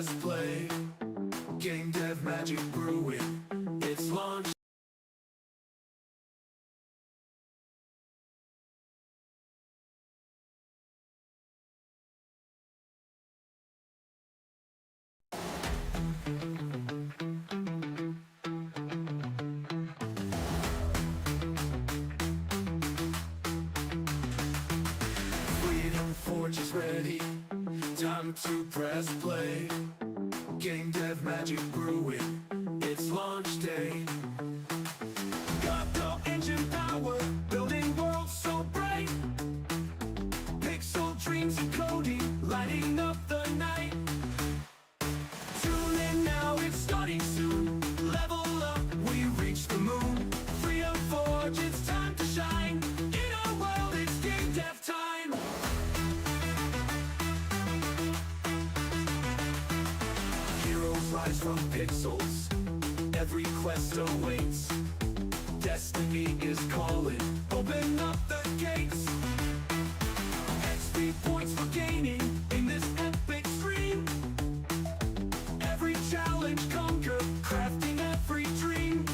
press play. Game dev magic brewing, it's launch. Freedom Forge is ready, time to press play. Game dev magic brewing, it's launch day. Godot engine power, building worlds so bright. Pixel dreams and coding, lighting up the night. Tune in now, it's starting soon. Level up, we reach the moon. Freedom Forge, it's time to shine. In our world, it's game dev time. Heroes rise from pixels, every quest awaits. Destiny is calling, open up the gates. XP points for gaining in this epic stream. Every challenge conquer, crafting every dream.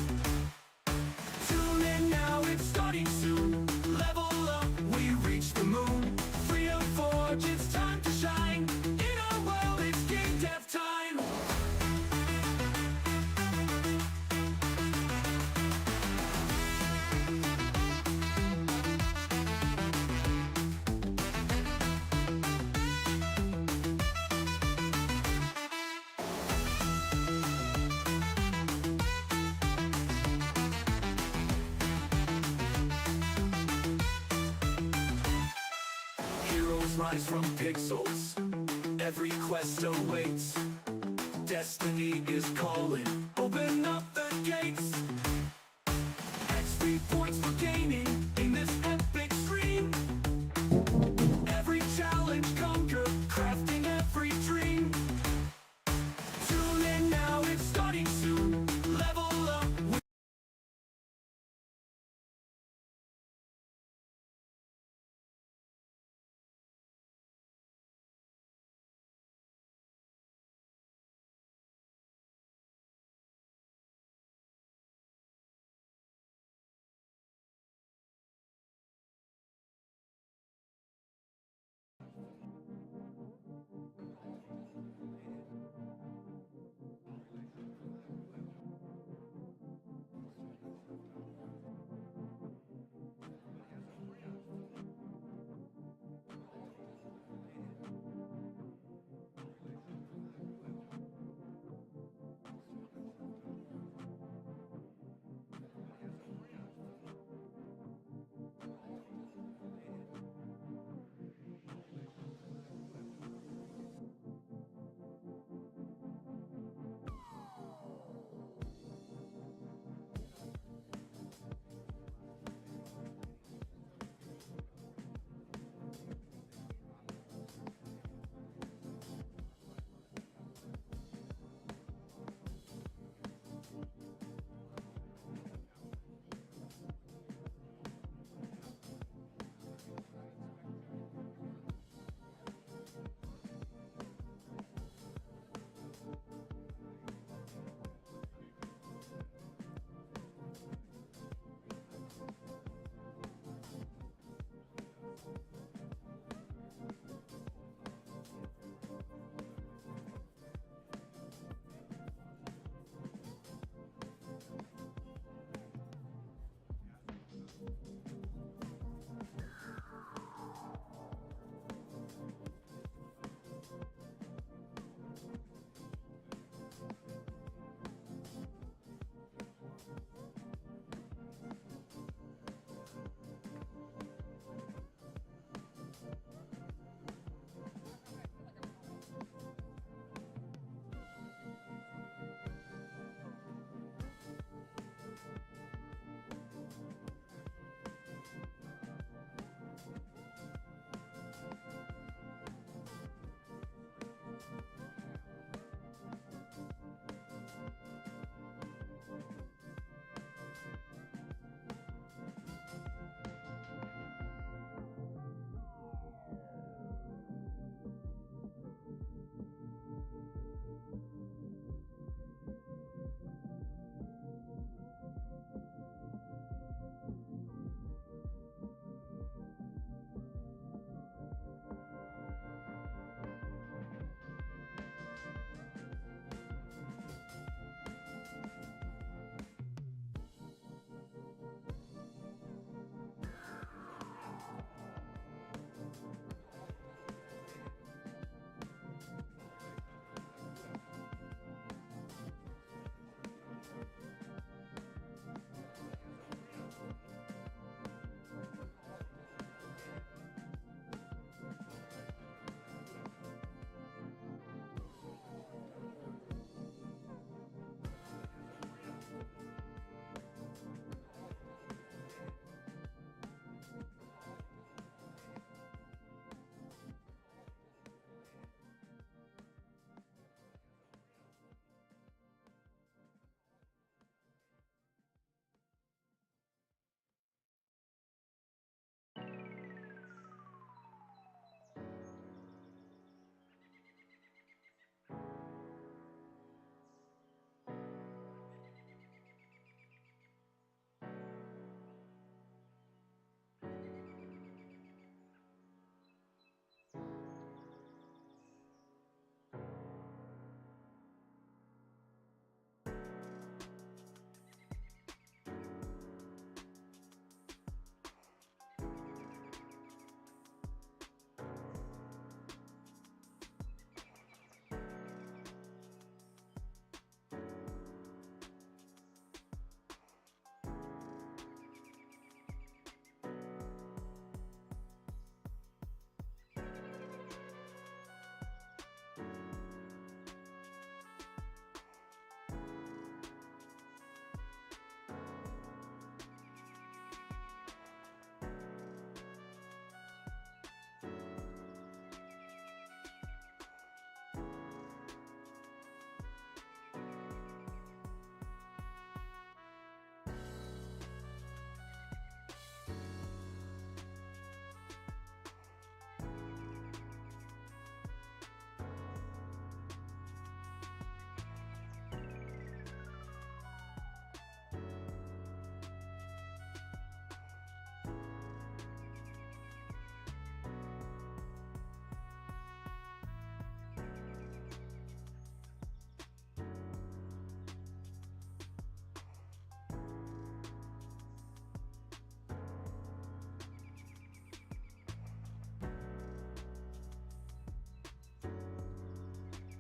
Tune in now, it's starting soon. Level up, we reach the moon. Freedom Forge, it's time to shine. In our world, it's game dev time. Heroes rise from pixels, every quest awaits. Destiny is calling, open up the gates. XP points for gaining in this epic stream. Every challenge conquer, crafting every dream. Tune in now, it's starting soon. Level up,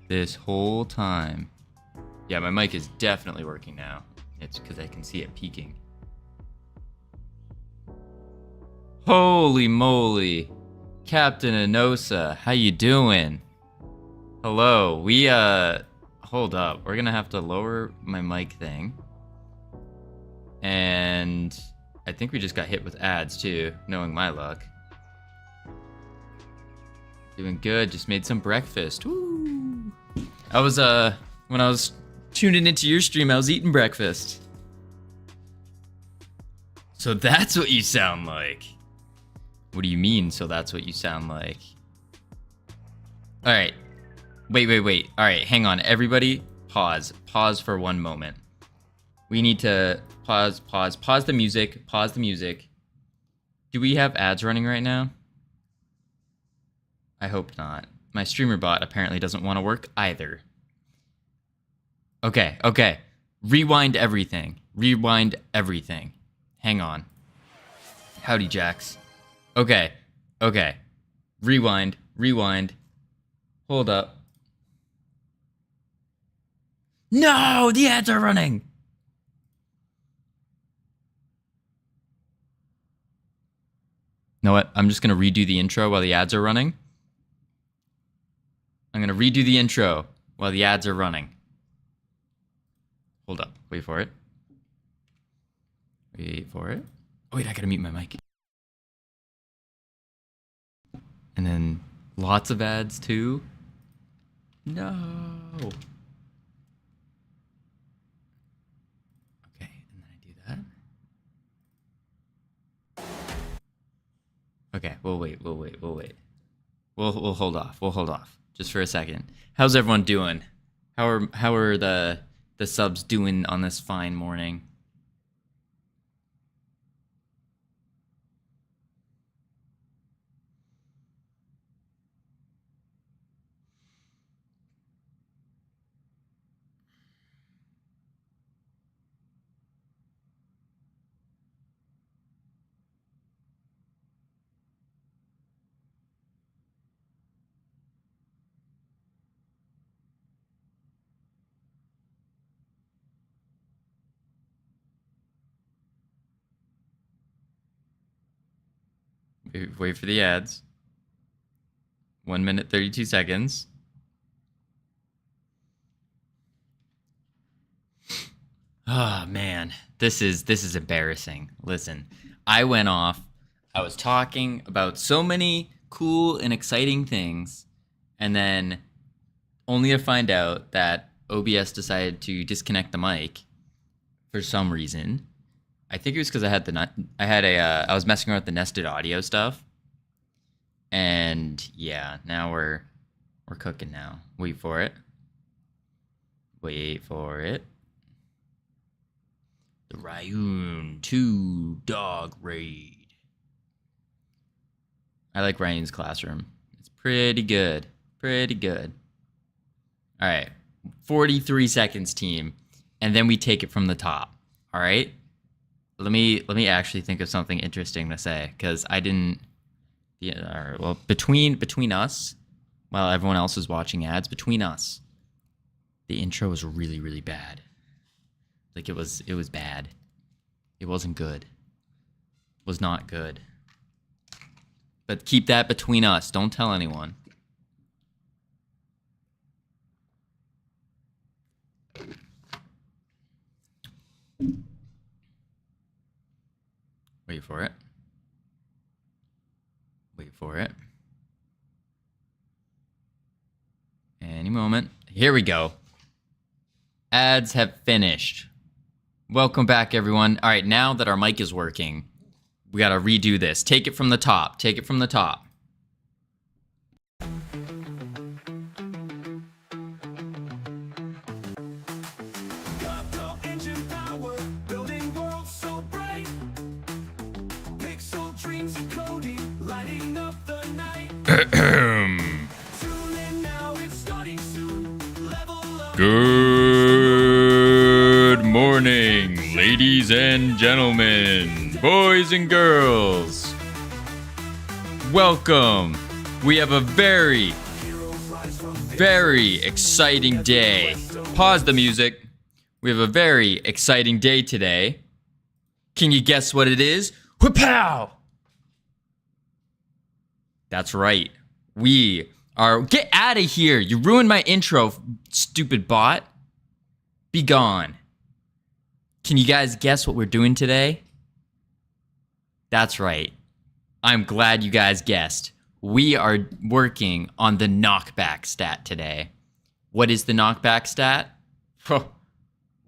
This whole time. Yeah, my mic is definitely working now. It's because I can see it peaking. Holy moly. Captain Enosa, how you doing? Hello. Hold up. We're gonna have to lower my mic thing. And I think we just got hit with ads too, knowing my luck. Doing good, just made some breakfast. Woo! I was, when I was tuning into your stream, I was eating breakfast. So that's what you sound like. What do you mean, so that's what you sound like? Alright. Wait. Alright, hang on. Everybody, pause. Pause for one moment. We need to pause the music. Pause the music. Do we have ads running right now? I hope not. My streamer bot apparently doesn't want to work either. Okay. Rewind everything. Hang on. Howdy, Jax. Okay. Rewind. Hold up. No, the ads are running. You know what? I'm just going to redo the intro while the ads are running. I'm going to redo the intro while the ads are running. Hold up. Wait for it. Oh, wait, I got to mute my mic. And then lots of ads too. No. Okay, and then I do that. Okay, we'll wait. We'll hold off just for a second. How's everyone doing? How are the subs doing on this fine morning? Wait for the ads. 1 minute, 32 seconds. Oh man, this is embarrassing. Listen, I went off. I was talking about so many cool and exciting things, and then only to find out that OBS decided to disconnect the mic for some reason. I think it was because I was messing around with the nested audio stuff, and yeah, now we're cooking now. Wait for it. The Ryun 2 dog raid. I like Ryun's classroom. It's pretty good. All right, 43 seconds, team, and then we take it from the top. All right. Let me actually think of something interesting to say, because I didn't. Yeah. Well, between us, while everyone else is watching ads, between us, the intro was really bad. Like it was bad. It wasn't good. It was not good. But keep that between us. Don't tell anyone. Wait for it. Any moment. Here we go. Ads have finished. Welcome back, everyone. All right, now that our mic is working, we got to redo this. Take it from the top. Good morning, ladies and gentlemen, boys and girls. Welcome. We have a very very exciting day. Pause the music. We have a very exciting day today. Can you guess what it is? Whoop-pow! That's right. We are... Get out of here! You ruined my intro, stupid bot. Be gone. Can you guys guess what we're doing today? That's right. I'm glad you guys guessed. We are working on the knockback stat today. What is the knockback stat? Well,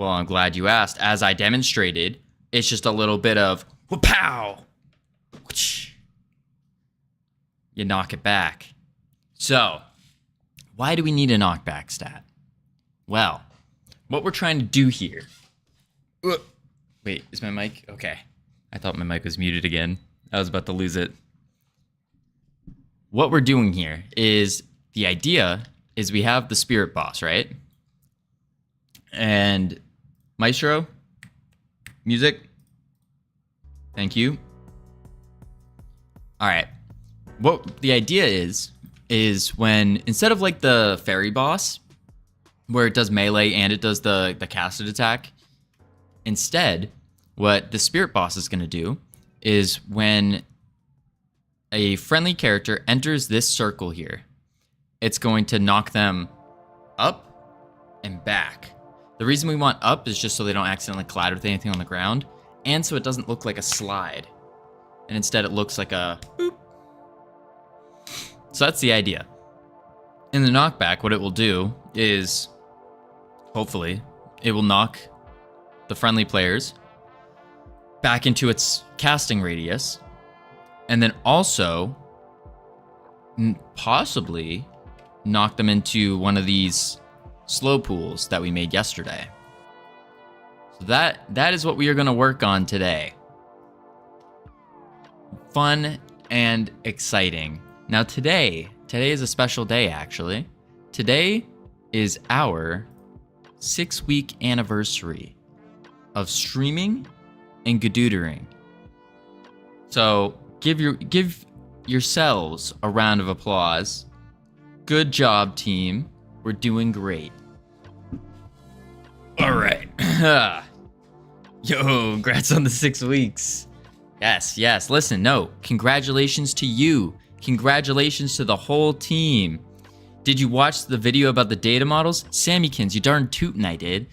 I'm glad you asked. As I demonstrated, it's just a little bit of whoop-pow. You knock it back. So, why do we need a knockback stat? Well, what we're trying to do here... Wait, is my mic? Okay. I thought my mic was muted again. I was about to lose it. What we're doing here is, the idea is we have the spirit boss, right? And Maestro, music. Thank you. All right. What the idea is when, instead of like the fairy boss, where it does melee and it does the casted attack, instead, what the spirit boss is going to do is when a friendly character enters this circle here, it's going to knock them up and back. The reason we want up is just so they don't accidentally collide with anything on the ground, and so it doesn't look like a slide. And instead it looks like a boop. So that's the idea. In the knockback, what it will do is, hopefully, it will knock the friendly players back into its casting radius, and then also possibly knock them into one of these slow pools that we made yesterday. So that is what we are going to work on today. Fun and exciting. Now today is a special day, actually. Today is our 6-week anniversary of streaming and Godotering. So give yourselves a round of applause. Good job, team. We're doing great. All right. Yo, congrats on the 6 weeks. Yes. Listen, no. Congratulations to you. Congratulations to the whole team. Did you watch the video about the data models? Sammykins, you darn tootin' I did.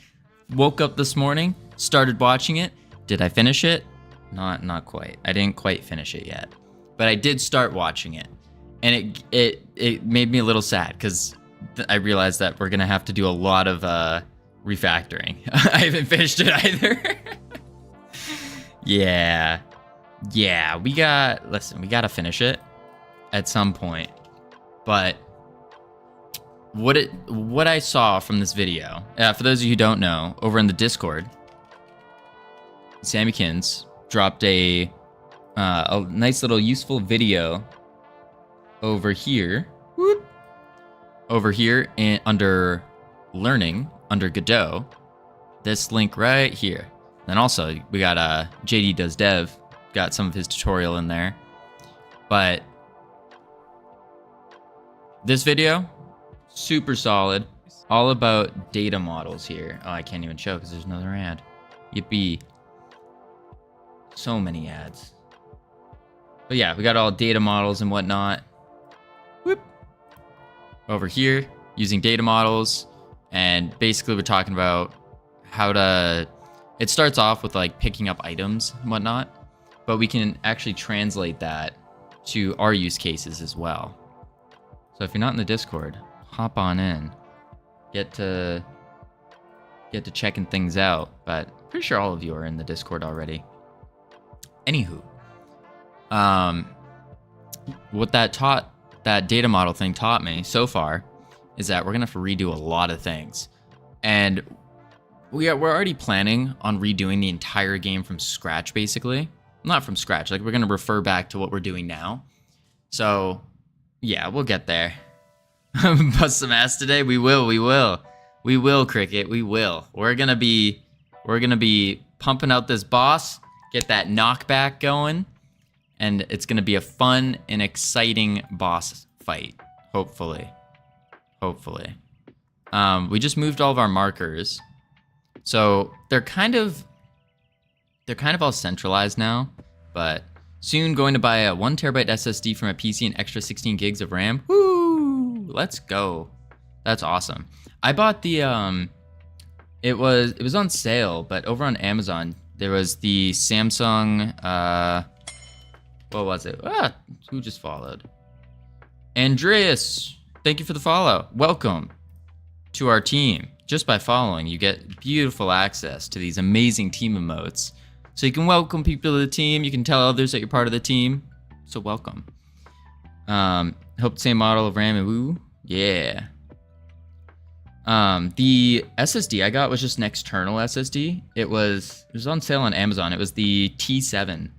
Woke up this morning, started watching it. Did I finish it? Not quite. I didn't quite finish it yet. But I did start watching it. And it made me a little sad because I realized that we're going to have to do a lot of refactoring. I haven't finished it either. Yeah, we got to finish it at some point. But what I saw from this video, for those of you who don't know, over in the Discord, Sammykins dropped a nice little useful video over here. Whoop. Over here under learning, under Godot. This link right here. Then also we got JD Does Dev, got some of his tutorial in there. But this video, super solid. All about data models here. Oh, I can't even show because there's another ad. Yippee. So many ads. But yeah, we got all data models and whatnot. Whoop. Over here, using data models. And basically we're talking about how to... It starts off with like picking up items and whatnot. But we can actually translate that to our use cases as well. So if you're not in the Discord, hop on in. Get to checking things out. But pretty sure all of you are in the Discord already. Anywho, what that data model thing taught me so far is that we're gonna have to redo a lot of things, and we're already planning on redoing the entire game from scratch, basically. Not from scratch, like we're gonna refer back to what we're doing now. So yeah, we'll get there. Bust some ass today. We will, Cricket. We will. We're gonna be pumping out this boss. Get that knockback going, and it's going to be a fun and exciting boss fight, hopefully. hopefully. We just moved all of our markers. So they're kind of all centralized now, but soon going to buy a 1 terabyte SSD from a PC and extra 16 gigs of RAM. Woo! Let's go. That's awesome. I bought the it was on sale, but over on Amazon there was the Samsung what was it? Who just followed? Andreas, thank you for the follow. Welcome to our team. Just by following, you get beautiful access to these amazing team emotes. So you can welcome people to the team. You can tell others that you're part of the team. So welcome. Hope the same model of RAM and woo. Yeah. The SSD I got was just an external SSD. It was on sale on Amazon. It was the T7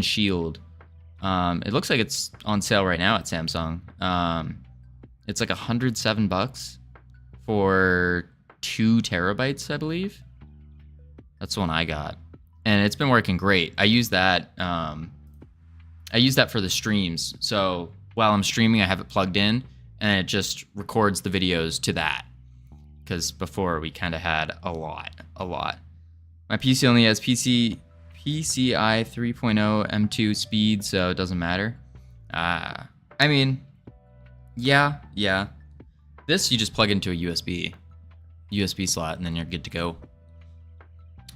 Shield. It looks like it's on sale right now at Samsung. It's like $107 for 2 terabytes, I believe. That's the one I got, and it's been working great. I use that. I use that for the streams. So while I'm streaming, I have it plugged in, and it just records the videos to that. Because before we kind of had a lot. My PC only has PCI 3.0 M2 speed, so it doesn't matter. I mean, yeah. This you just plug into a USB slot, and then you're good to go.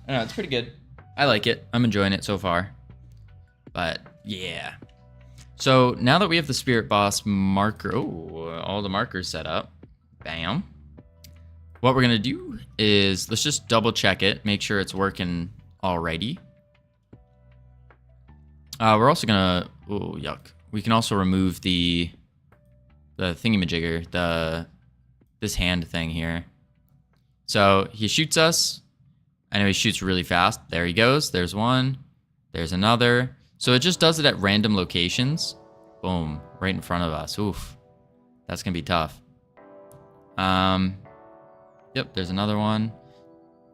I don't know, it's pretty good. I like it. I'm enjoying it so far. But yeah. So now that we have the Spirit Boss marker, all the markers set up, bam. What we're gonna do is let's just double check it, make sure it's working alrighty. We're also gonna, yuck. We can also remove the thingamajigger, this hand thing here. So he shoots us. I know he shoots really fast. There he goes. There's one. There's another. So it just does it at random locations. Boom. Right in front of us. Oof. That's going to be tough. Yep, there's another one.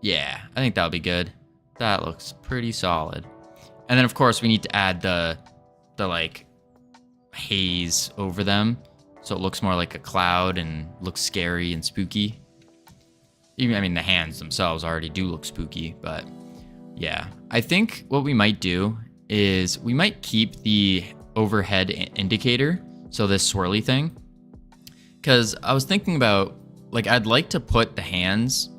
Yeah, I think that'll be good. That looks pretty solid. And then, of course, we need to add the like, haze over them. So it looks more like a cloud and looks scary and spooky. Even, I mean, the hands themselves already do look spooky, but yeah. I think what we might do is we might keep the overhead indicator, so this swirly thing. Because I was thinking about, like, I'd like to put the hands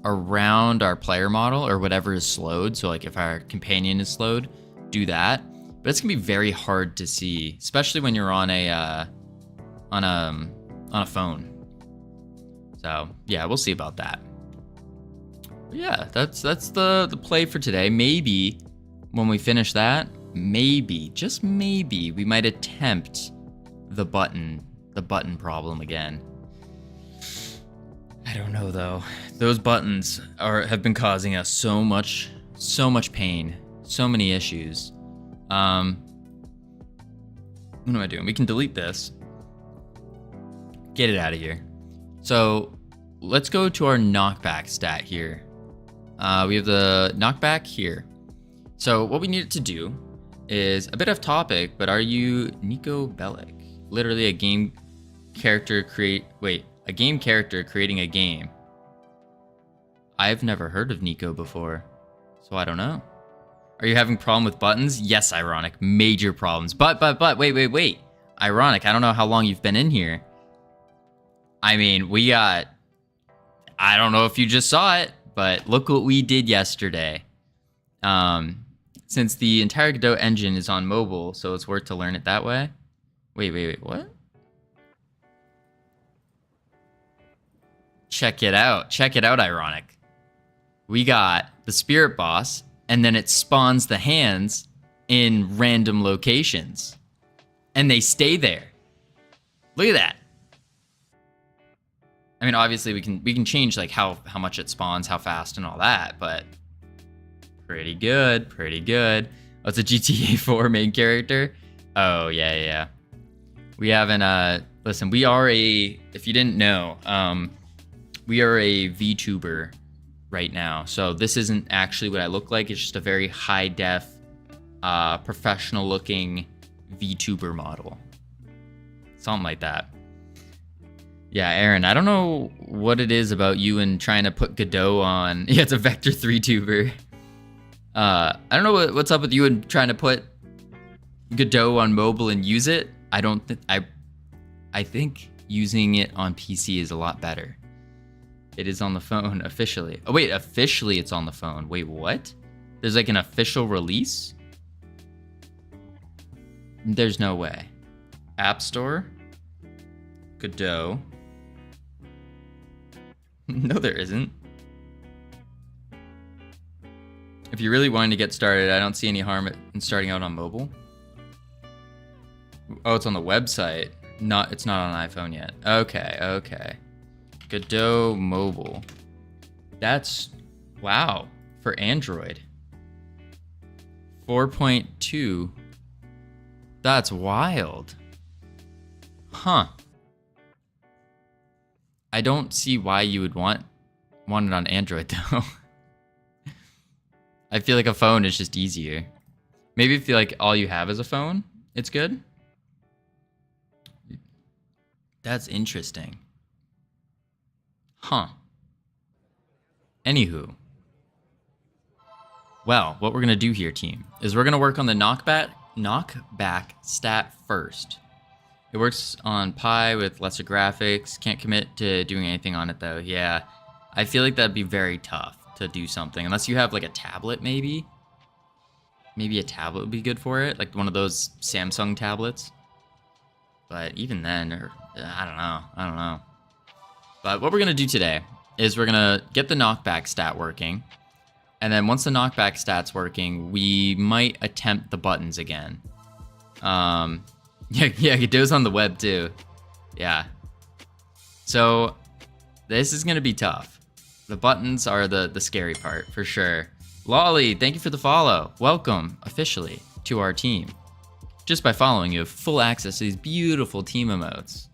around our player model or whatever is slowed. So, like, if our companion is slowed, do that. But it's going to be very hard to see, especially when you're on a phone. So yeah, we'll see about that. But yeah, that's the play for today. Maybe when we finish that, maybe, just maybe, we might attempt the button problem again. I don't know though. Those buttons have been causing us so much pain, so many issues. What am I doing? We can delete this. Get it out of here. So let's go to our knockback stat here. We have the knockback here. So what we needed to do is a bit off topic, but are you Nico Bellic? Literally a game character creating a game. I've never heard of Nico before, so I don't know. Are you having a problem with buttons? Yes, Ironic. Major problems. But, wait. Ironic, I don't know how long you've been in here. I mean, I don't know if you just saw it, but look what we did yesterday. Since the entire Godot engine is on mobile, so it's worth to learn it that way. Wait, what? Check it out, Ironic. We got the Spirit Boss, and then it spawns the hands in random locations. And they stay there. Look at that. I mean, obviously we can change like how much it spawns, how fast, and all that, but pretty good. Oh, it's a GTA 4 main character. Oh yeah. We haven't. Listen, we are if you didn't know, we are a VTuber right now. So this isn't actually what I look like. It's just a very high def, professional looking VTuber model, something like that. Yeah, Aaron, I don't know what it is about you and trying to put Godot on. Yeah, it's a Vector 3 tuber. I don't know what's up with you and trying to put Godot on mobile and use it. I think using it on PC is a lot better. It is on the phone officially. Oh wait, officially it's on the phone. Wait, what? There's like an official release? There's no way. App Store? Godot. No, there isn't. If you're really wanting to get started, I don't see any harm in starting out on mobile. Oh, it's on the website. It's not on iPhone yet. Okay. Godot mobile. That's, wow, for Android. 4.2. That's wild. Huh. I don't see why you would want it on Android though. I feel like a phone is just easier. Maybe if you like all you have is a phone, it's good. That's interesting. Huh. Anywho. Well, what we're gonna do here, team, is we're gonna work on the knockback stat first. It works on Pi with lesser graphics. Can't commit to doing anything on it though. Yeah, I feel like that'd be very tough to do something unless you have like a tablet maybe. Maybe a tablet would be good for it, like one of those Samsung tablets. But even then, or I don't know. But what we're gonna do today is we're gonna get the knockback stat working. And then once the knockback stat's working, we might attempt the buttons again. Yeah, Godot's on the web too. Yeah. So this is gonna be tough. The buttons are the scary part for sure. Lolly, thank you for the follow. Welcome officially to our team. Just by following, you have full access to these beautiful team emotes.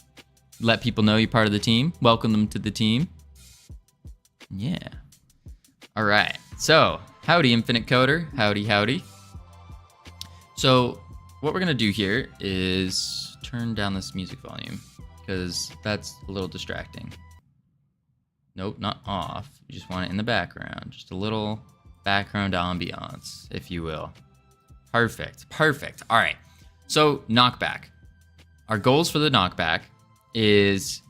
Let people know you're part of the team. Welcome them to the team. Yeah. All right. So, howdy, Infinite Coder. Howdy. So, what we're going to do here is turn down this music volume because that's a little distracting. Nope, not off. You just want it in the background. Just a little background ambiance, if you will. Perfect. All right. So, knockback. Our goals for the knockback is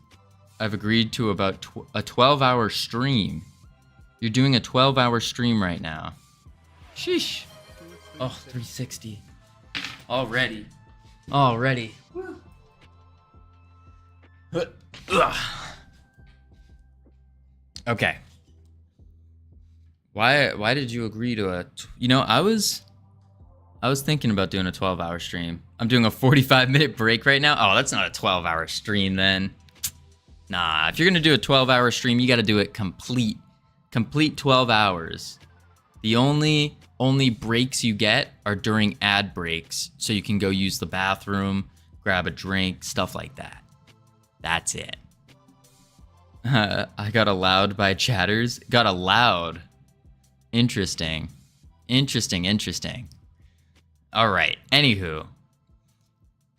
I've agreed to about a 12-hour stream. You're doing a 12-hour stream right now. Sheesh. Oh, 360. Already. Woo. Okay. Why did you agree to a... I was thinking about doing a 12-hour stream. I'm doing a 45-minute break right now. Oh, that's not a 12-hour stream then. Nah, if you're going to do a 12-hour stream, you got to do it complete 12 hours. The only breaks you get are during ad breaks, so you can go use the bathroom, grab a drink, stuff like that. That's it. I got allowed by chatters. Got allowed. Interesting. All right. Anywho.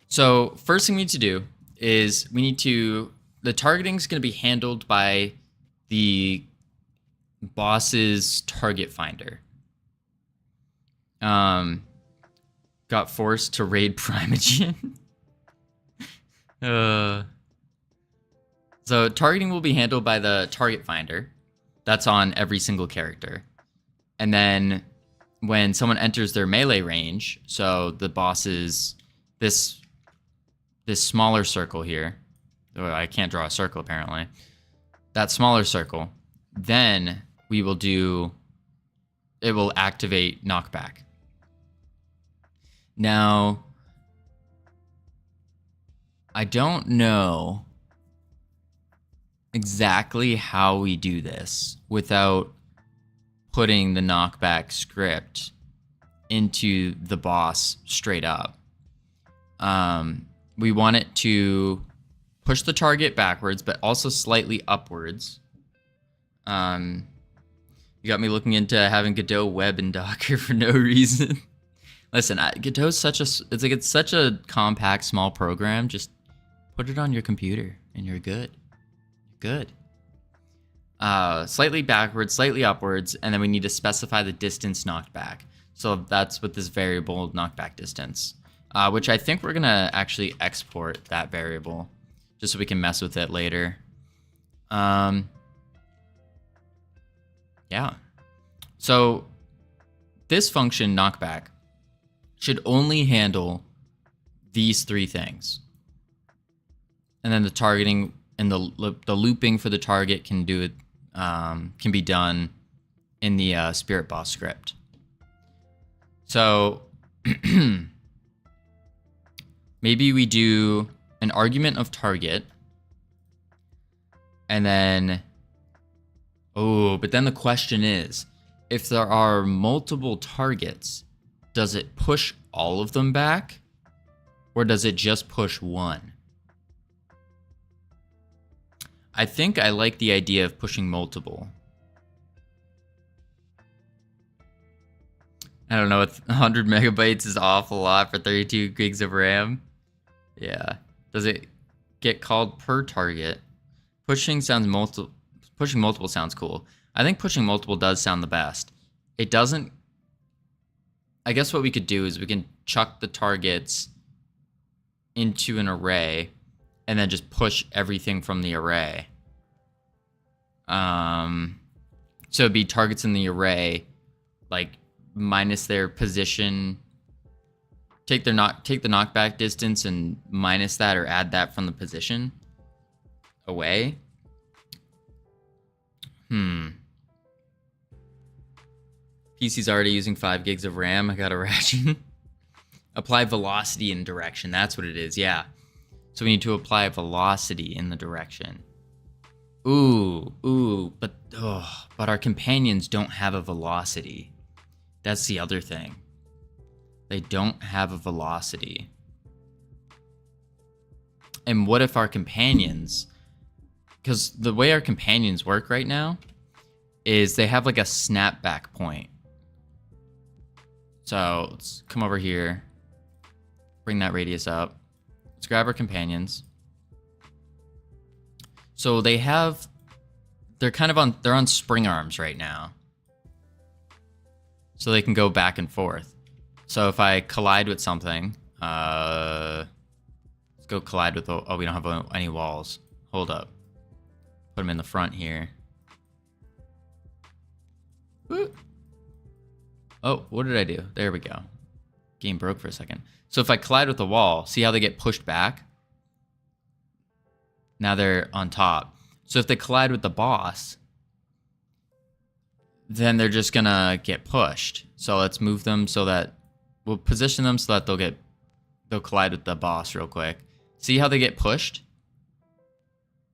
So first thing we need to do is the targeting is going to be handled by the boss's target finder. Got forced to raid Primogen. So targeting will be handled by the target finder. That's on every single character. And then when someone enters their melee range, so the boss is this smaller circle here. Oh, I can't draw a circle apparently. That smaller circle, then it will activate knockback. Now, I don't know exactly how we do this without putting the knockback script into the boss straight up. We want it to push the target backwards, but also slightly upwards. You got me looking into having Godot web and Docker for no reason. Listen, Godot's it's such a compact, small program. Just put it on your computer and you're good. good. Slightly backwards, slightly upwards, and then we need to specify the distance knocked back. So that's with this variable knockback distance, which I think we're going to actually export that variable just so we can mess with it later. Yeah. So this function knockback should only handle these three things. And then the targeting and the looping for the target can do it, can be done in the Spirit Boss script. So maybe we do an argument of target, and then, but then the question is, if there are multiple targets, does it push all of them back, or does it just push one? I think I like the idea of pushing multiple. I don't know, 100 megabytes is awful lot for 32 gigs of RAM. Yeah. Does it get called per target? Pushing multiple sounds cool. I think pushing multiple does sound the best. It doesn't. I guess what we could do is we can chuck the targets into an array and then just push everything from the array. So it'd be targets in the array, like minus their position. Take the knockback distance and minus that or add that from the position away. PC's already using 5 gigs of RAM. I got a ration. Apply velocity in direction. That's what it is. Yeah. So we need to apply velocity in the direction. But our companions don't have a velocity. That's the other thing. They don't have a velocity. And what if our companions, because the way our companions work right now is they have like a snapback point. So let's come over here, bring that radius up. Let's grab our companions. So they're on spring arms right now. So they can go back and forth. So if I collide with something, let's go collide with, we don't have any walls. Hold up. Put them in the front here. Woo. Oh, what did I do? There we go. Game broke for a second. So if I collide with the wall, see how they get pushed back? Now they're on top. So if they collide with the boss, then they're just gonna get pushed. So let's move them so that we'll position them so that they'll collide with the boss real quick. See how they get pushed?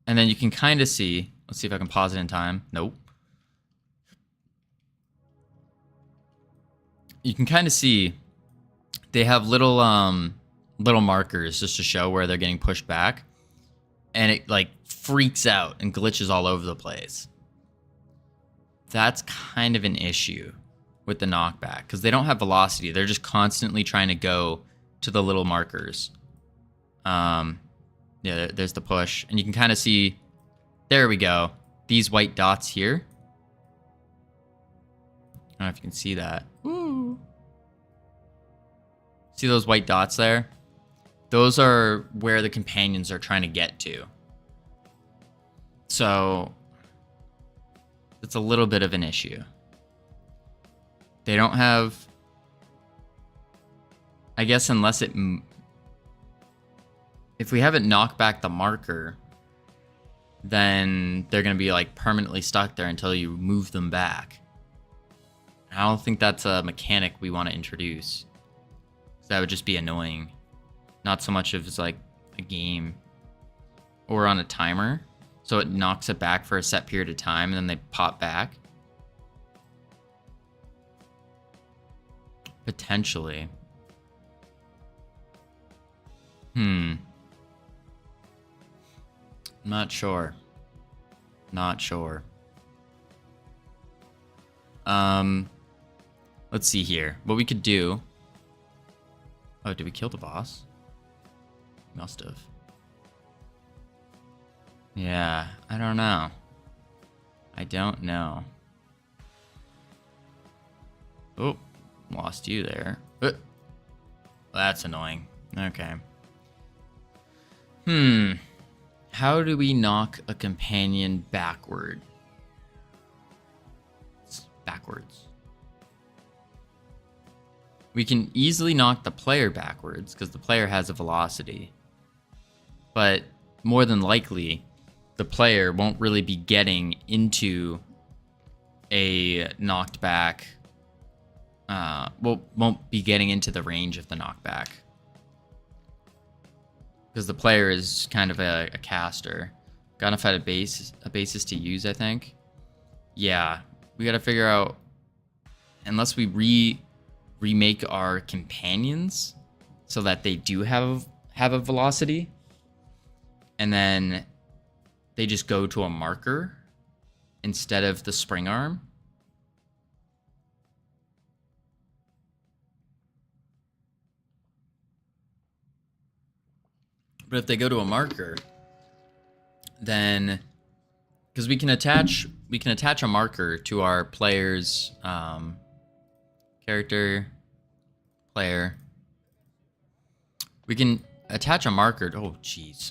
And then you can kind of see, let's see if I can pause it in time. Nope. You can kind of see they have little markers just to show where they're getting pushed back. And it like freaks out and glitches all over the place. That's kind of an issue with the knockback because they don't have velocity. They're just constantly trying to go to the little markers. Yeah, there's the push. And you can kind of see, there we go. These white dots here. I don't know if you can see that. Ooh. See those white dots there? Those are where the companions are trying to get to. So it's a little bit of an issue. They don't have, I guess, unless if we haven't knocked back the marker, then they're going to be like permanently stuck there until you move them back. I don't think that's a mechanic we want to introduce. That would just be annoying. Not so much if it's like a game or on a timer. So it knocks it back for a set period of time and then they pop back. Potentially. Not sure. Not sure. Let's see here. What we could do. Oh, did we kill the boss? Must have. Yeah, I don't know. I don't know. Oh, lost you there. That's annoying. Okay. How do we knock a companion backward? Backwards. We can easily knock the player backwards because the player has a velocity. But more than likely, the player won't really be getting into a knocked back. Won't be getting into the range of the knockback. Because the player is kind of a caster. Gotta find a basis to use, I think. Yeah, we gotta figure out, unless we remake our companions so that they do have a velocity, and then they just go to a marker instead of the spring arm. But if they go to a marker, then, because we can attach a marker to our player's character, player. We can attach a marker. Oh, jeez.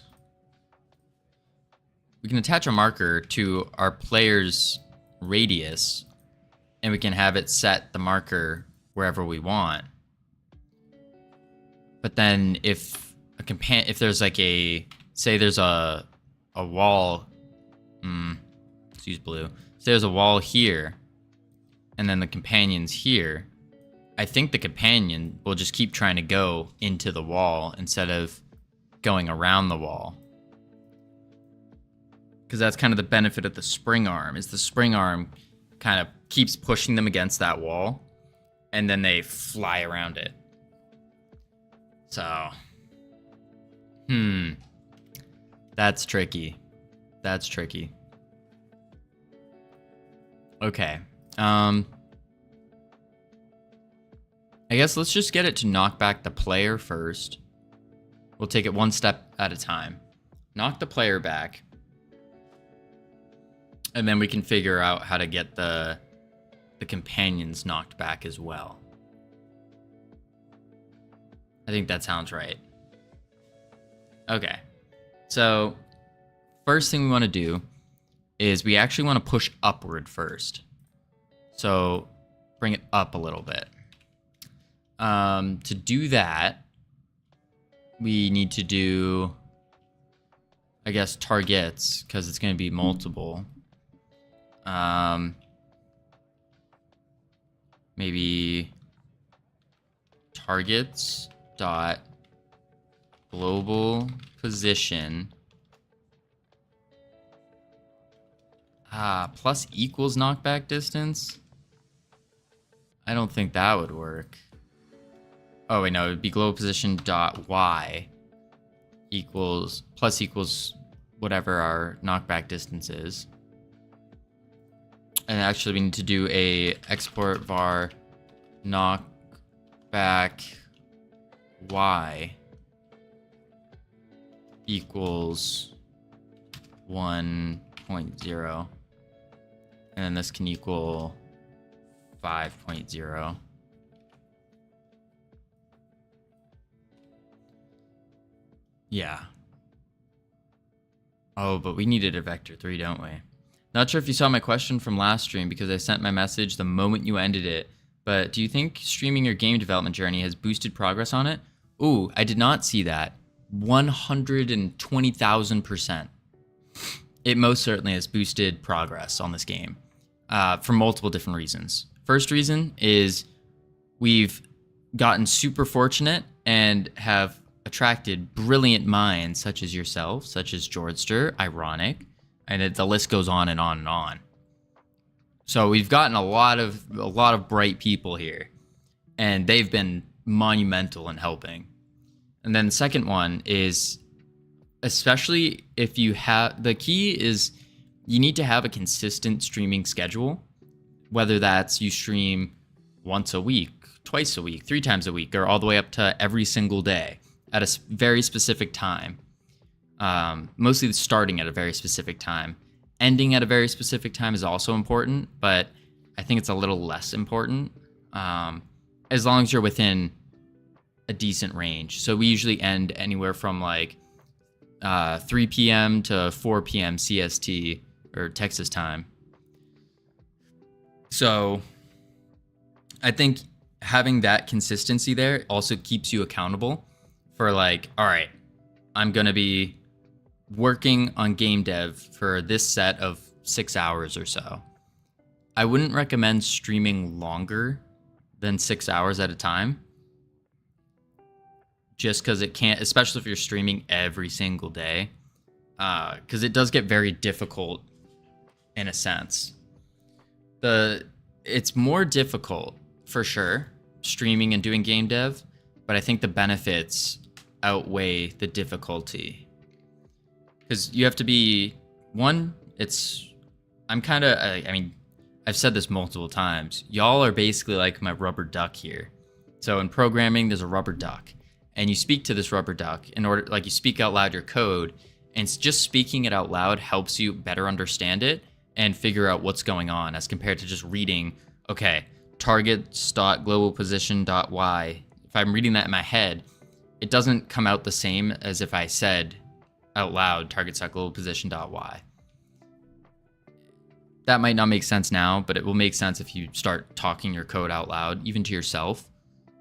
We can attach a marker to our player's radius, and we can have it set the marker wherever we want. But then if there's like say there's a wall, let's use blue. Say there's a wall here, and then the companion's here. I think the companion will just keep trying to go into the wall instead of going around the wall. Because that's kind of the benefit of the spring arm, is the spring arm kind of keeps pushing them against that wall, and then they fly around it. So, that's tricky. That's tricky. Okay. I guess let's just get it to knock back the player first. We'll take it one step at a time. Knock the player back. And then we can figure out how to get the companions knocked back as well. I think that sounds right. Okay. So, first thing we want to do is we actually want to push upward first. So, bring it up a little bit. To do that, we need to do, I guess, targets, because it's going to be multiple. Maybe targets dot global position plus equals knockback distance. I don't think that would work. Oh wait, no, it would be global position dot y equals whatever our knockback distance is. And actually we need to do a export var knockback y equals 1.0. And then this can equal 5.0. Yeah. Oh, but we needed a vector 3, don't we? Not sure if you saw my question from last stream because I sent my message the moment you ended it, but do you think streaming your game development journey has boosted progress on it? Ooh, I did not see that. 120,000%. It most certainly has boosted progress on this game for multiple different reasons. First reason is we've gotten super fortunate and have attracted brilliant minds such as yourself, such as Jordster, Ironic, and the list goes on and on and on. So we've gotten a lot of bright people here, and they've been monumental in helping. And then the second one is, especially if you have, the key is you need to have a consistent streaming schedule, whether that's you stream once a week, twice a week, 3 times a week, or all the way up to every single day at a very specific time. Mostly starting at a very specific time. Ending at a very specific time is also important, but I think it's a little less important, as long as you're within a decent range. So we usually end anywhere from like 3 p.m. to 4 p.m. CST, or Texas time. So I think having that consistency there also keeps you accountable for like, all right, I'm going to be working on game dev for this set of 6 hours or so. I wouldn't recommend streaming longer than 6 hours at a time, just because it can't, especially if you're streaming every single day, because it does get very difficult in a sense. It's more difficult for sure, streaming and doing game dev, but I think the benefits outweigh the difficulty. Because you have to be, one, I'm kind of, I mean, I've said this multiple times. Y'all are basically like my rubber duck here. So in programming, there's a rubber duck. And you speak to this rubber duck in order, like you speak out loud your code, and just speaking it out loud helps you better understand it and figure out what's going on as compared to just reading, okay, targets.globalposition.y. If I'm reading that in my head, it doesn't come out the same as if I said out loud targets.globalposition.y. That might not make sense now, but it will make sense if you start talking your code out loud, even to yourself.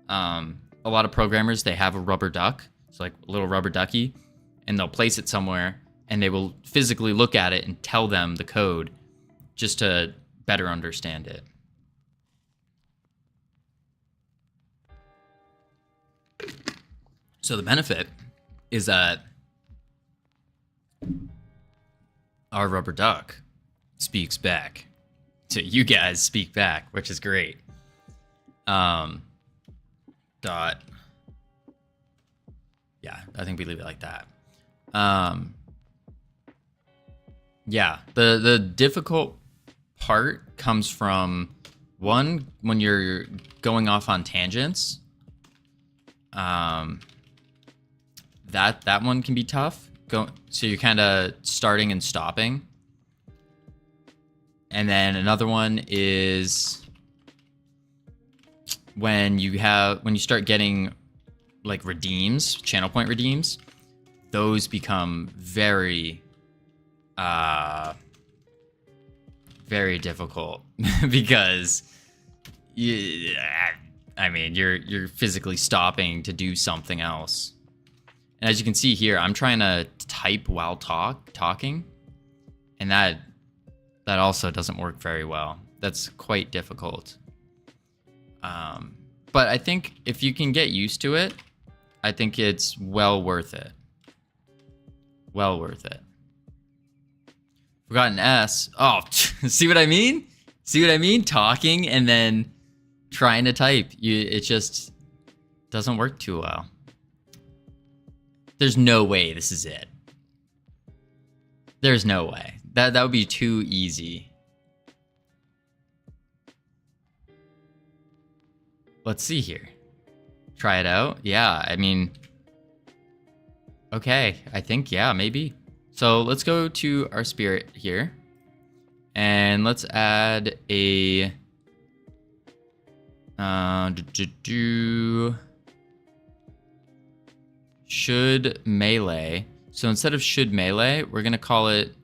A lot of programmers, they have a rubber duck. It's like a little rubber ducky, and they'll place it somewhere, and they will physically look at it and tell them the code just to better understand it. So the benefit is that our rubber duck speaks back. So you guys speak back, which is great. Yeah, I think we leave it like that. Yeah, the difficult part comes from, one, when you're going off on tangents. That one can be tough. So you're kind of starting and stopping. And then another one is when you start getting like redeems, channel point redeems, those become very very difficult because you're physically stopping to do something else. And as you can see here, I'm trying to type while talking, and that also doesn't work very well. That's quite difficult. But I think if you can get used to it, I think it's well worth it. Well worth it. Forgot an S. Oh, see what I mean? See what I mean? Talking and then trying to type. It just doesn't work too well. There's no way this is it. There's no way. That would be too easy. Let's see here. Try it out. Yeah, I mean, okay. I think, yeah, maybe. So let's go to our spirit here. And let's add a... should melee. So instead of should melee, we're going to call it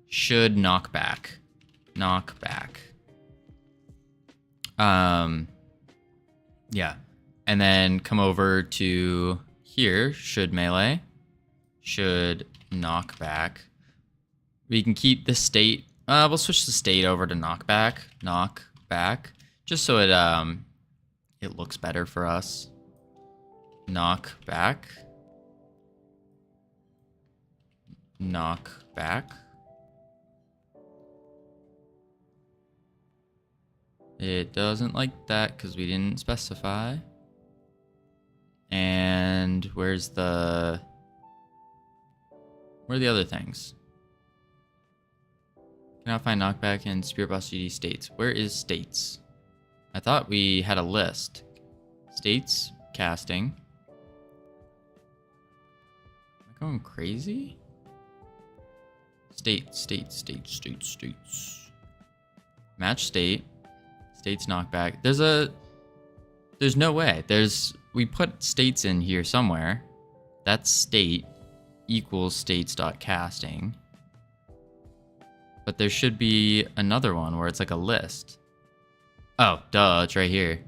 should knockback. Knockback. Yeah. And then come over to here, should melee, should knockback. We can keep the state. We'll switch the state over to knockback, just so it looks better for us. Knockback. It doesn't like that because we didn't specify. And where are the other things? Cannot find knockback in Spirit Boss GD states. Where is states? I thought we had a list. States, casting. Am I going crazy? States. Match state. States knockback. There's no way. We put states in here somewhere. That's state equals states.casting. But there should be another one where it's like a list. Oh, duh, it's right here.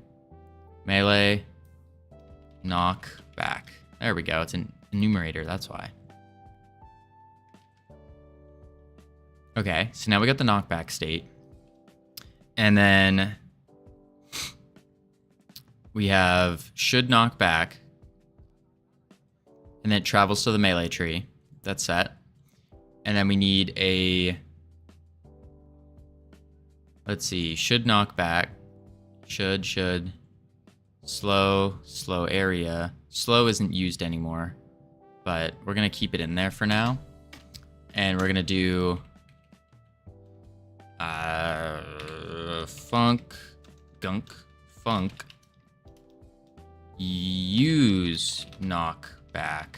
Melee, knock, back. There we go, it's an enumerator, that's why. Okay, so now we got the knockback state. And then we have should knock back. And then it travels to the melee tree. That's set. And then we need a... Let's see, should knock back. Should. Slow area. Slow isn't used anymore, but we're gonna keep it in there for now. And we're gonna do funk, use knockback.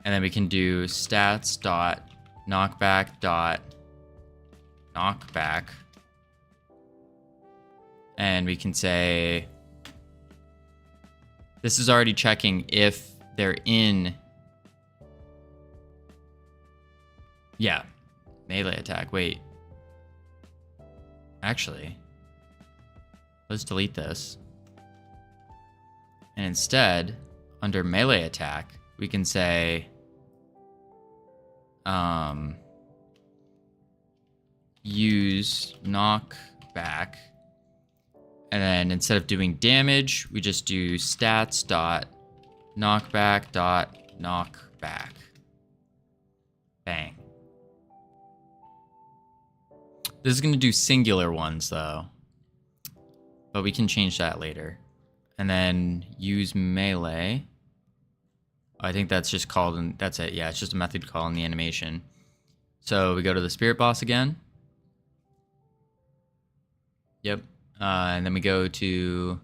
And then we can do stats dot knockback dot knockback. And we can say, this is already checking if they're in, yeah, melee attack. Wait, actually, let's delete this. And instead, under melee attack, we can say, use knockback. And then instead of doing damage, we just do stats dot knockback dot knockback. Bang. This is going to do singular ones though, but we can change that later. And then use melee. I think that's just called, and that's it. Yeah, it's just a method call in the animation. So we go to the spirit boss again. Yep. And then we go to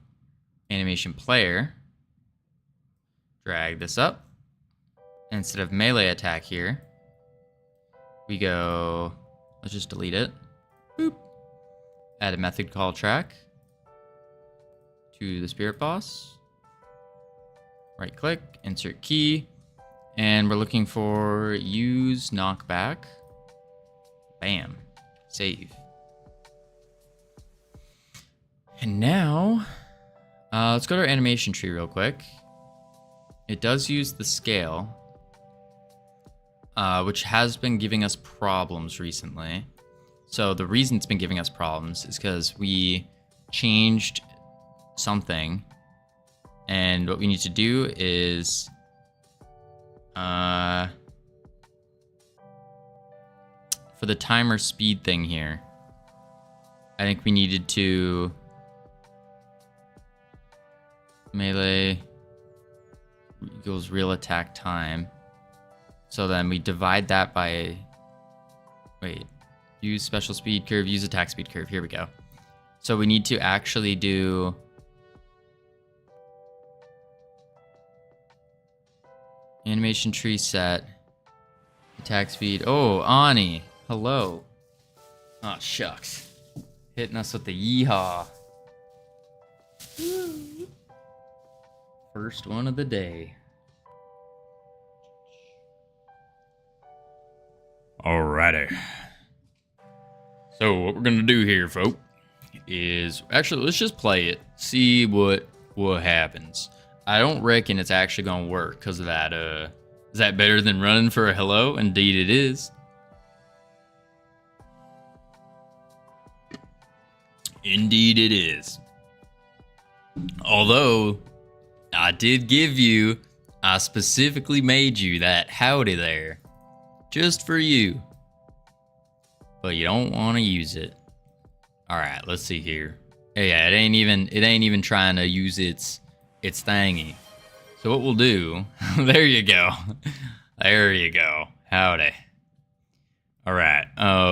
animation player, drag this up. And instead of melee attack here, we go, let's just delete it. Boop. Add a method call track to the spirit boss. Right click, insert key, and we're looking for use knockback. Bam, save. And now, let's go to our animation tree real quick. It does use the scale, which has been giving us problems recently. So the reason it's been giving us problems is because we changed something, and what we need to do is for the timer speed thing here, I think we needed to melee equals real attack time. So then we divide that by, wait, use special speed curve, use attack speed curve. Here we go. So we need to actually do animation tree set, attack speed. Oh, Ani, hello. Oh, shucks. Hitting us with the yeehaw. First one of the day. Alrighty. So what we're gonna do here, folk, is actually let's just play it, see what happens. I don't reckon it's actually gonna work because of that. Is that better than running for a hello? Indeed, it is. Indeed, it is. Although I did give you, I specifically made you that howdy there, just for you. But you don't want to use it. All right, let's see here. Yeah, it ain't even trying to use its thingy. So what we'll do, there you go. There you go. Howdy. All right.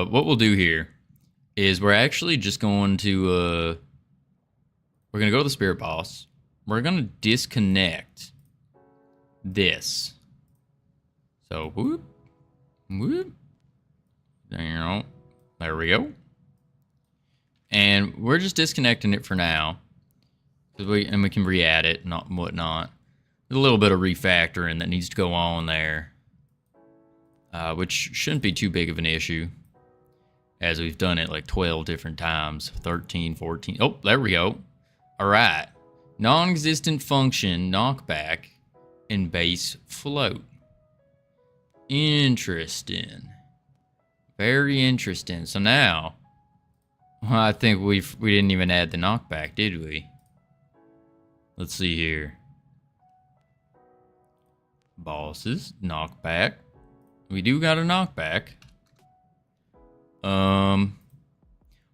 What we'll do here is we're actually just going to we're gonna go to the spirit boss. We're gonna disconnect this. So whoop, whoop, There we go. And we're just disconnecting it for now. We can re-add it and whatnot. There's a little bit of refactoring that needs to go on there. Which shouldn't be too big of an issue. As we've done it like 12 different times. 13, 14. Oh, there we go. Alright. Non-existent function, knockback, and base float. Interesting. Very interesting. So now, I think we didn't even add the knockback, did we? Let's see here. Bosses, knockback. We do got a knockback.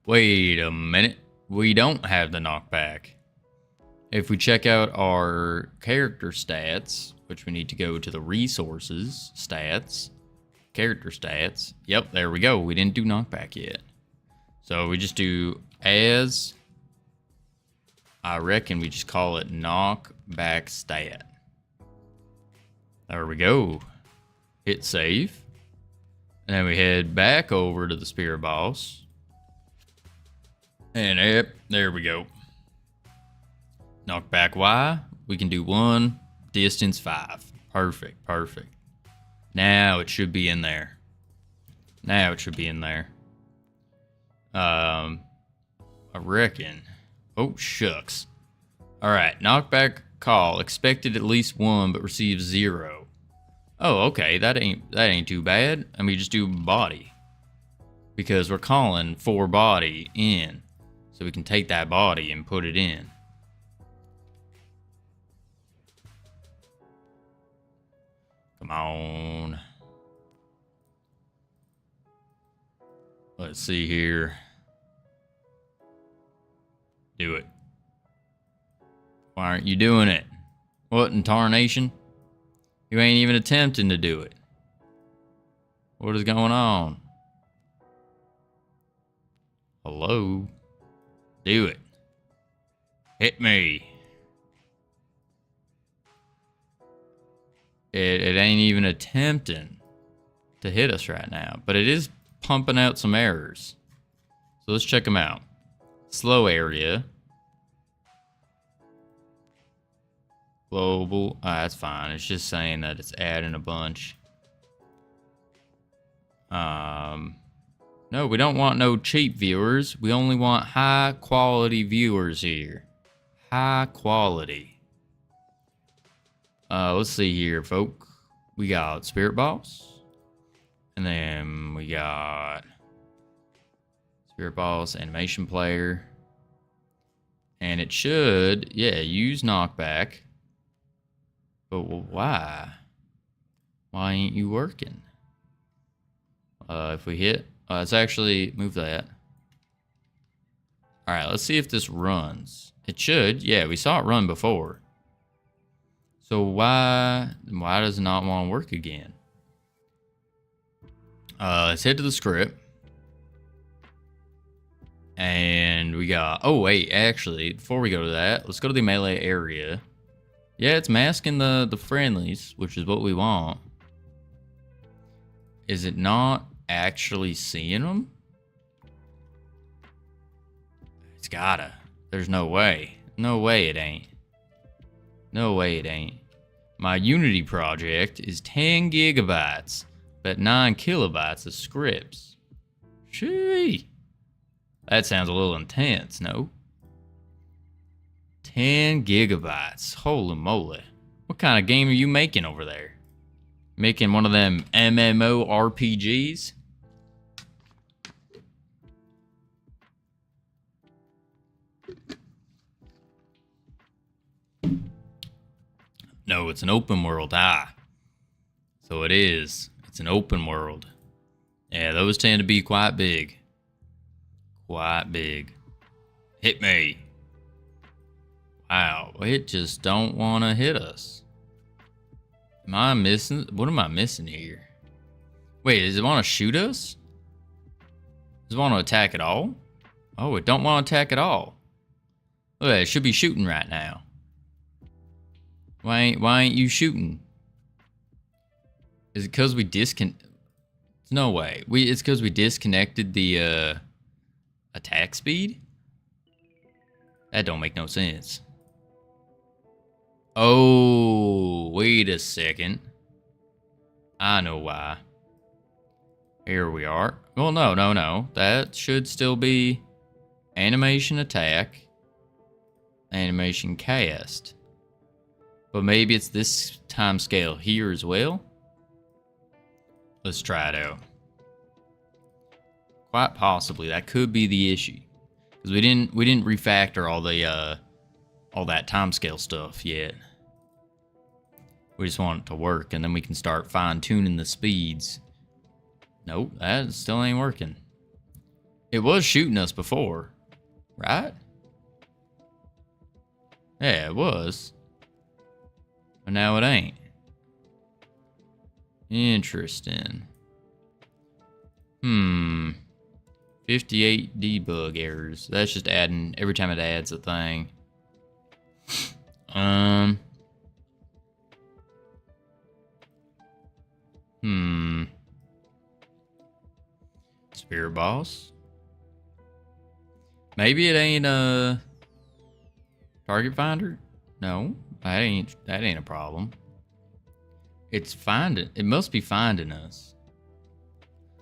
Wait a minute. We don't have the knockback. If we check out our character stats, which we need to go to the resources, stats, character stats. Yep, there we go. We didn't do knockback yet. So we just do as, I reckon we just call it knockback stat. There we go. Hit save. And then we head back over to the spirit boss. And yep, there we go. Knockback Y, we can do 1, distance 5. Perfect, perfect. Now it should be in there. Now it should be in there. I reckon. Oh, shucks. Alright, knockback call. Expected at least 1, but receives 0. Oh, okay, that ain't too bad. I mean, just do body. Because we're calling for body in. So we can take that body and put it in. Come on. Let's see here. Do it. Why aren't you doing it? What in tarnation? You ain't even attempting to do it. What is going on? Hello? Do it. Hit me. It ain't even attempting to hit us right now, but it is pumping out some errors. So let's check them out. Slow area. Global. That's fine. It's just saying that it's adding a bunch. No, we don't want no cheap viewers. We only want high quality viewers here. High quality. Let's see here, folk. We got Spirit Boss. And then we got Spirit Boss, Animation Player. And it should, yeah, use Knockback. But why? Why ain't you working? If we hit, let's actually move that. All right, let's see if this runs. It should. Yeah, we saw it run before. So why does it not want to work again? Let's head to the script. And we got, oh wait, actually, before we go to that, let's go to the melee area. Yeah, it's masking the friendlies, which is what we want. Is it not actually seeing them? It's gotta. There's no way. No way it ain't. No way it ain't. My Unity project is 10 gigabytes, but 9 kilobytes of scripts. Shee. That sounds a little intense, no? 10 gigabytes. Holy moly. What kind of game are you making over there? Making one of them MMORPGs? No, it's an open world. So it is. It's an open world. Yeah, those tend to be quite big. Quite big. Hit me. Wow, it just don't want to hit us. Am I missing? What am I missing here? Wait, does it want to shoot us? Does it want to attack at all? Oh, it don't want to attack at all. Look, it should be shooting right now. Why ain't you shooting? Is it because we There's no way. It's because we disconnected the attack speed? That don't make no sense. Oh, wait a second. I know why. Here we are. Well, no. That should still be animation attack, animation cast. But maybe it's this time scale here as well. Let's try it out. Quite possibly that could be the issue, because we didn't refactor all that time scale stuff yet. We just want it to work, and then we can start fine tuning the speeds. Nope, that still ain't working. It was shooting us before, right? Yeah, it was. But now it ain't. Interesting. 58 debug errors. That's just adding every time it adds a thing. Spirit boss. Maybe it ain't a target finder. No, that ain't a problem. It's finding. It must be finding us,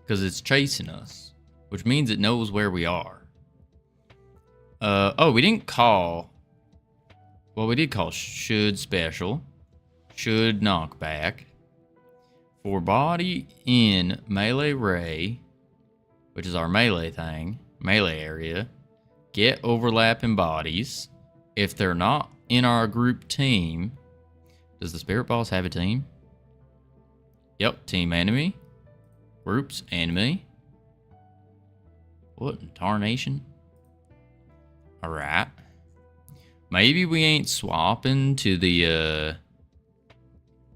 because it's chasing us, which means it knows where we are. Oh, we didn't call. Well, we did call should special, should knockback, for body in melee ray, which is our melee thing, melee area, get overlapping bodies. If they're not in our group team, does the spirit boss have a team? Yep, team enemy, groups enemy. What in tarnation? Alright. Maybe we ain't swapping to the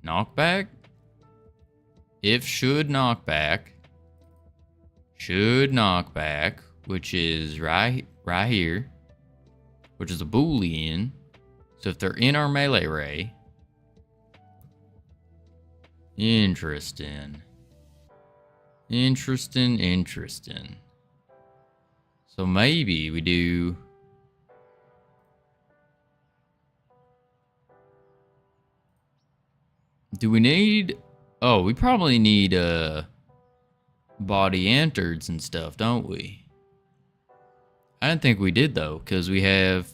knockback. If should knockback, which is right here, which is a boolean. So if they're in our melee ray, interesting. So maybe we do. Do we need? Oh, we probably need body entered and stuff, don't we? I didn't think we did though, because we have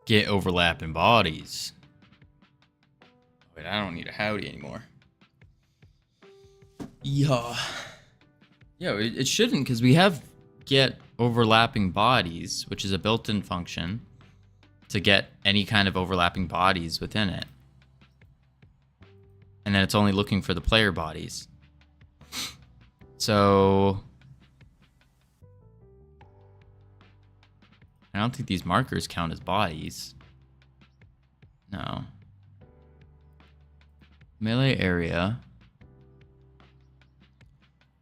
get overlapping bodies. Wait, I don't need a howdy anymore. Yeah, it shouldn't, because we have get overlapping bodies, which is a built-in function to get any kind of overlapping bodies within it. And then it's only looking for the player bodies. So I don't think these markers count as bodies. No. Melee area.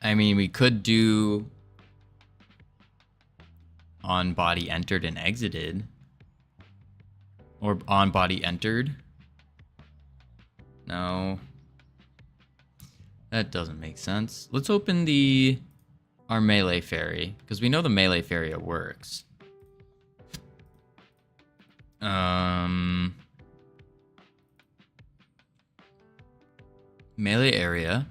I mean, we could do on body entered and exited. Or on body entered. No. That doesn't make sense. Let's open our melee fairy, because we know the melee fairy works. Melee area.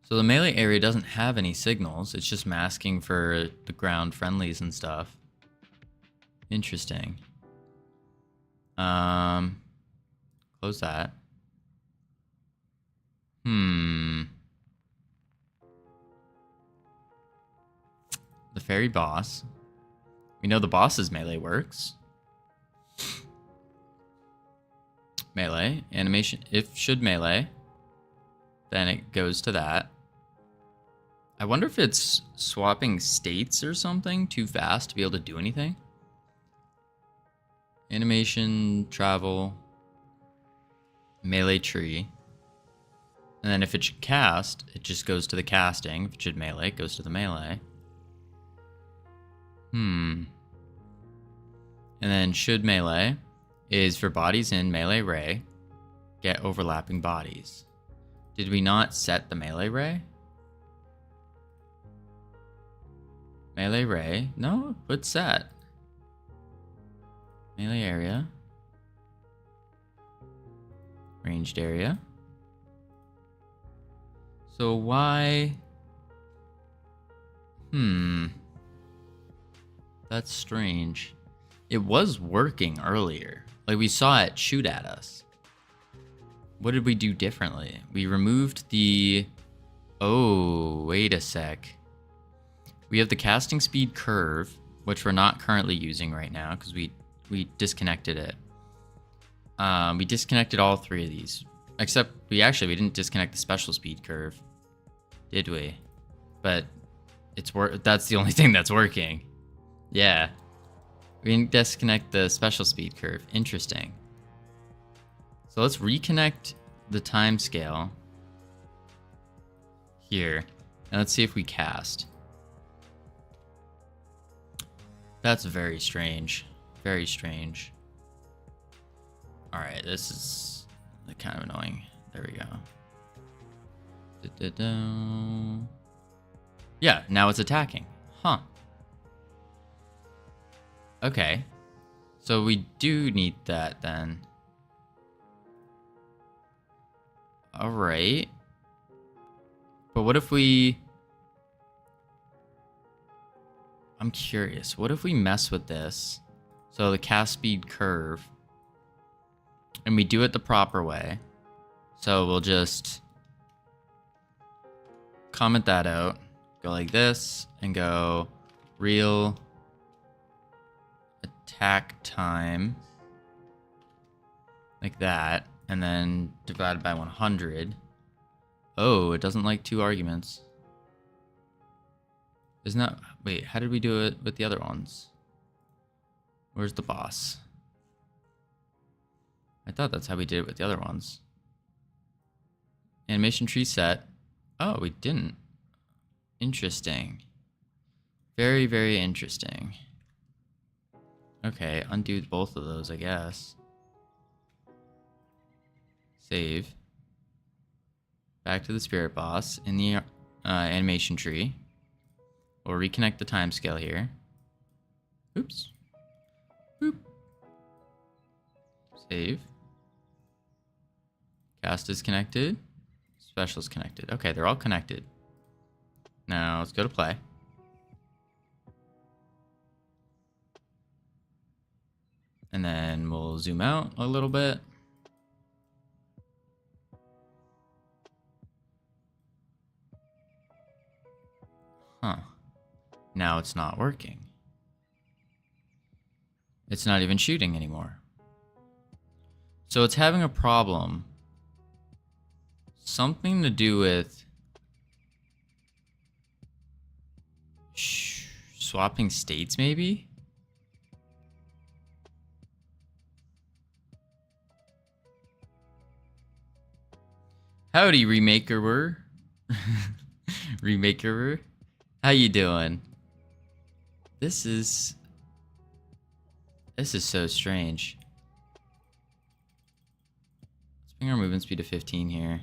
So the melee area doesn't have any signals. It's just masking for the ground friendlies and stuff. Interesting. Close that. The fairy boss. We know the boss's melee works. Melee. Animation. If should melee, then it goes to that. I wonder if it's swapping states or something too fast to be able to do anything. Animation, travel, melee tree. And then if it should cast, it just goes to the casting. If it should melee, it goes to the melee. And then should melee is for bodies in melee ray, get overlapping bodies. Did we not set the melee ray? Melee ray? No, it's set. Melee area. Ranged area. So why? That's strange. It was working earlier. Like we saw it shoot at us. What did we do differently? We removed the... Oh, wait a sec. We have the casting speed curve, which we're not currently using right now because we disconnected it. We disconnected all three of these. Except we didn't disconnect the special speed curve. Did we? But that's the only thing that's working. Yeah. We didn't disconnect the special speed curve. Interesting. So let's reconnect the time scale here. And let's see if we cast. That's very strange. Very strange. Alright, this is kind of annoying. There we go. Yeah, now it's attacking. Huh. Okay. So we do need that then. Alright. But what if we... I'm curious. What if we mess with this? So the cast speed curve. And we do it the proper way. So we'll just comment that out. Go like this and go real attack time. Like that. And then divided by 100. Oh, it doesn't like 2 arguments. Isn't that... Wait, how did we do it with the other ones? Where's the boss? I thought that's how we did it with the other ones. Animation tree set. Oh, we didn't. Interesting. Very, very interesting. Okay, undo both of those, I guess. Save. Back to the spirit boss in the animation tree. We'll reconnect the timescale here. Oops. Boop. Save. Cast is connected. Special is connected. Okay, they're all connected. Now let's go to play. And then we'll zoom out a little bit. Huh. Now it's not working. It's not even shooting anymore. So it's having a problem. Something to do with swapping states, maybe? Howdy, Remakerer. Remakerer. How you doing? This is so strange. Let's bring our movement speed to 15 here.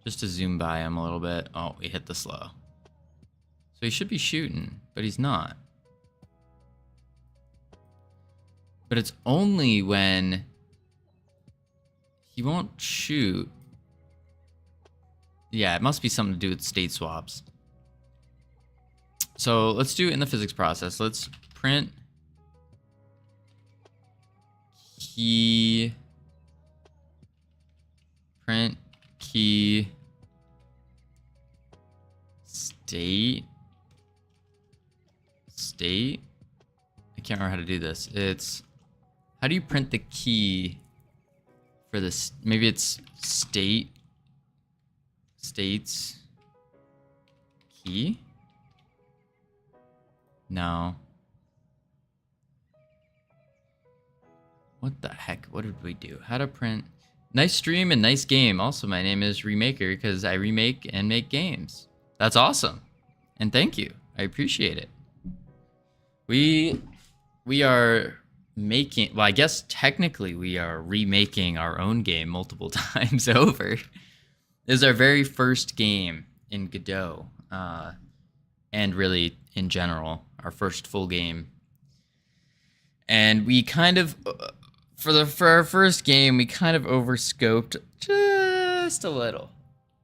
Just to zoom by him a little bit. Oh, we hit the slow. So he should be shooting, but he's not. But it's only when he won't shoot. Yeah, it must be something to do with state swaps. So let's do it in the physics process. Let's print key state. I can't remember how to do this. It's, how do you print the key for this? Maybe it's states key? No. What the heck? What did we do? How to print? Nice stream and nice game. Also, my name is Remaker because I remake and make games. That's awesome. And thank you. I appreciate it. We are making, well, I guess technically we are remaking our own game multiple times over. This is our very first game in Godot, and really in general, our first full game. And we kind of, for our first game, we kind of overscoped just a little.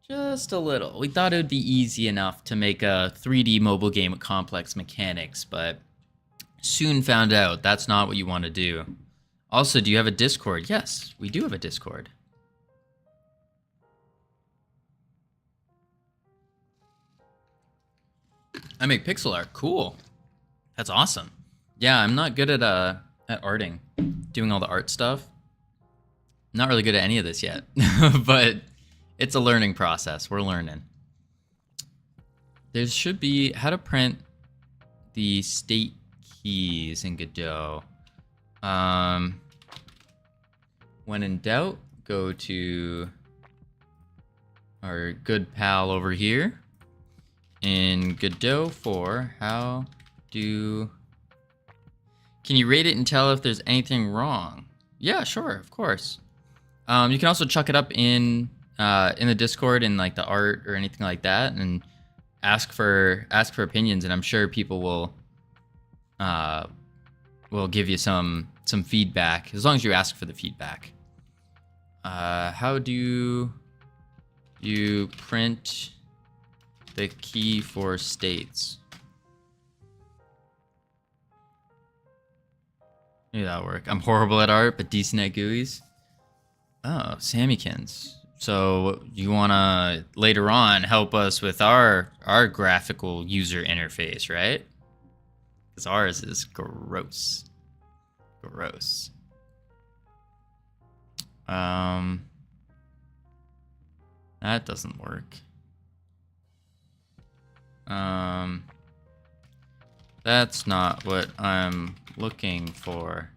Just a little. We thought it would be easy enough to make a 3D mobile game with complex mechanics, but soon found out that's not what you want to do. Also, do you have a Discord? Yes, we do have a Discord. I make pixel art. Cool. That's awesome. Yeah, I'm not good at arting, doing all the art stuff. Not really good at any of this yet, but it's a learning process. We're learning. There should be how to print the state keys in Godot. When in doubt, go to our good pal over here in Godot for how do... Can you rate it and tell if there's anything wrong? Yeah, sure, of course. You can also chuck it up in the Discord and like the art or anything like that, and ask for opinions, and I'm sure people will give you some feedback as long as you ask for the feedback. How do you print the key for states? Maybe that'll work. I'm horrible at art, but decent at GUIs. Oh, Sammykins. So you wanna later on help us with our graphical user interface, right? Because ours is gross. Gross. That doesn't work. That's not what I'm looking for.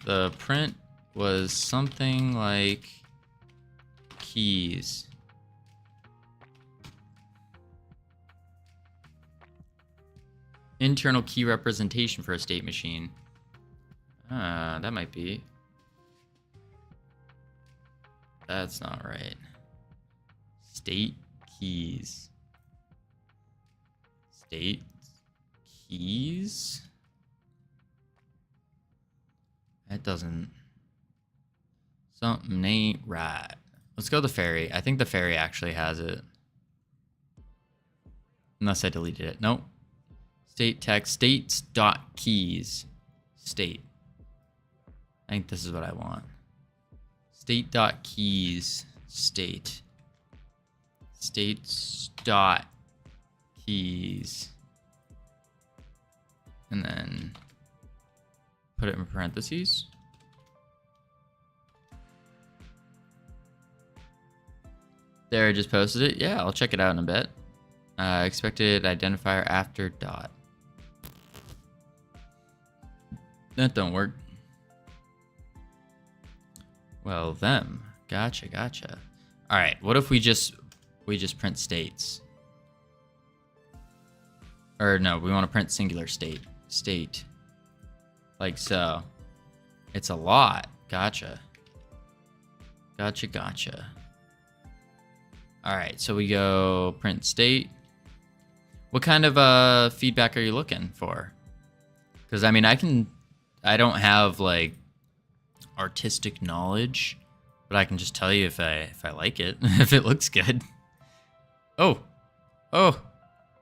The print was something like keys. Internal key representation for a state machine. That might be. That's not right. State keys. State keys? That doesn't... Something ain't right. Let's go to the fairy. I think the fairy actually has it. Unless I deleted it. Nope. State text. States.keys. State. I think this is what I want. State.keys. State. States.keys. And then put it in parentheses. There, I just posted it. Yeah, I'll check it out in a bit. Expected identifier after dot. That don't work. Well, them. Gotcha, gotcha. All right, what if we just print states? Or no, we want to print singular state. State. Like so. It's a lot. Gotcha. Gotcha, gotcha. All right, so we go print state. What kind of feedback are you looking for? Because I mean, I don't have like artistic knowledge, but I can just tell you if I like it, if it looks good. Oh,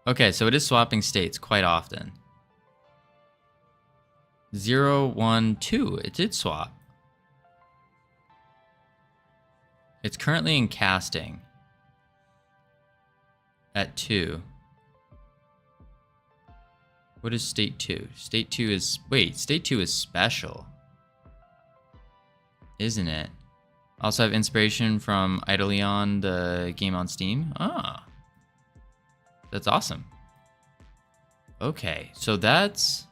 okay. So it is swapping states quite often. 0, 1, 2. It did swap. It's currently in casting. At 2. What is state 2? State 2 is... Wait, state 2 is special. Isn't it? Also have inspiration from Idleon, the game on Steam. Ah. That's awesome. Okay, so that's...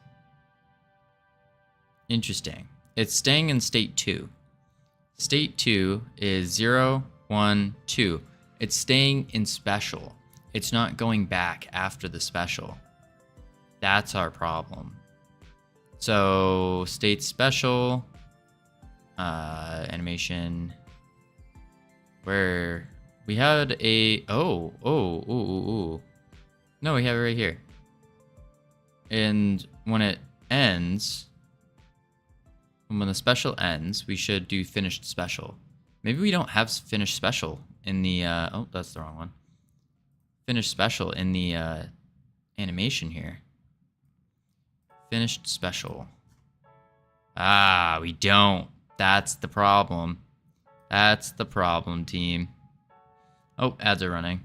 interesting. It's staying in state 2. State 2 is 0, 1, 2. It's staying in special. It's not going back after the special. That's our problem. So state special, animation, where We had a ooh. No, we have it right here. And when it ends, when the special ends, we should do finished special. Maybe we don't have finished special in the oh, that's the wrong one. Finished special in the animation here. Finished special. Ah, we don't. That's the problem. That's the problem, team. Oh, ads are running.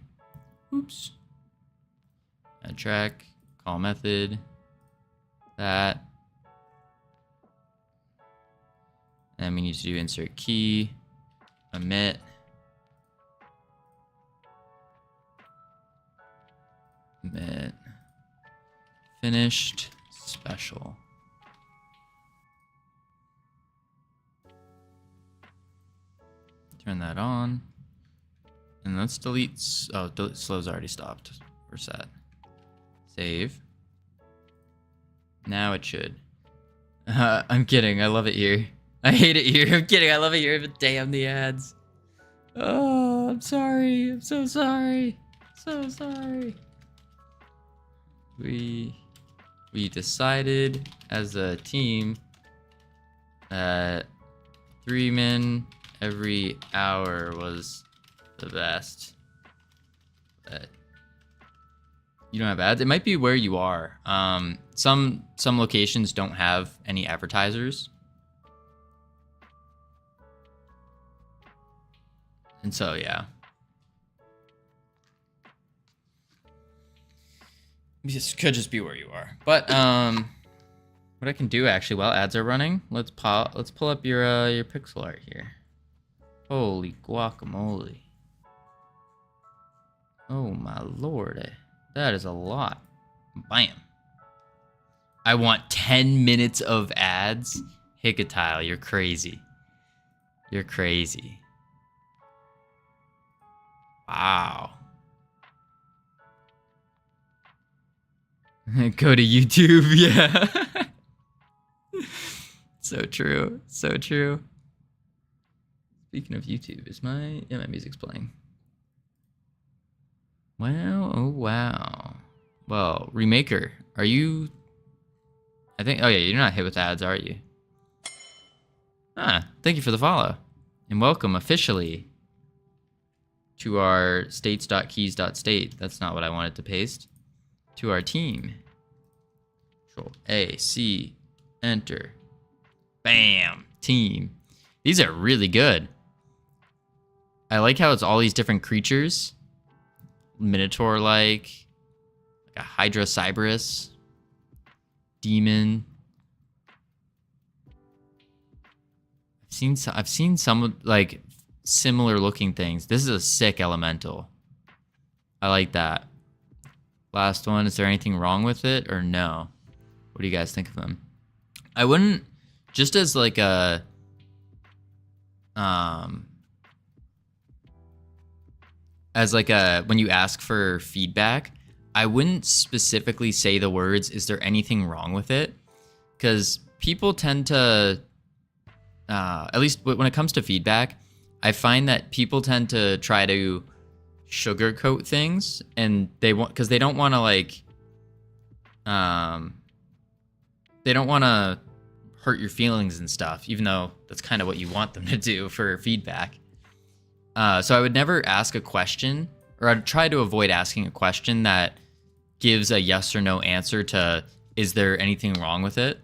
Oops. Add track, call method, that. And we need to do insert key, omit. Omit. Finished special. Turn that on. And let's delete. Oh, delete slow's already stopped. We're set. Save. Now it should. I'm kidding. I love it here. I hate it here. I'm kidding. I love it here. But damn the ads. Oh, I'm sorry. I'm so sorry. So sorry. We decided as a team that 3 min every hour was the best. But you don't have ads. It might be where you are. Some locations don't have any advertisers. And so yeah. This could just be where you are. But what I can do actually while ads are running, let's pull up your pixel art here. Holy guacamole. Oh my lord. That is a lot. Bam. I want 10 minutes of ads? Hickatile, you're crazy. You're crazy. Wow. Go to YouTube, yeah. So true, so true. Speaking of YouTube, is my music's playing. Wow, oh wow. Well, Remaker, are you... I think, oh yeah, you're not hit with ads, are you? Ah, thank you for the follow. And welcome officially to our states.keys.state. That's not what I wanted to paste. To our team. Control A, C, enter. Bam, team. These are really good. I like how it's all these different creatures. Minotaur-like a Hydra Cyberus, demon. I've seen some like similar looking things. This is a sick elemental. I like that. Last one. Is there anything wrong with it or no? What do you guys think of them? I wouldn't, just as like a when you ask for feedback, I wouldn't specifically say the words, is there anything wrong with it? Because people tend to, at least when it comes to feedback, I find that people tend to try to sugarcoat things, and because they don't want to like, they don't want to hurt your feelings and stuff, even though that's kind of what you want them to do for feedback. So I would never ask a question, or I'd try to avoid asking a question that gives a yes or no answer to, is there anything wrong with it?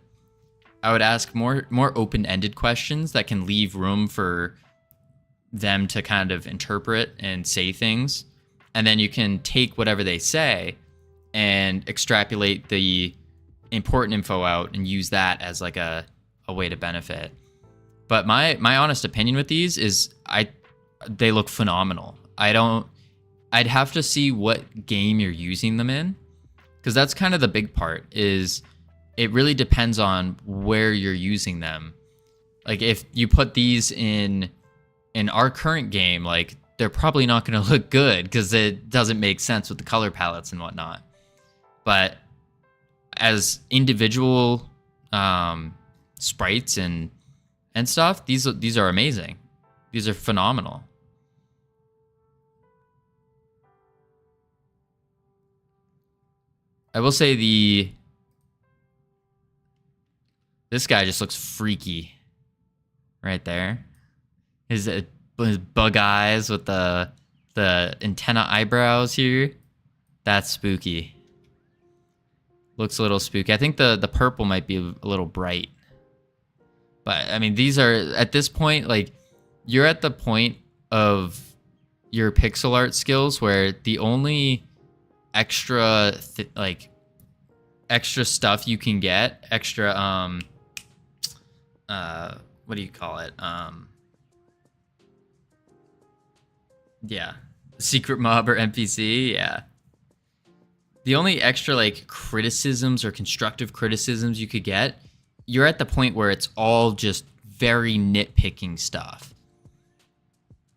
I would ask more open-ended questions that can leave room for them to kind of interpret and say things. And then you can take whatever they say and extrapolate the important info out and use that as like a way to benefit. But my honest opinion with these is they look phenomenal. I'd have to see what game you're using them in, because that's kind of the big part, is it really depends on where you're using them. Like if you put these in our current game, like they're probably not going to look good because it doesn't make sense with the color palettes and whatnot. But as individual sprites and stuff, these are amazing. These are phenomenal. I will say this guy just looks freaky right there. His bug eyes with the antenna eyebrows here. That's spooky. Looks a little spooky. I think the purple might be a little bright. But I mean, these are at this point, like, you're at the point of your pixel art skills where the only extra extra stuff you can get, extra what do you call it? Yeah, secret mob or NPC. Yeah, the only extra like criticisms or constructive criticisms you could get, you're at the point where it's all just very nitpicking stuff.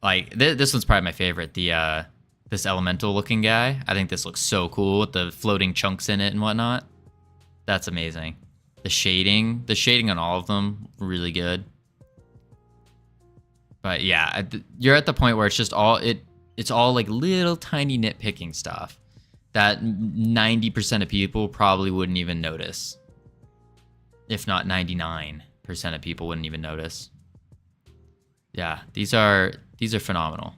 Like this one's probably my favorite. The this elemental looking guy. I think this looks so cool with the floating chunks in it and whatnot. That's amazing. The shading on all of them, really good. But yeah, you're at the point where it's just it's all like little tiny nitpicking stuff that 90% of people probably wouldn't even notice. If not 99% of people wouldn't even notice. Yeah, these are phenomenal.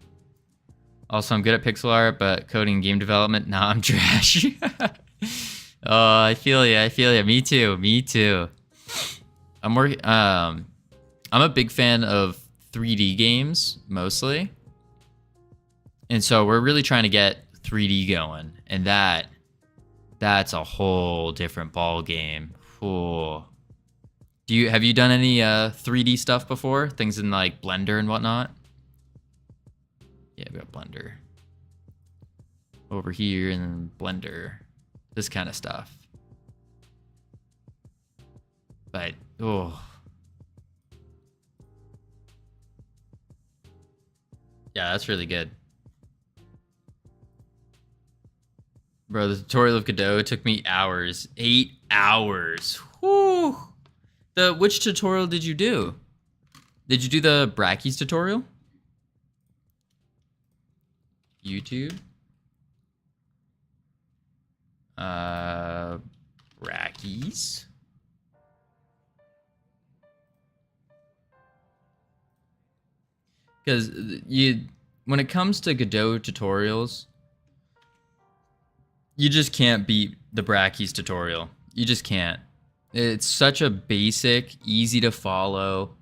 Also, I'm good at pixel art, but coding and game development, nah, I'm trash. Oh, I feel ya. Me too. I'm a big fan of 3D games mostly, and so we're really trying to get 3D going, and that's a whole different ball game. Oh. Have you done any 3D stuff before? Things in like Blender and whatnot? Yeah, we got Blender over here, and then Blender, this kind of stuff. But oh, yeah, that's really good, bro. The tutorial of Godot took me hours, 8 hours. Whew. Which tutorial did you do? Did you do the Brackeys tutorial? YouTube. Brackeys. Because when it comes to Godot tutorials, you just can't beat the Brackeys tutorial. You just can't. It's such a basic, easy to follow,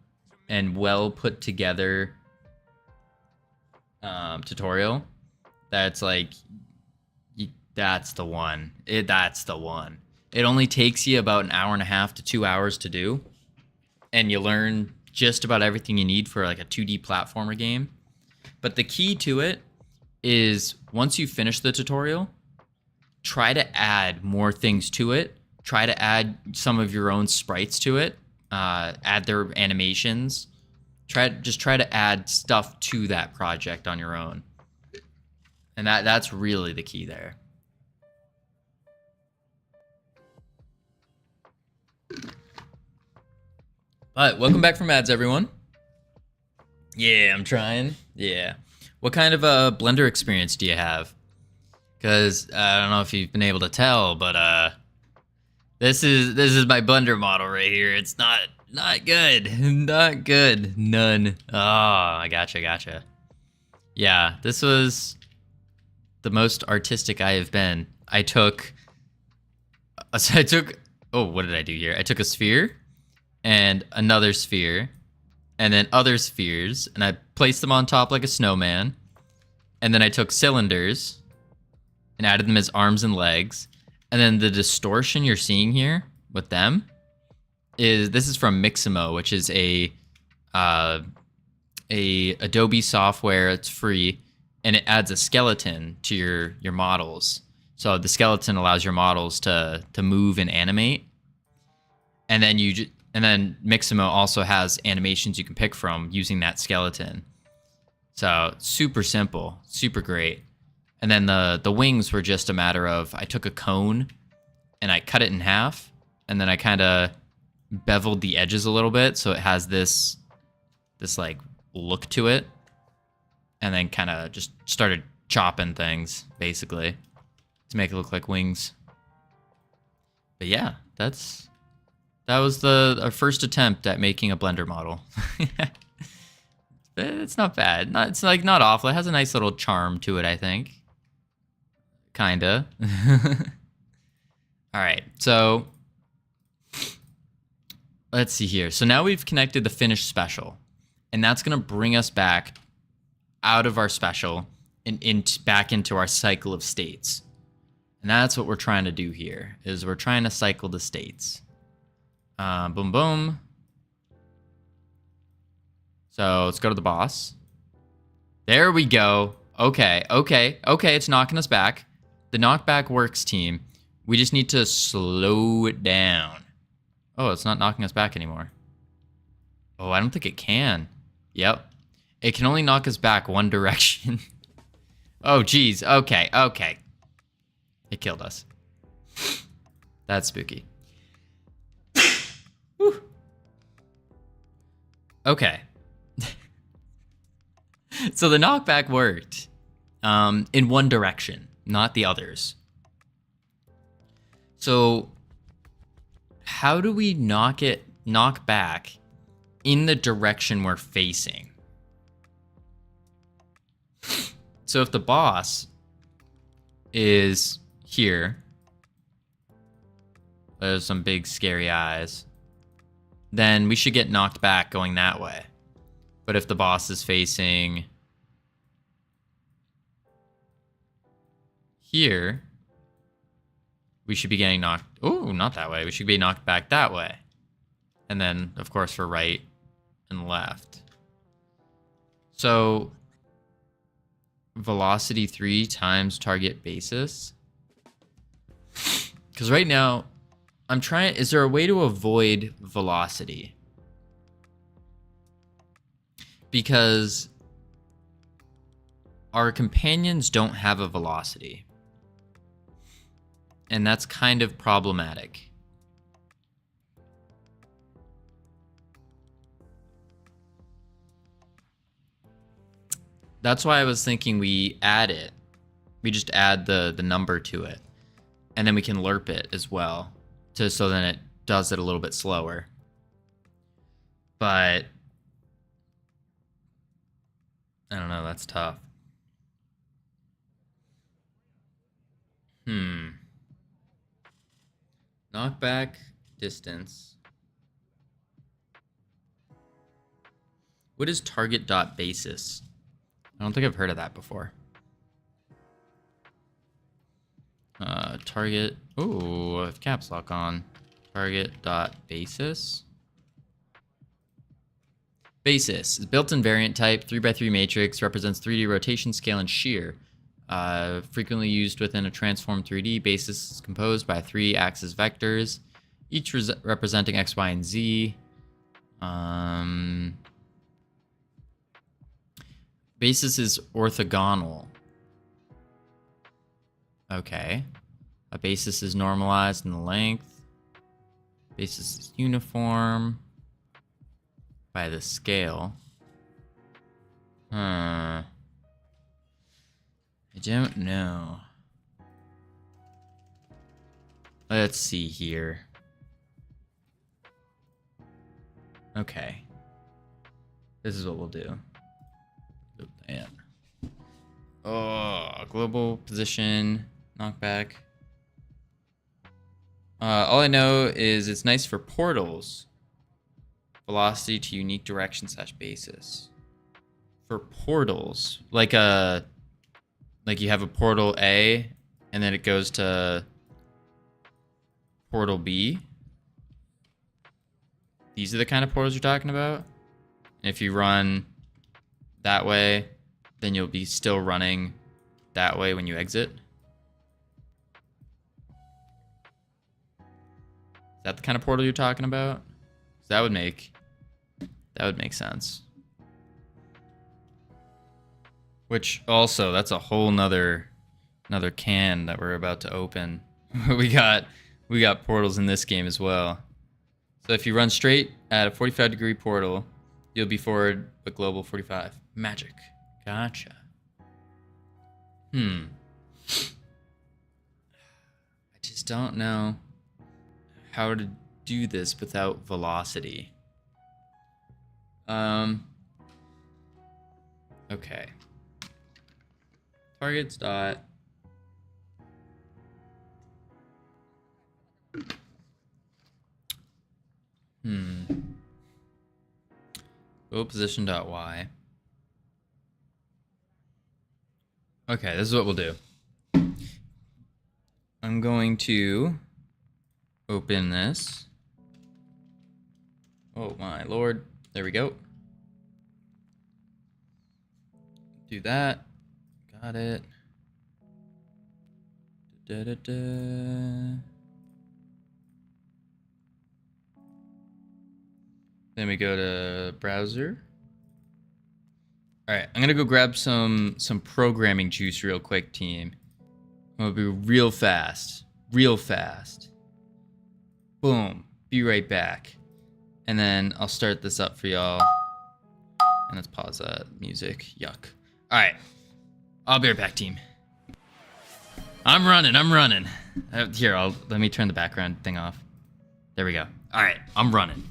and well put together tutorial. That's like, that's the one. That's the one. It only takes you about an hour and a half to 2 hours to do, and you learn just about everything you need for like a 2D platformer game. But the key to it is once you finish the tutorial, try to add more things to it. Try to add some of your own sprites to it. Add their animations. Just try to add stuff to that project on your own. And that's really the key there. But welcome back from ads, everyone. Yeah, I'm trying. Yeah. What kind of a Blender experience do you have? Because I don't know if you've been able to tell, but this is my Blender model right here. It's not good. Not good. None. Oh, I gotcha. Yeah, this was the most artistic I have been. I took, oh, what did I do here? I took a sphere and another sphere and then other spheres, and I placed them on top like a snowman. And then I took cylinders and added them as arms and legs. And then the distortion you're seeing here with them this is from Mixamo, which is a Adobe software. It's free, and it adds a skeleton to your models. So the skeleton allows your models to move and animate. And then Mixamo also has animations you can pick from using that skeleton. So super simple, super great. And then the wings were just a matter of, I took a cone and I cut it in half, and then I kind of beveled the edges a little bit so it has this like look to it, and then kind of just started chopping things basically to make it look like wings. But yeah, that was our first attempt at making a Blender model. It's not bad. It's like not awful. It has a nice little charm to it, I think. Kinda. All right, so let's see here. So now we've connected the finished special, and that's gonna bring us back out of our special and back into our cycle of states. And that's what we're trying to do here, is we're trying to cycle the states. Boom, boom. So let's go to the boss. There we go. Okay, it's knocking us back. The knockback works, team. We just need to slow it down. Oh, it's not knocking us back anymore. Oh, I don't think it can. Yep. It can only knock us back one direction. Oh, geez. Okay. It killed us. That's spooky. Whew. Okay. So the knockback worked in one direction, not the others. So how do we knock back in the direction we're facing? So if the boss is here, there's some big scary eyes, then we should get knocked back going that way. But if the boss is facing here, we should be getting knocked... Oh, not that way. We should be knocked back that way. And then, of course, for right and left. So, velocity 3 times target basis. Because right now, I'm trying... Is there a way to avoid velocity? Because our companions don't have a velocity. And that's kind of problematic. That's why I was thinking we add it. We just add the number to it. And then we can lerp it as well. So then it does it a little bit slower. But I don't know, that's tough. Knockback distance. What is target dot basis? I don't think I've heard of that before. Target. Oh, I have caps lock on. Target dot basis. Basis is built-in variant type, 3x3 matrix, represents 3D rotation, scale, and shear. Frequently used within a transformed 3D. Basis is composed by 3 axis vectors, each representing X, Y, and Z. Basis is orthogonal. Okay. A basis is normalized in the length. Basis is uniform by the scale. I don't know. Let's see here. Okay. This is what we'll do. Man. Oh, global position, knockback. All I know is it's nice for portals. Velocity to unique direction / basis. For portals, like you have a portal A, and then it goes to portal B. These are the kind of portals you're talking about. And if you run that way, then you'll be still running that way when you exit. Is that the kind of portal you're talking about? That would make sense. Which also, that's a whole another can that we're about to open. we got portals in this game as well. So if you run straight at a 45-degree portal, you'll be forward but global 45. Magic. Gotcha. I just don't know. how to do this without velocity. Okay. Targets dot. Go position dot y. Okay, this is what we'll do. I'm going to open this. Oh my lord. There we go. Do that. Got it. Da-da-da. Then we go to browser. All right, I'm gonna go grab some programming juice real quick, team. I'm gonna be real fast, real fast. Boom, be right back. And then I'll start this up for y'all. And let's pause that music, yuck. All right, I'll be right back, team. I'm running. Here, let me turn the background thing off. There we go. All right, I'm running.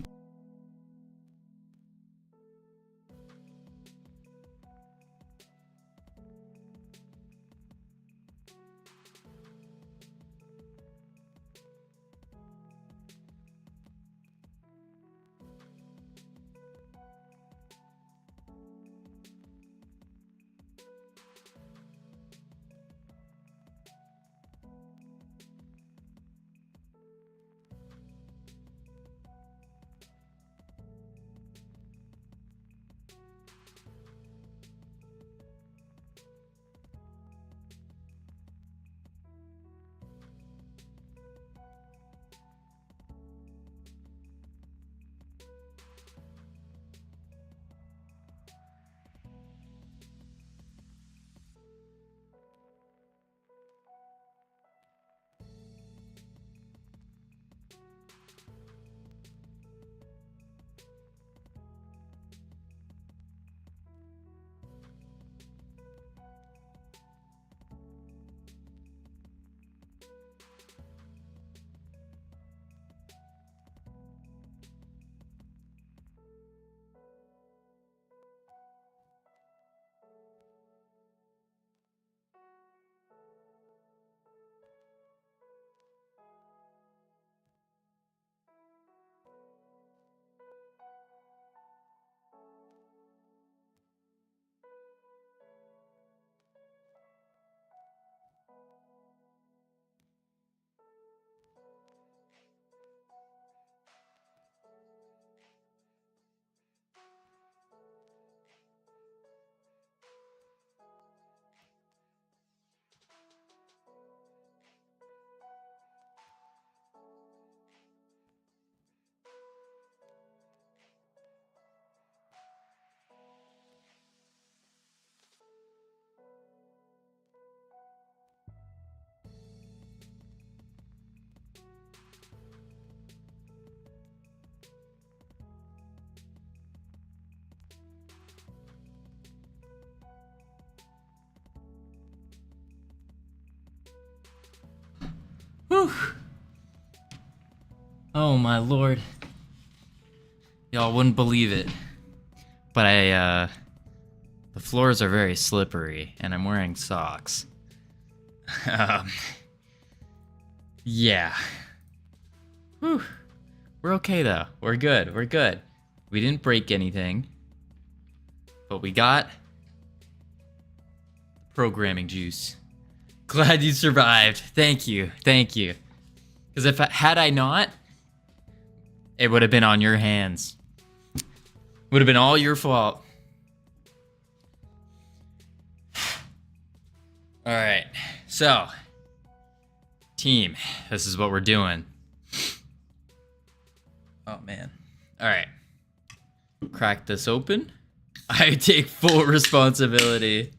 Whew. Oh my lord. Y'all wouldn't believe it. But the floors are very slippery and I'm wearing socks. Yeah. Whew. We're okay though. We're good. We didn't break anything. But we got programming juice. Glad you survived. Thank you. Because had I not, it would have been on your hands. Would have been all your fault. All right. So, team, this is what we're doing. Oh man. All right. Crack this open. I take full responsibility.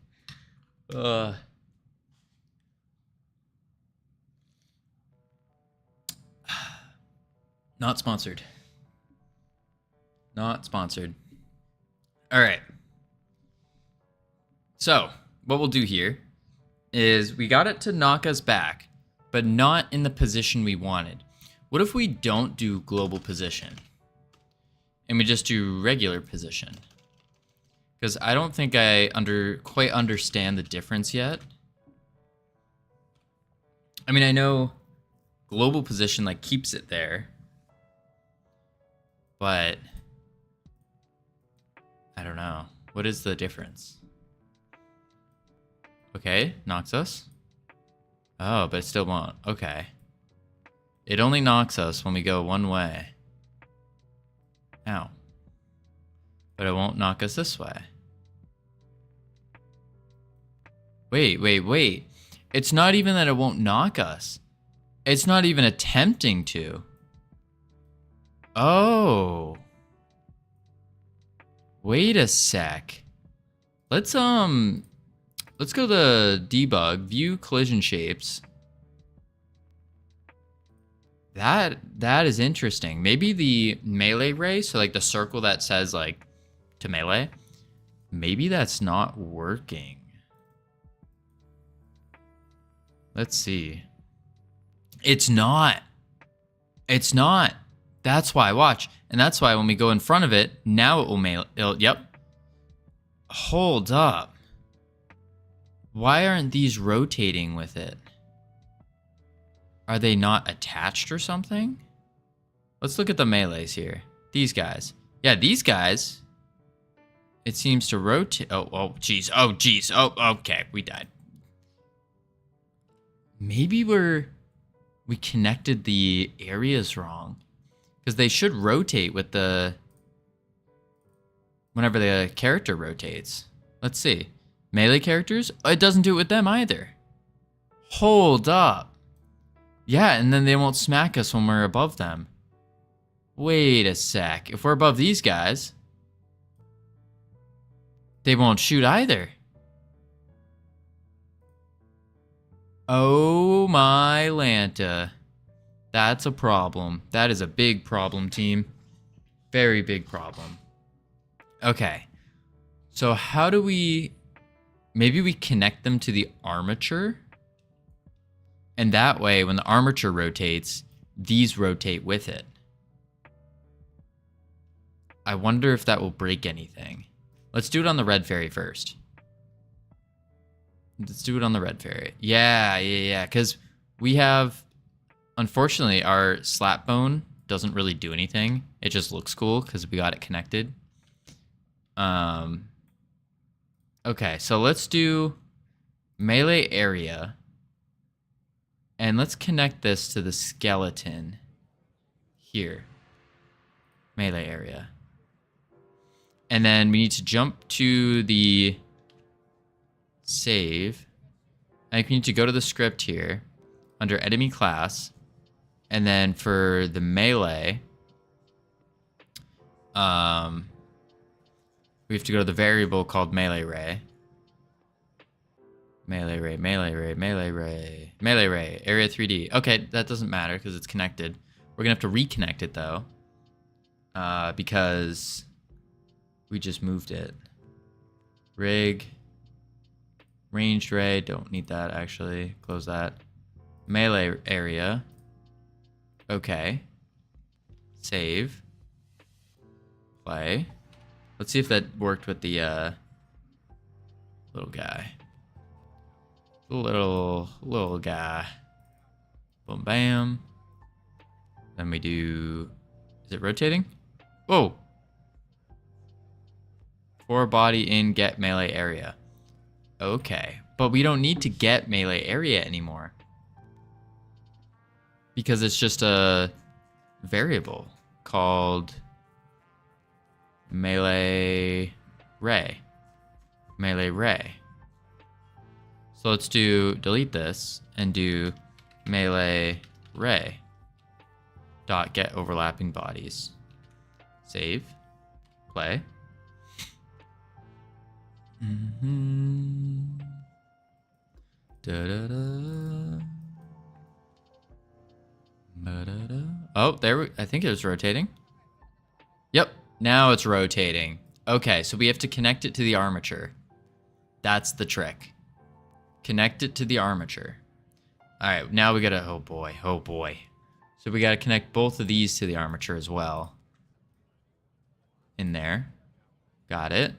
Not sponsored. Not sponsored. All right. So, what we'll do here is we got it to knock us back, but not in the position we wanted. What if we don't do global position and we just do regular position? Because I don't think I quite understand the difference yet. I mean, I know global position like keeps it there, but I don't know. What is the difference? Okay, knocks us. Oh, but it still won't. Okay. It only knocks us when we go one way. Ow. But it won't knock us this way. Wait. It's not even that it won't knock us. It's not even attempting to. Oh. Wait a sec. Let's go to debug, view collision shapes. That is interesting. Maybe the melee ray, so like the circle that says like to melee, maybe that's not working. Let's see. It's not. That's why, watch. And that's why when we go in front of it, now it will yep. Hold up. Why aren't these rotating with it? Are they not attached or something? Let's look at the melees here. These guys. Yeah, these guys. It seems to rotate. Oh, geez. Oh, okay. We died. Maybe we connected the areas wrong. Because they should rotate with whenever the character rotates. Let's see. Melee characters? It doesn't do it with them either. Hold up. Yeah, and then they won't smack us when we're above them. Wait a sec. If we're above these guys, they won't shoot either. Oh my Lanta. That's a problem. That is a big problem, team. Very big problem. Okay. So how do we... Maybe we connect them to the armature? And that way, when the armature rotates, these rotate with it. I wonder if that will break anything. Let's do it on the red fairy first. Let's do it on the red fairy. Yeah. Because we have... Unfortunately, our slap bone doesn't really do anything. It just looks cool because we got it connected. Okay, so let's do melee area. And let's connect this to the skeleton here. Melee area. And then we need to jump to the save. And we need to go to the script here under enemy class. And then for the melee, we have to go to the variable called melee ray. Melee ray, area 3D. Okay, that doesn't matter because it's connected. We're gonna have to reconnect it though, because we just moved it. Rig, ranged ray, don't need that actually. Close that. Melee area. Okay. Save. Play. Let's see if that worked with the little guy. Little guy. Boom, bam. Then we do... Is it rotating? Whoa! For body in get melee area. Okay. But we don't need to get melee area anymore. Because it's just a variable called melee ray. Melee ray. So let's delete this and do melee ray dot get overlapping bodies. Save. Play. Da-da-da. Oh, I think it was rotating. Yep, now it's rotating. Okay, so we have to connect it to the armature. That's the trick. Connect it to the armature. All right, now we gotta, oh boy. So we got to connect both of these to the armature as well. In there. Got it.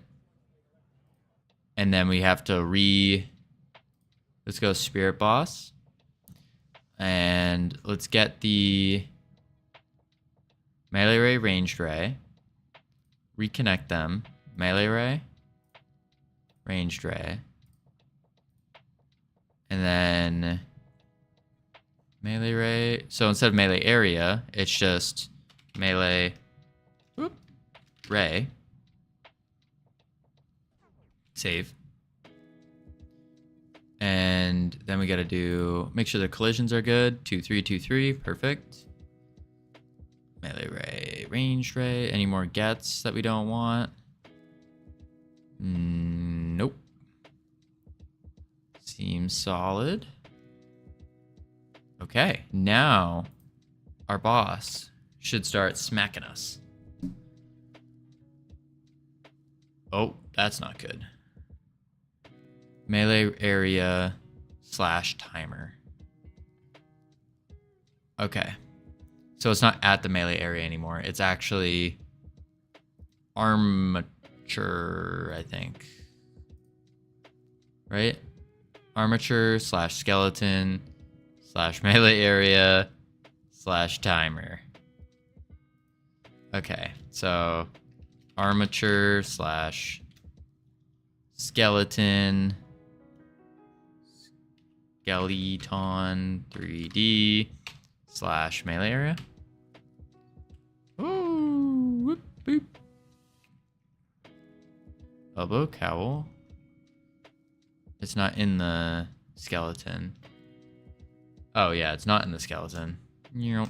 And then we have to let's go Spirit Boss. And let's get the melee ray, ranged ray. Reconnect them. Melee ray, ranged ray. And then melee ray. So instead of melee area, it's just melee ray. Save. And then we got to make sure the collisions are good. 2, 3, 2, 3. Perfect. Melee ray, ranged ray. Any more gets that we don't want? Nope. Seems solid. Okay, now our boss should start smacking us. Oh, that's not good. Melee area / timer. Okay. So it's not at the melee area anymore. It's actually armature, I think. Right? Armature / skeleton / melee area / timer. Okay, so armature / skeleton skeleton 3D / melee area. Ooh, whoop, boop. Elbow cowl. It's not in the skeleton. Oh yeah, it's not in the skeleton. There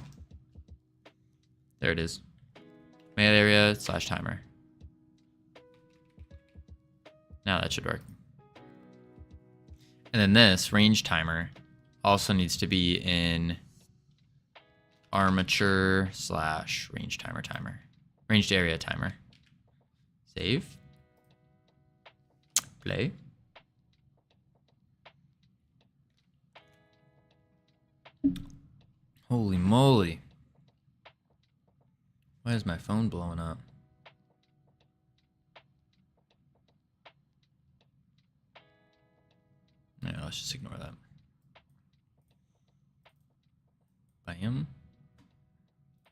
it is. Melee area / timer. Now that should work. And then this range timer also needs to be in armature / range timer. Ranged area timer. Save. Play. Holy moly. Why is my phone blowing up? No, let's just ignore that. Bam.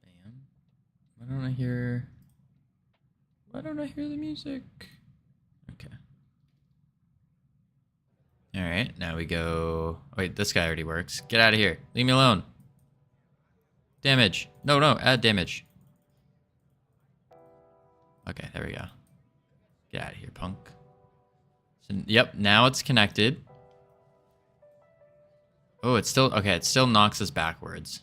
Bam. Why don't I hear the music? Okay. Alright, now we go. Oh, wait, this guy already works. Get out of here. Leave me alone. Damage. No, add damage. Okay, there we go. Get out of here, punk. So, yep, now it's connected. Oh, it's still... Okay, it still knocks us backwards.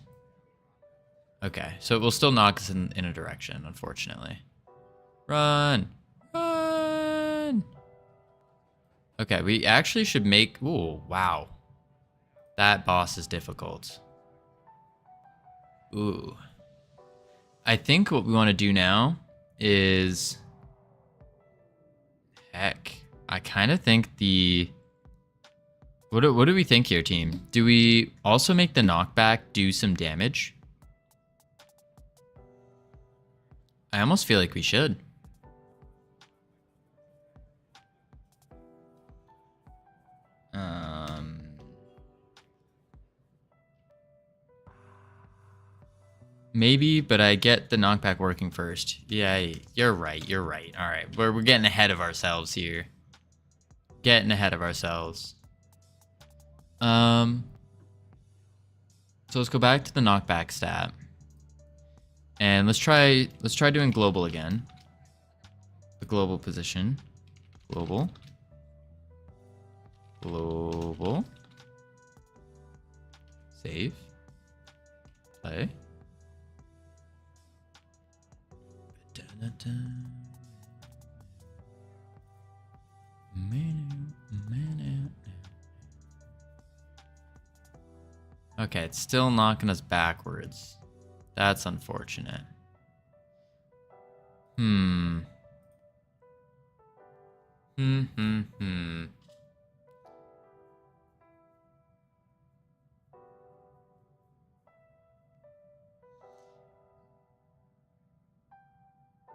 Okay, so it will still knock us in a direction, unfortunately. Run! Run! Okay, we actually should make... Ooh, wow. That boss is difficult. Ooh. I think what we want to do now is... Heck. I kind of think the... What do we think here, team? Do we also make the knockback do some damage? I almost feel like we should. Maybe, but I get the knockback working first. Yeah, you're right. You're right. All right, we're getting ahead of ourselves here. Getting ahead of ourselves. So let's go back to the knockback stat. And let's try doing global again. The global position. Global. Global. Save. Play. Okay, it's still knocking us backwards. That's unfortunate.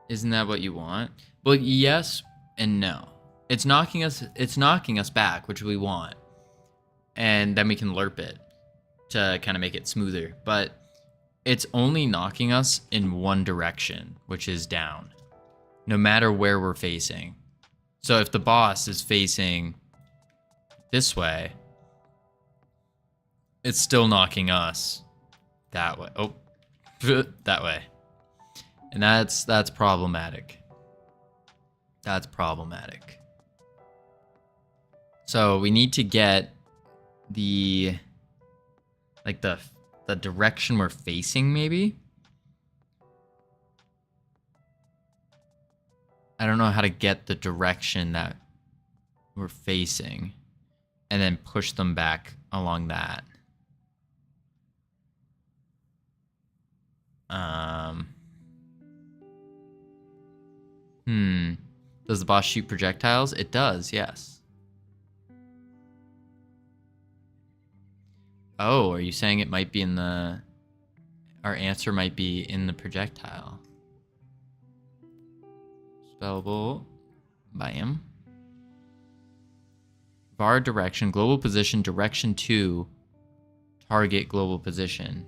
Isn't that what you want? Well, yes and no. It's knocking us back, which we want. And then we can lerp it to kind of make it smoother. But it's only knocking us in one direction, which is down. No matter where we're facing. So if the boss is facing this way, it's still knocking us that way. Oh, that way. And that's problematic. That's problematic. So we need to get the direction we're facing, maybe. I don't know how to get the direction that we're facing and then push them back along that. Does the boss shoot projectiles? It does, yes. Oh, are you saying it might be in the... Our answer might be in the projectile. Spellable. Bam. Var direction, global position, direction 2. Target global position.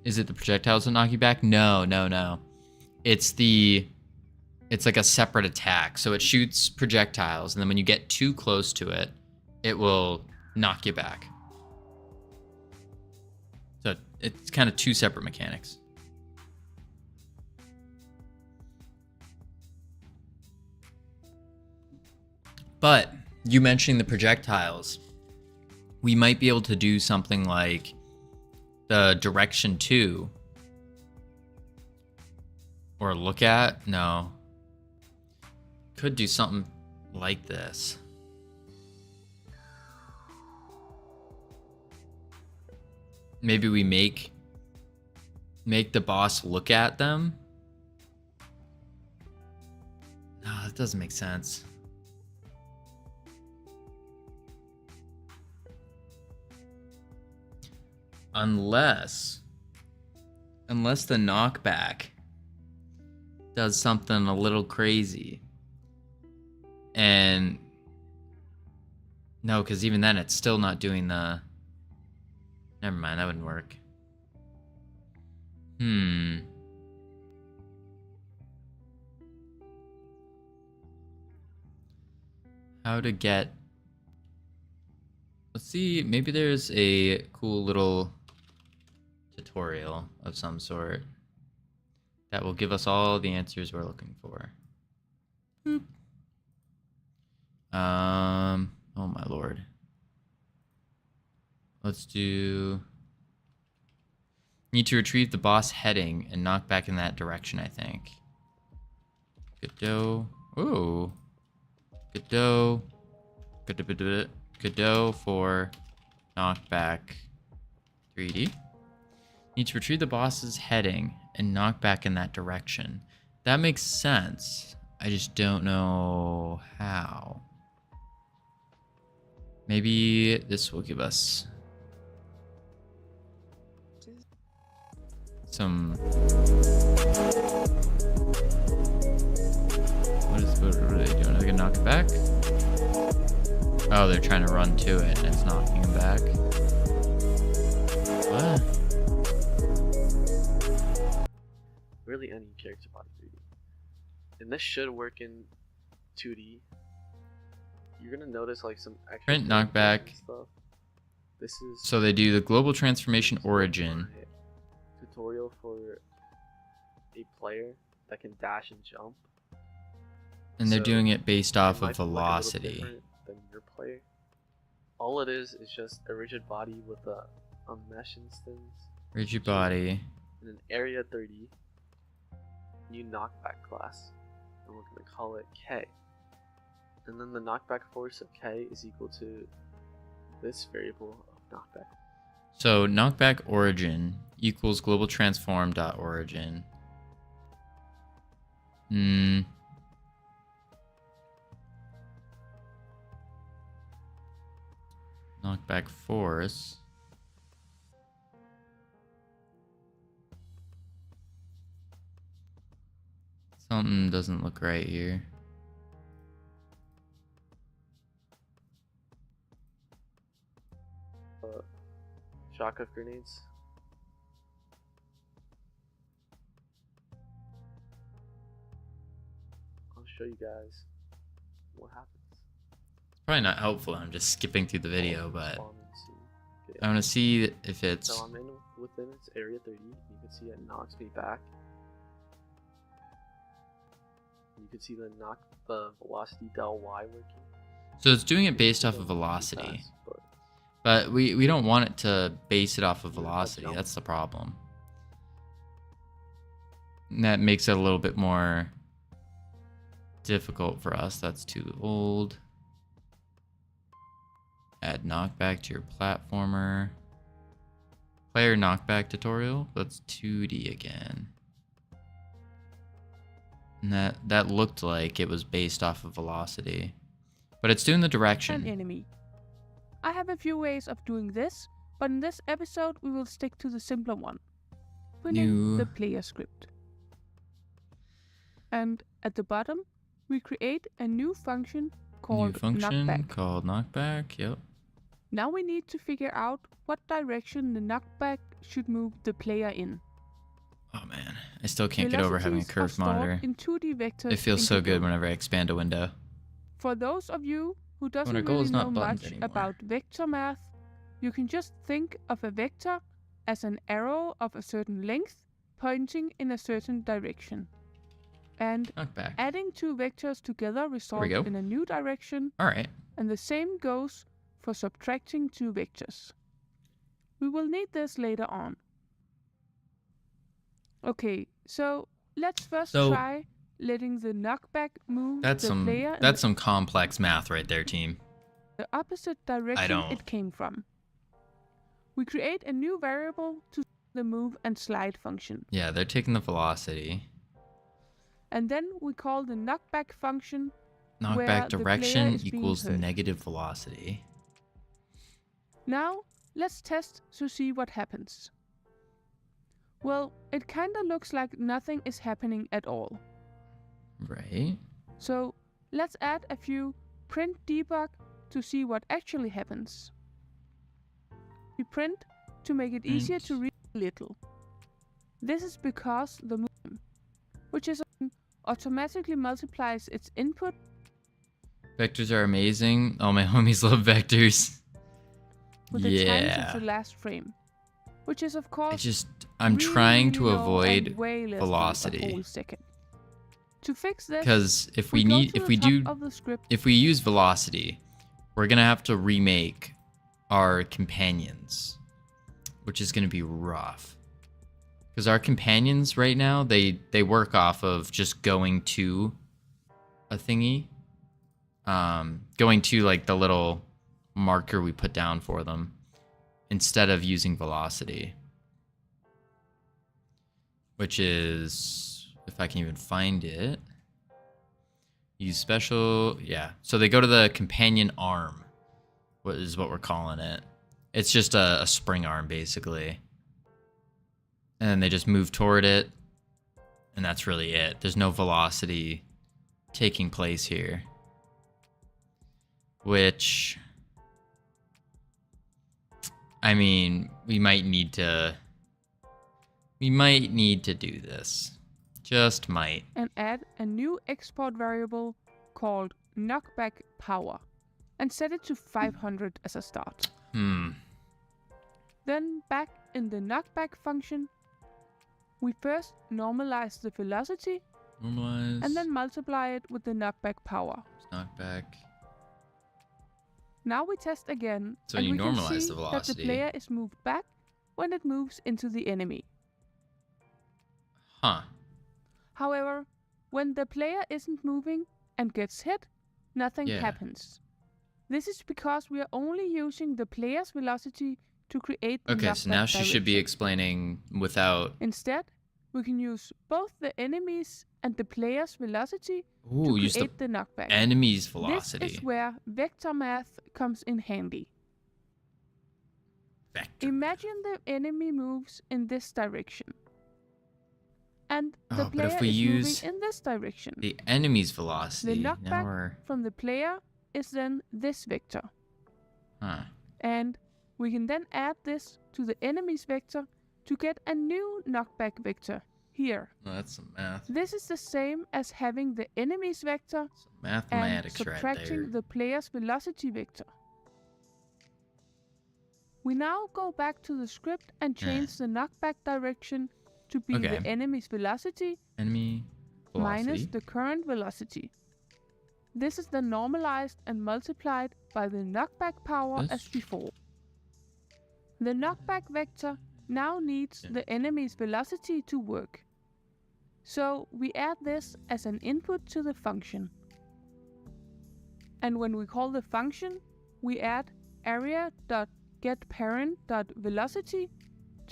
Is it the projectiles that knock you back? No, no, no. It's like a separate attack. So it shoots projectiles, and then when you get too close to it, it will knock you back. So it's kind of two separate mechanics. But you mentioning the projectiles, we might be able to do something like the direction 2. Or look at? No. Could do something like this. Maybe we make the boss look at them. No, that doesn't make sense. Unless the knockback does something a little crazy. And no, because even then it's still not doing the... Never mind, that wouldn't work. How to get... Let's see, maybe there's a cool little tutorial of some sort that will give us all the answers we're looking for. Boop. Oh my lord. Let's do... Need to retrieve the boss heading and knock back in that direction, I think. Godot. Ooh. Godot. Godot for knockback 3D. Need to retrieve the boss's heading and knock back in that direction. That makes sense. I just don't know how. Maybe this will give us some... What are they doing? Are they gonna knock it back? Oh, they're trying to run to it and it's knocking them back. What? Really any character body 3D. And this should work in 2D. You're gonna notice like some extra Print knockback. stuff. This is So they do the global transformation origin. tutorial for a player that can dash and jump. And they're So doing it based it off might of be, like, a little velocity. different than your player. All it is just a rigid body with a mesh instance. Rigid body. In an area 30 new knockback class, and we're going to call it K. And then the knockback force of K is equal to this variable of knockback. So knockback origin equals global transform dot origin. Knockback force. Something doesn't look right here. Shock of grenades. I'll show you guys what happens. Probably not helpful. I'm just skipping through the video, but Spawn and see. Okay. I want to see if it's. So I'm in within its area 30. You can see it knocks me back. You can see the velocity del Y working. So it's doing it based off of velocity. But we don't want it to base it off of velocity. That's the problem. And that makes it a little bit more difficult for us. That's too old. Add knockback to your platformer. Player knockback tutorial. That's 2D again. And that looked like it was based off of velocity. But it's doing the direction. An enemy. I have a few ways of doing this, but in this episode we will stick to the simpler one. Putting the player script. And at the bottom, we create a new function called knockback. Yep. Now we need to figure out what direction the knockback should move the player in. Oh man, I still can't get over having a curved monitor. In 2D vectors it feels so good whenever I expand a window. For those of you who doesn't really know much about vector math, you can just think of a vector as an arrow of a certain length pointing in a certain direction. And adding two vectors together results in a new direction. Alright. And the same goes for subtracting two vectors. We will need this later on. Okay, so let's first try letting the knockback move the player. That's some complex math right there, team. The opposite direction it came from. We create a new variable to the move and slide function. Yeah, they're taking the velocity. And then we call the knockback function. Knockback direction equals negative velocity. Now, let's test to see what happens. Well, it kinda looks like nothing is happening at all. Right. So, let's add a few print debug to see what actually happens. We print to make it easier to read a little. This is because the move, which is automatically multiplies its input. Vectors are amazing. All my homies love vectors. With the times of the last frame, which is of course I'm trying to avoid velocity. To fix this, because if we use velocity, we're gonna have to remake our companions, which is gonna be rough. Because our companions right now, they work off of just going to a thingy, going to like the little marker we put down for them, instead of using velocity, which is, if I can even find it, use special, yeah. So they go to the companion arm, what is what we're calling it. It's just a spring arm basically. And then they just move toward it, and that's really it. There's no velocity taking place here, which, I mean, we might need to do this. Just might. And add a new export variable called knockback power and set it to 500 as a start. Then back in the knockback function, we first normalize the velocity and then multiply it with the knockback power. Knockback. Now we test again, so and you we normalize can see the velocity. that the player is moved back when it moves into the enemy. Huh. However, when the player isn't moving and gets hit, nothing happens. This is because we are only using the player's velocity to create the knockback so now she should be explaining without... Instead, we can use both the enemy's and the player's velocity to create the knockback. Enemy's velocity. This is where vector math comes in handy. Imagine the enemy moves in this direction. and the but if player we is use moving in this direction. the enemy's The velocity, now knockback we're... from the player is then this vector. Huh. And we can then add this to the enemy's vector to get a new knockback vector here. Well, that's some math. This is the same as having the enemy's vector Some and mathematics right subtracting there. the player's velocity vector. We now go back to the script and change the knockback direction to be Okay. the enemy's velocity Enemy velocity. minus the current velocity. This is then normalized and multiplied by the knockback power as before. The knockback vector now needs the enemy's velocity to work. So we add this as an input to the function. And when we call the function, we add area.getParent.velocity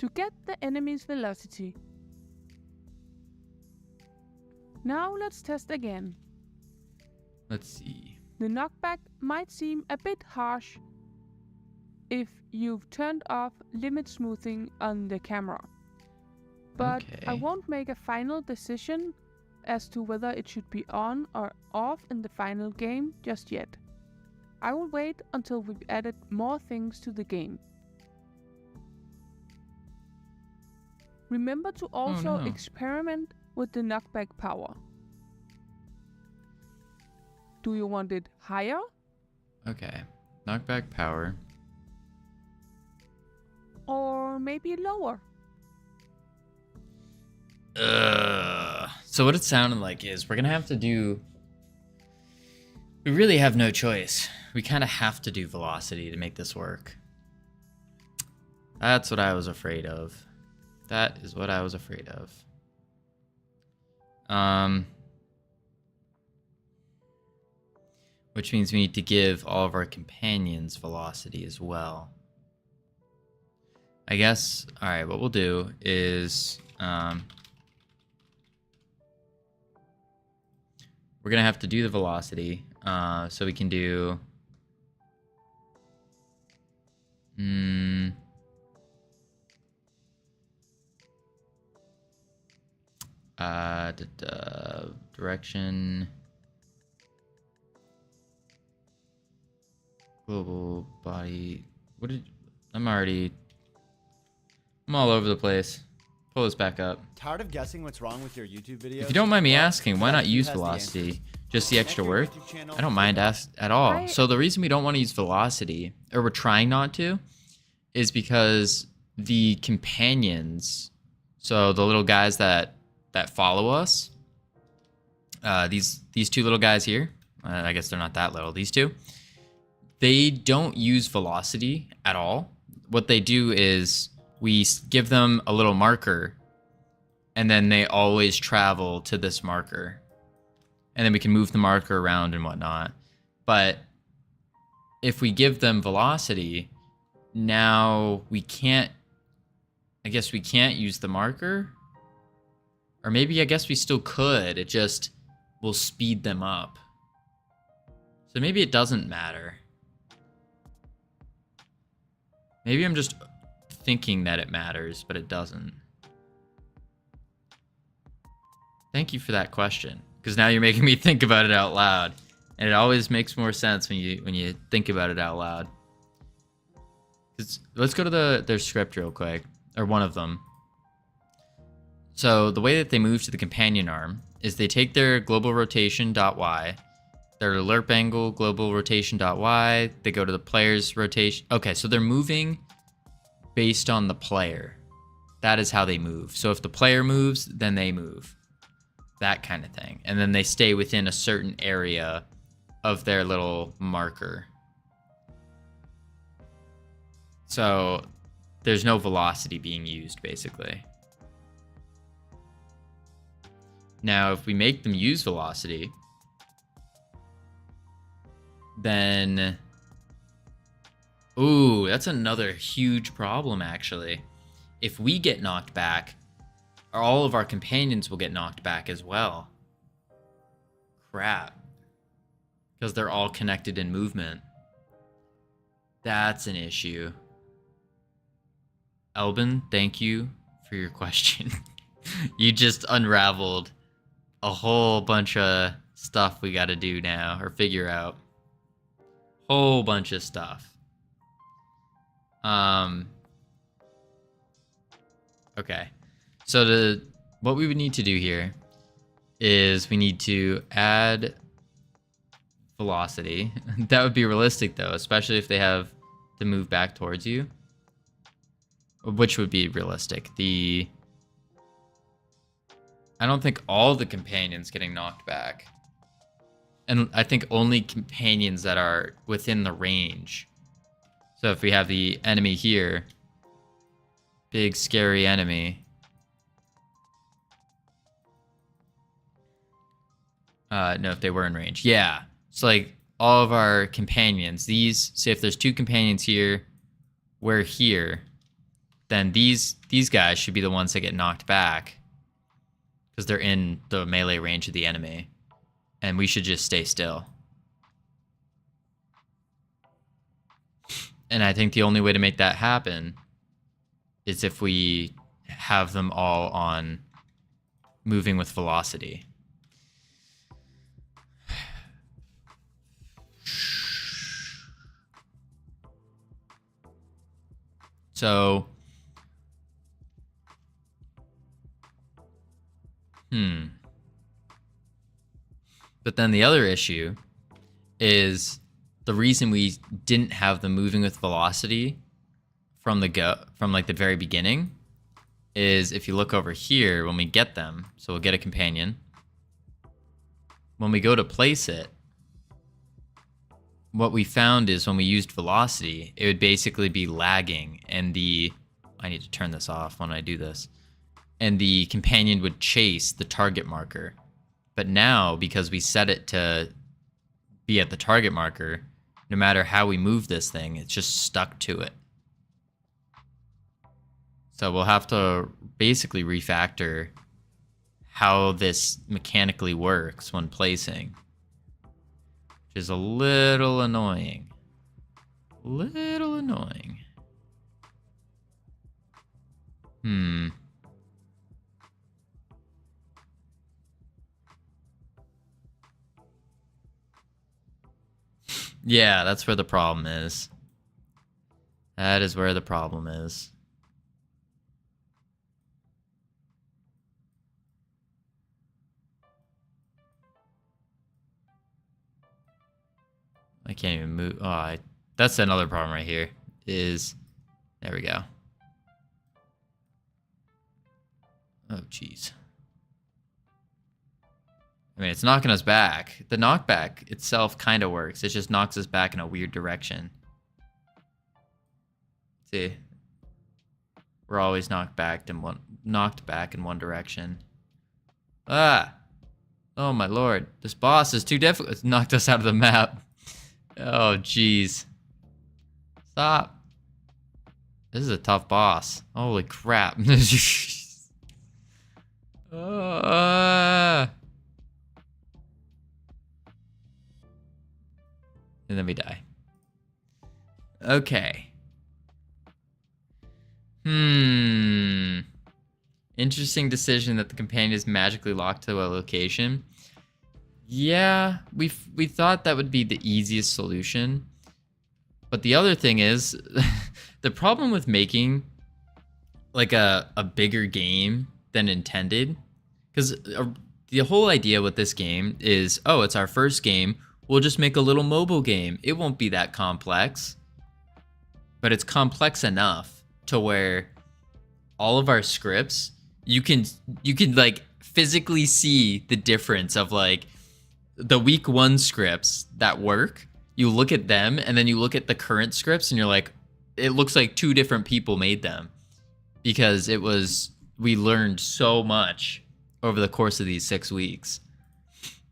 to get the enemy's velocity. Now let's test again. Let's see. The knockback might seem a bit harsh if you've turned off limit smoothing on the camera. But I Okay. won't make a final decision as to whether it should be on or off in the final game just yet. I will wait until we've added more things to the game. Remember to also no. experiment with the knockback power. Do you want it higher? Okay. Knockback power. Or maybe lower? So what it sounded like is we're gonna have to do... We really have no choice. We kind of have to do velocity to make this work. That's what I was afraid of. That is what I was afraid of. Which means we need to give all of our companions velocity as well. I guess, alright, what we'll do is... we're gonna have to do the velocity, so we can do... direction... Global body... What did... I'm all over the place. Pull this back up. Tired of guessing what's wrong with your YouTube videos? If you don't mind me Well, asking, why not Godot use has the velocity? answers. Just the extra work? Connect your YouTube channel I don't mind at all. I- So the reason we don't want to use velocity, or we're trying not to, is because the companions, so the little guys that follow us, these two little guys here, I guess they're not that little, these two, they don't use velocity at all. What they do is we give them a little marker, and then they always travel to this marker. And then we can move the marker around and whatnot. But if we give them velocity, now we can't... I guess we can't use the marker? Or maybe I guess we still could. It just will speed them up. So maybe it doesn't matter. Maybe I'm just thinking that it matters, but it doesn't. Thank you for that question, because now you're making me think about it out loud, and it always makes more sense when you think about it out loud. Let's go to their script real quick, or one of them. So the way that they move to the companion arm is they take their global rotation.y, their lerp angle global rotation.y, they go to the player's rotation. Okay, so they're moving based on the player. That is how they move. So if the player moves, then they move. That kind of thing. And then they stay within a certain area of their little marker. So there's no velocity being used, basically. Now, if we make them use velocity, then... Ooh, that's another huge problem, actually. If we get knocked back, all of our companions will get knocked back as well. Crap. Because they're all connected in movement. That's an issue. Elbin, thank you for your question. You just unraveled a whole bunch of stuff we got to do now or figure out. Whole bunch of stuff. Okay. So what we would need to do here is we need to add velocity. That would be realistic though, especially if they have to move back towards you. Which would be realistic. I don't think all the companions getting knocked back. And I think only companions that are within the range. So if we have the enemy here, big scary enemy. No, if they were in range. Yeah. So like all of our companions, these, say if there's 2 companions here, we're here, then these guys should be the ones that get knocked back because they're in the melee range of the enemy. And we should just stay still. And I think the only way to make that happen is if we have them all on moving with velocity. So, But then the other issue is the reason we didn't have them moving with velocity from like the very beginning is if you look over here when we get them, so we'll get a companion. When we go to place it, what we found is when we used velocity, it would basically be lagging and I need to turn this off when I do this. And the companion would chase the target marker. But now, because we set it to be at the target marker, no matter how we move this thing, it's just stuck to it. So we'll have to basically refactor how this mechanically works when placing. Which is a little annoying. Little annoying. Yeah, that's where the problem is. That is where the problem is. I can't even move. Oh, that's another problem right here. There we go. Oh, jeez. I mean, it's knocking us back. The knockback itself kind of works. It just knocks us back in a weird direction. See? We're always knocked back in one direction. Ah! Oh my lord. This boss is too difficult. It's knocked us out of the map. Oh, jeez. Stop. This is a tough boss. Holy crap. And then we die. Okay. Interesting decision that the companion is magically locked to a location. Yeah, we thought that would be the easiest solution. But the other thing is, the problem with making like a bigger game than intended, because the whole idea with this game is, oh, it's our first game. We'll just make a little mobile game. It won't be that complex. But it's complex enough to where all of our scripts, you can like physically see the difference of like the week 1 scripts that work. You look at them and then you look at the current scripts and you're like, it looks like 2 different people made them, because we learned so much over the course of these 6 weeks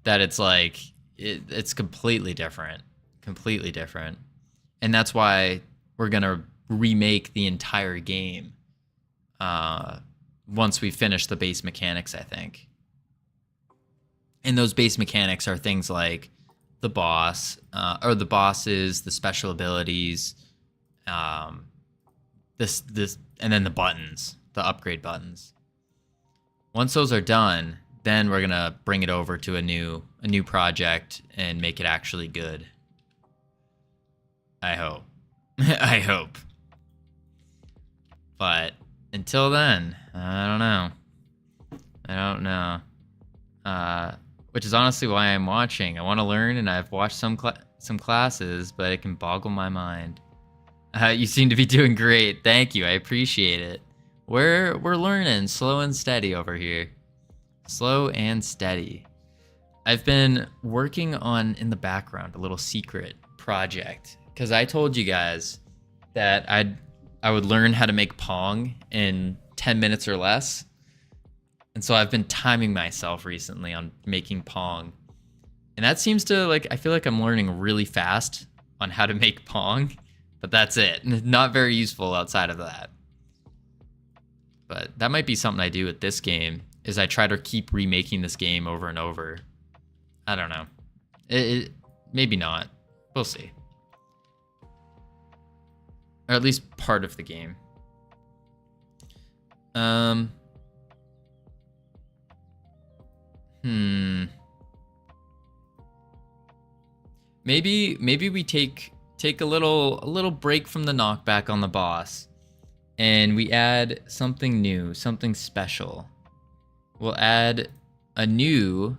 that it's like, it's completely different. And that's why we're going to remake the entire game once we finish the base mechanics, I think. And those base mechanics are things like the boss, or the bosses, the special abilities, this, and then the buttons, the upgrade buttons. Once those are done, then we're gonna bring it over to a new project and make it actually good. I hope. I hope. But until then, I don't know. Which is honestly why I'm watching. I want to learn, and I've watched some classes, but it can boggle my mind. You seem to be doing great. Thank you. I appreciate it. We're learning slow and steady over here. Slow and steady. I've been working on, in the background, a little secret project, because I told you guys that I would learn how to make Pong in 10 minutes or less. And so I've been timing myself recently on making Pong. And that seems to, like, I feel like I'm learning really fast on how to make Pong, but that's it. Not very useful outside of that. But that might be something I do with this game, is I try to keep remaking this game over and over. I don't know. Maybe not. We'll see. Or at least part of the game. Maybe we take a little break from the knockback on the boss, and we add something new, something special. We'll add a new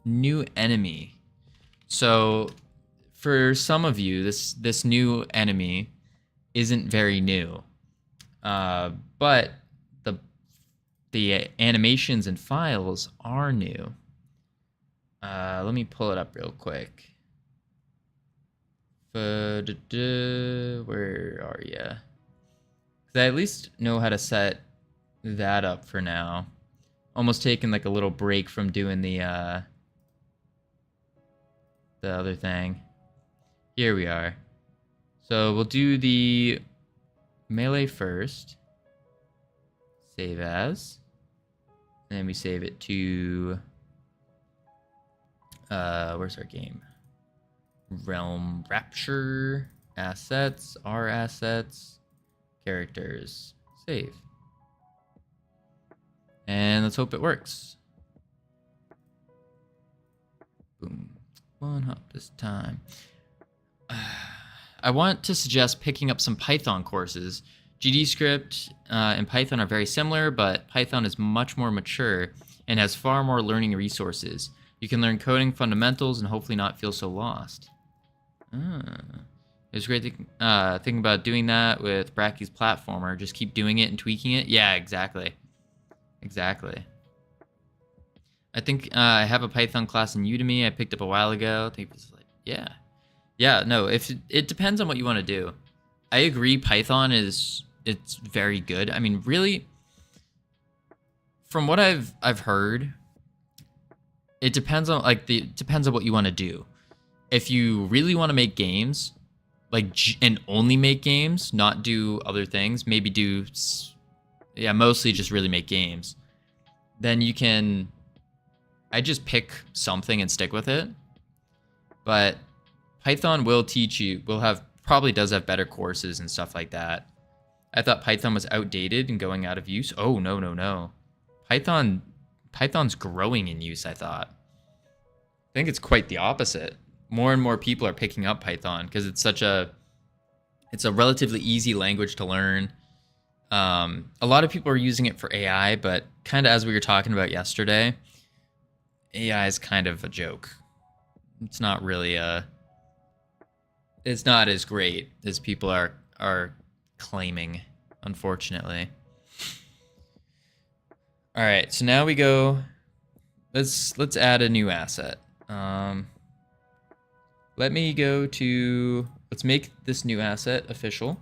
enemy. So for some of you, this new enemy isn't very new, but the animations and files are new. Let me pull it up real quick. Where are ya? 'Cause I at least know how to set that up for now. Almost taking like a little break from doing the other thing. Here we are. So we'll do the melee first. Save as. And then we save it to where's our game? Realm Rapture, assets, our assets, characters, save. And let's hope it works. Boom. One hop this time. I want to suggest picking up some Python courses. GDScript and Python are very similar, but Python is much more mature and has far more learning resources. You can learn coding fundamentals and hopefully not feel so lost. It was great thinking about doing that with Bracky's platformer. Just keep doing it and tweaking it. Yeah, exactly. Exactly. I think I have a Python class in Udemy I picked up a while ago. I think it was like, yeah. Yeah, no, it depends on what you want to do. I agree Python it's very good. I mean, really, from what I've heard, it depends on depends on what you want to do. If you really want to make games, and only make games, not do other things, maybe mostly just really make games, then you can, I just pick something and stick with it. But Python will teach you, probably does have better courses and stuff like that. I thought Python was outdated and going out of use. Oh, no. Python's growing in use, I thought. I think it's quite the opposite. More and more people are picking up Python because it's a relatively easy language to learn. A lot of people are using it for AI, but kind of as we were talking about yesterday, AI is kind of a joke. It's not really it's not as great as people are claiming, unfortunately. All right, so now we go. Let's add a new asset. Let's make this new asset official.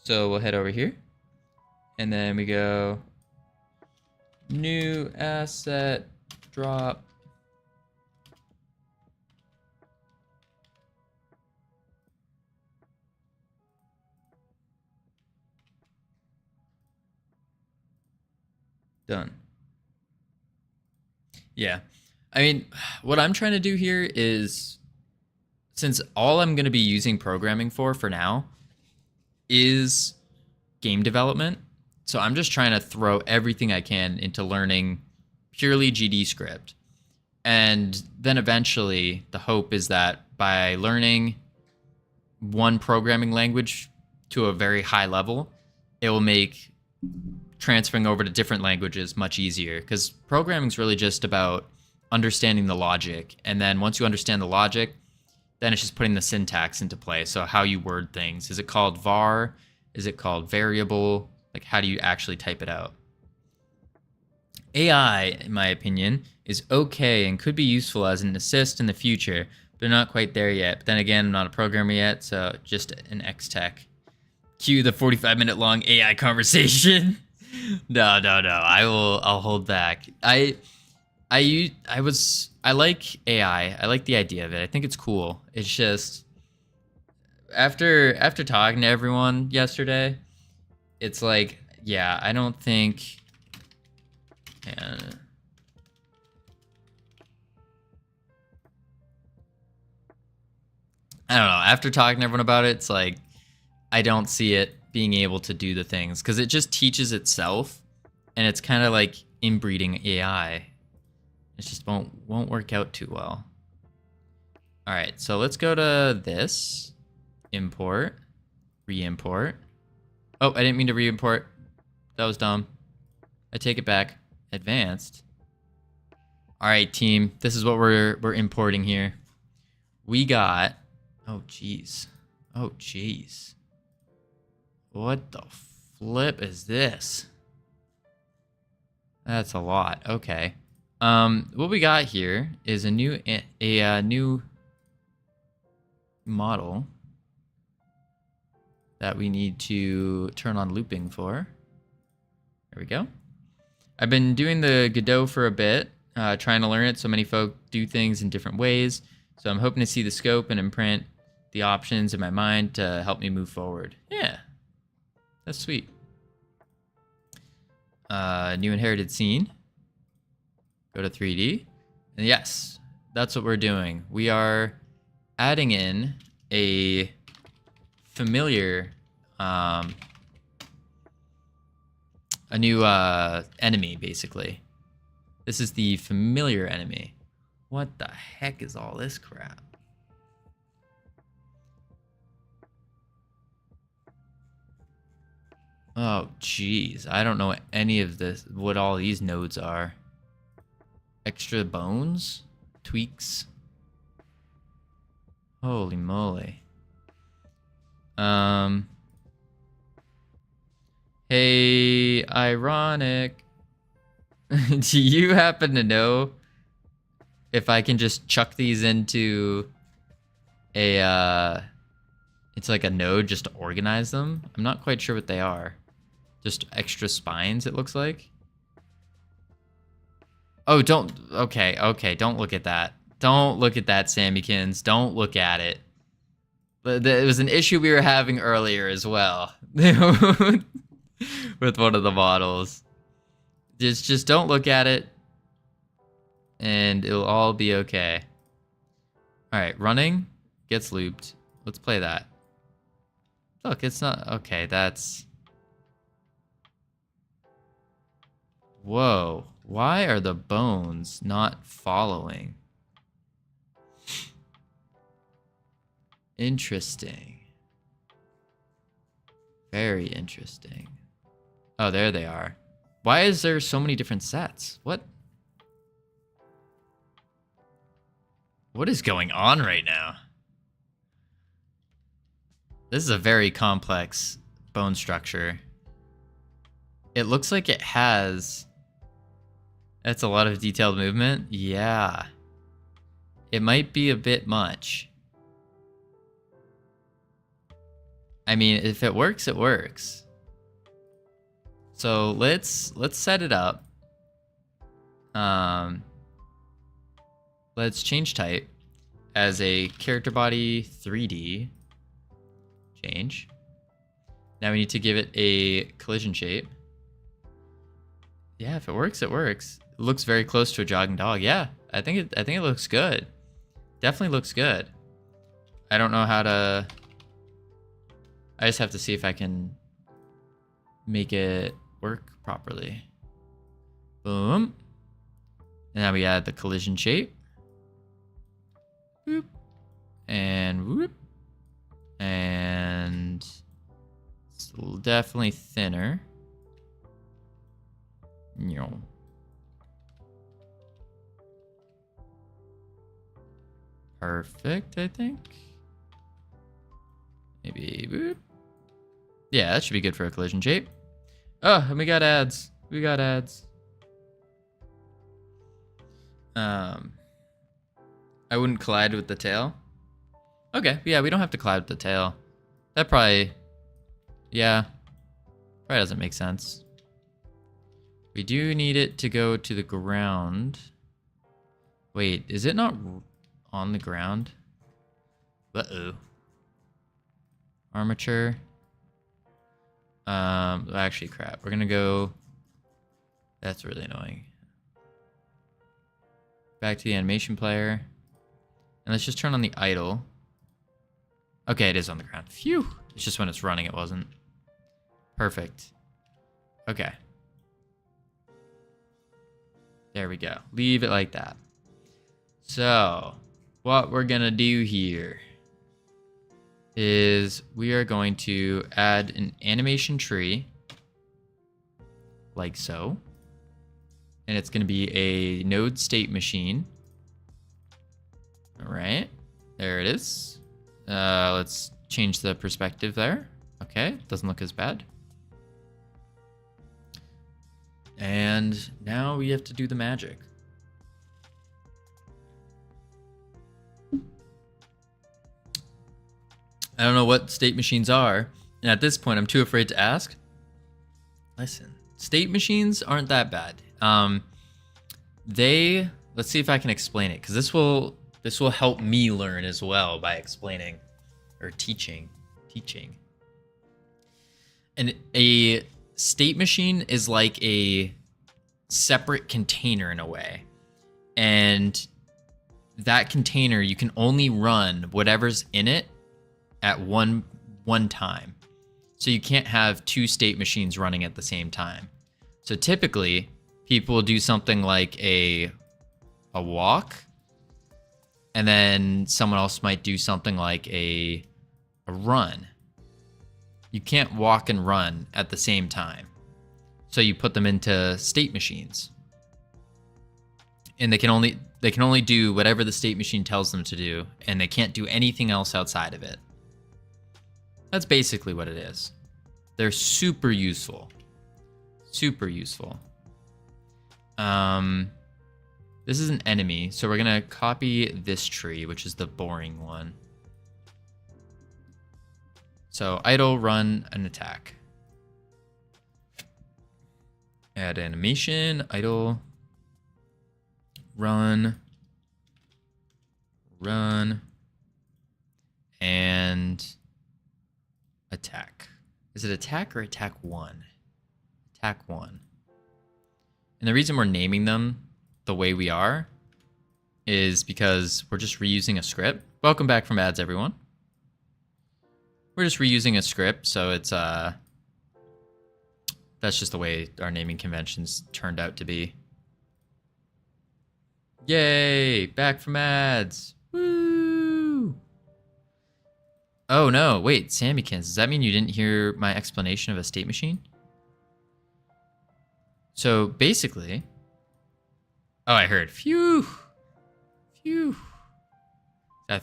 So we'll head over here, and then we go new asset drop. Done. Yeah. I mean, what I'm trying to do here is, since all I'm going to be using programming for now is game development, So I'm just trying to throw everything I can into learning purely GD script. And then eventually the hope is that by learning one programming language to a very high level, it will make transferring over to different languages much easier, because programming is really just about understanding the logic. And then once you understand the logic, then it's just putting the syntax into play. So how you word things. Is it called var? Is it called variable? Like, how do you actually type it out? AI, in my opinion, is okay and could be useful as an assist in the future, but not quite there yet. But then again, I'm not a programmer yet, so just an X-Tech. Cue the 45-minute long AI conversation. No. I'll hold back. I like AI. I like the idea of it. I think it's cool. It's just after talking to everyone yesterday, it's like, yeah, I don't think. I don't know. After talking to everyone about it, it's like I don't see it being able to do the things, because it just teaches itself, and it's kind of like inbreeding AI. It just won't work out too well. All right, so let's go to this. Import. Re-import. Oh, I didn't mean to re-import. That was dumb. I take it back. Advanced. All right, team. This is what we're importing here. We got... Oh, jeez. Oh, jeez. What the flip is this? That's a lot. Okay. What we got here is a new model that we need to turn on looping for. There we go. I've been doing the Godot for a bit, trying to learn it. So many folk do things in different ways. So I'm hoping to see the scope and imprint the options in my mind to help me move forward. Yeah, that's sweet. New inherited scene. Go to 3D. And yes, that's what we're doing. We are adding in a familiar, a new enemy, basically. This is the familiar enemy. What the heck is all this crap? Oh, jeez. I don't know what any of this, what all these nodes are. Extra bones? Tweaks? Holy moly. Hey, ironic. Do you happen to know if I can just chuck these into a, it's like a node just to organize them? I'm not quite sure what they are. Just extra spines, it looks like. Oh, okay, don't look at that. Don't look at that, Sammykins. Don't look at it. It was an issue we were having earlier as well. With one of the models. Just don't look at it. And it'll all be okay. Alright, running gets looped. Let's play that. Look, it's not... Okay, that's... Whoa. Why are the bones not following? Interesting. Very interesting. Oh, there they are. Why is there so many different sets? What is going on right now? This is a very complex bone structure. It looks like it has... That's a lot of detailed movement. Yeah. It might be a bit much. I mean, if it works, it works. So let's set it up. Let's change type as a character body 3D. Change. Now we need to give it a collision shape. Yeah, if it works, it works. It looks very close to a jogging dog. Yeah, I think it looks good. Definitely looks good. I don't know how to... I just have to see if I can make it work properly. Boom. And now we add the collision shape. Whoop. And whoop. And it's definitely thinner. No. Perfect, I think. Maybe whoop. Yeah, that should be good for a collision shape. Oh, and we got ads. We got ads. I wouldn't collide with the tail. Okay, yeah, we don't have to collide with the tail. That probably, yeah, probably doesn't make sense. We do need it to go to the ground. Wait, is it not on the ground? Uh-oh. Armature. Actually, crap. We're gonna go. That's really annoying. Back to the animation player. And let's just turn on the idle. Okay, it is on the ground. Phew. It's just when it's running, it wasn't. Perfect. Okay. There we go. Leave it like that. So, what we're gonna do here is we are going to add an animation tree like so. And it's going to be a node state machine. All right, there it is. Let's change the perspective there. Okay, doesn't look as bad. And now we have to do the magic. I don't know what state machines are, and at this point, I'm too afraid to ask. Listen, state machines aren't that bad. Let's see if I can explain it, because this will help me learn as well by explaining or teaching. And a state machine is like a separate container in a way, and that container, you can only run whatever's in it at one time. So you can't have two state machines running at the same time. So typically, people will do something like a walk, and then someone else might do something like a run. You can't walk and run at the same time. So you put them into state machines. And they can only do whatever the state machine tells them to do, and they can't do anything else outside of it. That's basically what it is. They're super useful. Super useful. This is an enemy, so we're gonna copy this tree, which is the boring one. So idle, run, and attack. Add animation, idle, run, and attack. Is it attack or attack one? Attack one. And the reason we're naming them the way we are is because we're just reusing a script. Welcome back from ads, everyone. We're just reusing a script, so it's that's just the way our naming conventions turned out to be. Yay! Back from ads. Woo! Oh no, wait, Sammykins, does that mean you didn't hear my explanation of a state machine? So basically, oh, I heard, phew. I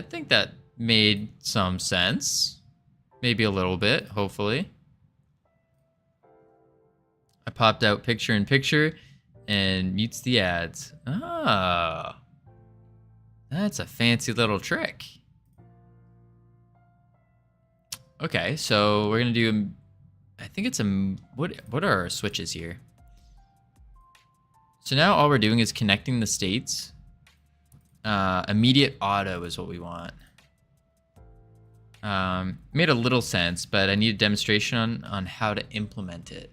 think that made some sense. Maybe a little bit, hopefully. I popped out picture in picture and mutes the ads. Oh, that's a fancy little trick. Okay, so we're gonna do, I think it's what are our switches here? So now all we're doing is connecting the states. Immediate auto is what we want. Made a little sense, but I need a demonstration on how to implement it.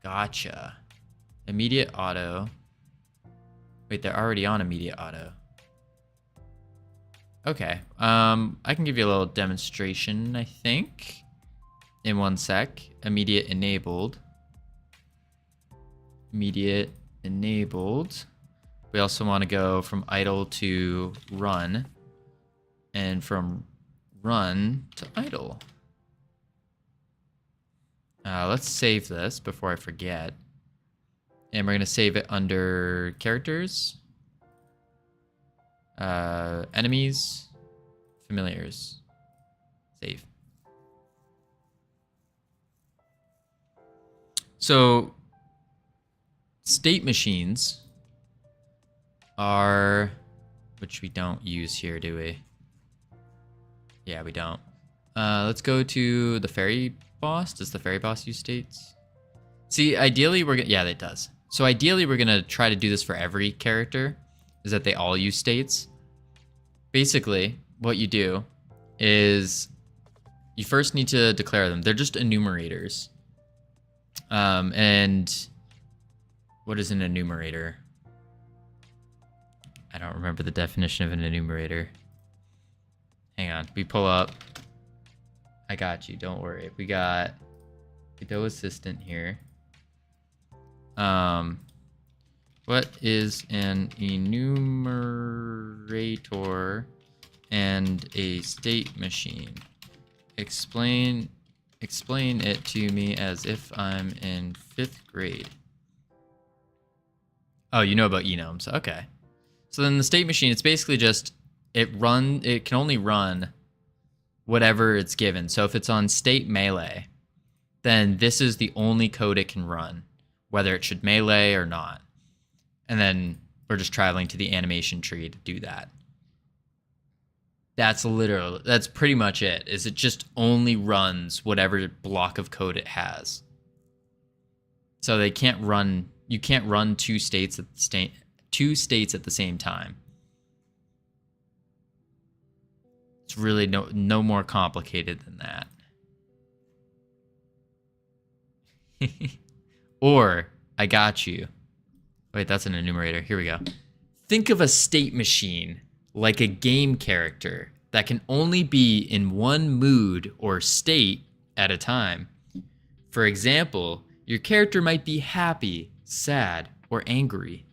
Gotcha. Immediate auto. Wait, they're already on immediate auto. Okay. I can give you a little demonstration, I think. In one sec. Immediate enabled. immediate enabled. We also want to go from idle to run, and from run to idle. Let's save this before I forget. And we're going to save it under characters, enemies, familiars. Save. So, state machines are, which we don't use here, do we? Yeah, we don't. Let's go to the fairy boss. Does the fairy boss use states? See, ideally we're gonna, yeah, it does. So ideally we're gonna try to do this for every character, is that they all use states. Basically, what you do is you first need to declare them. They're just enumerators. And what is an enumerator? I don't remember the definition of an enumerator. Hang on, we pull up. I got you, don't worry. We got Godot assistant here. What is an enumerator and a state machine? Explain it to me as if I'm in 5th grade. Oh, you know about enums. Okay. So then the state machine, it's basically just it can only run whatever it's given. So if it's on state melee, then this is the only code it can run, whether it should melee or not. And then we're just traveling to the animation tree to do that. That's pretty much it, is it just only runs whatever block of code it has. So you can't run two states at the same time. It's really no more complicated than that. Or, I got you. Wait, that's an enumerator. Here we go. Think of a state machine like a game character that can only be in one mood or state at a time. For example, your character might be happy, sad, or angry.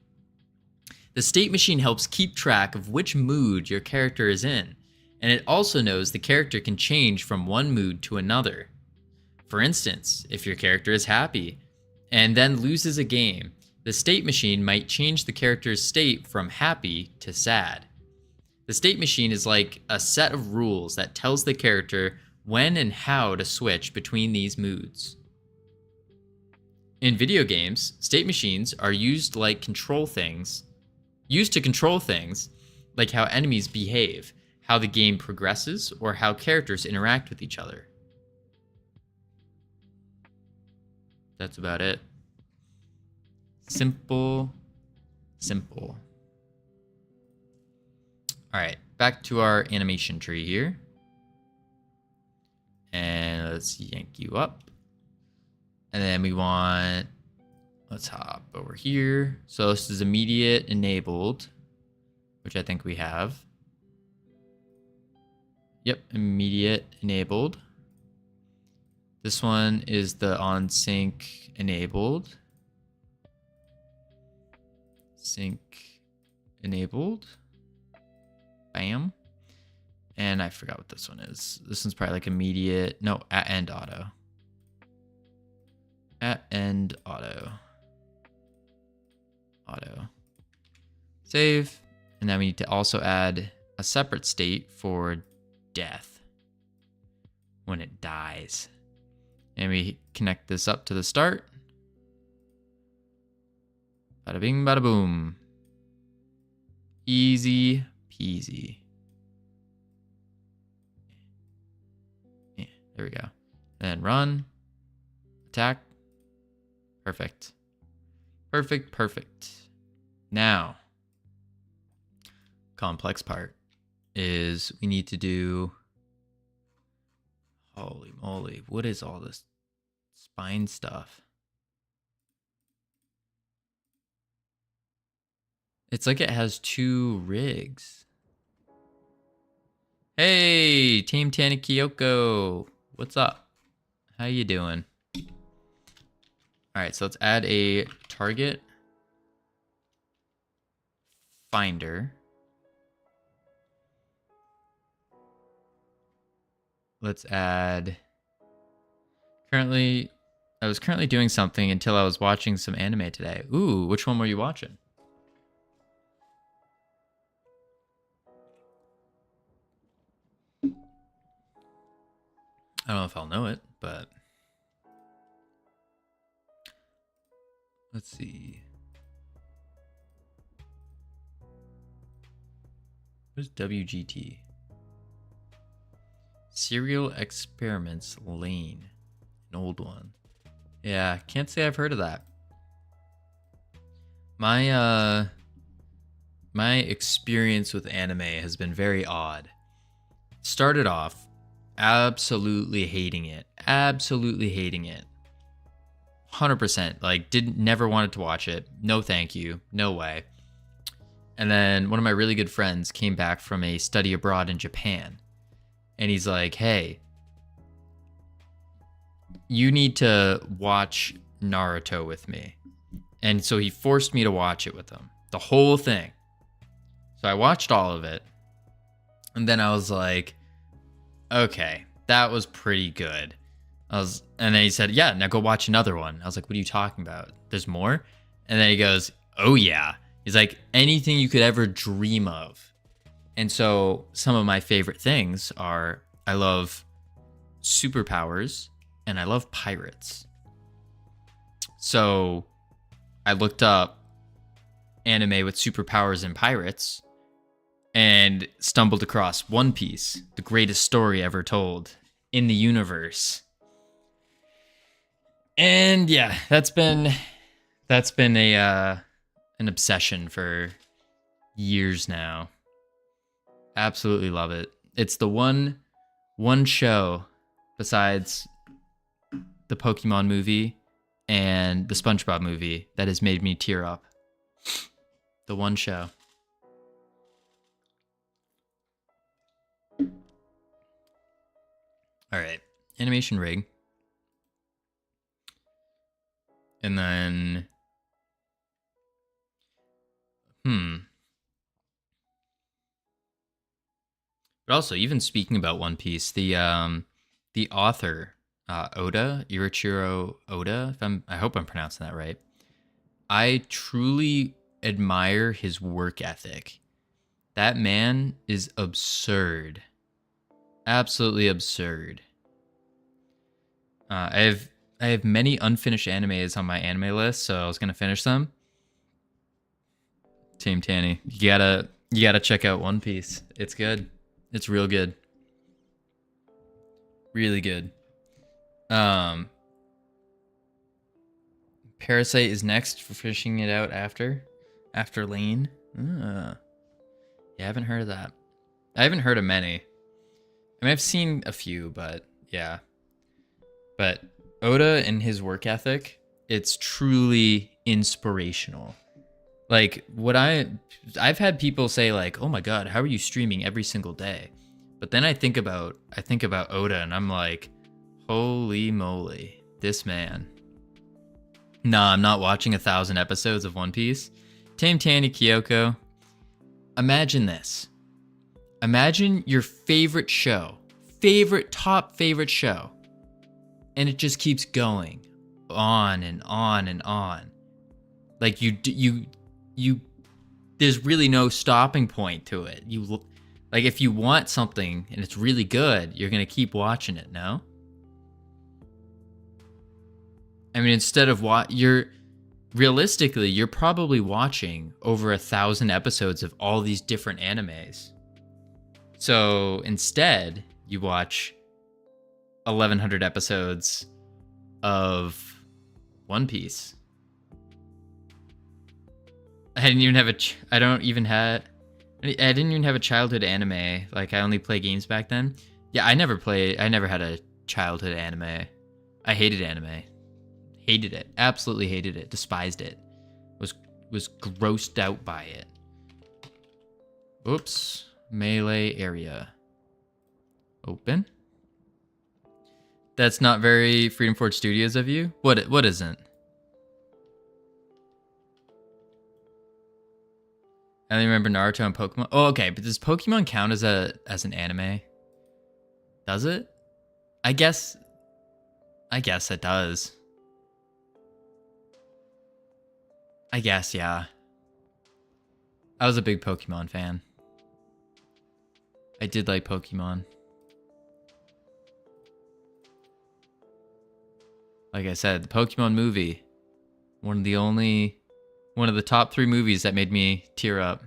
The state machine helps keep track of which mood your character is in, and it also knows the character can change from one mood to another. For instance, if your character is happy and then loses a game, the state machine might change the character's state from happy to sad. The state machine is like a set of rules that tells the character when and how to switch between these moods. In video games, state machines are used to control things like how enemies behave, how the game progresses, or how characters interact with each other. That's about it. Simple. All right, back to our animation tree here. And let's yank you up. And then let's hop over here. So this is immediate enabled, which I think we have. Yep, immediate enabled. This one is the on sync enabled. Sync enabled. Bam. And I forgot what this one is. This one's probably immediate. No, at end auto. At end auto. Auto. Save. And then we need to also add a separate state for death. When it dies. And we connect this up to the start. Bada bing, bada boom. Easy peasy. Yeah, there we go. And then run. Attack. Perfect. Perfect. Now, complex part is we need to do... Holy moly, what is all this spine stuff? It's like it has 2 rigs. Hey, Team Tanakyoko. What's up? How you doing? All right, so let's add a target finder. Let's add I was currently doing something until I was watching some anime today. Ooh, which one were you watching? I don't know if I'll know it, but let's see. What's WGT? Serial Experiments Lane. An old one. Yeah, can't say I've heard of that. My experience with anime has been very odd. Started off absolutely hating it. Absolutely hating it. 100%. Like, never wanted to watch it. No thank you. No way. And then one of my really good friends came back from a study abroad in Japan. And he's like, hey, you need to watch Naruto with me. And so he forced me to watch it with him. The whole thing. So I watched all of it. And then I was like, okay, that was pretty good. And then he said, yeah, now go watch another one. I was like, what are you talking about? There's more? And then he goes, oh yeah. He's like, anything you could ever dream of. And so some of my favorite things are, I love superpowers and I love pirates. So I looked up anime with superpowers and pirates and stumbled across One Piece, the greatest story ever told in the universe. And yeah, that's been an obsession for years now. Absolutely love it. It's the one show besides the Pokemon movie and the SpongeBob movie that has made me tear up. The one show. All right, animation rig. And then But also, even speaking about One Piece, the author Oda, Ichiro Oda, I hope I'm pronouncing that right. I truly admire his work ethic. That man is absurd. Absolutely absurd. I have many unfinished animes on my anime list, so I was gonna finish them. Team Tanny, you gotta check out One Piece. It's good. It's real good. Really good. Parasite is next for fishing it out after Lane. Yeah, I haven't heard of that. I haven't heard of many. I mean, I've seen a few, but yeah. But Oda and his work ethic, it's truly inspirational. Like I've had people say like, "Oh my God, how are you streaming every single day?" But then I think about Oda and I'm like, "Holy moly, this man." Nah, I'm not watching 1,000 episodes of One Piece. Tame Tanny Kyoko. Imagine this. Imagine your favorite show, top favorite show, and it just keeps going on and on and on. Like you there's really no stopping point to it. Like if you want something and it's really good, you're gonna keep watching it. No. I mean, instead of realistically, you're probably watching over 1,000 episodes of all these different animes. So instead, you watch 1,100 episodes of One Piece. I didn't even have a childhood anime. Like I only play games back then. Yeah, I never had a childhood anime. I hated anime. Hated it. Absolutely hated it. Despised it. Was grossed out by it. Oops. Melee area. Open. That's not very Freedom Forge Studios of you. What isn't? I only remember Naruto and Pokemon. Oh, okay, but does Pokemon count as an anime? Does it? I guess it does. I guess, yeah. I was a big Pokemon fan. I did like Pokemon. Like I said, the Pokemon movie. One of the top 3 movies that made me tear up.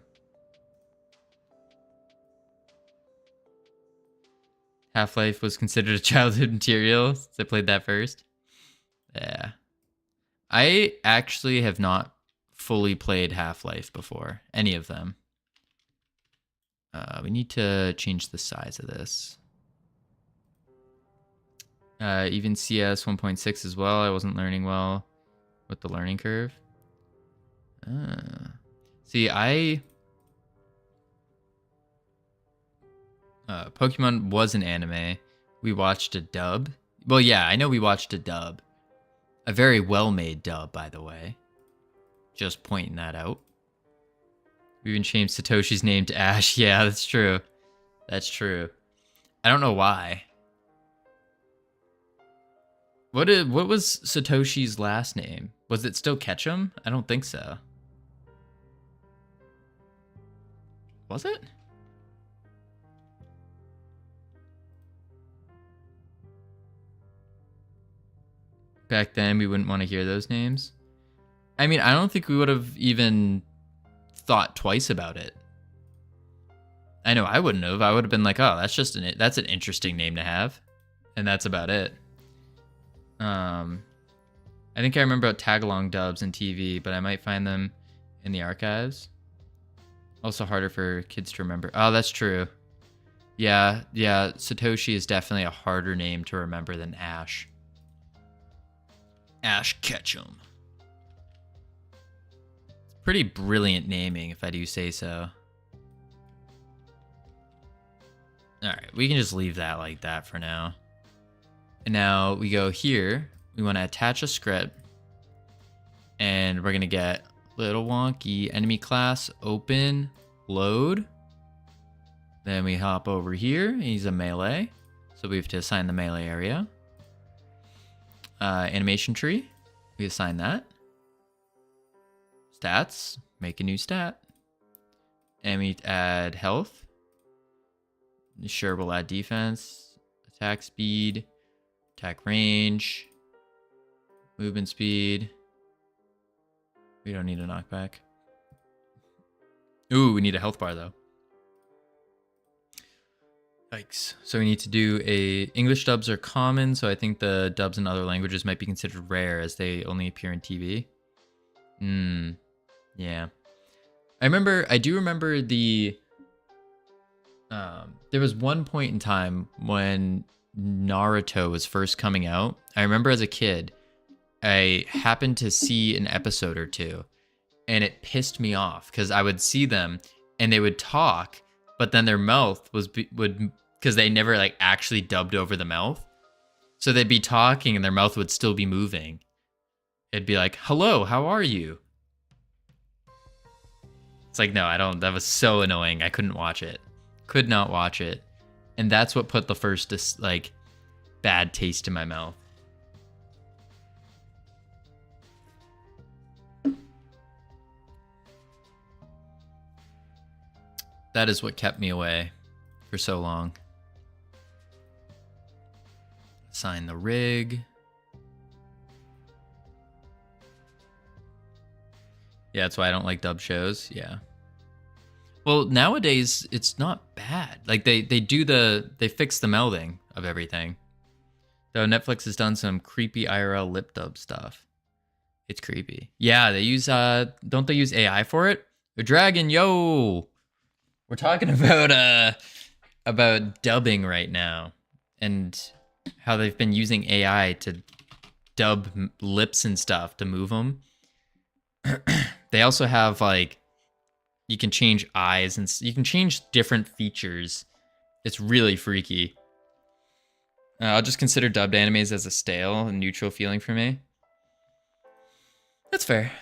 Half-Life was considered a childhood material since I played that first. Yeah. I actually have not fully played Half-Life before. Any of them. We need to change the size of this. Even CS 1.6 as well. I wasn't learning well with the learning curve. See, Pokemon was an anime. We watched a dub. Well, yeah, I know we watched a dub. A very well-made dub, by the way. Just pointing that out. We even changed Satoshi's name to Ash. Yeah, that's true. That's true. I don't know why. What was Satoshi's last name? Was it still Ketchum? I don't think so. Was it? Back then, we wouldn't want to hear those names. I mean, I don't think we would have even thought twice about it. I know I wouldn't have. I would have been like, oh, that's an interesting name to have. And that's about it. I think I remember about tag-along dubs in TV, but I might find them in the archives. Also harder for kids to remember. Oh, that's true. Yeah, Satoshi is definitely a harder name to remember than Ash. Ash Ketchum. It's pretty brilliant naming, if I do say so. Alright, we can just leave that like that for now. And now we go here. We want to attach a script. And we're going to get little wonky enemy class open load. Then we hop over here. He's a melee. So we have to assign the melee area. Animation tree. We assign that. Stats. Make a new stat. And we add health. Sure, we'll add defense. Attack speed. Attack range. Movement speed. We don't need a knockback. Ooh, we need a health bar though. Yikes. So we need to do English dubs are common, so I think the dubs in other languages might be considered rare as they only appear in TV. Yeah. I do remember the there was one point in time when Naruto was first coming out. I remember as a kid, I happened to see an episode or two, and it pissed me off because I would see them and they would talk, but then their mouth would because they never like actually dubbed over the mouth, so they'd be talking and their mouth would still be moving. It'd be like, "Hello, how are you?" It's like, no, I don't. That was so annoying. I couldn't watch it. Could not watch it, and that's what put the first like bad taste in my mouth. That is what kept me away for so long. Assign the rig. Yeah, that's why I don't like dub shows. Yeah. Well, nowadays it's not bad. Like they fix the melding of everything. Though Netflix has done some creepy IRL lip dub stuff. It's creepy. Yeah, they use don't they use AI for it? The dragon, yo. We're talking about dubbing right now and how they've been using AI to dub lips and stuff to move them. They also have like you can change eyes and you can change different features. It's really freaky. I'll just consider dubbed animes as a stale and neutral feeling for me. That's fair.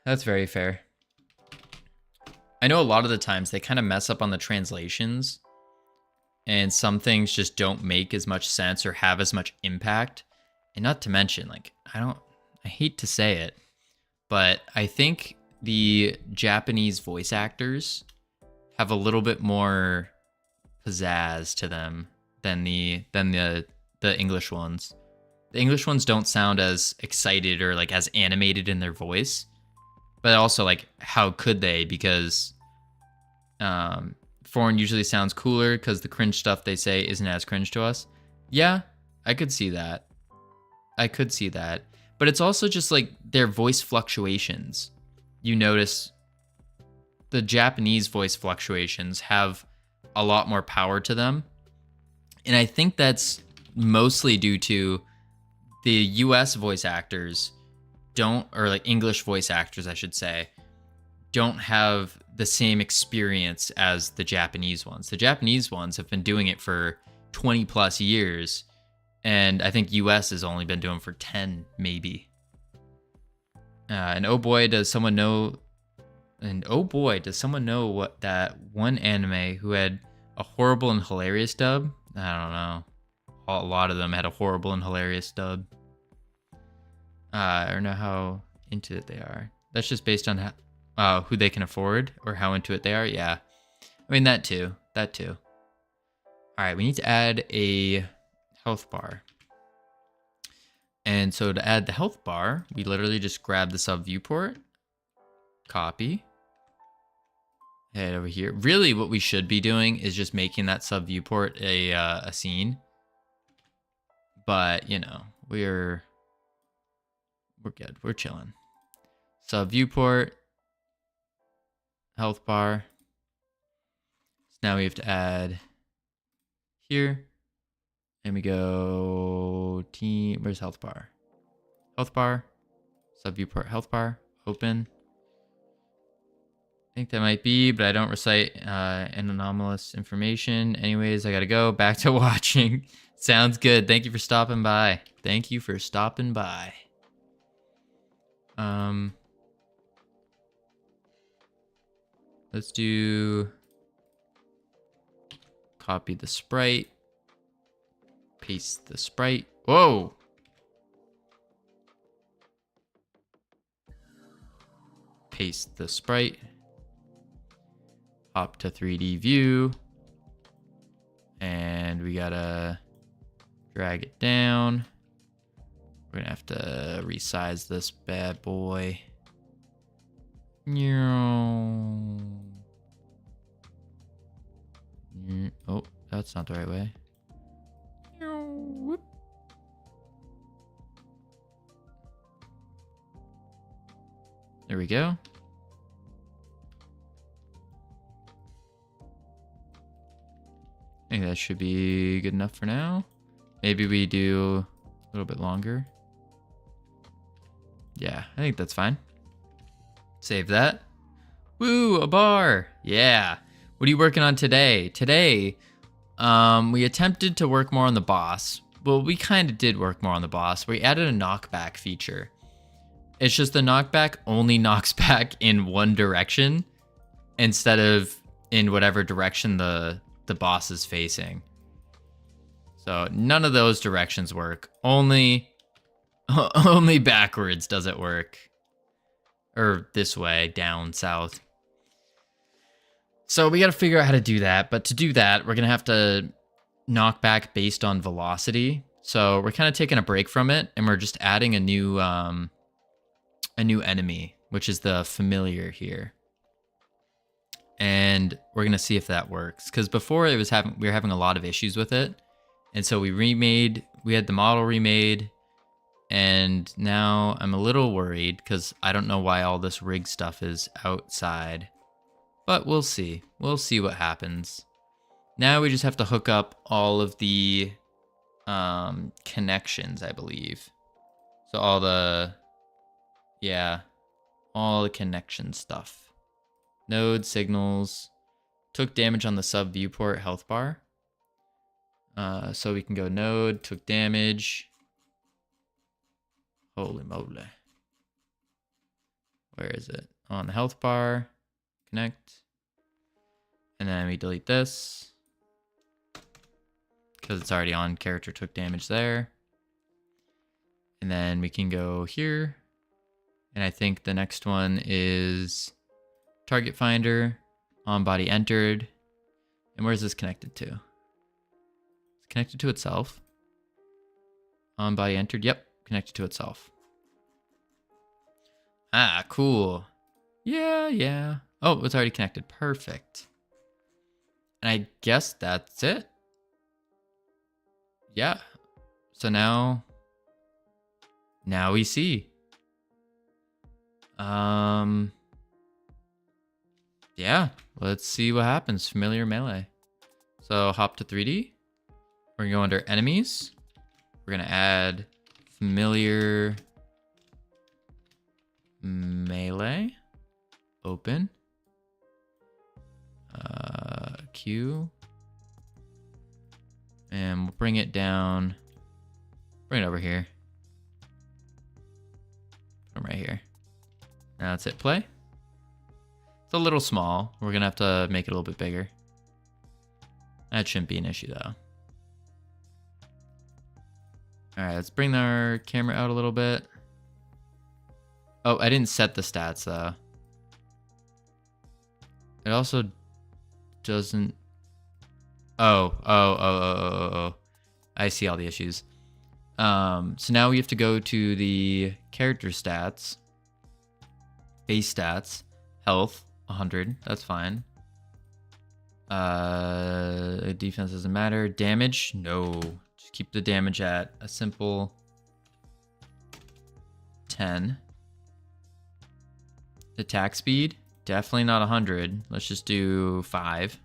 That's very fair. I know a lot of the times they kind of mess up on the translations, and some things just don't make as much sense or have as much impact. And not to mention, like, I hate to say it, but I think the Japanese voice actors have a little bit more pizzazz to them than the English ones. The English ones don't sound as excited or like as animated in their voice. But also, like, how could they? Because foreign usually sounds cooler because the cringe stuff they say isn't as cringe to us. Yeah, I could see that. But it's also just like their voice fluctuations. You notice the Japanese voice fluctuations have a lot more power to them. And I think that's mostly due to the US voice actors or like English voice actors, I should say, don't have the same experience as the Japanese ones. The Japanese ones have been doing it for 20 plus years, and I think US has only been doing it for 10, maybe. And oh boy, does someone know what that one anime who had a horrible and hilarious dub? I don't know. A lot of them had a horrible and hilarious dub. I don't know how into it they are. That's just based on who they can afford or how into it they are. Yeah. I mean, that too. All right, we need to add a health bar. And so to add the health bar, we literally just grab the sub viewport, copy, head over here. Really what we should be doing is just making that sub viewport a scene. But, you know, we're good. We're chilling. Sub viewport, health bar. So now we have to add here. And we go team. Where's health bar? Health bar, sub viewport, health bar, open. I think that might be, but I don't recite anomalous information. Anyways, I gotta go back to watching. Sounds good. Thank you for stopping by. Let's do copy the sprite, paste the sprite. Whoa. Paste the sprite. Hop to 3D view. And we gotta drag it down. We're gonna have to resize this bad boy. Oh, that's not the right way. There we go. I think that should be good enough for now. Maybe we do a little bit longer. Yeah, I think that's fine. Save that. Woo, a bar. Yeah. What are you working on today? Today, we attempted to work more on the boss. Well, we kind of did work more on the boss. We added a knockback feature. It's just the knockback only knocks back in one direction instead of in whatever direction the boss is facing. So none of those directions work. Only backwards does it work. Or this way, down, south. So we got to figure out how to do that. But to do that, we're going to have to knock back based on velocity. So we're kind of taking a break from it, and we're just adding a new enemy, which is the familiar here. And we're going to see if that works. Because before we were having a lot of issues with it. And so we had the model remade. And now I'm a little worried because I don't know why all this rig stuff is outside. But we'll see. We'll see what happens. Now we just have to hook up all of the connections, I believe. So all the connection stuff. Node signals. Took damage on the sub viewport health bar. So we can go node, took damage. Holy moly. Where is it? On the health bar. Connect. And then we delete this because it's already on. Character took damage there. And then we can go here. And I think the next one is target finder, on body entered. And where's this connected to? It's connected to itself. On body entered. Yep, connected to itself. Ah, cool. Yeah. Oh, it's already connected. Perfect. And I guess that's it. Yeah. So now we see. Yeah, let's see what happens. Familiar melee. So hop to 3D. We're gonna go under enemies. We're gonna add familiar melee. Open. Q. And we'll bring it down. Bring it over here. Put 'em right here. Now that's it. Play. It's a little small. We're gonna have to make it a little bit bigger. That shouldn't be an issue though. Alright, let's bring our camera out a little bit. Oh, I didn't set the stats though. It also doesn't... Oh. I see all the issues. So now we have to go to the character stats. Base stats. Health, 100. That's fine. Defense doesn't matter. Damage, no. Just keep the damage at a simple 10. Attack speed, definitely not 100. Let's just do 5.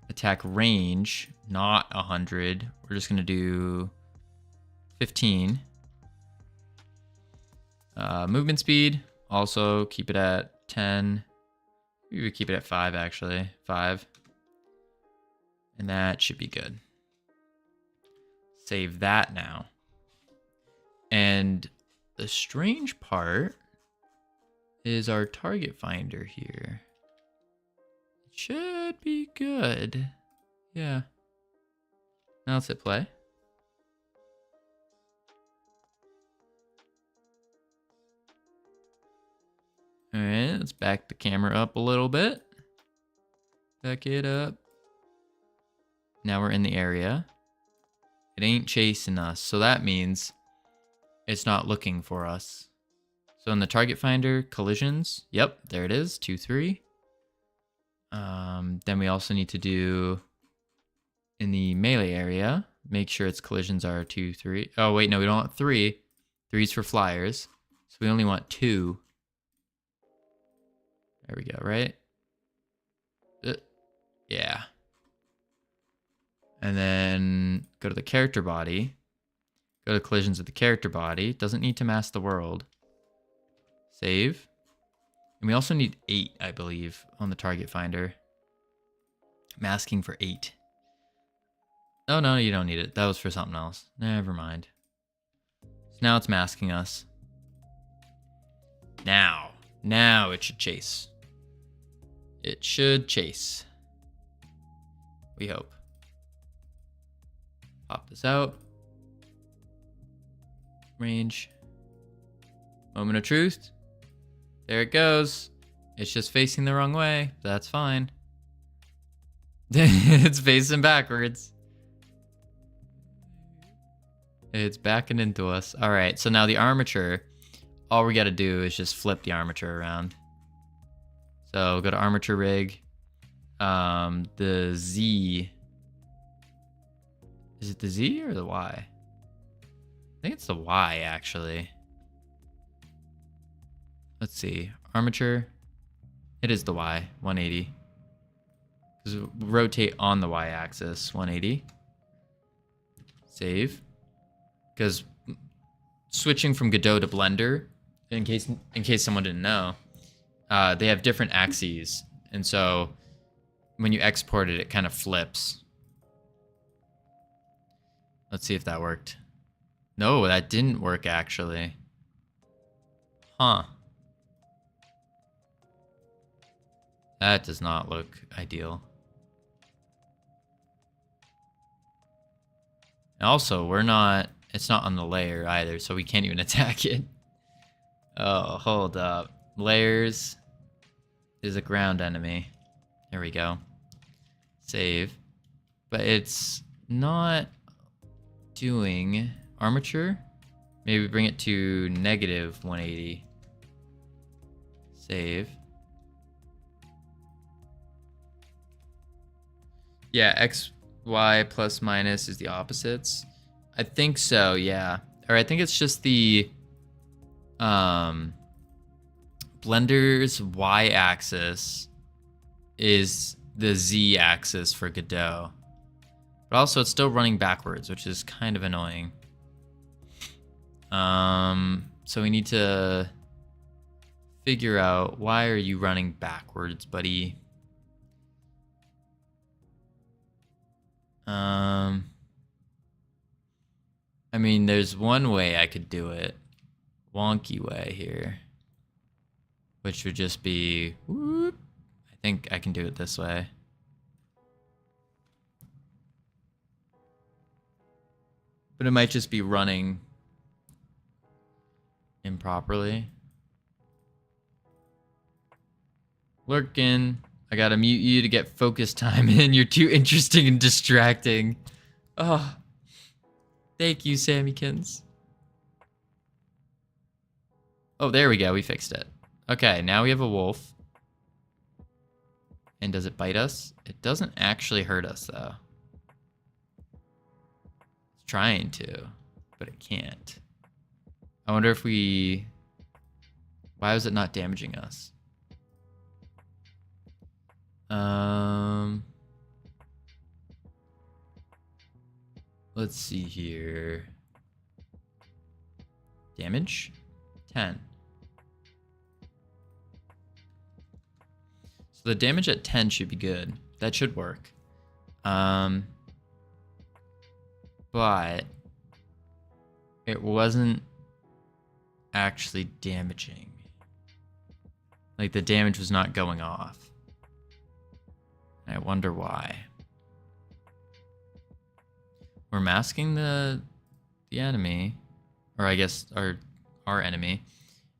Attack range, not 100. We're just gonna do 15. Movement speed, also keep it at 10. We would keep it at 5 actually. 5. And that should be good. Save that now. And the strange part is our target finder here. It should be good. Yeah. Now let's hit play. All right, let's back the camera up a little bit. Back it up. Now we're in the area. It ain't chasing us, so that means it's not looking for us. So in the target finder, collisions. Yep, there it is, 2, 3. Then we also need to do in the melee area, make sure its collisions are 2, 3. Oh wait, no, we don't want 3. 3's for flyers, so we only want 2. There we go, right? Yeah. And then go to the character body. Go to collisions of the character body. Doesn't need to mask the world. Save. And we also need 8, I believe, on the target finder. Masking for 8. Oh, no, you don't need it. That was for something else. Never mind. So now it's masking us. Now it should chase. It should chase. We hope. Pop this out. Range. Moment of truth. There it goes. It's just facing the wrong way. That's fine. It's facing backwards. It's backing into us. All right, so now the armature, all we got to do is just flip the armature around. So go to armature rig. The Z. Is it the Z or the Y? I think it's the Y, actually. Let's see. Armature. It is the Y, 180. Because rotate on the Y axis, 180. Save. Because switching from Godot to Blender, in case someone didn't know, they have different axes, and so when you export it, it kind of flips. Let's see if that worked. No, that didn't work actually. Huh. That does not look ideal. Also, it's not on the layer either, so we can't even attack it. Oh, hold up. Layers is a ground enemy. There we go. Save. But it's not doing armature. Maybe bring it to negative 180. Save. Yeah, X, Y plus minus is the opposites. I think so, yeah. Or I think it's just the Blender's Y-axis is the Z-axis for Godot. But also it's still running backwards, which is kind of annoying. So we need to figure out, why are you running backwards, buddy? I mean, there's one way I could do it. Wonky way here. Which would just be, whoop. I think I can do it this way. But it might just be running improperly. Lurkin, I gotta mute you to get focus time in. You're too interesting and distracting. Oh, thank you, Sammykins. Oh, there we go. We fixed it. Okay, now we have a wolf. And does it bite us? It doesn't actually hurt us, though. It's trying to, but it can't. I wonder if we... Why was it not damaging us? Let's see here. Damage? 10. So the damage at 10 should be good. That should work. But it wasn't actually damaging. Like, the damage was not going off. I wonder why. We're masking the enemy, or I guess our enemy.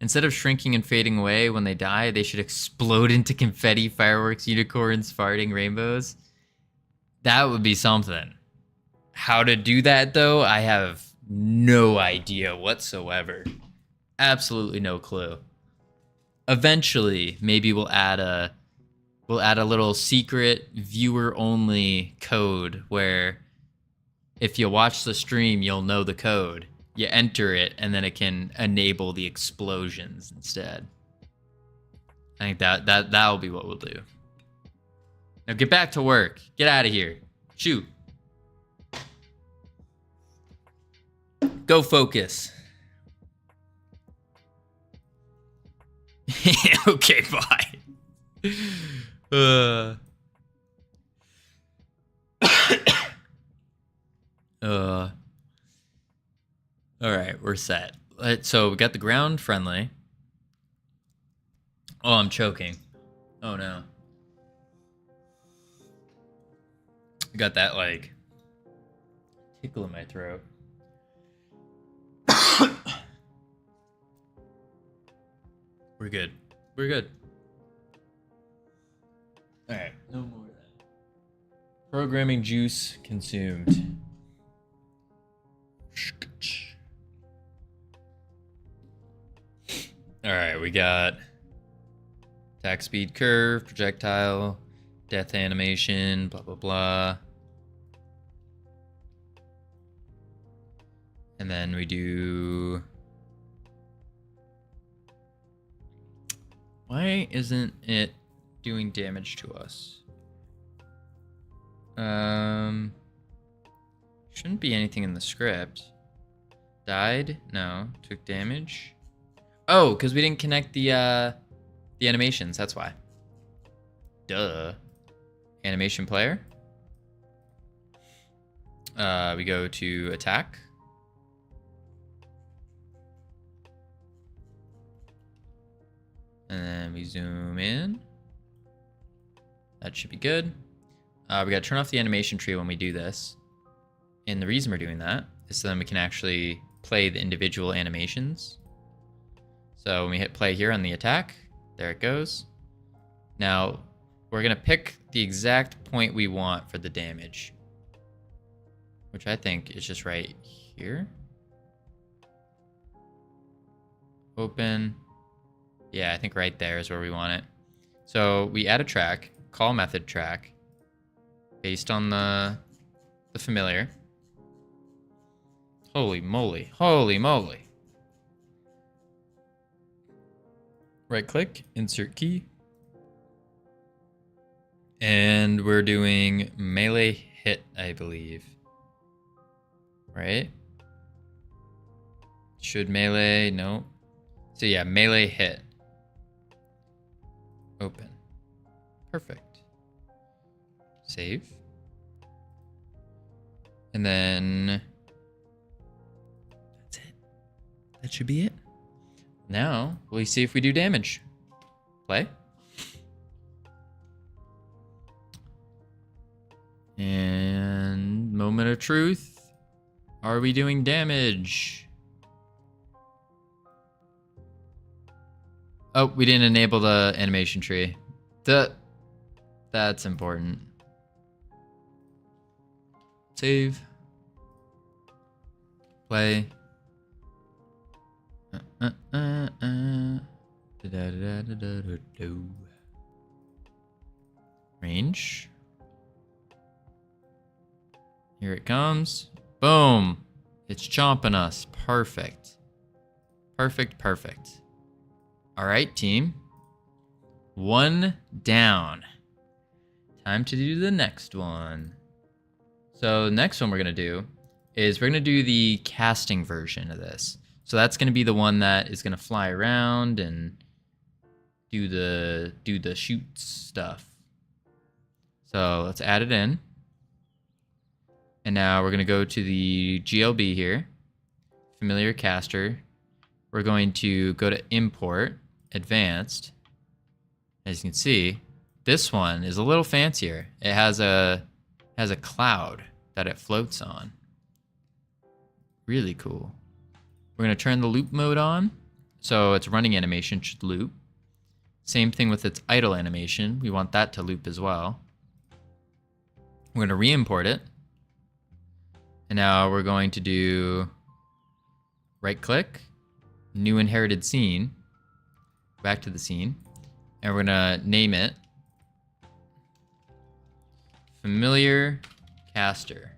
Instead of shrinking and fading away when they die, they should explode into confetti, fireworks, unicorns, farting, rainbows. That would be something. How to do that, though, I have no idea whatsoever. Absolutely no clue. Eventually, maybe we'll add a little secret viewer-only code where if you watch the stream, you'll know the code. You enter it, and then it can enable the explosions instead. I think that'll be what we'll do. Now get back to work. Get out of here. Shoot. Go focus. Okay, bye. All right, we're set. So we got the ground friendly. Oh, I'm choking. Oh no. I got that like tickle in my throat. We're good. We're good. All right, no more of that. Programming juice consumed. All right, we got attack speed curve, projectile, death animation, blah, blah, blah. And then we do... Why isn't it doing damage to us? Shouldn't be anything in the script. Died? No. Took damage? Oh, because we didn't connect the animations. That's why. Duh. Animation player. We go to attack. And then we zoom in. That should be good. We gotta turn off the animation tree when we do this. And the reason we're doing that is so then we can actually play the individual animations. So when we hit play here on the attack, there it goes. Now, we're gonna pick the exact point we want for the damage, which I think is just right here. Open. Yeah, I think right there is where we want it. So we add a track, call method track, based on the familiar. Holy moly, holy moly. Right click, insert key. And we're doing melee hit, I believe. Right? Should melee, no. So yeah, melee hit. Open. Perfect. Save. And then that's it. That should be it. Now, we'll see if we do damage. Play. And moment of truth. Are we doing damage? Oh, we didn't enable the animation tree. That's important. Save. Play. Range. Here it comes. Boom. It's chomping us. Perfect. Perfect, perfect. All right, team. 1 down. Time to do the next one. So the next one we're going to do is we're going to do the casting version of this. So that's going to be the one that is going to fly around and do the shoot stuff. So let's add it in. And now we're going to go to the GLB here, familiar caster. We're going to go to import, advanced. As you can see, this one is a little fancier. It has a cloud that it floats on. Really cool. We're going to turn the loop mode on. So its running animation should loop. Same thing with its idle animation. We want that to loop as well. We're going to re-import it. And now we're going to do right click, new inherited scene, back to the scene, and we're going to name it familiar caster.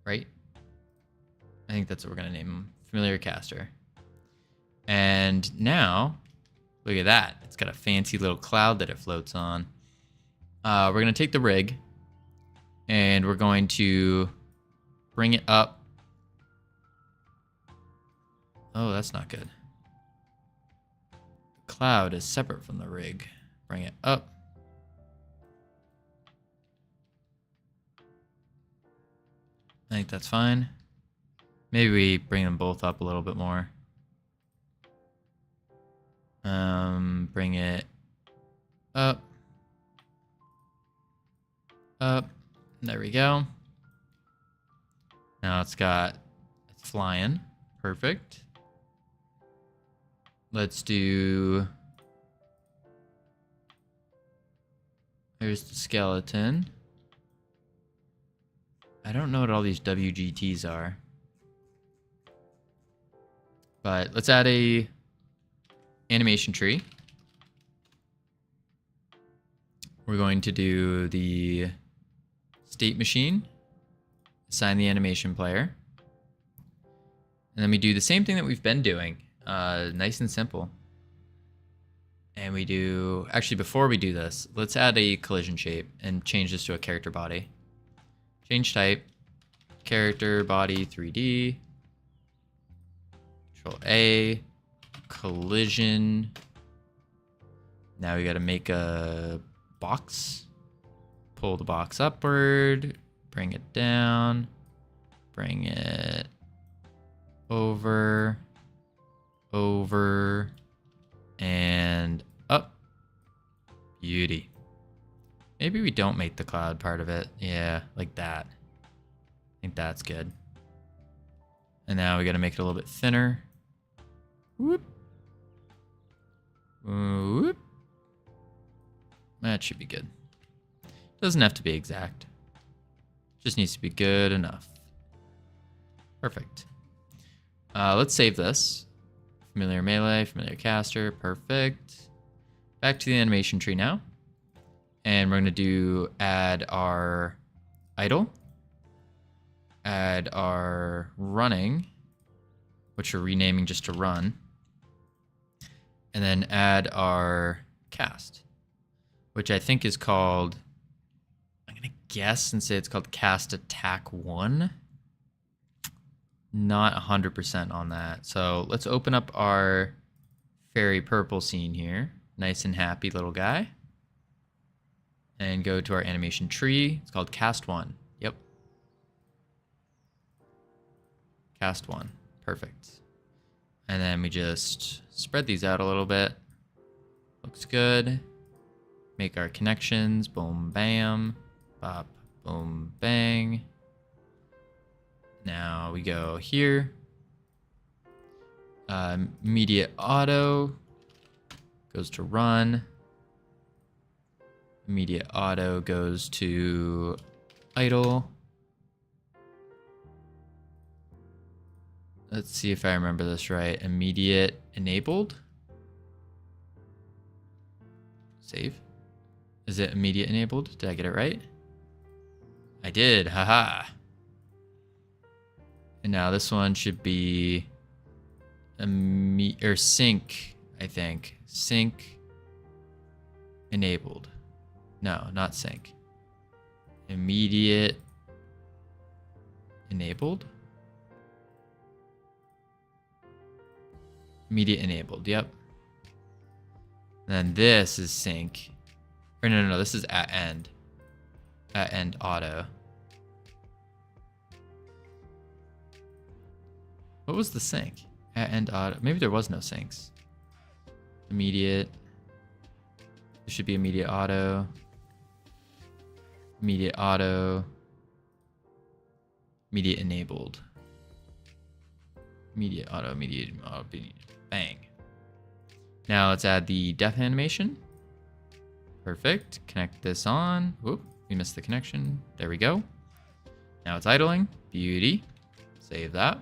Right? I think that's what we're going to name him, familiar caster. And now, look at that. It's got a fancy little cloud that it floats on. We're going to take the rig and we're going to bring it up. Oh, that's not good. The cloud is separate from the rig. Bring it up. I think that's fine. Maybe we bring them both up a little bit more. Bring it up. Up. There we go. Now it's flying. Perfect. Let's do... There's the skeleton. I don't know what all these WGTs are. But let's add a animation tree. We're going to do the state machine, assign the animation player. And then we do the same thing that we've been doing. Nice and simple. And we do, actually before we do this, let's add a collision shape and change this to a character body. Change type, character body 3D. Control A, collision. Now we got to make a box. Pull the box upward, bring it down, bring it over, and up. Beautiful. Maybe we don't make the cloud part of it. Yeah, like that. I think that's good. And now we got to make it a little bit thinner. Whoop. Whoop. That should be good. Doesn't have to be exact. Just needs to be good enough. Perfect. Let's save this. Familiar melee, familiar caster, perfect. Back to the animation tree now. And we're going to add our idle. Add our running, which we're renaming just to run. And then add our cast, which I think is called, I'm going to guess and say it's called cast attack 1. Not 100% on that. So let's open up our fairy purple scene here. Nice and happy little guy. And go to our animation tree. It's called cast 1. Yep. Cast 1. Perfect. And then we just spread these out a little bit. Looks good. Make our connections. Boom, bam. Bop, boom, bang. Now we go here. Immediate auto goes to run. Immediate auto goes to idle. Let's see if I remember this right. Immediate enabled. Save. Is it immediate enabled? Did I get it right? I did. Haha. And now this one should be sync, I think. Sync enabled. No, not sync. Immediate enabled. Immediate enabled, yep. And then this is sync. Or no, this is at end. At end auto. What was the sync? At end auto. Maybe there was no syncs. Immediate. There should be immediate auto. Immediate auto. Immediate enabled. Immediate auto, immediate auto, bang. Now let's add the death animation. Perfect. Connect this on. Whoop, we missed the connection. There we go. Now it's idling. Beauty. Save that.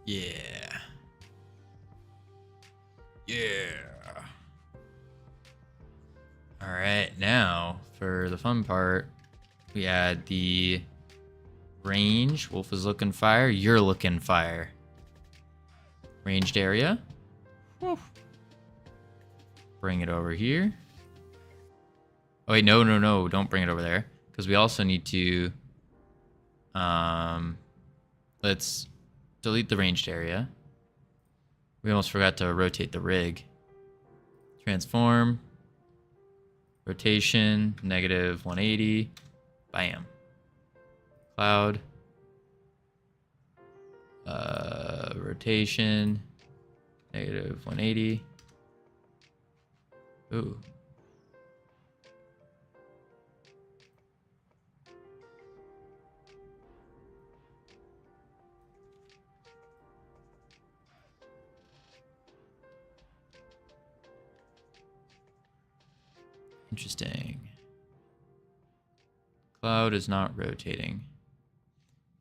Yeah. Yeah. All right, now for the fun part, we add the range. Wolf is looking fire. You're looking fire. Ranged area. Woo. Bring it over here. Oh wait, no. Don't bring it over there. Because we also need to... let's delete the ranged area. We almost forgot to rotate the rig. Transform. Rotation. Negative 180. Bam. Cloud. Rotation. Negative 180. Ooh. Interesting. Cloud is not rotating.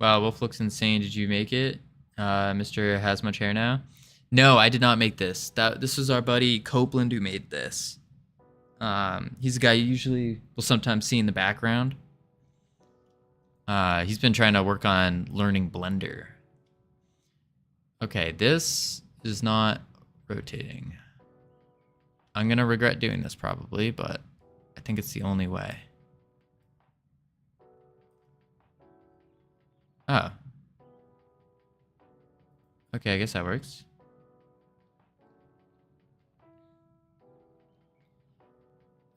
Wow, Wolf looks insane. Did you make it? Mr. Has Much Hair Now? No, I did not make this. This was our buddy Copeland who made this. He's a guy you usually will sometimes see in the background. He's been trying to work on learning Blender. Okay, this is not rotating. I'm gonna regret doing this probably, but I think it's the only way. Oh. Okay, I guess that works.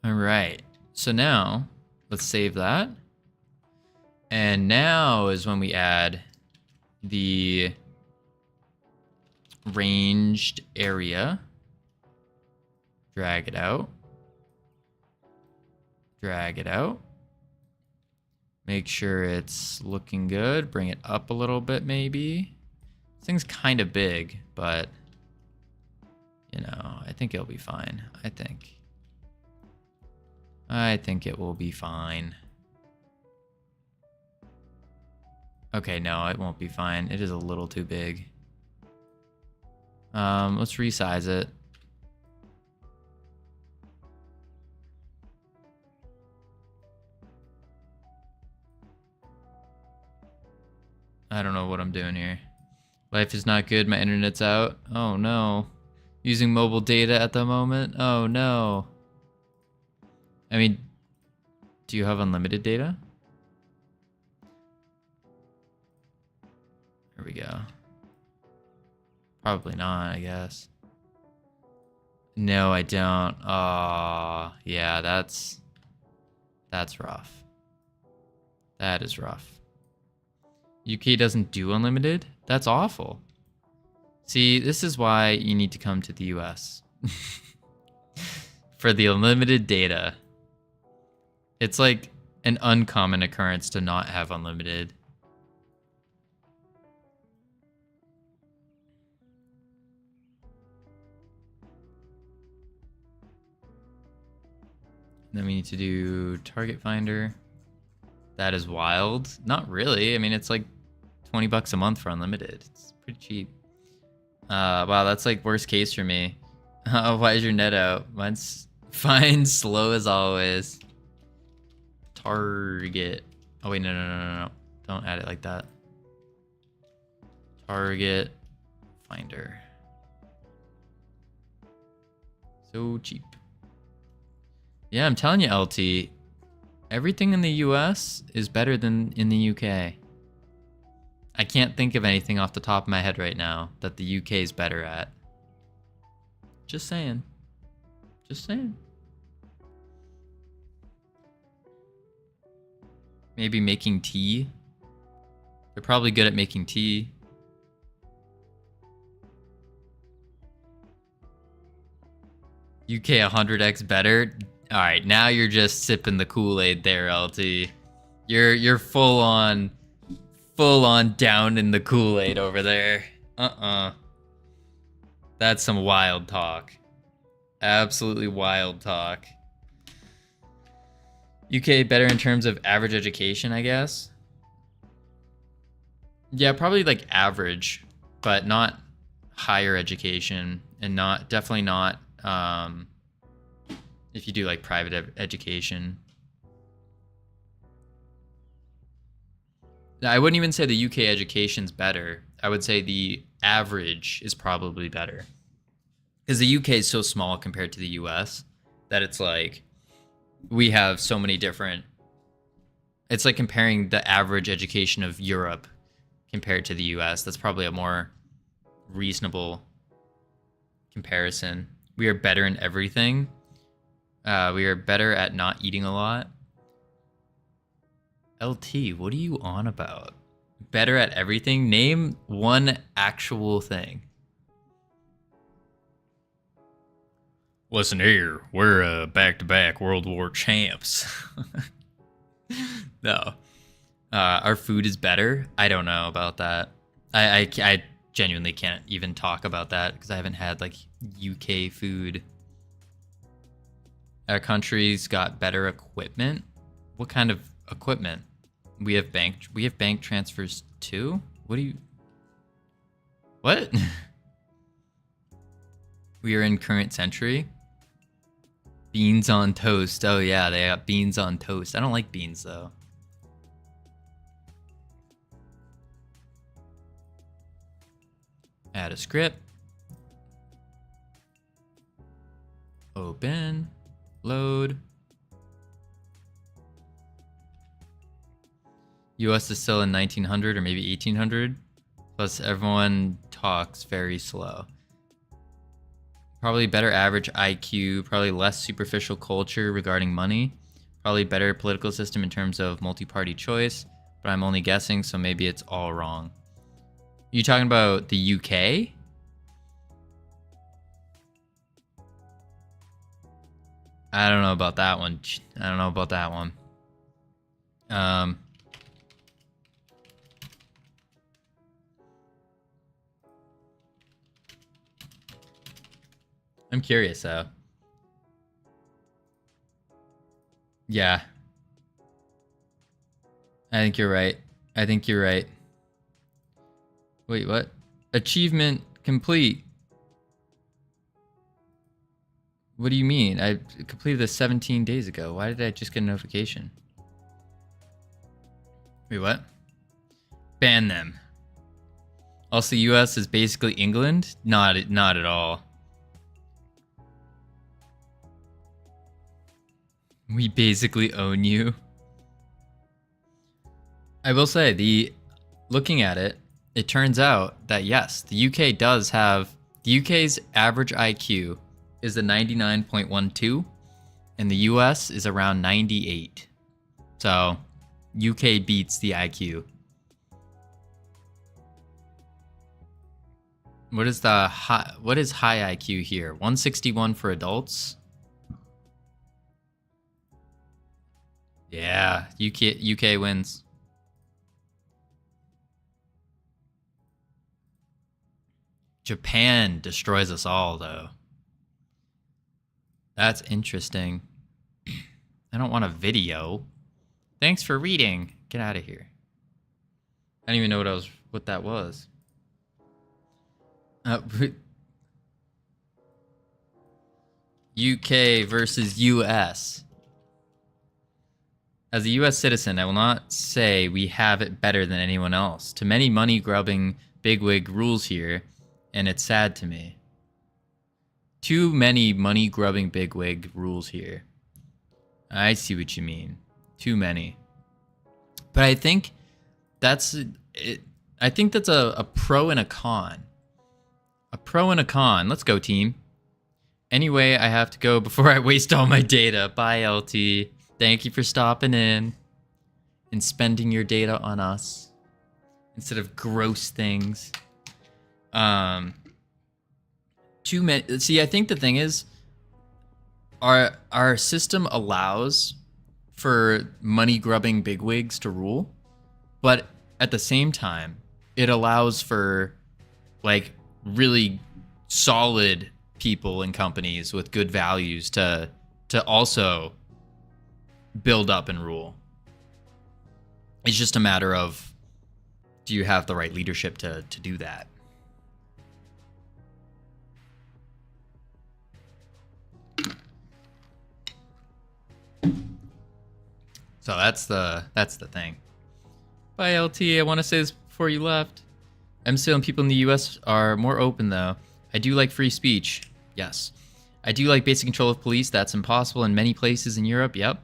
All right. So now let's save that. And now is when we add the ranged area. Drag it out. Drag it out. Make sure it's looking good. Bring it up a little bit, maybe. This thing's kind of big, but you know, I think it'll be fine. I think it will be fine. Okay, no, it won't be fine. It is a little too big. Let's resize it. I don't know what I'm doing here. Life is not good. My internet's out. Oh no. Using mobile data at the moment. Oh no. I mean, do you have unlimited data? There we go. Probably not, I guess. No, I don't. Oh, yeah, that's rough. That is rough. UK doesn't do unlimited? That's awful. See, this is why you need to come to the US. For the unlimited data. It's like an uncommon occurrence to not have unlimited. Then we need to do target finder. That is wild. Not really. I mean, it's like 20 bucks a month for unlimited. It's pretty cheap. Wow, that's like worst case for me. Why is your net out? Mine's fine, slow as always. Target. Oh wait, no. Don't add it like that. Target finder. So cheap. Yeah, I'm telling you, LT. Everything in the US is better than in the UK. I can't think of anything off the top of my head right now that the UK is better at. Just saying. Just saying. Maybe making tea. They're probably good at making tea. UK 100x better. All right, now you're just sipping the Kool-Aid there, LT. You're full on down in the Kool-Aid over there. That's some wild talk. Absolutely wild talk. UK better in terms of average education, I guess. Yeah, probably like average, but not higher education, and definitely not if you do like private education. I wouldn't even say the UK education's better. I would say the average is probably better. Because the UK is so small compared to the US that it's like we have so many different... It's like comparing the average education of Europe compared to the US. That's probably a more reasonable comparison. We are better in everything. We are better at not eating a lot. LT, what are you on about? Better at everything? Name one actual thing. Listen here, we're back-to-back World War champs. No. Our food is better? I don't know about that. I genuinely can't even talk about that because I haven't had like UK food. Our country's got better equipment. What kind of equipment? We have bank transfers too? What? We are in current century. Beans on toast. Oh yeah, they got beans on toast. I don't like beans though. Add a script. Open. Load. US is still in 1900 or maybe 1800. Plus everyone talks very slow. Probably better average IQ, probably less superficial culture regarding money, probably better political system in terms of multi-party choice, but I'm only guessing, so maybe it's all wrong. You talking about the UK? I don't know about that one. I don't know about that one. I'm curious though. Yeah. I think you're right. I think you're right. Wait, what? Achievement complete. What do you mean? I completed this 17 days ago. Why did I just get a notification? Wait, what? Ban them. Also, US is basically England? Not at all. We basically own you. I will say, looking at it, it turns out that yes, the UK does have, the UK's average IQ is a 99.12, and the US is around 98. So, UK beats the IQ. What is high IQ here? 161 for adults. Yeah, UK wins. Japan destroys us all, though. That's interesting. I don't want a video. Thanks for reading. Get out of here. I don't even know what that was. UK versus US. As a US citizen, I will not say we have it better than anyone else. Too many money-grubbing bigwig rules here, and it's sad to me. Too many money-grubbing bigwig rules here. I see what you mean. Too many. But I think that's it. I think that's a pro and a con. A pro and a con. Let's go, team. Anyway, I have to go before I waste all my data. Bye, LT. Thank you for stopping in and spending your data on us instead of gross things. Too many. See, I think the thing is, our system allows for money grubbing bigwigs to rule, but at the same time, it allows for like really solid people and companies with good values to also build up and rule. It's just a matter of, do you have the right leadership to do that? So that's the thing. Bye, LT. I want to say this before you left. I'm still people in the US are more open though. I do like free speech. Yes. I do like basic control of police. That's impossible in many places in Europe. Yep.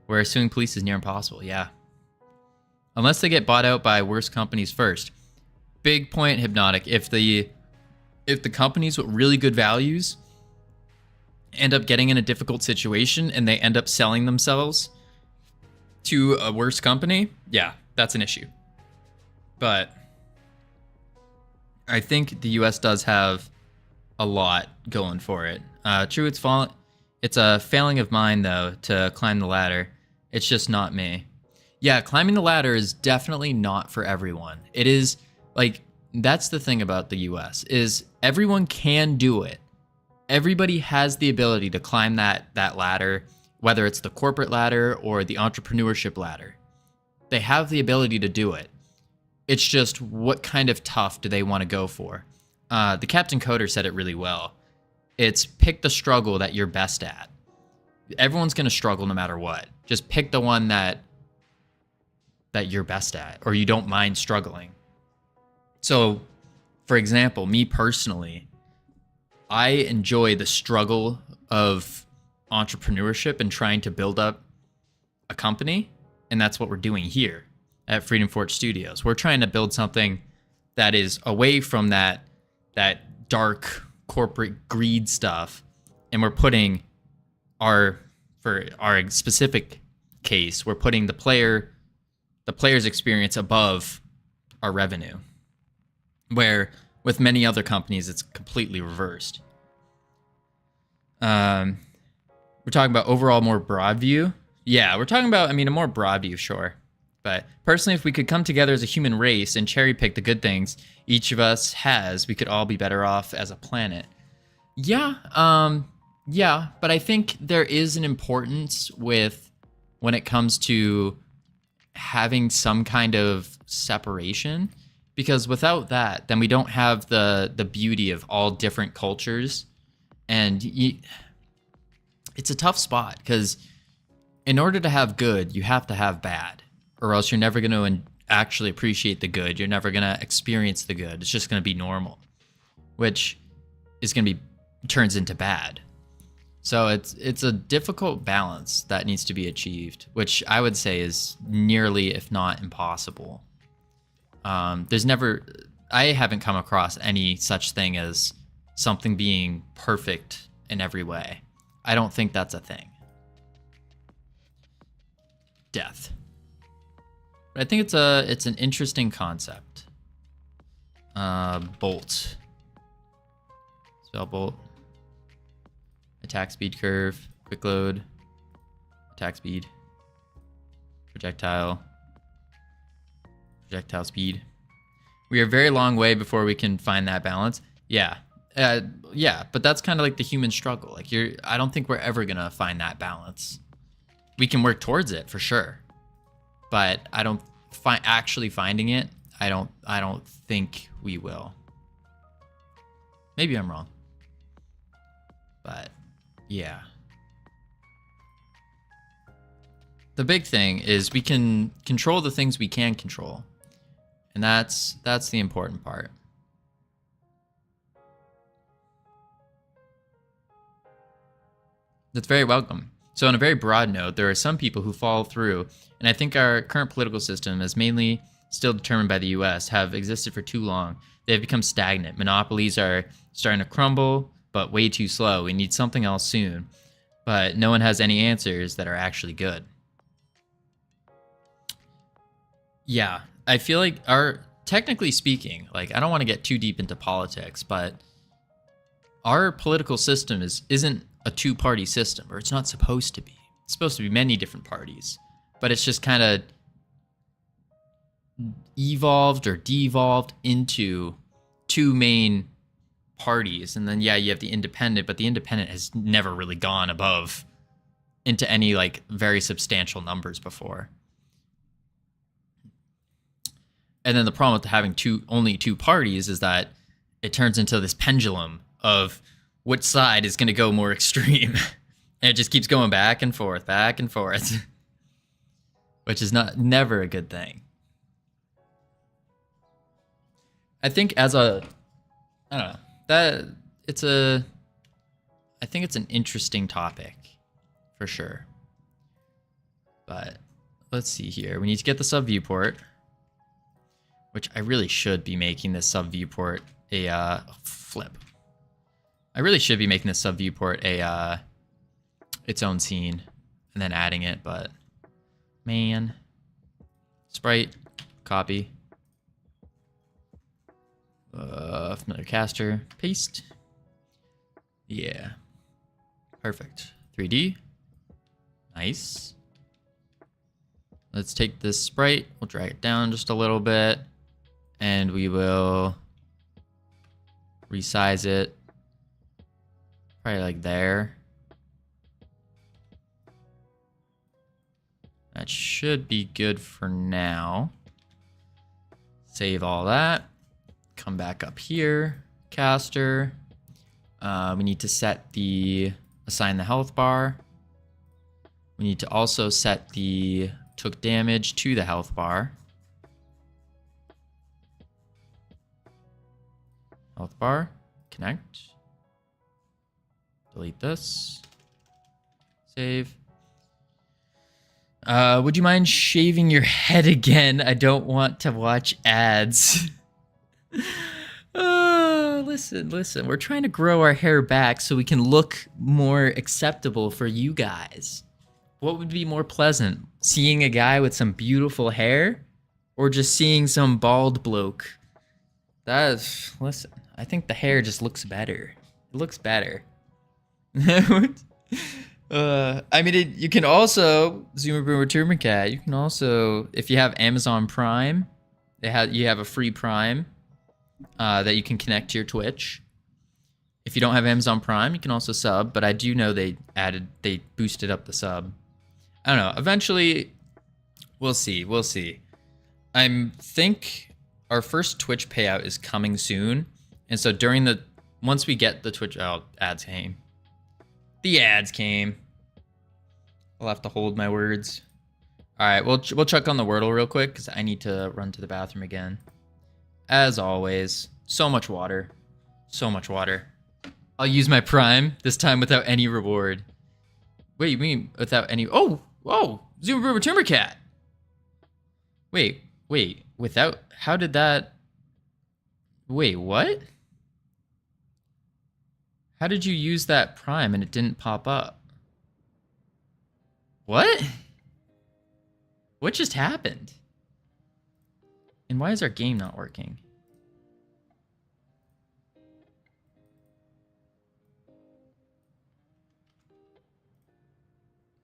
Where suing police is near impossible. Yeah. Unless they get bought out by worse companies first. Big point, Hypnotic. If the companies with really good values end up getting in a difficult situation and they end up selling themselves to a worse company, yeah, that's an issue. But I think the US does have a lot going for it. True, it's a failing of mine, though, to climb the ladder. It's just not me. Yeah, climbing the ladder is definitely not for everyone. It is, like, that's the thing about the US, is everyone can do it. Everybody has the ability to climb that ladder, whether it's the corporate ladder or the entrepreneurship ladder. They have the ability to do it. It's just, what kind of tough do they want to go for? The Captain Coder said it really well. It's pick the struggle that you're best at. Everyone's going to struggle no matter what. Just pick the one that you're best at, or you don't mind struggling. So, for example, me personally, I enjoy the struggle of entrepreneurship and trying to build up a company, and that's what we're doing here at Freedom Forge Studios. We're trying to build something that is away from that dark corporate greed stuff, and we're putting for our specific case, we're putting the player's experience above our revenue, where with many other companies it's completely reversed. We're talking about overall more broad view. Yeah, we're talking about, I mean, a more broad view, sure. But personally, if we could come together as a human race and cherry pick the good things each of us has, we could all be better off as a planet. Yeah, but I think there is an importance with when it comes to having some kind of separation, because without that, then we don't have the beauty of all different cultures. And it's a tough spot, because in order to have good, you have to have bad, or else you're never going to actually appreciate the good. You're never going to experience the good. It's just going to be normal, which is going to be turns into bad. So it's a difficult balance that needs to be achieved, which I would say is nearly, if not impossible. I haven't come across any such thing as something being perfect in every way. I don't think that's a thing. Death. But I think it's an interesting concept. Bolt. Spell bolt. Attack speed curve. Quick load. Attack speed. Projectile. Projectile speed. We are a very long way before we can find that balance. Yeah. But that's kind of like the human struggle. Like I don't think we're ever gonna find that balance. We can work towards it for sure, but I don't actually finding it. I don't think we will. Maybe I'm wrong, but yeah. The big thing is we can control the things we can control, and that's the important part. That's very welcome. So on a very broad note, there are some people who fall through, and I think our current political system, as mainly still determined by the US, have existed for too long. They have become stagnant. Monopolies are starting to crumble, but way too slow. We need something else soon. But no one has any answers that are actually good. Yeah, I feel like technically speaking, like I don't want to get too deep into politics, but our political system isn't a two-party system, or it's not supposed to be. It's supposed to be many different parties, but it's just kind of evolved or devolved into two main parties. And then, yeah, you have the independent, but the independent has never really gone above into any like very substantial numbers before. And then the problem with having only two parties is that it turns into this pendulum of which side is going to go more extreme. And it just keeps going back and forth, which is never a good thing. I think I don't know, I think it's an interesting topic for sure. But let's see here. We need to get the sub viewport, which I really should be making this sub viewport a flip. I really should be making this sub viewport its own scene and then adding it, but man, sprite, copy, familiar caster, paste. Yeah, perfect. 3D, nice. Let's take this sprite, we'll drag it down just a little bit, and we will resize it. Probably like there. That should be good for now. Save all that. Come back up here. Caster. We need to assign the health bar. We need to also set the took damage to the health bar. Health bar. Connect. Delete this. Save. Would you mind shaving your head again? I don't want to watch ads. Listen. We're trying to grow our hair back so we can look more acceptable for you guys. What would be more pleasant? Seeing a guy with some beautiful hair? Or just seeing some bald bloke? Listen, I think the hair just looks better. It looks better. I mean, you can also Zoomer Boomer Tumor Cat. You can also, if you have Amazon Prime, you have a free Prime that you can connect to your Twitch. If you don't have Amazon Prime, you can also sub. But I do know they boosted up the sub. I don't know. Eventually, we'll see. We'll see. I think our first Twitch payout is coming soon, and so once we get the Twitch, ads came. The ads came. I'll have to hold my words. All right, we'll check on the Wordle real quick because I need to run to the bathroom again. As always, so much water. So much water. I'll use my Prime, this time without any reward. Wait, you mean without any... Oh! Whoa! Zoomer Boomer Tumor Cat! Wait, without... How did that... Wait, what? How did you use that Prime and it didn't pop up? What? What just happened? And why is our game not working?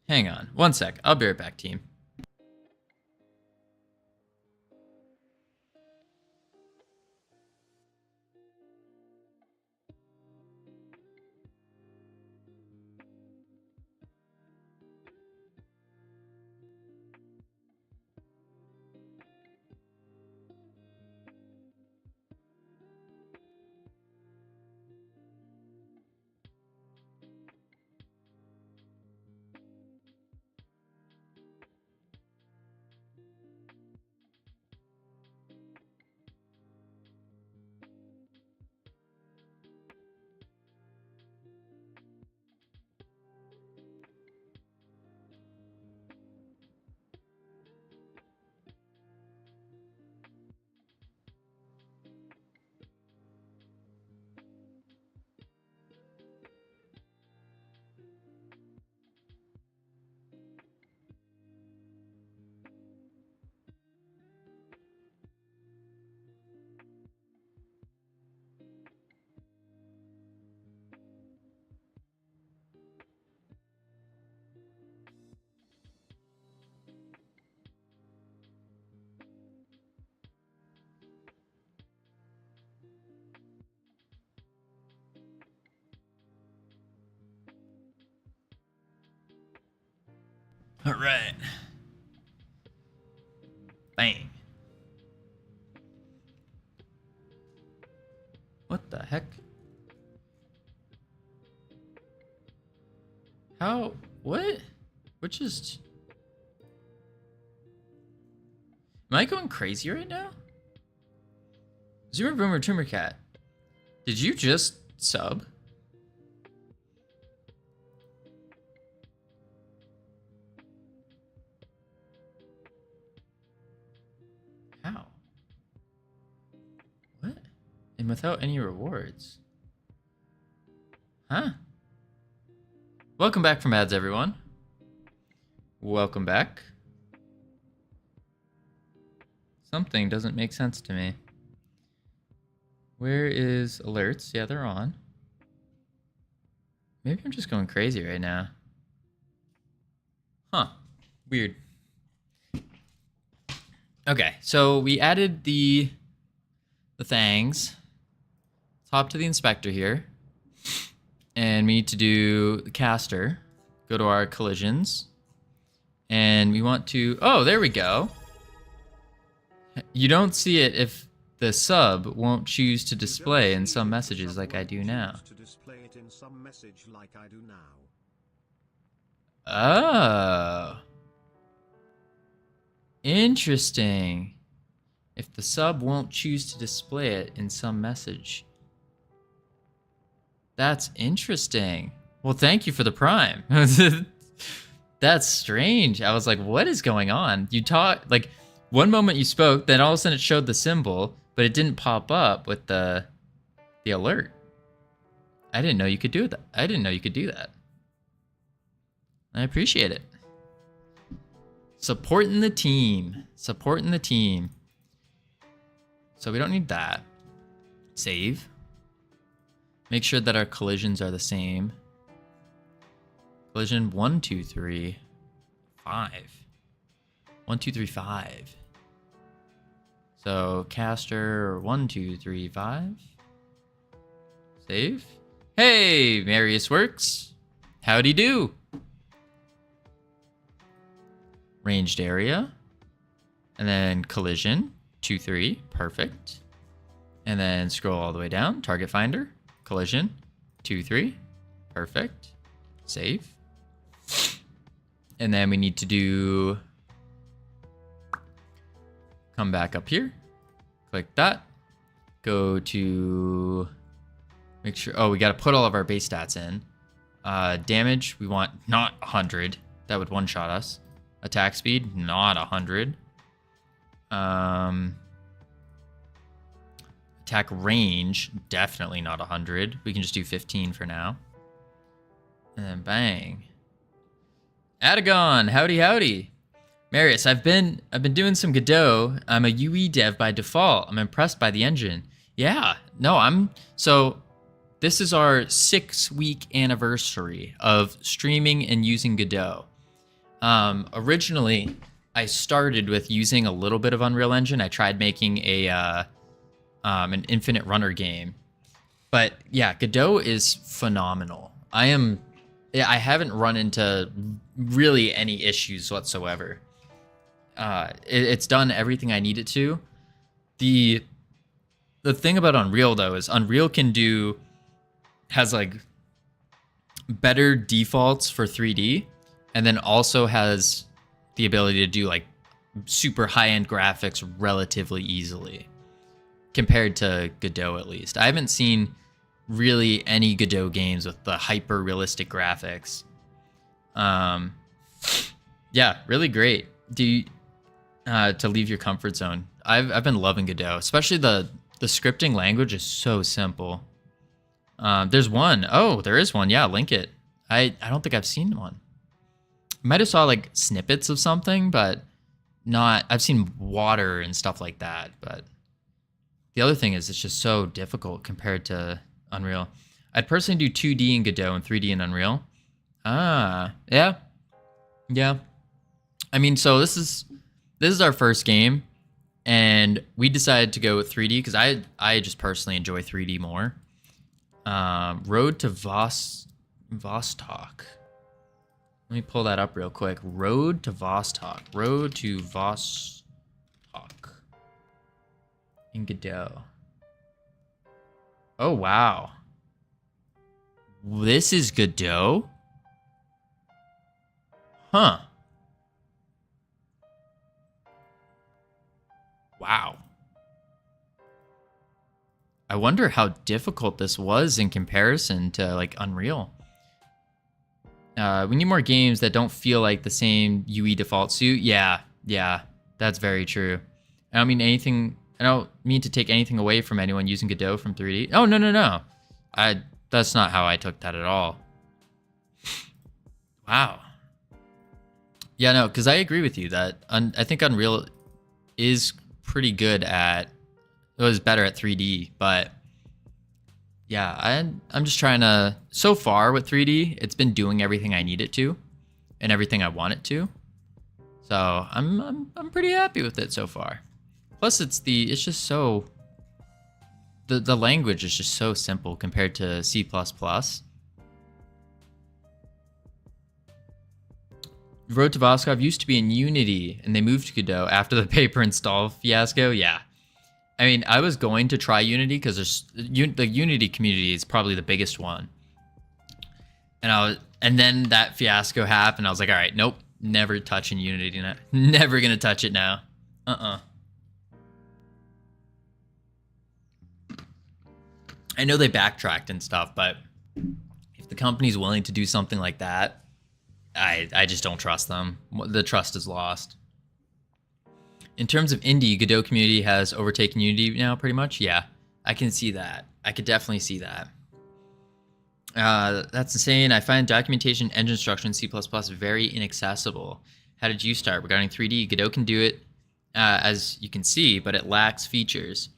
Hang on, 1 sec. I'll be right back, team. All right. Bang. What the heck? How? What? Which is... Am I going crazy right now? Zoomer Boomer Tumor Cat. Did you just sub? How? What? And without any rewards? Huh? Welcome back from ads, everyone. Welcome back. Something doesn't make sense to me. Where is alerts? Yeah, they're on. Maybe I'm just going crazy right now. Huh. Weird. Okay, so we added the things. Hop to the inspector here. And we need to do the caster. Go to our collisions. And we want to... Oh, there we go. You don't see it if the sub won't choose to display in some messages like I do now. Oh. Interesting. If the sub won't choose to display it in some message. That's interesting. Well, thank you for the Prime. That's strange. I was like, what is going on? You talk like one moment you spoke, then all of a sudden it showed the symbol, but it didn't pop up with the alert. I didn't know you could do that. I didn't know you could do that. I appreciate it. Supporting the team. Supporting the team. So we don't need that. Save. Make sure that our collisions are the same. Collision 1, 2, 3, 5. 1, 2, 3, 5. So caster 1, 2, 3, 5. Save. Hey, Marius works. Howdy do. Ranged area. And then collision 2, 3. Perfect. And then scroll all the way down. Target finder. Collision 2, 3. Perfect. Save. And then we need to do... Come back up here. Click that. Go to... Make sure... Oh, we got to put all of our base stats in. Damage, we want not 100. That would one-shot us. Attack speed, not 100. Attack range, definitely not 100. We can just do 15 for now. And then bang. Adagon, howdy howdy. Marius, I've been doing some Godot. I'm a UE dev by default. I'm impressed by the engine. Yeah, no, so this is our 6-week anniversary of streaming and using Godot. Originally, I started with using a little bit of Unreal Engine. I tried making an infinite runner game. But yeah, Godot is phenomenal. I haven't run into really any issues whatsoever. It's done everything I need it to. The thing about Unreal though is Unreal has like better defaults for 3D, and then also has the ability to do like super high-end graphics relatively easily compared to Godot, at least. I haven't seen really any Godot games with the hyper realistic graphics. Yeah, really great. To leave your comfort zone. I've been loving Godot, especially the scripting language is so simple. There's one. Oh, there is one. Yeah, link it. I don't think I've seen one. Might have saw like snippets of something, but not. I've seen water and stuff like that. But the other thing is, it's just so difficult compared to Unreal. I'd personally do 2D in Godot and 3D in Unreal. Yeah. I mean, so this is our first game, and we decided to go with 3D because I just personally enjoy 3D more. Road to Vostok. Let me pull that up real quick. Road to Vostok. In Godot. Oh, wow. This is Godot? Huh. Wow. I wonder how difficult this was in comparison to like Unreal. We need more games that don't feel like the same UE default suit. Yeah, that's very true. I don't mean to take anything away from anyone using Godot from 3D. Oh, no. That's not how I took that at all. Wow. Yeah, no, because I agree with you that I think Unreal is pretty good it was better at 3D, but yeah, I'm just trying to, so far with 3D, it's been doing everything I need it to and everything I want it to. So I'm pretty happy with it so far. Plus it's just so, the language is just so simple compared to C++. Road to Voskov used to be in Unity, and they moved to Godot after the paper install fiasco. Yeah. I mean, I was going to try Unity because the Unity community is probably the biggest one. And then that fiasco happened. I was like, all right, nope, never touching Unity now. Never gonna touch it now. I know they backtracked and stuff, but if the company's willing to do something like that, I just don't trust them. The trust is lost. In terms of indie, Godot community has overtaken Unity now, pretty much. Yeah, I can see that. I could definitely see that. That's insane. I find documentation engine structure in C++ very inaccessible. How did you start? Regarding 3D, Godot can do it, as you can see, but it lacks features.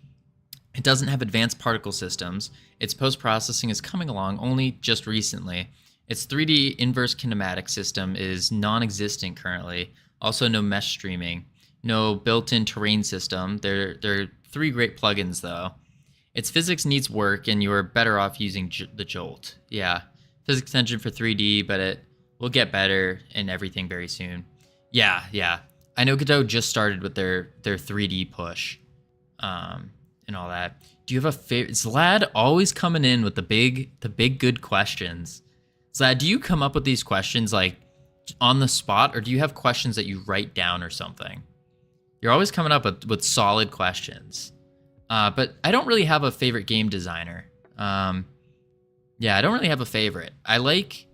It doesn't have advanced particle systems. Its post-processing is coming along only just recently. Its 3D inverse kinematic system is non-existent currently. Also, no mesh streaming, no built-in terrain system. They're 3 great plugins though. Its physics needs work, and you are better off using the Jolt. Yeah, physics engine for 3D, but it will get better in everything very soon. Yeah. I know Godot just started with their 3D push, and all that. Do you have a favorite? Zlad always coming in with the big good questions. Zlad, do you come up with these questions like on the spot, or do you have questions that you write down or something? You're always coming up with solid questions. But I don't really have a favorite game designer. Yeah, I don't really have a favorite. I don't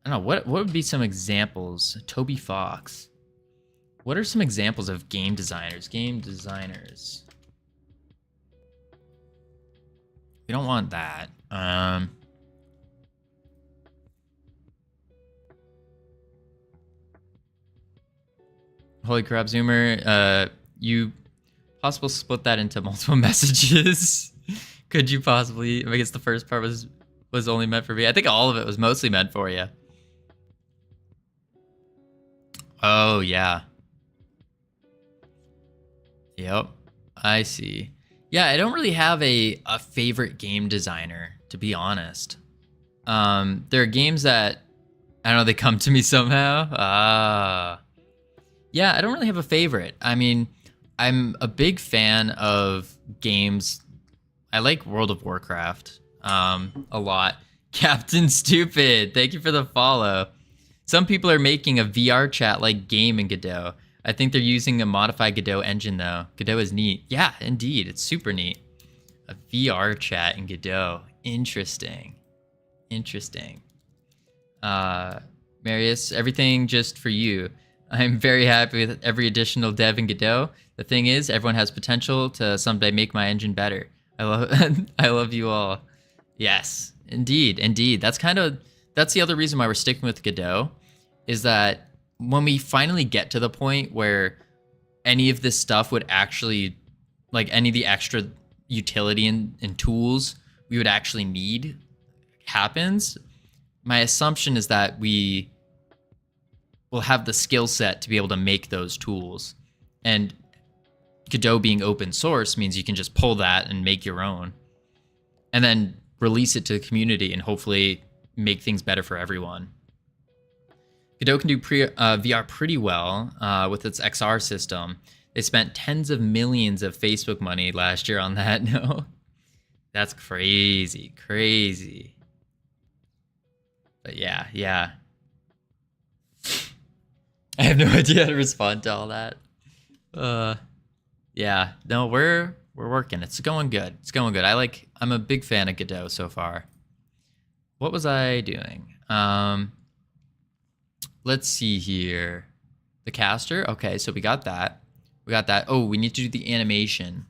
know, what would be some examples? Toby Fox. What are some examples of game designers? Game designers. We don't want that. Holy crap, Zoomer. You possible split that into multiple messages? Could you possibly? I guess the first part was only meant for me. I think all of it was mostly meant for you. Oh yeah. Yep, I see. Yeah, I don't really have a favorite game designer, to be honest. There are games that, I don't know, they come to me somehow. Yeah, I don't really have a favorite. I mean, I'm a big fan of games. I like World of Warcraft a lot. Captain Stupid, thank you for the follow. Some people are making a VR chat-like game in Godot. I think they're using a modified Godot engine, though. Godot is neat. Yeah, indeed. It's super neat. A VR chat in Godot. Interesting. Marius, everything just for you. I'm very happy with every additional dev in Godot. The thing is, everyone has potential to someday make my engine better. I love you all. Yes, indeed. That's the other reason why we're sticking with Godot, is that when we finally get to the point where any of this stuff would actually, like any of the extra utility and tools we would actually need happens, my assumption is that we will have the skill set to be able to make those tools. And Godot being open source means you can just pull that and make your own, and then release it to the community and hopefully make things better for everyone. Godot can do VR pretty well with its XR system. They spent tens of millions of Facebook money last year on that. No, that's crazy. But yeah. I have no idea how to respond to all that. Yeah, no, we're working. It's going good. I'm a big fan of Godot so far. What was I doing? Let's see here. The caster. Okay, so we got that. Oh, we need to do the animation.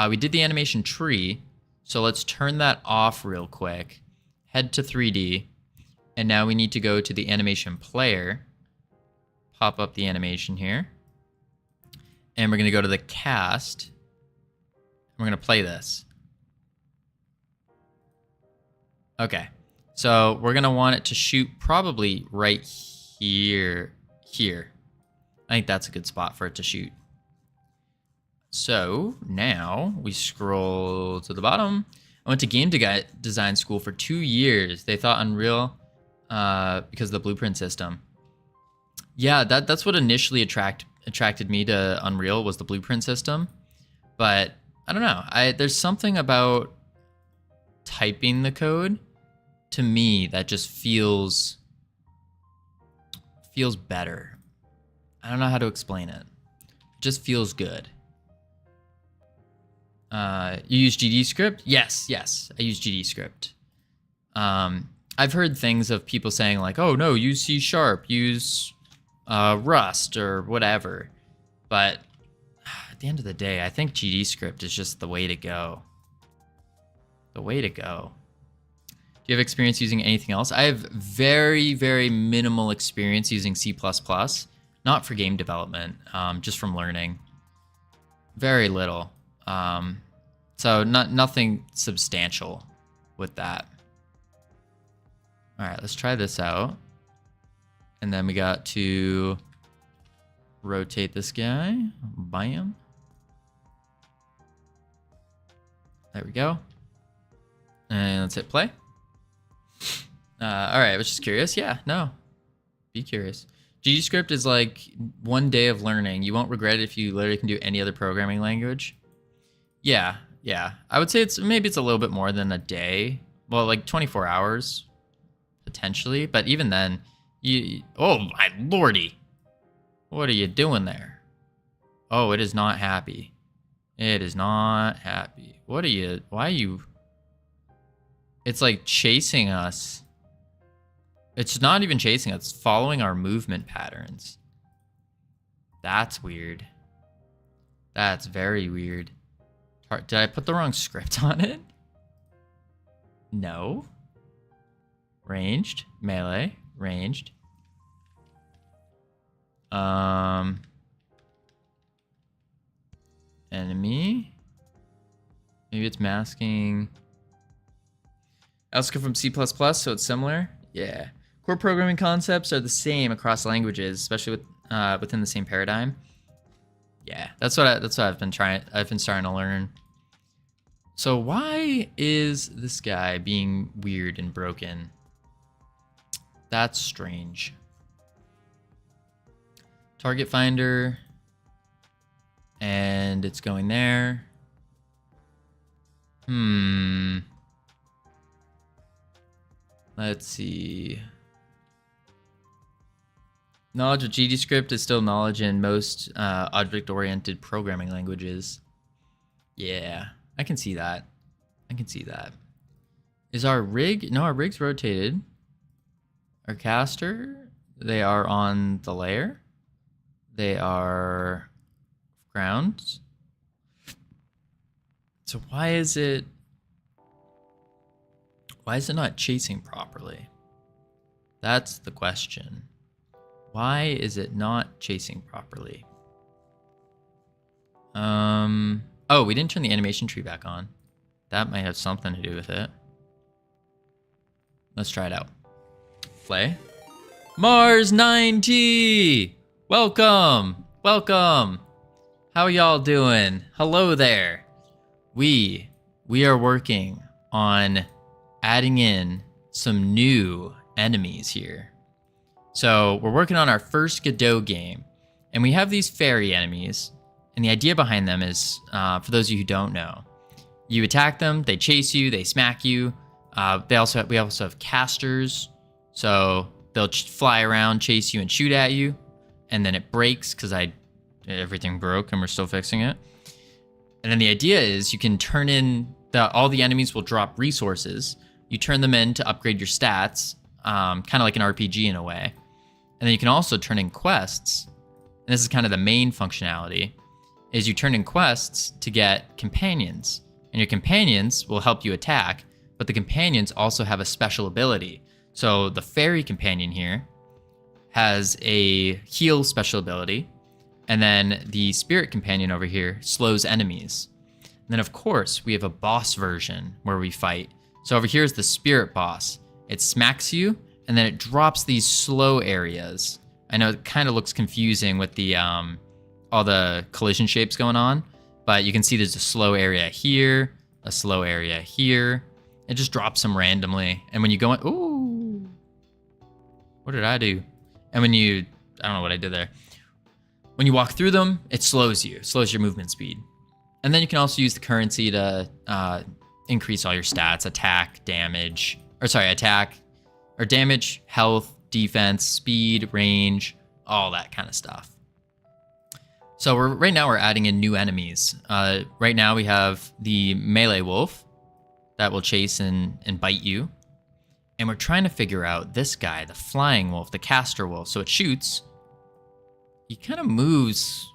We did the animation tree. So let's turn that off real quick. Head to 3D. And now we need to go to the animation player. Pop up the animation here. And we're going to go to the cast. We're going to play this. Okay. So we're going to want it to shoot probably right here. I think that's a good spot for it to shoot. So now we scroll to the bottom. I went to game design school for 2 years. They thought Unreal because of the blueprint system. Yeah, that's what initially attracted me to Unreal, was the blueprint system. But I don't know. There's something about typing the code to me that just feels better. I don't know how to explain it. It just feels good. You use GD script? Yes, I use GD script. I've heard things of people saying like, oh no, use C#, use Rust or whatever. But at the end of the day, I think GD script is just the way to go. Do you have experience using anything else? I have very, very minimal experience using C++, not for game development, just from learning. Very little. So nothing substantial with that. All right, let's try this out. And then we got to rotate this guy. Bam. There we go. And let's hit play. All right, I was just curious. Yeah, no. Be curious. GGScript is like 1 day of learning. You won't regret it if you literally can do any other programming language. Yeah. I would say maybe it's a little bit more than a day. Well, like 24 hours, potentially. But even then, oh my lordy. What are you doing there? Oh, it is not happy. It is not happy. Why are you? It's like chasing us. It's not even chasing us. It's following our movement patterns. That's weird. That's very weird. Did I put the wrong script on it? No. Ranged. Melee. Ranged. Enemy. Maybe it's masking. Elska from C++, so it's similar. Yeah. Core programming concepts are the same across languages, especially within the same paradigm. Yeah, that's what I've been starting to learn. So why is this guy being weird and broken? That's strange. Target finder. And it's going there. Let's see. Knowledge of GDScript is still knowledge in most object-oriented programming languages. Yeah, I can see that. Is our rig? No, our rig's rotated. Our caster, they are on the layer. They are ground. So why is it not chasing properly? That's the question. Why is it not chasing properly? Oh, we didn't turn the animation tree back on. That might have something to do with it. Let's try it out. Play. Mars 90! Welcome! How y'all doing? Hello there. We are working on adding in some new enemies here. So we're working on our first Godot game, and we have these fairy enemies, and the idea behind them is, for those of you who don't know, you attack them, they chase you, they smack you. We also have casters, so they'll fly around, chase you, and shoot at you, and then it breaks because everything broke and we're still fixing it. And then the idea is you can turn in all the enemies will drop resources. You turn them in to upgrade your stats, kind of like an RPG in a way. And then you can also turn in quests. And this is kind of the main functionality, is you turn in quests to get companions. And your companions will help you attack, but the companions also have a special ability. So the fairy companion here has a heal special ability. And then the spirit companion over here slows enemies. And then of course we have a boss version where we fight. So over here is the spirit boss. It smacks you and then it drops these slow areas. I know it kind of looks confusing with the all the collision shapes going on, but you can see there's a slow area here, a slow area here. It just drops them randomly. And when you go in, ooh, what did I do? And when I don't know what I did there. When you walk through them, it slows your movement speed. And then you can also use the currency to increase all your stats, attack, or damage, health, defense, speed, range, all that kind of stuff. So right now we're adding in new enemies. Right now we have the melee wolf that will chase and bite you. And we're trying to figure out this guy, the flying wolf, the caster wolf. So it shoots. He kind of moves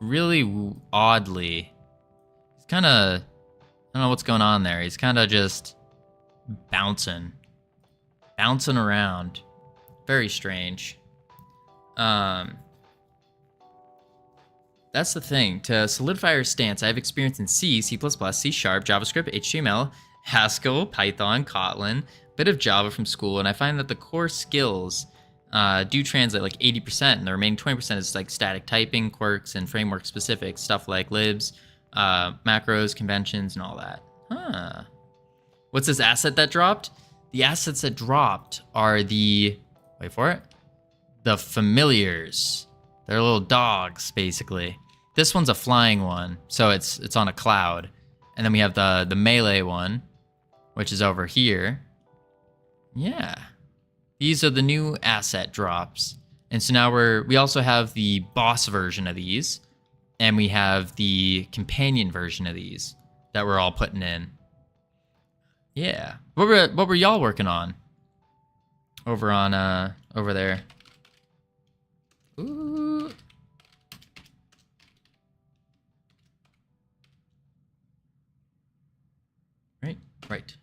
really oddly. He's kind of, I don't know what's going on there. He's kind of just bouncing around. Very strange. That's the thing. To solidify our stance, I have experience in C, C++, C#, JavaScript, HTML, Haskell, Python, Kotlin, bit of Java from school, and I find that the core skills do translate like 80%, and the remaining 20% is like static typing, quirks, and framework specific stuff like libs, macros, conventions, and all that. Huh. What's this asset that dropped? The assets that dropped are the, wait for it, the familiars. They're little dogs, basically. This one's a flying one, so it's on a cloud. And then we have the melee one, which is over here. Yeah. These are the new asset drops. And so now we also have the boss version of these, and we have the companion version of these that we're all putting in. Yeah. What were y'all working on? Over there. Ooh. Right.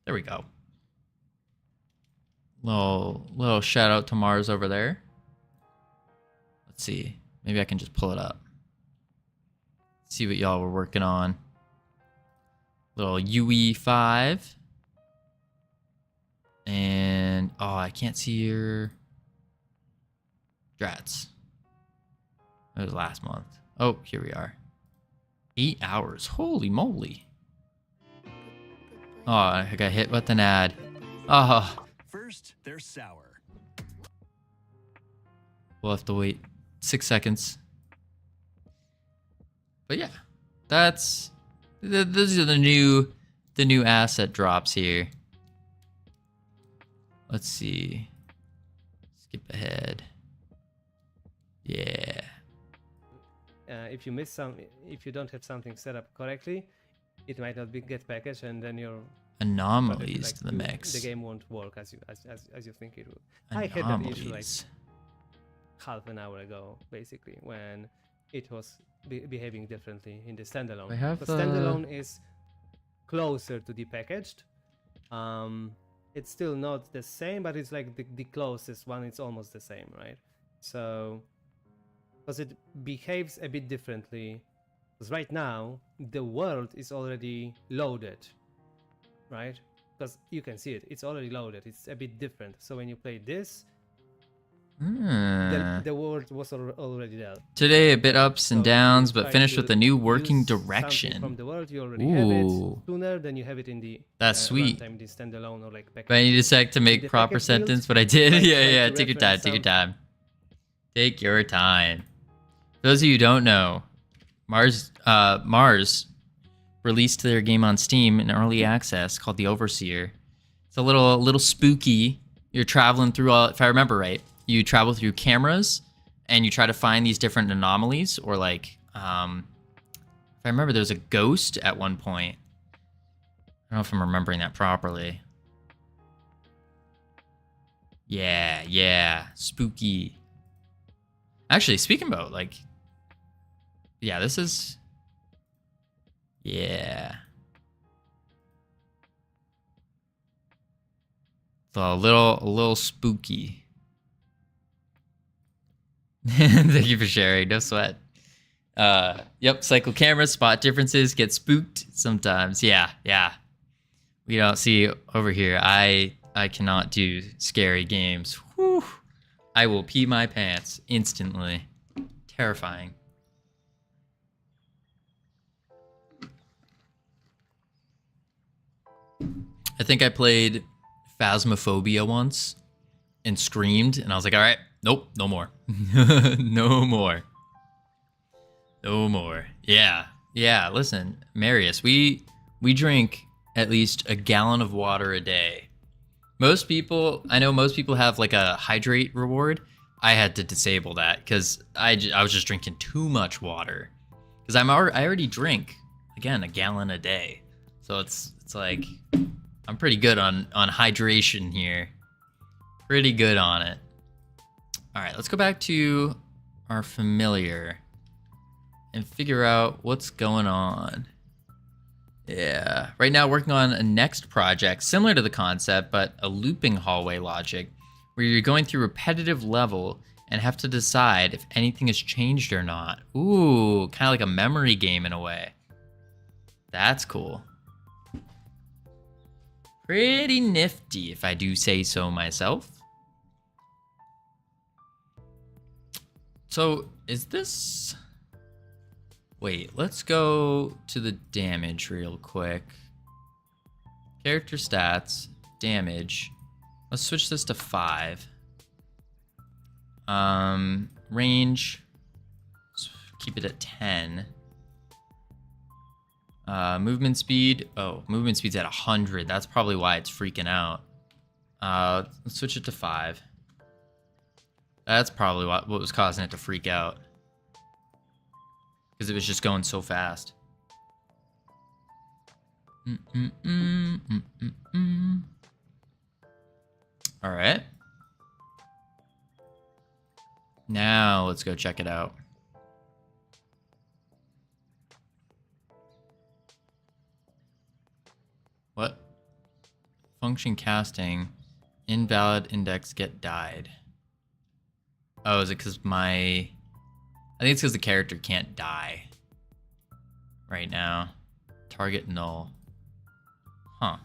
There we go. Little shout out to Mars over there. Let's see. Maybe I can just pull it up. See what y'all were working on. Little UE5. And oh, I can't see your drats. It was last month. Oh, here we are. 8 hours. Holy moly. Oh, I got hit with an ad. Oh. First, they're sour. We'll have to wait 6 seconds. But yeah, those are the new asset drops here. Let's see. Skip ahead. Yeah. If you miss if you don't have something set up correctly, it might not get packaged, and then your anomalies to the mix. The game won't work as you think it will. I had that issue like half an hour ago, basically, when it was behaving differently in the standalone. The standalone is closer to the packaged. It's still not the same, but it's like the closest one. It's almost the same, right? So, because it behaves a bit differently. Because right now the world is already loaded, right? Because you can see it. It's already loaded. It's a bit different. So when you play this, the world was already there. Today a bit ups and downs, but finished with a new working direction. From the world, you already have it sooner than you have it in the that's sweet. Runtime, the standalone or like. But I need a sec to make proper sentence, but I did. Yeah. Take your time. Take your time. Take your time. For those of you who don't know, Mars released their game on Steam in early access called The Overseer. It's a little spooky. You're traveling through if I remember right, you travel through cameras and you try to find these different anomalies, or like if I remember there was a ghost at one point. I don't know if I'm remembering that properly. Yeah, spooky. Actually, speaking about like, yeah, this is, yeah. So a little spooky. Thank you for sharing. No sweat. Yep, cycle cameras, spot differences, get spooked sometimes. Yeah. We don't see over here. I cannot do scary games. Whew. I will pee my pants instantly. Terrifying. I think I played Phasmophobia once and screamed, and I was like, all right, nope, no more. No more. Yeah, listen, Marius, we drink at least a gallon of water a day. I know most people have like a hydrate reward. I had to disable that because I was just drinking too much water. Because I already drink, again, a gallon a day. So it's like, I'm pretty good on hydration here. Pretty good on it. All right, let's go back to our familiar and figure out what's going on. Yeah, right now working on a next project similar to the concept, but a looping hallway logic where you're going through repetitive level and have to decide if anything has changed or not. Ooh, kind of like a memory game in a way. That's cool. Pretty nifty, if I do say so myself. So, is this... Wait, let's go to the damage real quick. Character stats, damage. Let's switch this to 5. Range, let's keep it at 10. Movement speed, oh, movement speed's at 100. That's probably why it's freaking out. Let's switch it to 5. That's probably what was causing it to freak out. Because it was just going so fast. All right. Now let's go check it out. What? Function casting. Invalid index get died. Oh, is it because I think it's because the character can't die right now. Target null. Huh.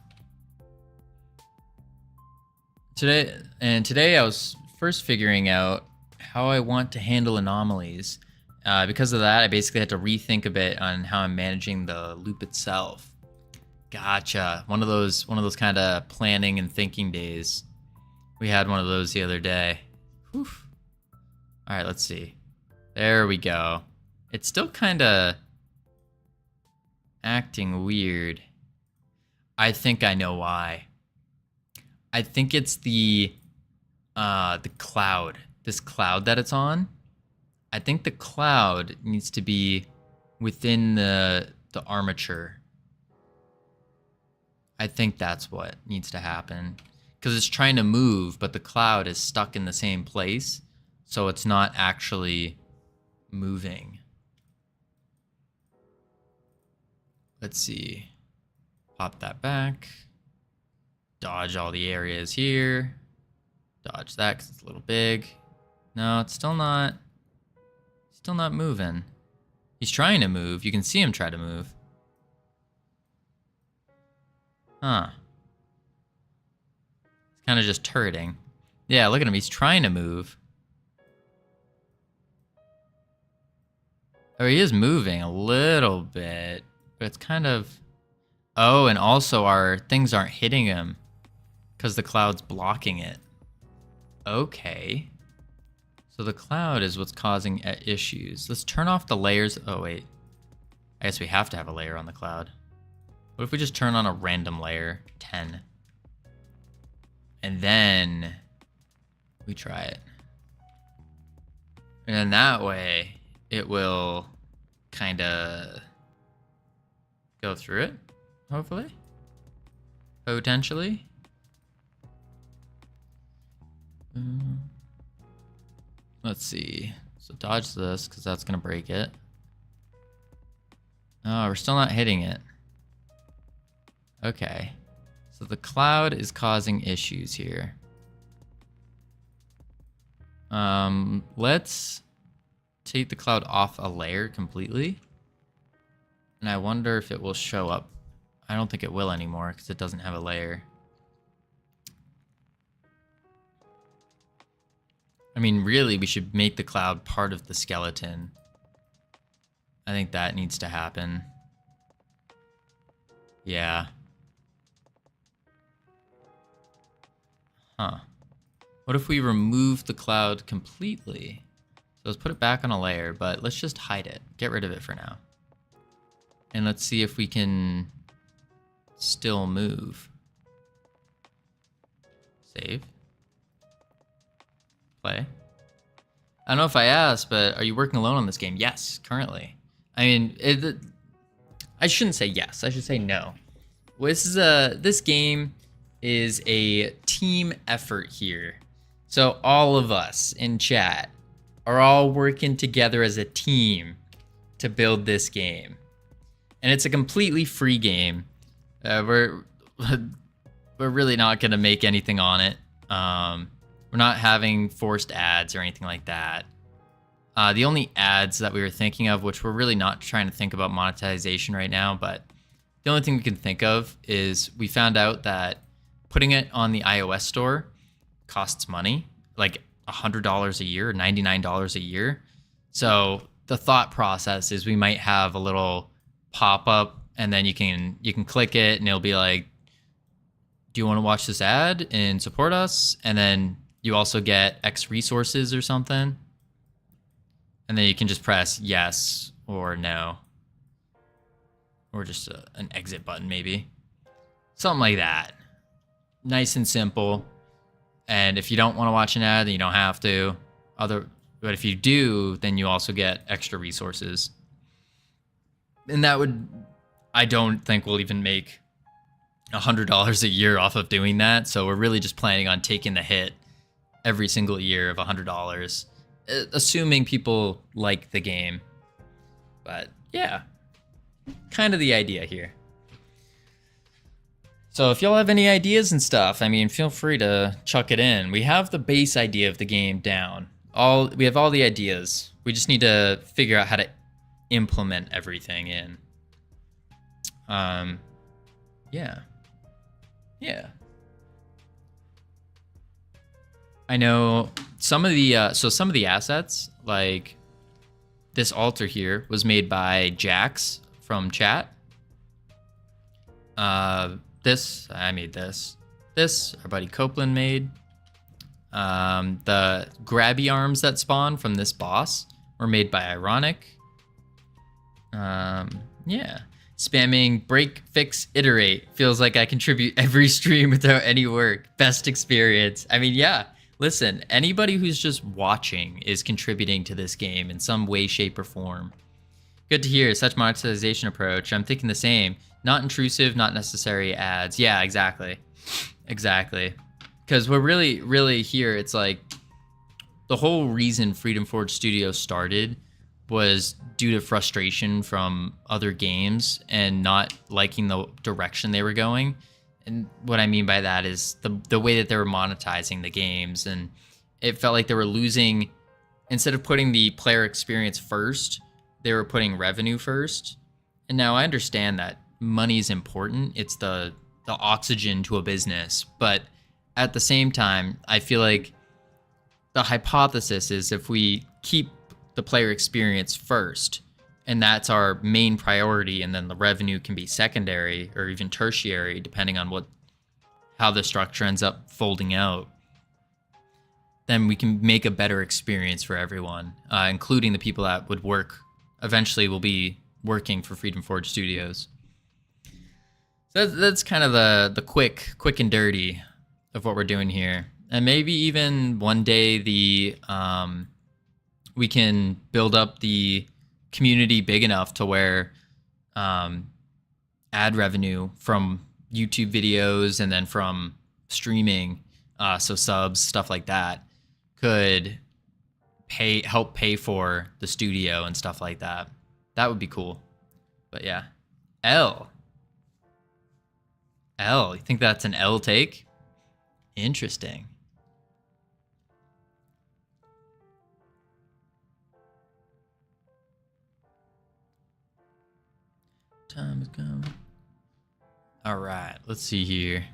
Today I was first figuring out how I want to handle anomalies. Because of that, I basically had to rethink a bit on how I'm managing the loop itself. Gotcha. One of those kind of planning and thinking days. We had one of those the other day. Whew. All right, let's see. There we go. It's still kind of acting weird. I think I know why. I think it's the cloud. This cloud that it's on. I think the cloud needs to be within the armature. I think that's what needs to happen. Because it's trying to move, but the cloud is stuck in the same place. So it's not actually moving. Let's see. Pop that back. Dodge all the areas here. Dodge that because it's a little big. No, it's still not moving. He's trying to move. You can see him try to move. Huh. He's kind of just turreting. Yeah, look at him. He's trying to move. Oh, he is moving a little bit, but it's kind of... Oh, and also our things aren't hitting him because the cloud's blocking it. Okay. So the cloud is what's causing issues. Let's turn off the layers. Oh, wait. I guess we have to have a layer on the cloud. What if we just turn on a random layer, 10? And then we try it. And then that way, it will kind of go through it, hopefully. Potentially. Let's see. So dodge this, because that's going to break it. Oh, we're still not hitting it. Okay. So the cloud is causing issues here. Let's take the cloud off a layer completely. And I wonder if it will show up. I don't think it will anymore because it doesn't have a layer. I mean, really, we should make the cloud part of the skeleton. I think that needs to happen. Yeah. Huh. What if we remove the cloud completely? So let's put it back on a layer, but let's just hide it. Get rid of it for now. And let's see if we can still move. Save. Play. I don't know if I asked, but are you working alone on this game? Yes, currently. I mean, I shouldn't say yes. I should say no. Well, this game is a team effort here. So all of us in chat are all working together as a team to build this game. And it's a completely free game. We're really not going to make anything on it. We're not having forced ads or anything like that. The only ads that we were thinking of, which we're really not trying to think about monetization right now, but the only thing we can think of is we found out that putting it on the iOS store costs money, like $100 a year, $99 a year. So the thought process is we might have a little pop-up, and then you can click it and it'll be like, do you want to watch this ad and support us? And then you also get X resources or something. And then you can just press yes or no. Or just an exit button maybe. Something like that. Nice and simple. And if you don't want to watch an ad, then you don't have to. But if you do, then you also get extra resources. And I don't think we'll even make $100 a year off of doing that. So we're really just planning on taking the hit every single year of $100, assuming people like the game. But yeah, kind of the idea here. So if y'all have any ideas and stuff, I mean, feel free to chuck it in. We have the base idea of the game down. We have all the ideas. We just need to figure out how to implement everything in. Yeah. I know some of the assets, like this altar here, was made by Jax from chat. I made this. This our buddy Copeland made. The grabby arms that spawn from this boss were made by Ironic. Yeah. Spamming break, fix, iterate feels like I contribute every stream without any work. Best experience. I mean, yeah. Listen, anybody who's just watching is contributing to this game in some way, shape, or form. Good to hear. Such monetization approach. I'm thinking the same. Not intrusive, not necessary ads. Yeah, exactly. Exactly. Because we're really here, it's like the whole reason Freedom Forge Studios started was due to frustration from other games and not liking the direction they were going. And what I mean by that is the way that they were monetizing the games. And it felt like they were losing, instead of putting the player experience first, they were putting revenue first. And now I understand that money is important. It's the oxygen to a business. But at the same time, I feel like the hypothesis is if we keep the player experience first, and that's our main priority, and then the revenue can be secondary or even tertiary, depending on how the structure ends up folding out, then we can make a better experience for everyone, including the people that eventually will be working for Freedom Forge Studios. So that's kind of the quick and dirty of what we're doing here. And maybe even one day we can build up the community big enough to where ad revenue from YouTube videos and then from streaming, so subs, stuff like that, could help pay for the studio and stuff like that. That would be cool. But yeah. L, you think that's an L take? Interesting. Time has come. All right, let's see here.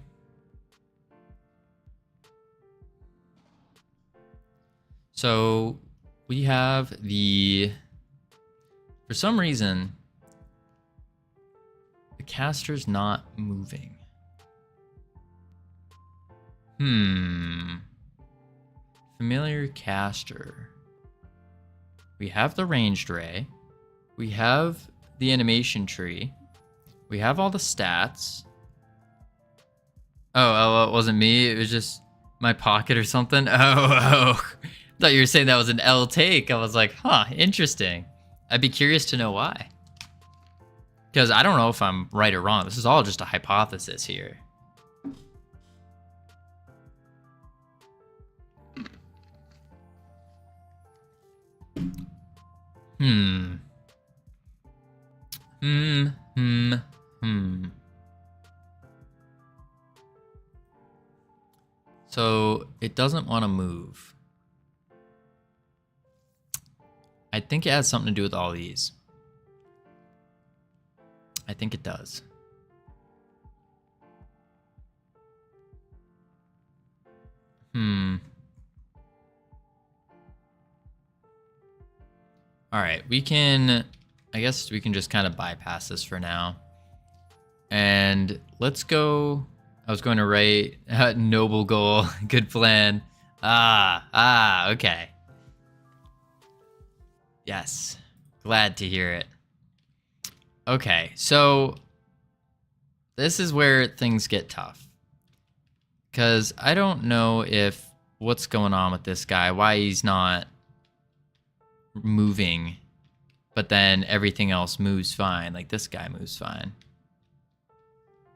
So we have for some reason, the caster's not moving. Familiar caster. We have the ranged ray. We have the animation tree. We have all the stats. Oh, it wasn't me. It was just my pocket or something. Oh. I thought you were saying that was an L take. I was like, huh, interesting. I'd be curious to know why. Because I don't know if I'm right or wrong. This is all just a hypothesis here. So it doesn't want to move. I think it has something to do with all these. I think it does. All right, we can, I guess we can just kind of bypass this for now. And let's go, I was going to write noble goal, good plan. Okay. Yes, glad to hear it. Okay, so this is where things get tough. Because I don't know if what's going on with this guy, why he's not moving, but then everything else moves fine. Like this guy moves fine.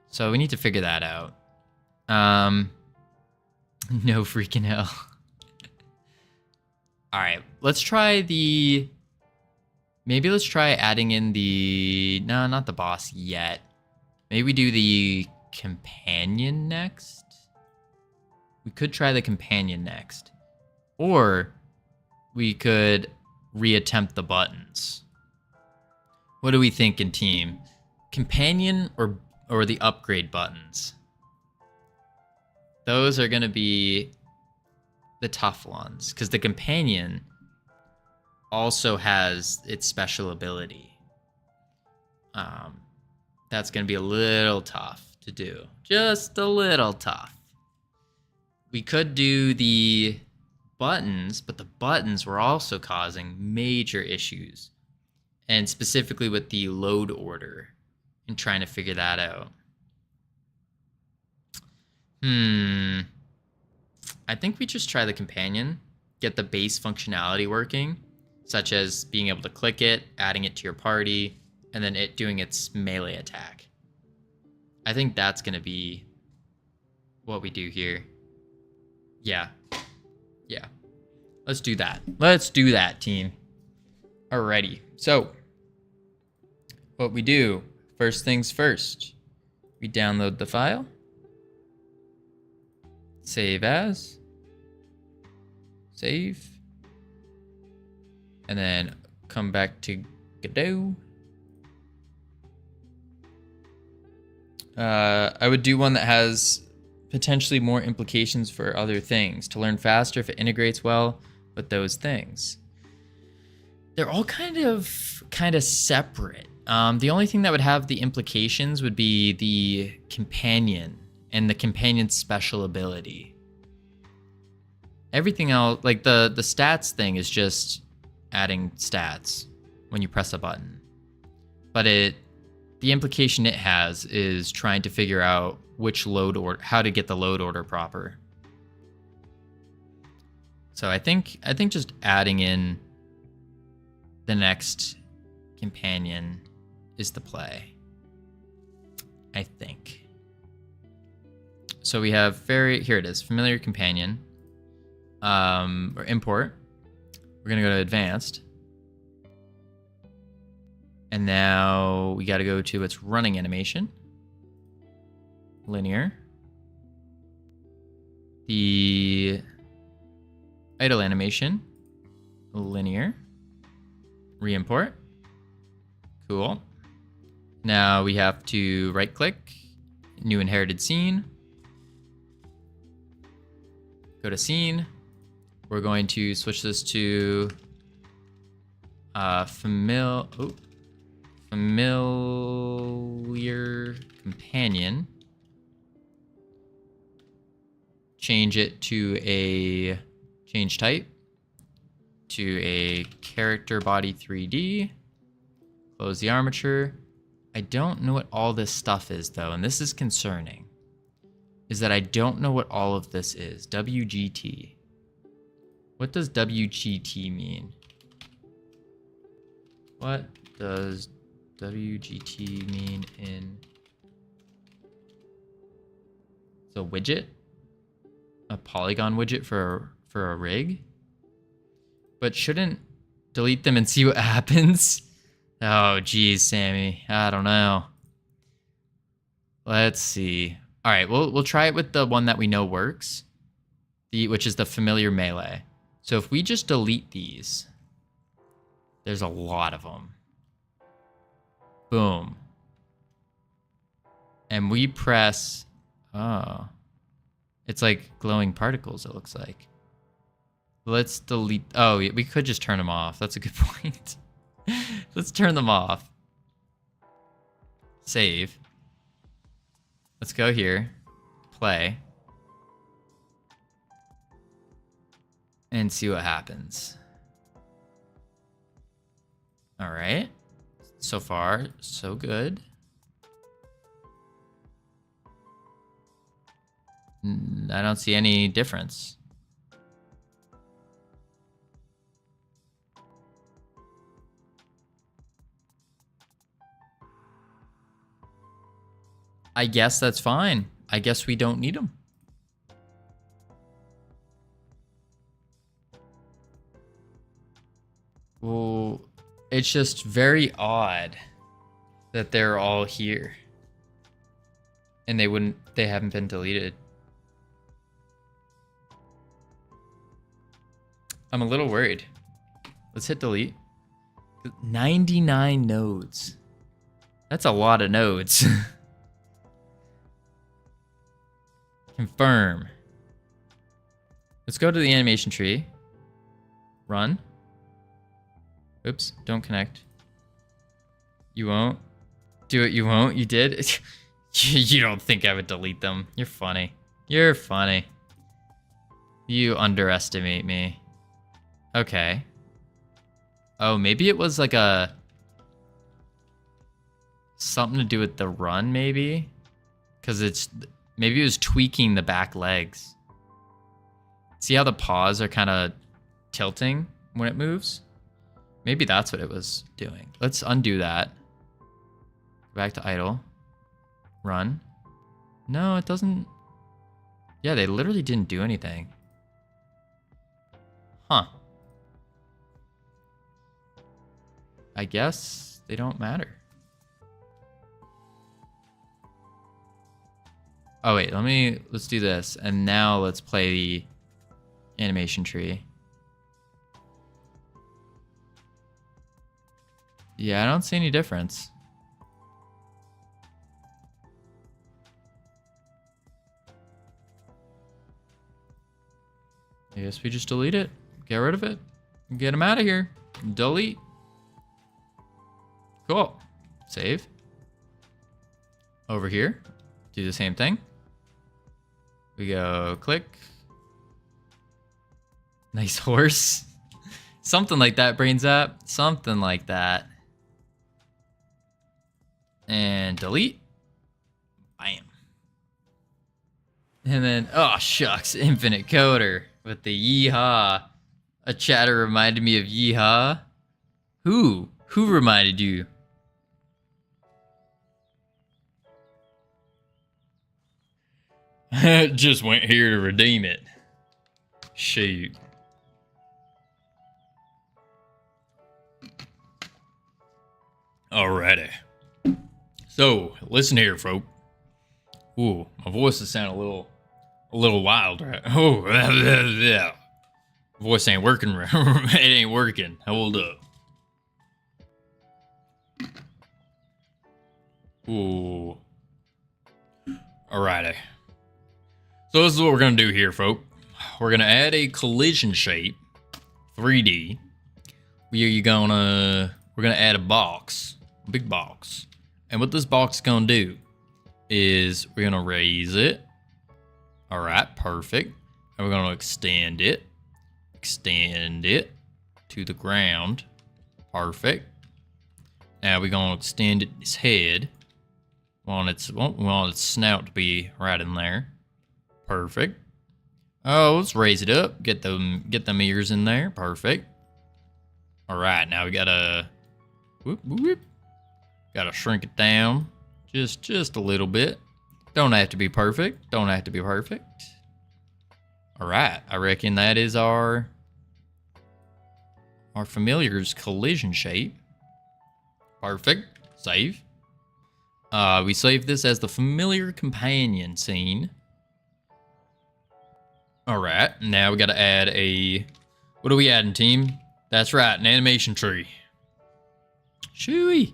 So we need to figure that out. No freaking hell. All right, let's try the, maybe let's try adding in the, no, not the boss yet. Maybe we do the companion next. We could try the companion next. Or we could reattempt the buttons. What do we think in team? Companion or the upgrade buttons? Those are gonna be the tough ones, because the companion also has its special ability. That's gonna be a little tough to do. Just a little tough. We could do the buttons, but the buttons were also causing major issues. And specifically with the load order and trying to figure that out. I think we just try the companion, get the base functionality working, such as being able to click it, adding it to your party, and then it doing its melee attack. I think that's going to be what we do here. Yeah. Let's do that. Let's do that, team. Alrighty. So, what we do, first things first, we download the file. Save as. Save. And then come back to Godot. I would do one that has potentially more implications for other things to learn faster if it integrates well with those things. They're all kind of separate. The only thing that would have the implications would be the companion and the companion's special ability. Everything else, like the stats thing, is just adding stats when you press a button. But the implication it has is trying to figure out which load order, how to get the load order proper. So I think just adding in the next companion is the play. I think. So we have here it is, familiar companion, or import. We're gonna go to advanced. And now we gotta go to its running animation. Linear. The idle animation. Linear. Re-import. Cool. Now we have to right click, new inherited scene. Go to scene. We're going to switch this to familiar companion. Change it to a change type to a character body 3D. Close the armature. I don't know what all this stuff is though, and this is concerning. Is that I don't know what all of this is. WGT. What does WGT mean? What does WGT mean in... It's a widget? A polygon widget for a rig? But shouldn't delete them and see what happens? Oh, geez, Sammy. I don't know. Let's see. All right, we'll try it with the one that we know works, which is the familiar melee. So if we just delete these, there's a lot of them. Boom. And we press, oh, it's like glowing particles, it looks like. Let's delete, oh, we could just turn them off. That's a good point. Let's turn them off. Save. Let's go here. Play. And see what happens. All right. So far, so good. I don't see any difference. I guess that's fine. I guess we don't need them. Well, it's just very odd that they're all here. And they haven't been deleted. I'm a little worried. Let's hit delete. 99 nodes. That's a lot of nodes. Confirm. Let's go to the animation tree. Run. Oops, don't connect. You won't. Do it, you won't. You did? You don't think I would delete them. You're funny. You're funny. You underestimate me. Okay. Oh, maybe it was like a... something to do with the run, maybe? Because it's... maybe it was tweaking the back legs. See how the paws are kind of tilting when it moves? Maybe that's what it was doing. Let's undo that. Go back to idle. Run. No, it doesn't... yeah, they literally didn't do anything. Huh. I guess they don't matter. Oh wait, let's do this. And now let's play the animation tree. Yeah, I don't see any difference. I guess we just delete it. Get rid of it. Get them out of here. Delete. Cool. Save. Over here. Do the same thing. We go click. Nice horse. Something like that, Brains App. Something like that. And delete. Bam. And then, oh shucks, Infinite Coder with the yeehaw. A chatter reminded me of yeehaw. Who? Who reminded you? Just went here to redeem it. Shoot. Alrighty. So, listen here, folk. Ooh, my voice is sounding a little wild, right? Oh, yeah. Voice ain't working. It ain't working. Hold up. Ooh. Alrighty. So this is what we're gonna do here, folk. We're gonna add a collision shape, 3D. We're gonna add a box, a big box. And what this box is gonna do is we're gonna raise it. All right, perfect. And we're gonna extend it to the ground. Perfect. Now we're gonna extend its head. We want its snout to be right in there. Perfect. Oh, let's raise it up. Get them ears in there. Perfect. All right, now we gotta gotta shrink it down just a little bit. Don't have to be perfect. Don't have to be perfect. All right, I reckon that is our familiar's collision shape. Perfect. Save. We save this as the familiar companion scene. All right, now we got to add a... what are we adding, team? That's right, an animation tree. Shooey.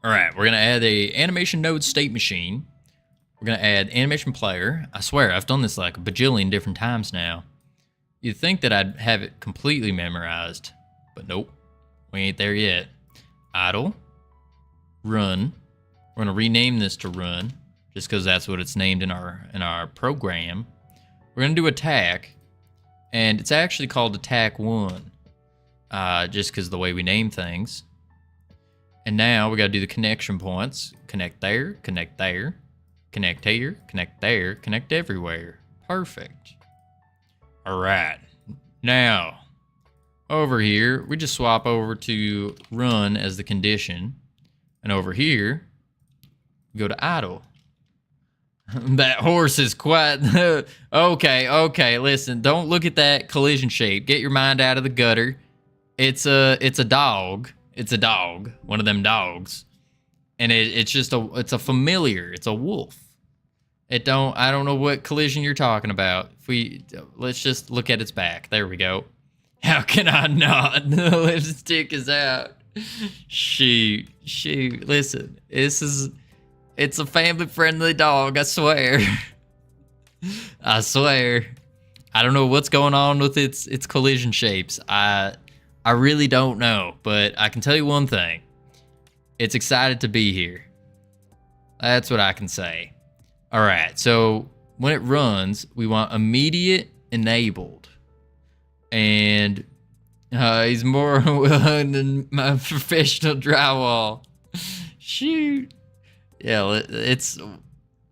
All right, we're going to add a animation node state machine. We're going to add animation player. I swear, I've done this like a bajillion different times now. You'd think that I'd have it completely memorized, but nope. We ain't there yet. idle, run. We're gonna rename this to run, just because that's what it's named in our program. We're gonna do attack, and it's actually called attack 1, just because the way we name things. And now we gotta do the connection points. Connect there, connect there, connect here, connect there, connect everywhere. Perfect. All right. Now, over here, we just swap over to run as the condition. And over here, go to idle. That horse is quite... okay, listen. Don't look at that collision shape. Get your mind out of the gutter. It's a dog. It's a dog. One of them dogs. And it's a familiar. It's a wolf. I don't know what collision you're talking about. Let's just look at its back. There we go. How can I not? The lipstick is out. Shoot. Listen, it's a family-friendly dog, I swear. I swear. I don't know what's going on with its collision shapes. I really don't know, but I can tell you one thing. It's excited to be here. That's what I can say. All right, so when it runs, we want immediate enabled. And he's more willing than my professional drywall. Shoot. Yeah,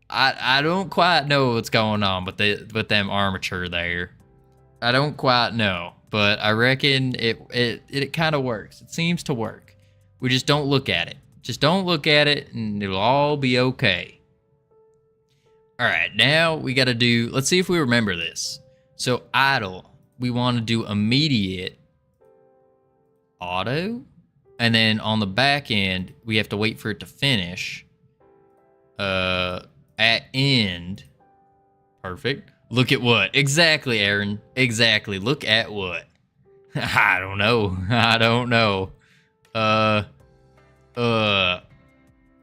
I don't quite know what's going on with them armature there. I don't quite know, but I reckon it kind of works. It seems to work. We just don't look at it. Just don't look at it, and it'll all be okay. All right, now we got to do, let's see if we remember this. So idle, we want to do immediate auto. And then on the back end, we have to wait for it to finish. At end. Perfect. Look at what? Exactly, Aaron. Exactly. Look at what? I don't know. All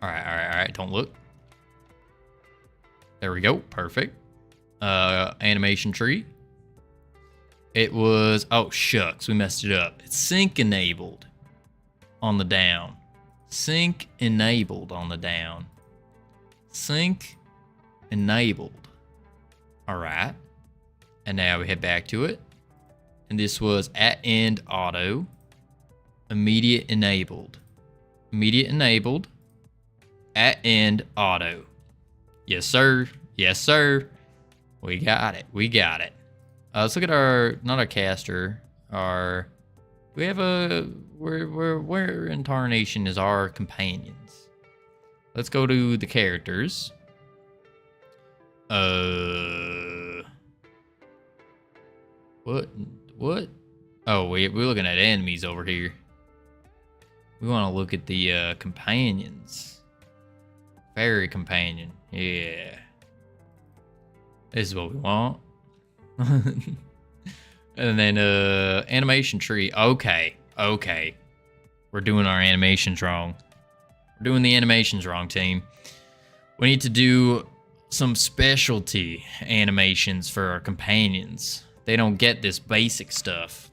right. Don't look. There we go. Perfect. Animation tree. It was, oh shucks, we messed it up. It's sync enabled on the down. Sync enabled on the down. Sync enabled. All right. And now we head back to it. And this was at end auto. Immediate enabled. Immediate enabled. At end auto. Yes, sir. Yes, sir. We got it. Let's look at not our caster, we have where in tarnation is our companions? Let's go to the characters. What? Oh, we're looking at enemies over here. We want to look at the companions. Fairy companion. Yeah. This is what we want. And then animation tree. Okay. We're doing our animations wrong. We're doing the animations wrong, team. We need to do some specialty animations for our companions. They don't get this basic stuff.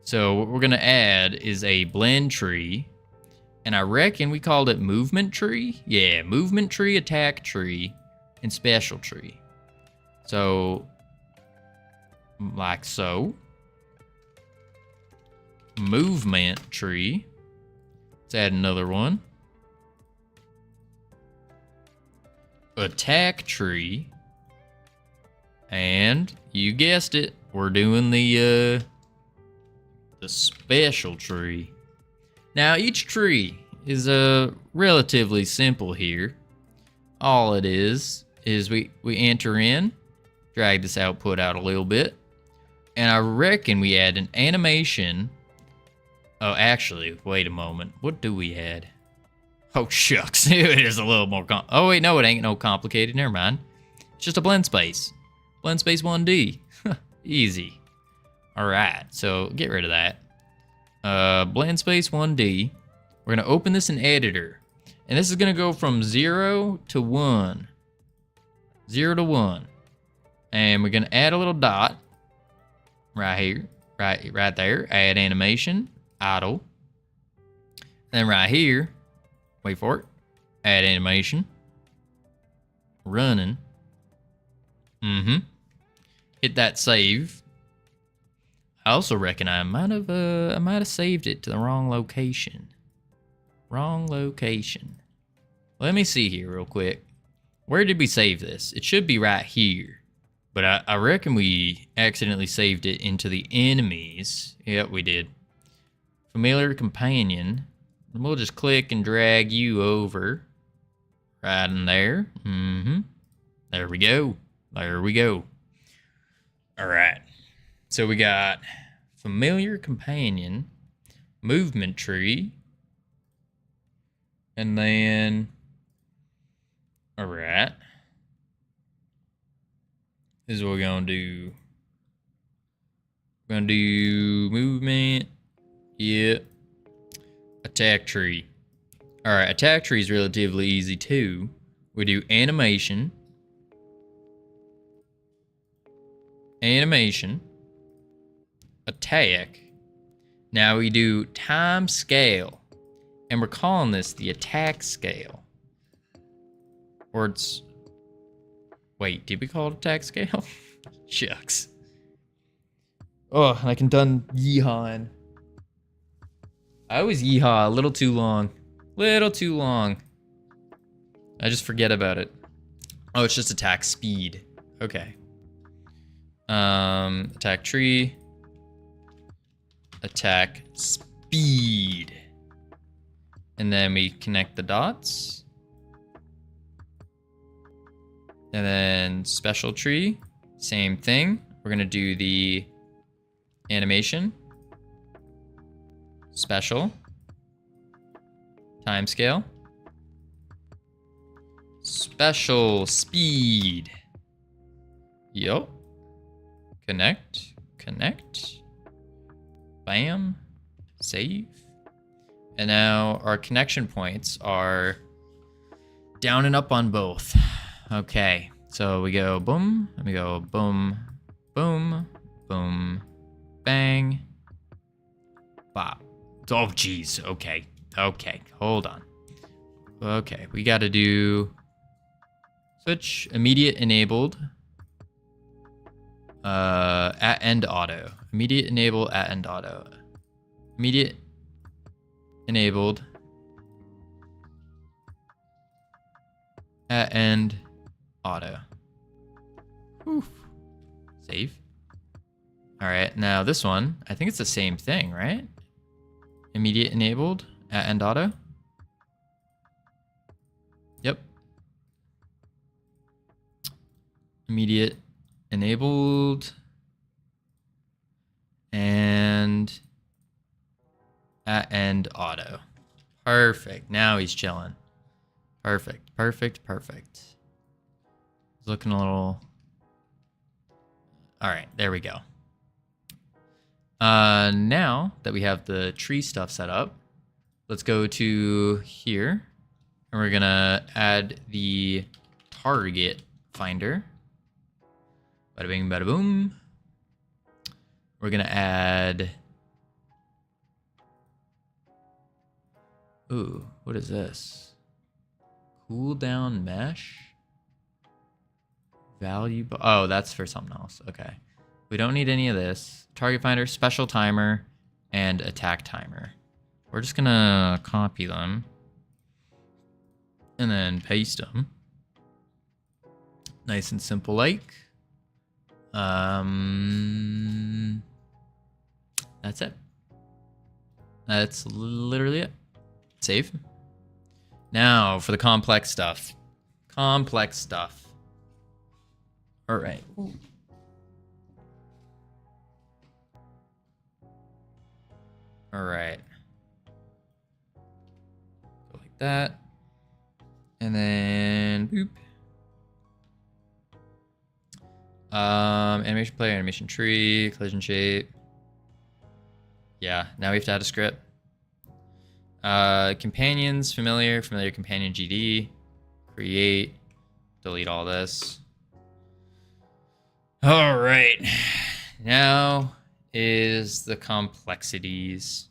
So what we're gonna add is a blend tree. And I reckon we called it movement tree. Yeah, movement tree, attack tree, and special tree. So, like so. Movement tree. Let's add another one. Attack tree. And you guessed it, we're doing the special tree. Now, each tree is relatively simple here. All it is we enter in, drag this output out a little bit, and I reckon we add an animation. Oh, actually, wait a moment. What do we add? Oh, shucks. It is a little more oh, wait, no, it ain't no complicated. Never mind. It's just a blend space. Blend space 1D. Easy. All right, so get rid of that. Blend space 1D. We're gonna open this in editor. And this is gonna go from 0 to 1. 0 to 1. And we're gonna add a little dot right here, right there. Add animation, idle. Then right here, wait for it, add animation, running. Hit that save. I also reckon I might have saved it to the wrong location. Wrong location. Let me see here real quick. Where did we save this? It should be right here. But I reckon we accidentally saved it into the enemies. Yep, we did. Familiar companion. And we'll just click and drag you over. Right in there. There we go. There we go. Alright. So we got familiar companion, movement tree, and then, alright. This is what we're gonna do. We're gonna do movement. Yeah. Attack tree. Alright, attack tree is relatively easy too. We do animation. Animation. Attack. Now we do time scale. And we're calling this the attack scale. Or it's... Wait, did we call it attack scale? Shucks. Oh, I can done yeehawing. I always yeehaw a little too long. Little too long. I just forget about it. Oh, it's just attack speed. Okay. Attack tree. Attack speed. And then we connect the dots. And then special tree, same thing. We're gonna do the animation, special, time scale, special speed. Yup. Connect, connect. Bam. Save. And now our connection points are down and up on both. Okay, so we go boom, and we go boom, boom, boom, bang, bop. Oh, geez. Okay, okay, hold on. Okay, we got to do switch immediate enabled at end auto. Immediate enable at end auto. Immediate enabled at end auto. Oof. Save. All right, now this one, I think it's the same thing, right? Immediate enabled at end auto. Yep. Immediate enabled and at end auto. Perfect. Now he's chilling. Perfect. Perfect. Perfect. He's looking a little... All right, there we go. Now that we have the tree stuff set up, let's go to here, and we're gonna add the target finder. Bada bing, bada boom. We're gonna add... Ooh, what is this? Cooldown mesh? Value... Oh, that's for something else. Okay. We don't need any of this. Target finder, special timer, and attack timer. We're just gonna copy them. And then paste them. Nice and simple like. That's it. That's literally it. Save. Now for the complex stuff. Complex stuff. All right. All right. Go like that. And then boop. Animation player, animation tree, collision shape. Yeah, now we have to add a script. Companions, familiar companion GD. Create. Delete all this. All right. Now is the complexities.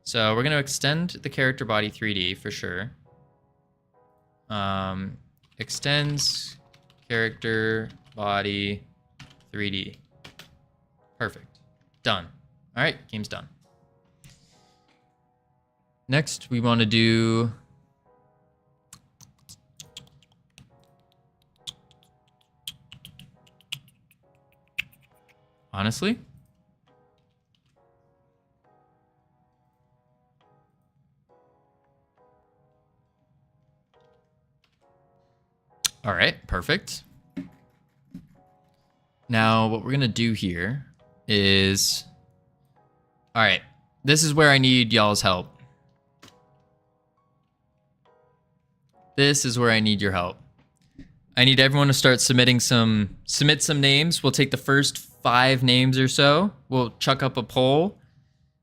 So we're going to extend the character body 3D for sure. Extends character body 3D. Perfect. Done. All right, game's done. Next, we want to do... Honestly? All right, perfect. Now, what we're going to do here is... All right, this is where I need y'all's help. This is where I need your help. I need everyone to start submit some names. We'll take the first 5 names or so. We'll chuck up a poll.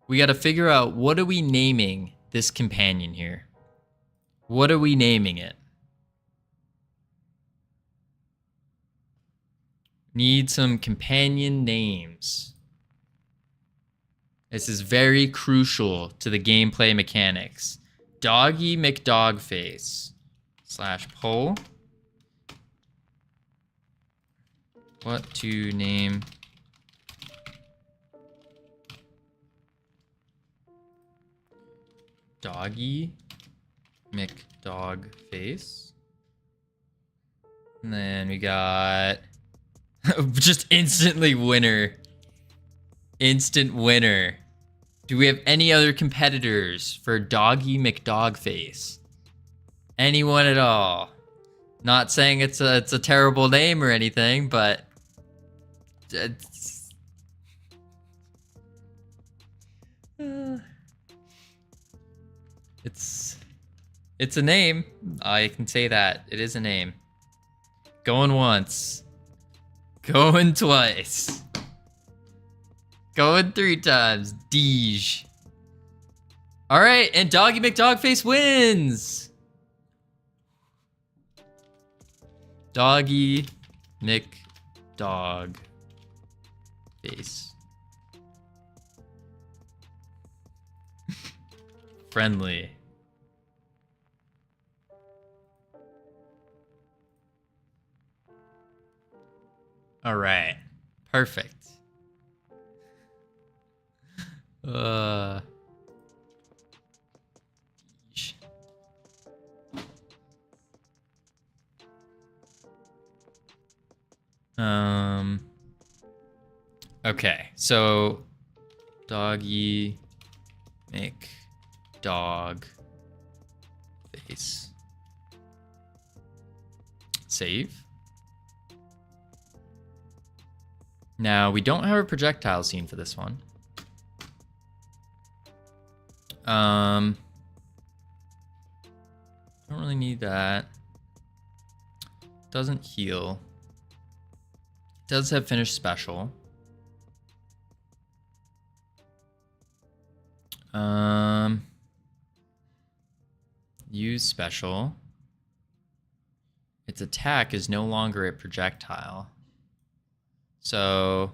We got to figure out, what are we naming this companion here? What are we naming it? Need some companion names. This is very crucial to the gameplay mechanics. Doggy McDogface / poll. What to name Doggy McDogface. And then we got just instantly winner. Instant winner. Do we have any other competitors for Doggy McDogface? Anyone at all? Not saying it's a terrible name or anything, but it's a name. I can say that. It is a name. Going once. Going twice. Going 3 times. Deej. Alright, and Doggy McDogface wins! Doggy McDogface. Friendly. Alright. Perfect. Okay, so Doggy McDog face. Save. Now, we don't have a projectile scene for this one. Don't really need that. Doesn't heal. Does have finished special. Use special. Its attack is no longer a projectile. So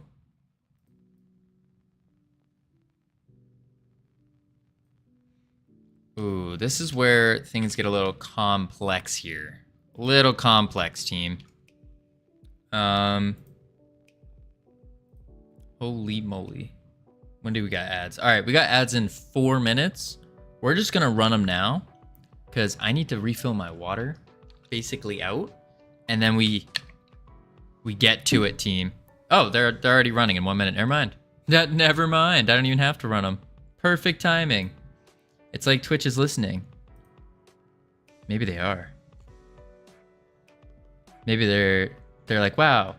ooh, this is where things get a little complex here. A little complex, team. Holy moly. When do we got ads? All right, we got ads in 4 minutes. We're just gonna run them now because I need to refill my water basically out. And then we get to it, team. Oh, they're already running in 1 minute. Never mind. Never mind. I don't even have to run them. Perfect timing. It's like Twitch is listening. Maybe they are. Maybe they're like, wow,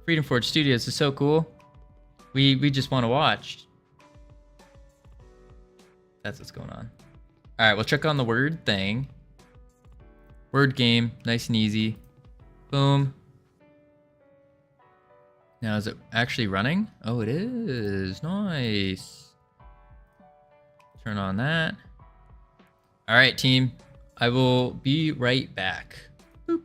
Freedom Forge Studios is so cool. We just want to watch. That's what's going on. All right, we'll check on the word thing. Word game, nice and easy. Boom. Now, is it actually running? Oh, it is. Nice. Turn on that. All right, team. I will be right back. Boop.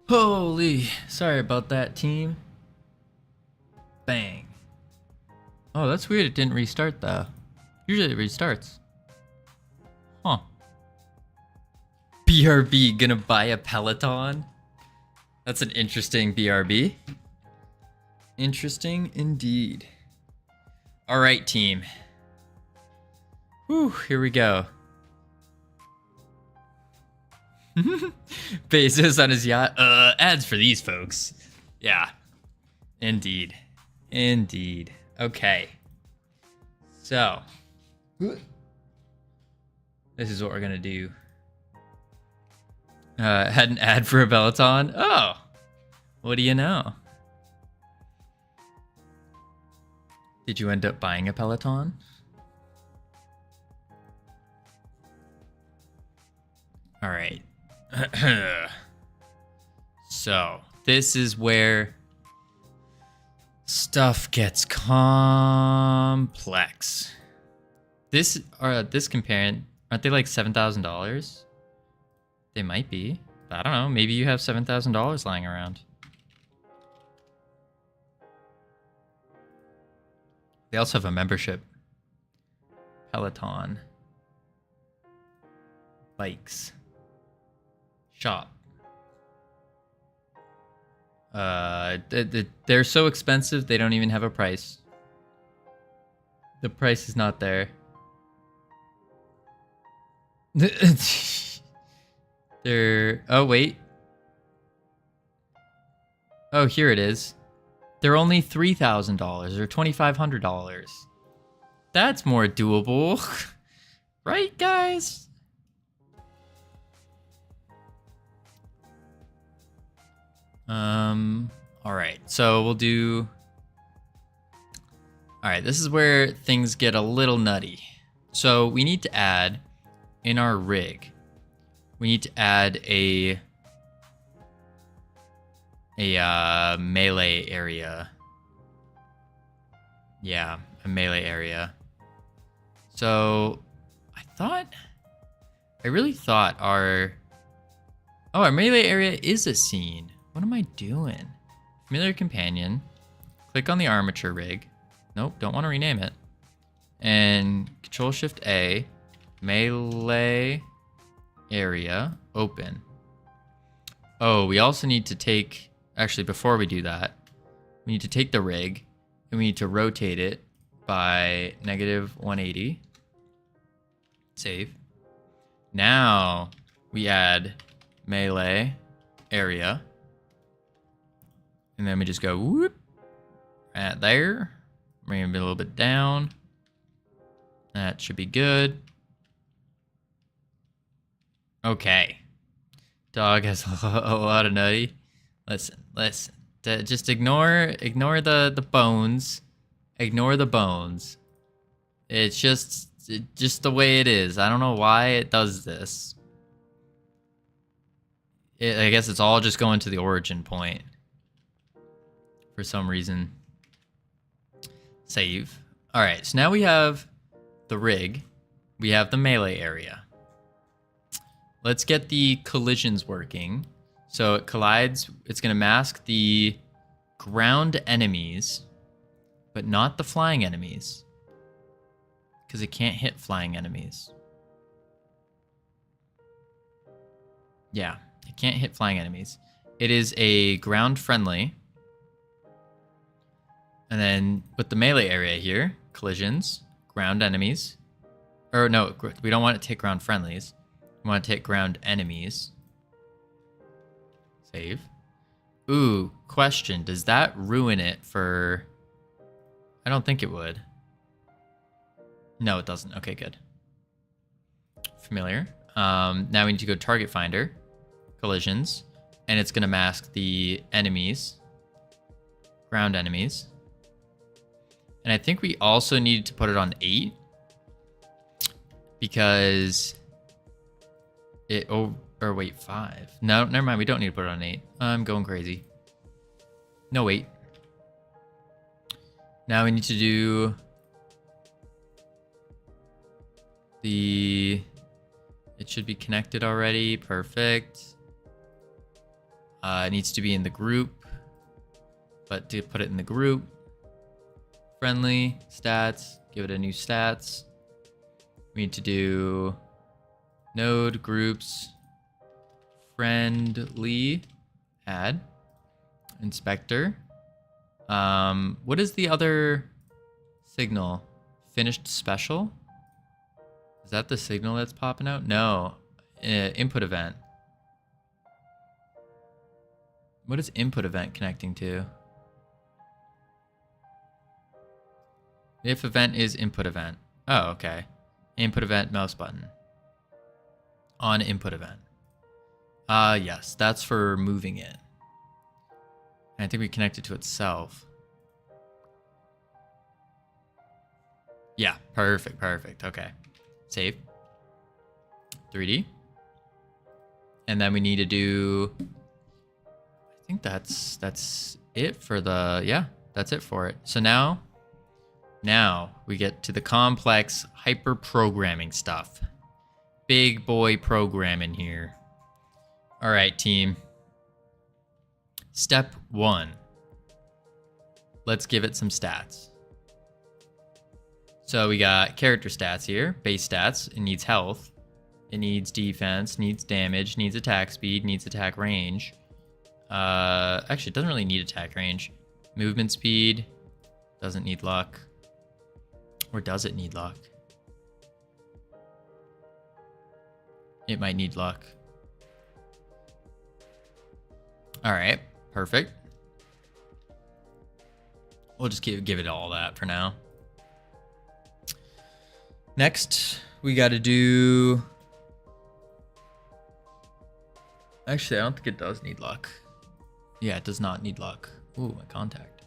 Holy, sorry about that, team. Bang. Oh, that's weird. It didn't restart though. Usually it restarts. Huh. BRB gonna buy a Peloton? That's an interesting BRB. Interesting indeed. All right, team. Whew, here we go. Bezos on his yacht. Ads for these folks. Yeah. Indeed. Indeed. Okay. So. This is what we're gonna do. Had an ad for a Peloton. Oh. What do you know? Did you end up buying a Peloton? All right. So, this is where stuff gets complex. This comparing, aren't they like $7,000? They might be. I don't know. Maybe you have $7,000 lying around. They also have a membership. Peloton. Bikes. Shop. They're so expensive, they don't even have a price. The price is not there. Oh, wait. Oh, here it is. They're only $3,000 or $2,500. That's more doable. Right, guys? All right. So we'll do... All right, this is where things get a little nutty. So we need to add in our rig, we need to add a melee area. Yeah, a melee area. So I really thought our melee area is a scene. What am I doing? Familiar companion. Click on the armature rig. Nope, don't want to rename it. And Control Shift A, melee area, open. Oh, we also need to take, actually before we do that, we need to take the rig and we need to rotate it by -180. Save. Now we add melee area. And then we just go whoop right there. Bring it a little bit down. That should be good. Okay. Dog has a lot of nutty. Listen. Just ignore the bones. Ignore the bones. It's just the way it is. I don't know why it does this. I guess it's all just going to the origin point. For some reason. Save. All right, so now we have the rig. We have the melee area. Let's get the collisions working. So it collides, it's gonna mask the ground enemies, but not the flying enemies. Because it can't hit flying enemies. Yeah, it can't hit flying enemies. It is a ground friendly. And then with the melee area here, collisions, ground enemies. Or no, we don't want to take ground friendlies. We want to take ground enemies. Save. Ooh, question. Does that ruin it for... I don't think it would. No, it doesn't. Okay, good. Familiar. Now we need to go target finder, collisions, and it's going to mask the enemies, ground enemies. And I think we also need to put it on 8 because it, oh, or wait, 5. No, never mind. We don't need to put it on 8. I'm going crazy. No, wait. Now we need to do it should be connected already. Perfect. It needs to be in the group, but to put it in the group, friendly stats, give it a new stats. We need to do node groups, friendly, add, inspector. What is the other signal? Finished special? Is that the signal that's popping out? No, input event. What is input event connecting to? If event is input event. Oh, okay. Input event mouse button. On input event. Yes, that's for moving it. And I think we connect it to itself. Yeah, perfect, perfect. Okay. Save. 3D. And then we need to do, I think that's it for the, yeah, that's it for it. So now we get to the complex hyper programming stuff. Big boy programming here. All right, team. Step 1. Let's give it some stats. So we got character stats here, base stats. It needs health. It needs defense, needs damage, needs attack speed, needs attack range. Actually, it doesn't really need attack range. Movement speed, doesn't need luck. Or does it need luck? It might need luck. All right, perfect. We'll just give it all that for now. Next, we got to do... Actually, I don't think it does need luck. Yeah, it does not need luck. Ooh, my contact.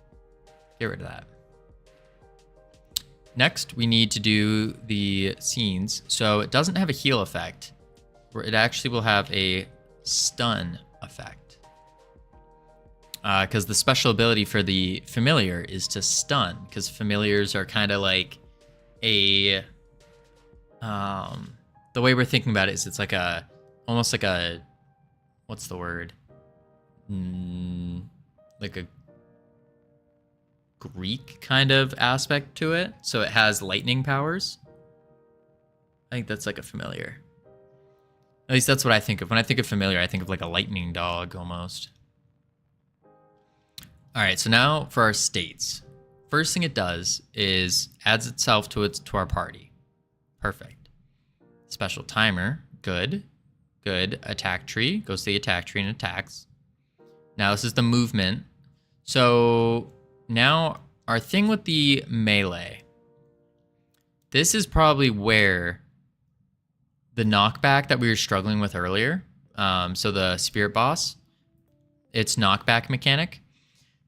Get rid of that. Next, we need to do the scenes. So it doesn't have a heal effect. It actually will have a stun effect. Because the special ability for the familiar is to stun. Because familiars are kind of like a... the way we're thinking about it is it's like a... Almost like a... What's the word? Like a Greek kind of aspect to it. So it has lightning powers. I think that's like a familiar. At least that's what I think of. When I think of familiar, I think of like a lightning dog almost. All right, so now for our states. First thing it does is adds itself to our party. Perfect. Special timer, good. Good. Attack tree, goes to the attack tree and attacks. Now this is the movement. So now our thing with the melee. This is probably where the knockback that we were struggling with earlier. So the spirit boss, its knockback mechanic.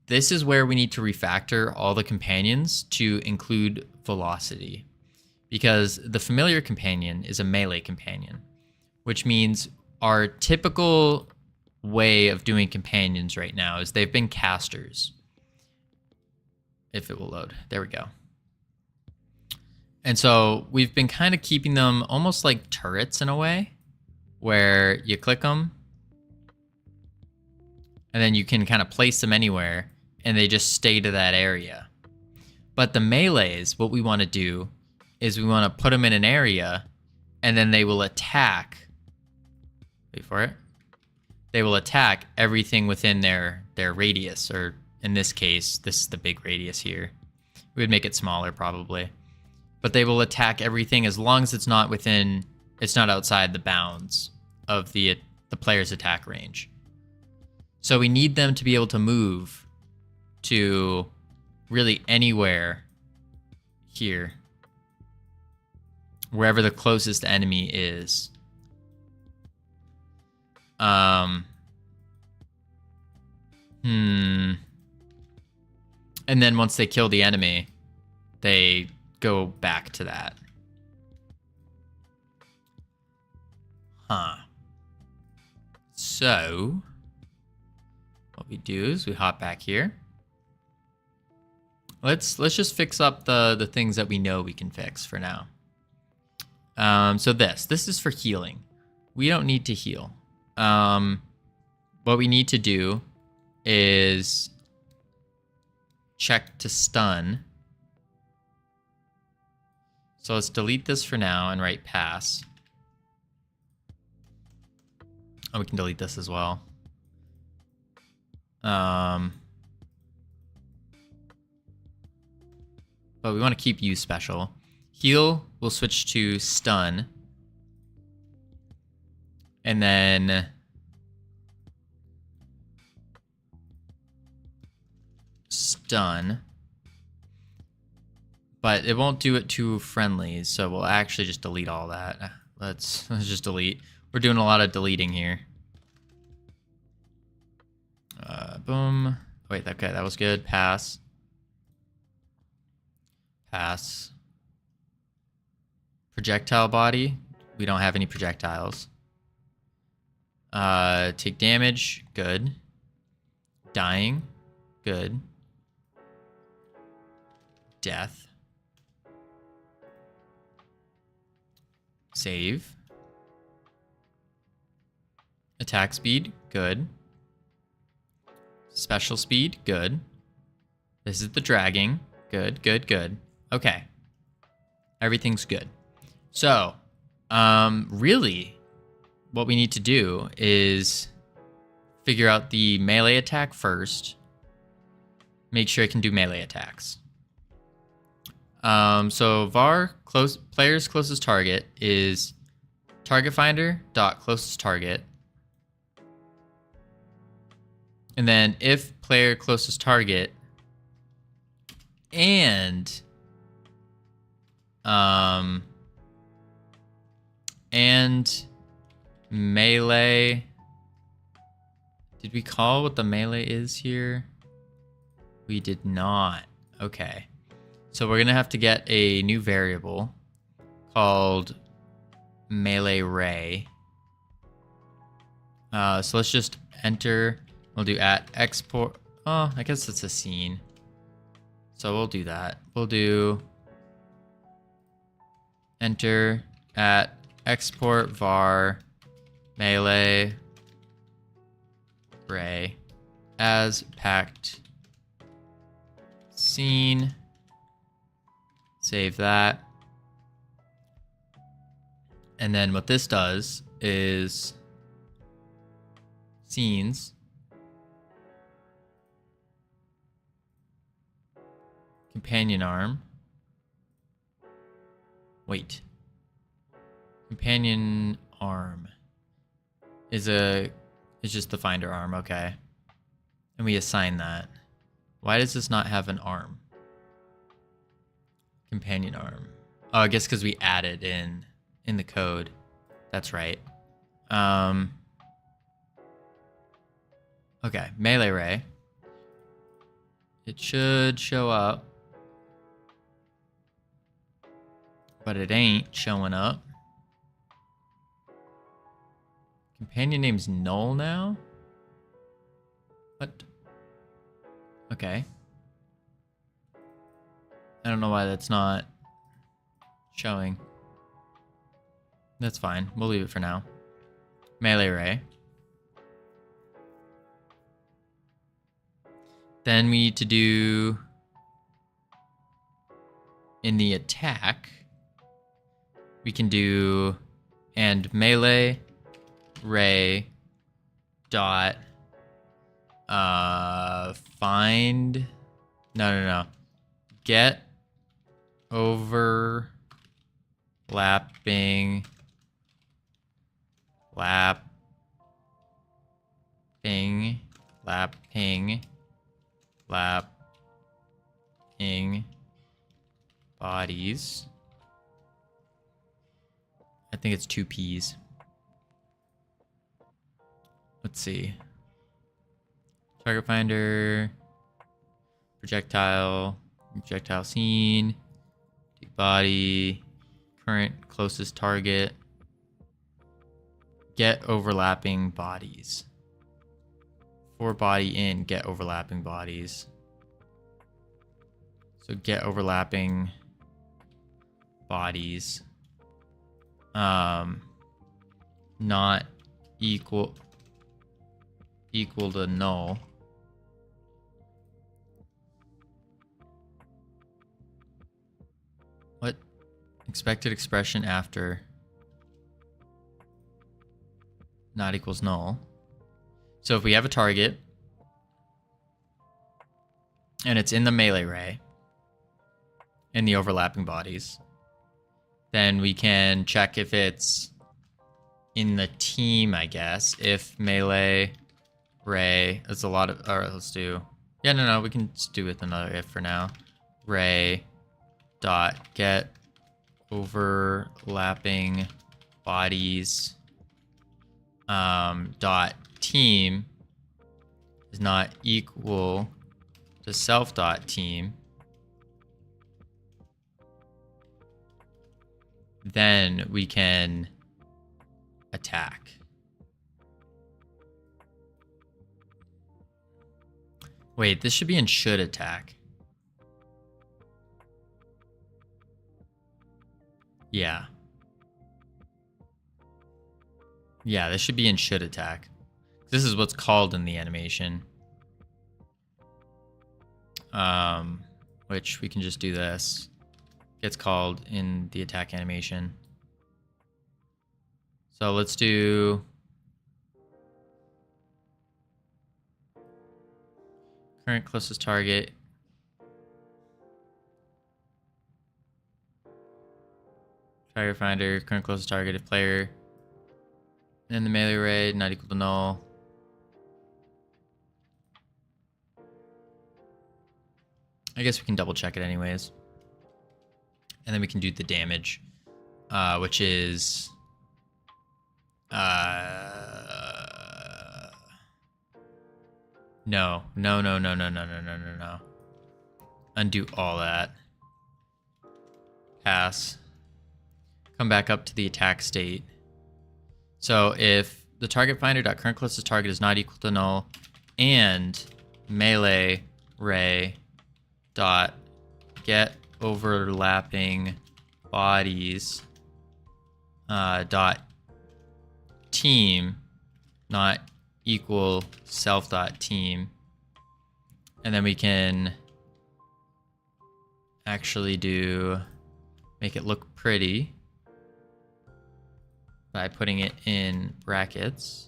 This is where we need to refactor all the companions to include velocity. Because the familiar companion is a melee companion. Which means our typical way of doing companions right now is they've been casters. If it will load. There we go. And so we've been kind of keeping them almost like turrets in a way, where you click them, and then you can kind of place them anywhere, and they just stay to that area. But the melees, what we want to do is we want to put them in an area, and then they will attack. Wait for it. They will attack everything within their radius, or in this case, this is the big radius here. We would make it smaller probably. But they will attack everything as long as it's not outside the bounds of the player's attack range. So we need them to be able to move to really anywhere here. Wherever the closest enemy is. And then once they kill the enemy, they go back to that. So what we do is we hop back here. Let's just fix up the things that we know we can fix for now. So this is for healing. We don't need to heal. What what we need to do is check to stun. So let's delete this for now and write pass. Oh, we can delete this as well. But we want to keep use special. Heal, we'll switch to stun. And then stun. But it won't do it to friendlies, so we'll actually just delete all that. Let's just delete. We're doing a lot of deleting here. Boom. Wait, okay, that was good. Pass. Pass. Projectile body. We don't have any projectiles. Take damage. Good. Dying. Good. Death. Save. Attack speed. Good. Special speed. Good. This is the dragging. Good, good, good. Okay. Everything's good. So, really, what we need to do is figure out the melee attack first. Make sure it can do melee attacks. So var player's closest target is target finder dot closest target. And then if player closest target and melee. Did we call what the melee is here? We did not. Okay. So we're gonna have to get a new variable called melee ray. So let's just enter. We'll do at export. Oh, I guess it's a scene. So we'll do that. We'll do enter at export var melee ray as packed scene. Save that. And then what this does is scenes companion arm. Wait. Companion arm is just the finder arm, okay. And we assign that. Why does this not have an arm? Companion arm. Oh, I guess because we added in the code. That's right. Okay, melee ray. It should show up. But it ain't showing up. Companion name's null now? What? Okay. I don't know why that's not showing. That's fine. We'll leave it for now. Melee ray. Then we need to do in the attack. We can do and melee ray dot find no get overlapping lapping bodies. I think it's 2 P's. Let's see. Target finder, projectile scene, body, current closest target, get overlapping bodies. For body in, get overlapping bodies. So get overlapping bodies. Not equal equal to null. What? Expected expression after not equals null. So if we have a target and it's in the melee ray in the overlapping bodies, then we can check if it's in the team, I guess. If melee ray, that's a lot of, all right, let's do, yeah, no, we can just do with another if for now. Ray dot get overlapping bodies dot team is not equal to self dot team. Then we can attack. Wait, this should be in should attack. Yeah. Yeah, this should be in should attack. This is what's called in the animation. Which we can just do this. Gets called in the attack animation. So let's do current closest target. Target finder, current closest target if player in the melee array not equal to null. I guess we can double check it anyways. And then we can do the damage, which is no. Undo all that. Pass. Come back up to the attack state. So if the target finder dot current closest target is not equal to null, and melee ray dot get overlapping bodies dot team not equal self dot team, and then we can actually make it look pretty by putting it in brackets.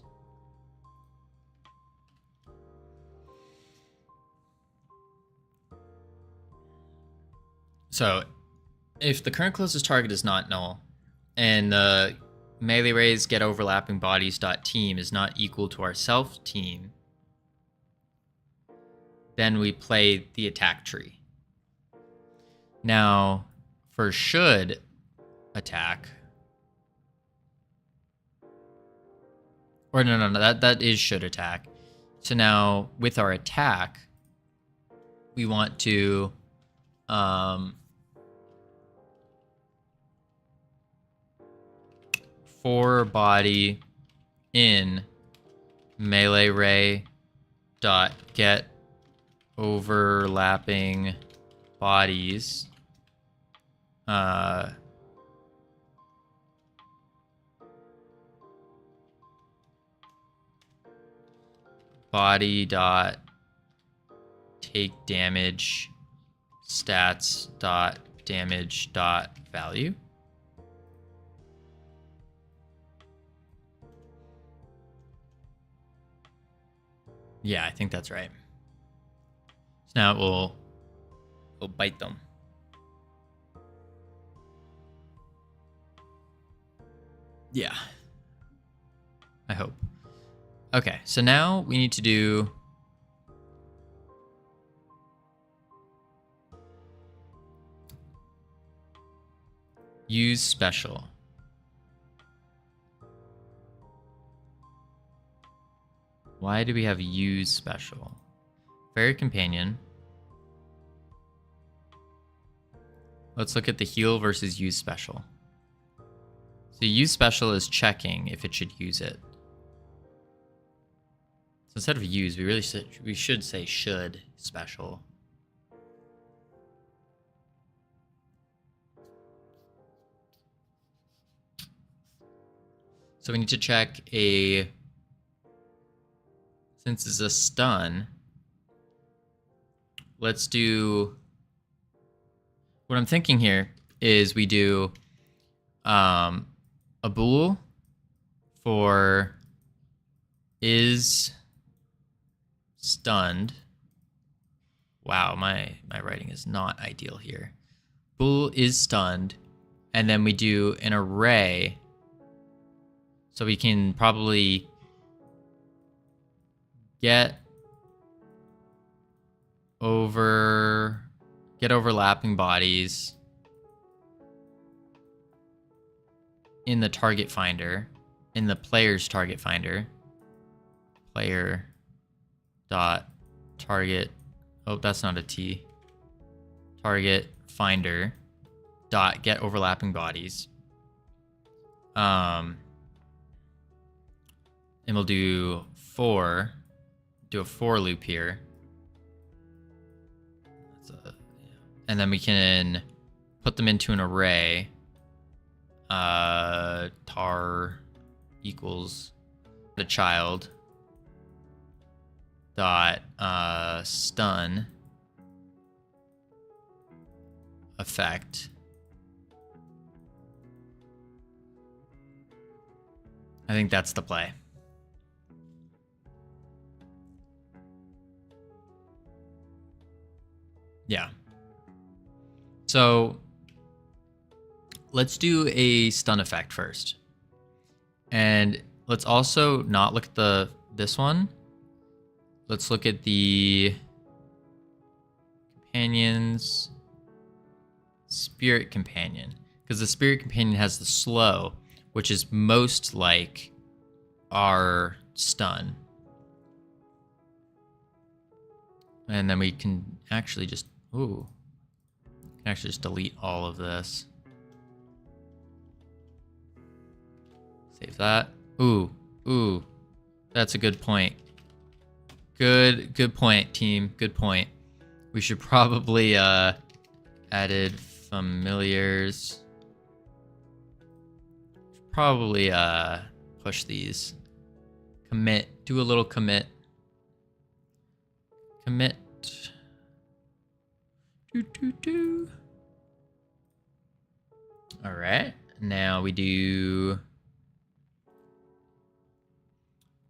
So if the current closest target is not null and the melee rays get overlapping bodies dot team is not equal to our self team, then we play the attack tree. Now for should attack, or no, that is should attack. So now with our attack, we want to for body in melee ray dot get overlapping bodies body dot take damage stats dot damage dot value. Yeah, I think that's right. So now we'll bite them. Yeah. I hope. Okay, so now we need to do use special. Why do we have use special? Fairy companion. Let's look at the heal versus use special. So use special is checking if it should use it. So instead of use, we should say should special. So we need to check a since it's a stun, let's do, what I'm thinking here is we do a bool for is stunned. Wow, my writing is not ideal here. Bool is stunned, and then we do an array, so we can probably get overlapping bodies in the target finder, in the player's target finder. Player dot target, oh, that's not a T. Target finder dot get overlapping bodies. And we'll do a for loop here. And then we can put them into an array. Tar equals the child dot stun effect. I think that's the play. Yeah. So let's do a stun effect first. And let's also not look at this one. Let's look at the companions, spirit companion, because the spirit companion has the slow, which is most like our stun. And then we can actually just, delete all of this. Save that. Ooh, that's a good point. Good point, team. Good point. We should probably added familiars. Probably push these. Commit. Do a little commit. Commit. All right. Now we do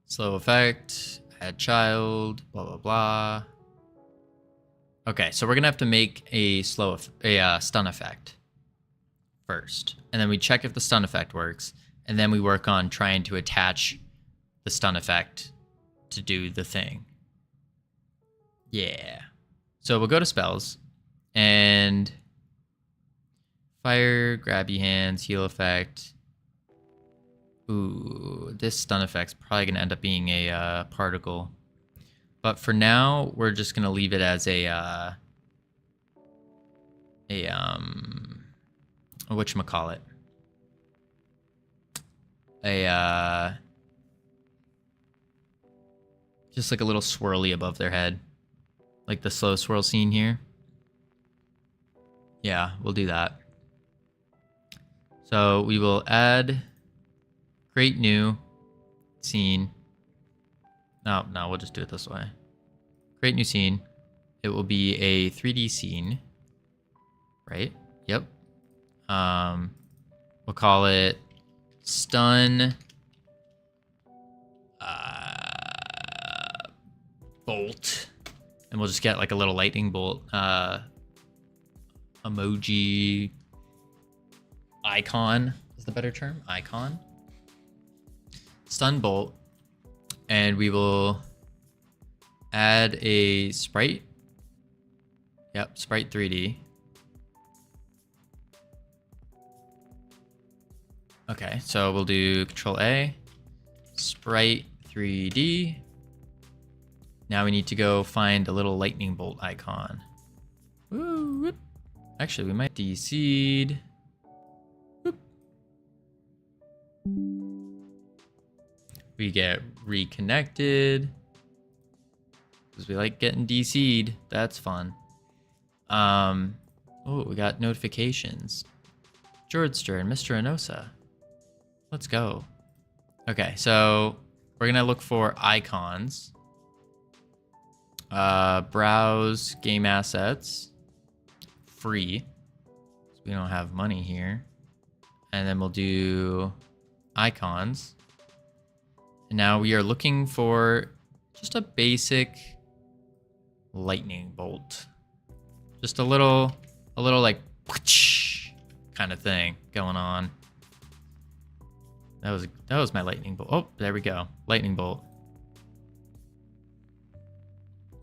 slow effect, add child, blah, blah, blah. Okay, so we're gonna have to make a stun effect first. And then we check if the stun effect works. And then we work on trying to attach the stun effect to do the thing. Yeah. So we'll go to spells and fire, grabby hands, heal effect. Ooh, this stun effect's probably gonna end up being a particle. But for now, we're just gonna leave it as whatchamacallit? Just like a little swirly above their head. Like the slow swirl scene here. Yeah, we'll do that. So we will add create new scene. No, we'll just do it this way. Create new scene. It will be a 3D scene. Right? Yep. We'll call it stun bolt. And we'll just get like a little lightning bolt emoji icon is the better term. Icon. Stun bolt. And we will add a sprite. Yep, sprite 3D. Okay, so we'll do Control A, sprite 3D. Now we need to go find a little lightning bolt icon. Woo, whoop. Actually, we might de-seed. Whoop. We get reconnected because we like getting DC'd. That's fun. Oh, we got notifications. Jordster and Mr. Enosa. Let's go. Okay, so we're gonna look for icons. Browse game assets. Free. So we don't have money here. And then we'll do icons. And now we are looking for just a basic lightning bolt. Just a little like kind of thing going on. That was my lightning bolt. Oh, there we go. Lightning bolt.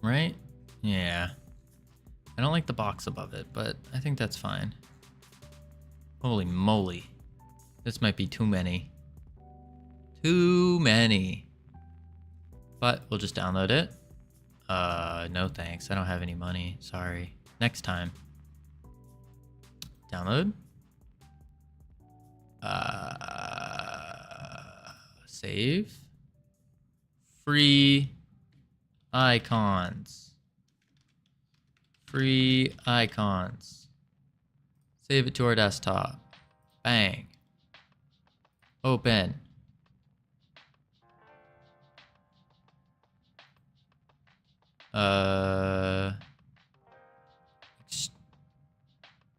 Right? Yeah. I don't like the box above it, but I think that's fine. Holy moly. This might be too many. Too many. But we'll just download it. No thanks. I don't have any money. Sorry. Next time. Download. Save. Free icons. Free icons. Save it to our desktop. Bang. Open.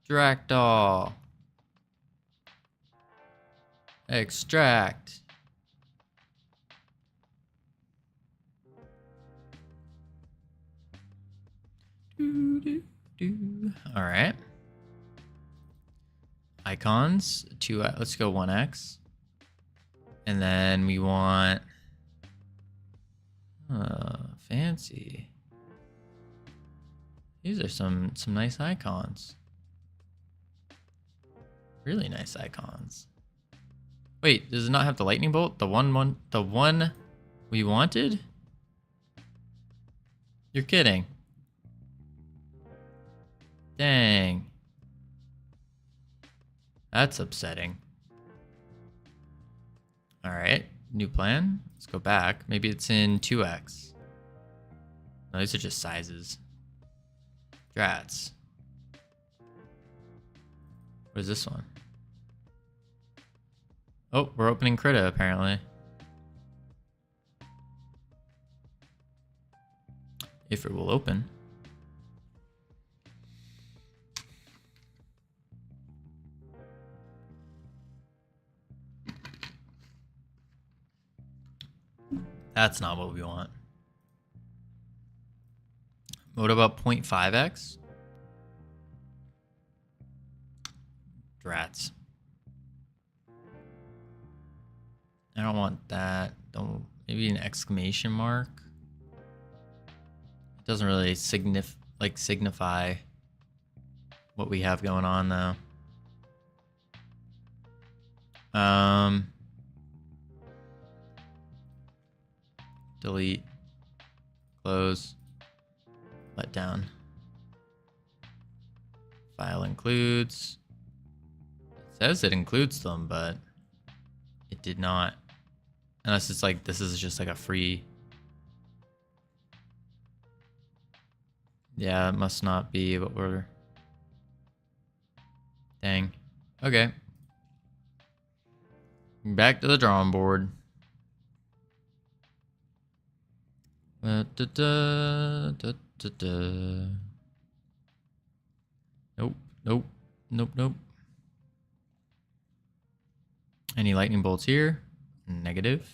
Extract all. Extract. All right. Icons. Let's go 1x. And then we want fancy. These are some nice icons. Really nice icons. Wait, does it not have the lightning bolt? The one we wanted? You're kidding. Dang. That's upsetting. All right, new plan. Let's go back. Maybe it's in 2x. No, these are just sizes. Drats. What is this one? Oh, we're opening Krita apparently. If it will open. That's not what we want. What about 0.5x? Drats. I don't want that. Maybe an exclamation mark. It doesn't really signify what we have going on though. Delete. Close. Let down. File includes. It says it includes them, but it did not. Unless it's like, this is just like a free. Yeah, it must not be what we're. Dang. Okay. Back to the drawing board. Nope, nope, nope, nope. Any lightning bolts here? Negative.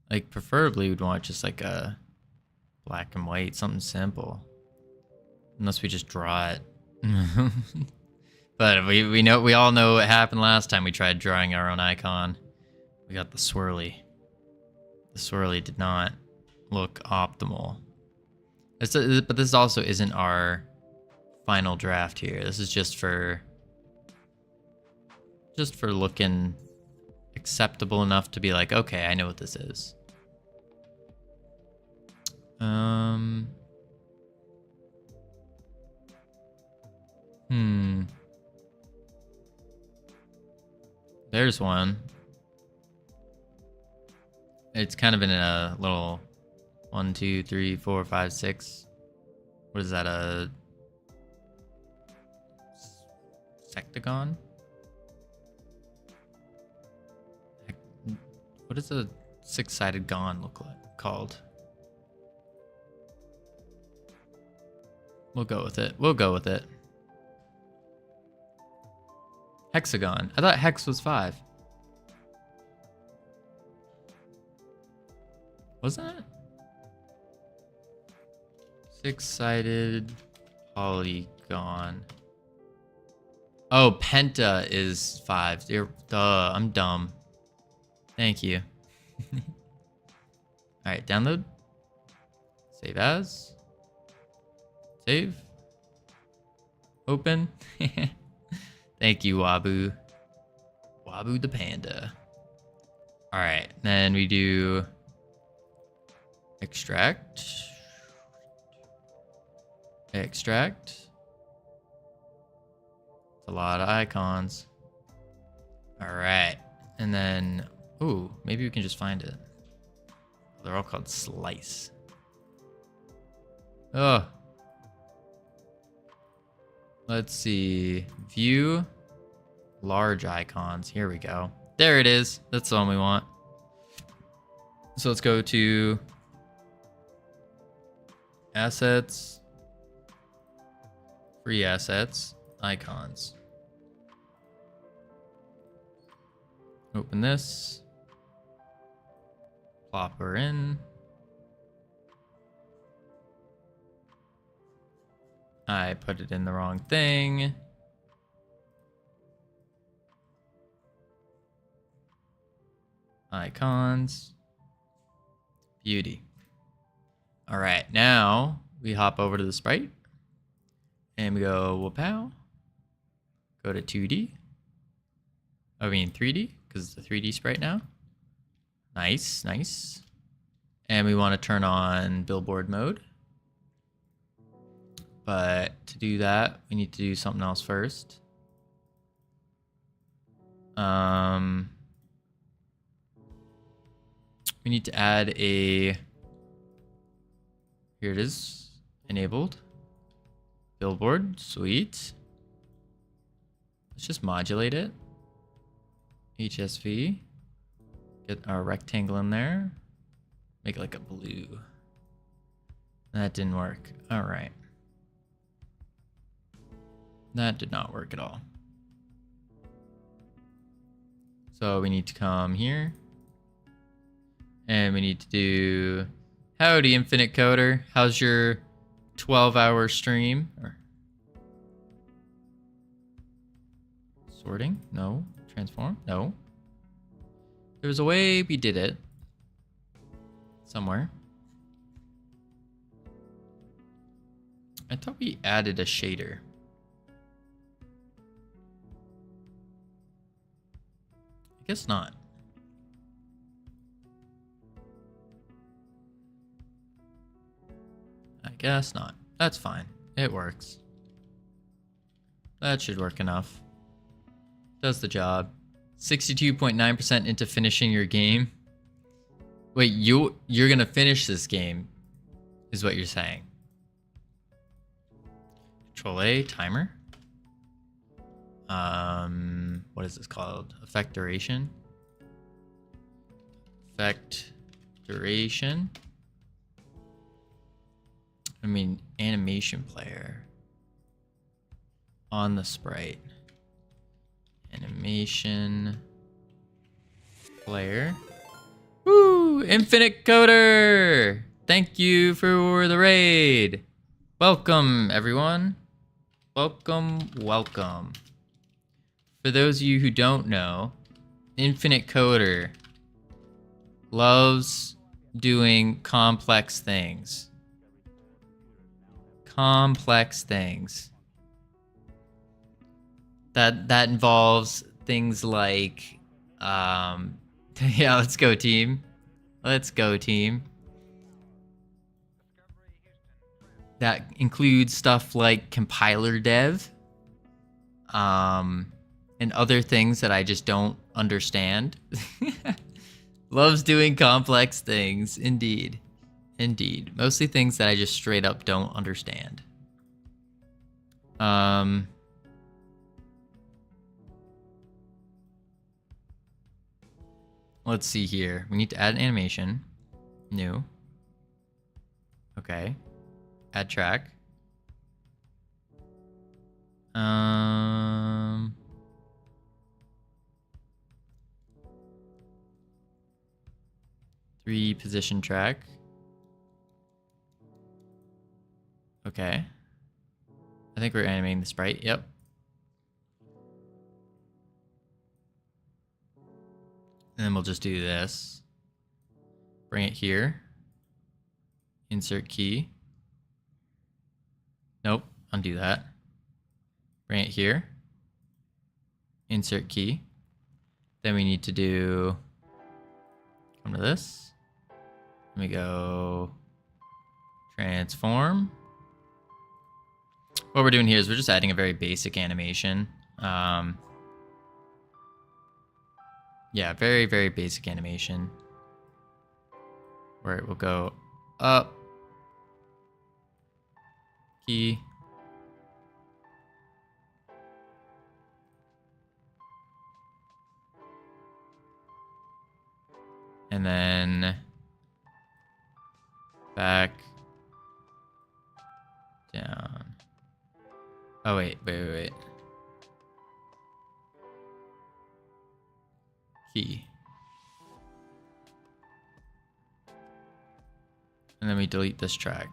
Like preferably we'd want just like a black and white, something simple. Unless we just draw it. But we all know what happened last time we tried drawing our own icon. We got the swirly. The swirly did not look optimal. But this also isn't our final draft here. This is just for looking acceptable enough to be like, okay, I know what this is. There's one. It's kind of in a little 1, 2, 3, 4, 5, 6. What is that? A sectagon? What does a six-sided gon look like? Called? We'll go with it. We'll go with it. Hexagon. I thought hex was 5. Wasn't it? Six-sided polygon. Oh, penta is 5. Duh, I'm dumb. Thank you. Alright, download. Save as. Save. Open. Thank you, Wabu. Wabu the panda. Alright, then we do extract. Extract. It's a lot of icons. Alright. And then, ooh, maybe we can just find it. They're all called slice. Oh. Let's see. View large icons. Here we go. There it is. That's the one we want. So let's go to assets, free assets, icons. Open this. Plop her in. I put it in the wrong thing. Icons. Beauty. All right, now we hop over to the sprite and we go whoop-pow. Go to 2D. I mean 3D, because it's a 3D sprite now. Nice, nice. And we want to turn on billboard mode. But to do that, we need to do something else first. We need to add a, here it is, enabled. Billboard, sweet. Let's just modulate it. HSV. Get our rectangle in there. Make it like a blue. That didn't work. All right. That did not work at all. So we need to come here. And we need to do, howdy Infinite Coder. How's your 12-hour stream? Or sorting? No. Transform? No. There was a way we did it. Somewhere. I thought we added a shader. I guess not. I guess not. That's fine. It works. That should work enough. Does the job. 62.9% into finishing your game. Wait, you're gonna finish this game, is what you're saying. Control A, timer. What is this called? Effect duration. Effect duration. I mean, animation player. On the sprite. Animation player. Woo! Infinite Coder! Thank you for the raid. Welcome, everyone. Welcome, welcome. For those of you who don't know, Infinite Coder loves doing complex things. Complex things. That involves things like, yeah, let's go team. Let's go team. That includes stuff like compiler dev, and other things that I just don't understand. Loves doing complex things, indeed. Indeed. Mostly things that I just straight up don't understand. let's see here. We need to add an animation. New. Okay. Add track. Three position track. Okay. I think we're animating the sprite. Yep. And then we'll just do this. Bring it here. Insert key. Nope. Undo that. Bring it here. Insert key. Then we need to do... Come to this. Let me go... Transform. What we're doing here is we're just adding a very basic animation. Yeah, very, very basic animation. Where it will go up. Key. And then back down. Oh, wait. Key. And then we delete this track.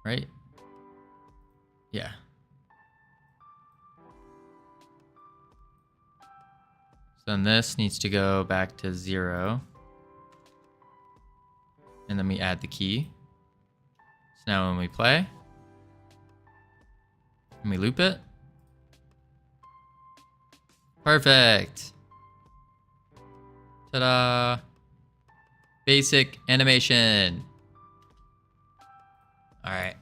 Right? Yeah. So then this needs to go back to 0. And then we add the key. So now when we play, and we loop it. Perfect. Ta-da. Basic animation. All right.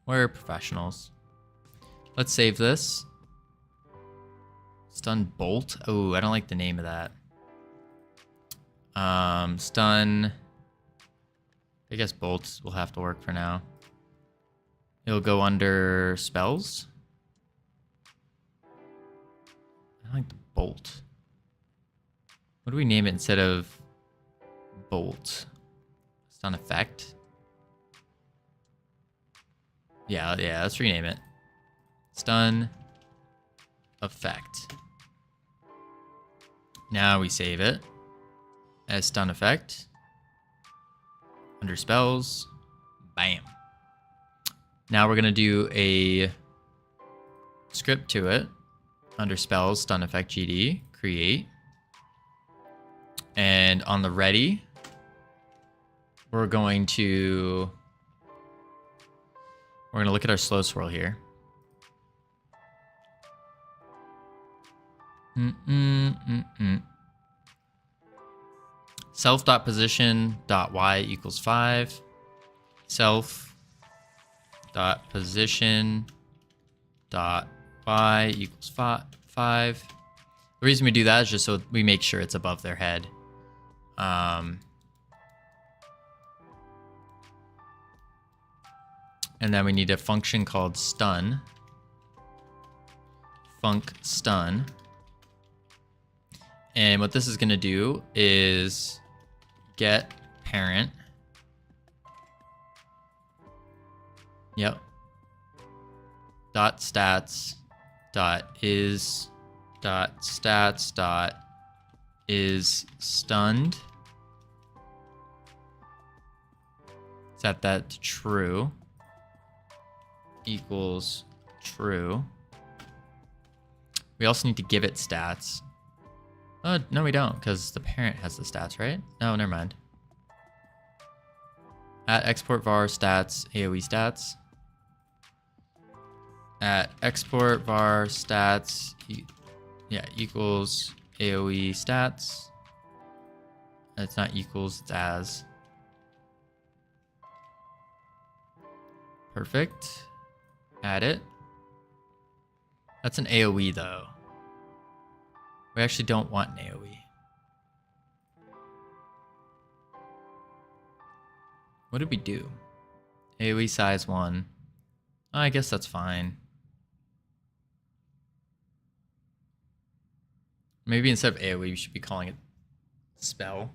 We're professionals. Let's save this. Stun bolt. Oh, I don't like the name of that. Stun. I guess bolts will have to work for now. It'll go under spells. I like the bolt. What do we name it instead of bolt? Stun effect. Yeah, let's rename it. Stun effect. Now we save it as stun effect. Under spells. Bam. Now we're going to do a script to it. Under spells, stun effect GD, create. And on the ready, we're going to look at our slow swirl here. Self.position.y equals 5. Self.position.y equals 5. The reason we do that is just so we make sure it's above their head. And then we need a function called stun. Func stun. And what this is going to do is get parent. Yep. Dot stats. Dot is. Dot stats. Dot is stunned. Set that to true. Equals true. We also need to give it stats. Oh, no, we don't, because the parent has the stats, right? No, never mind. At export var stats, AoE stats. At export var stats, equals AoE stats. It's not equals, it's as. Perfect. Add it. That's an AoE though. We actually don't want an AoE. What did we do? AoE size 1. Oh, I guess that's fine. Maybe instead of AoE, we should be calling it spell.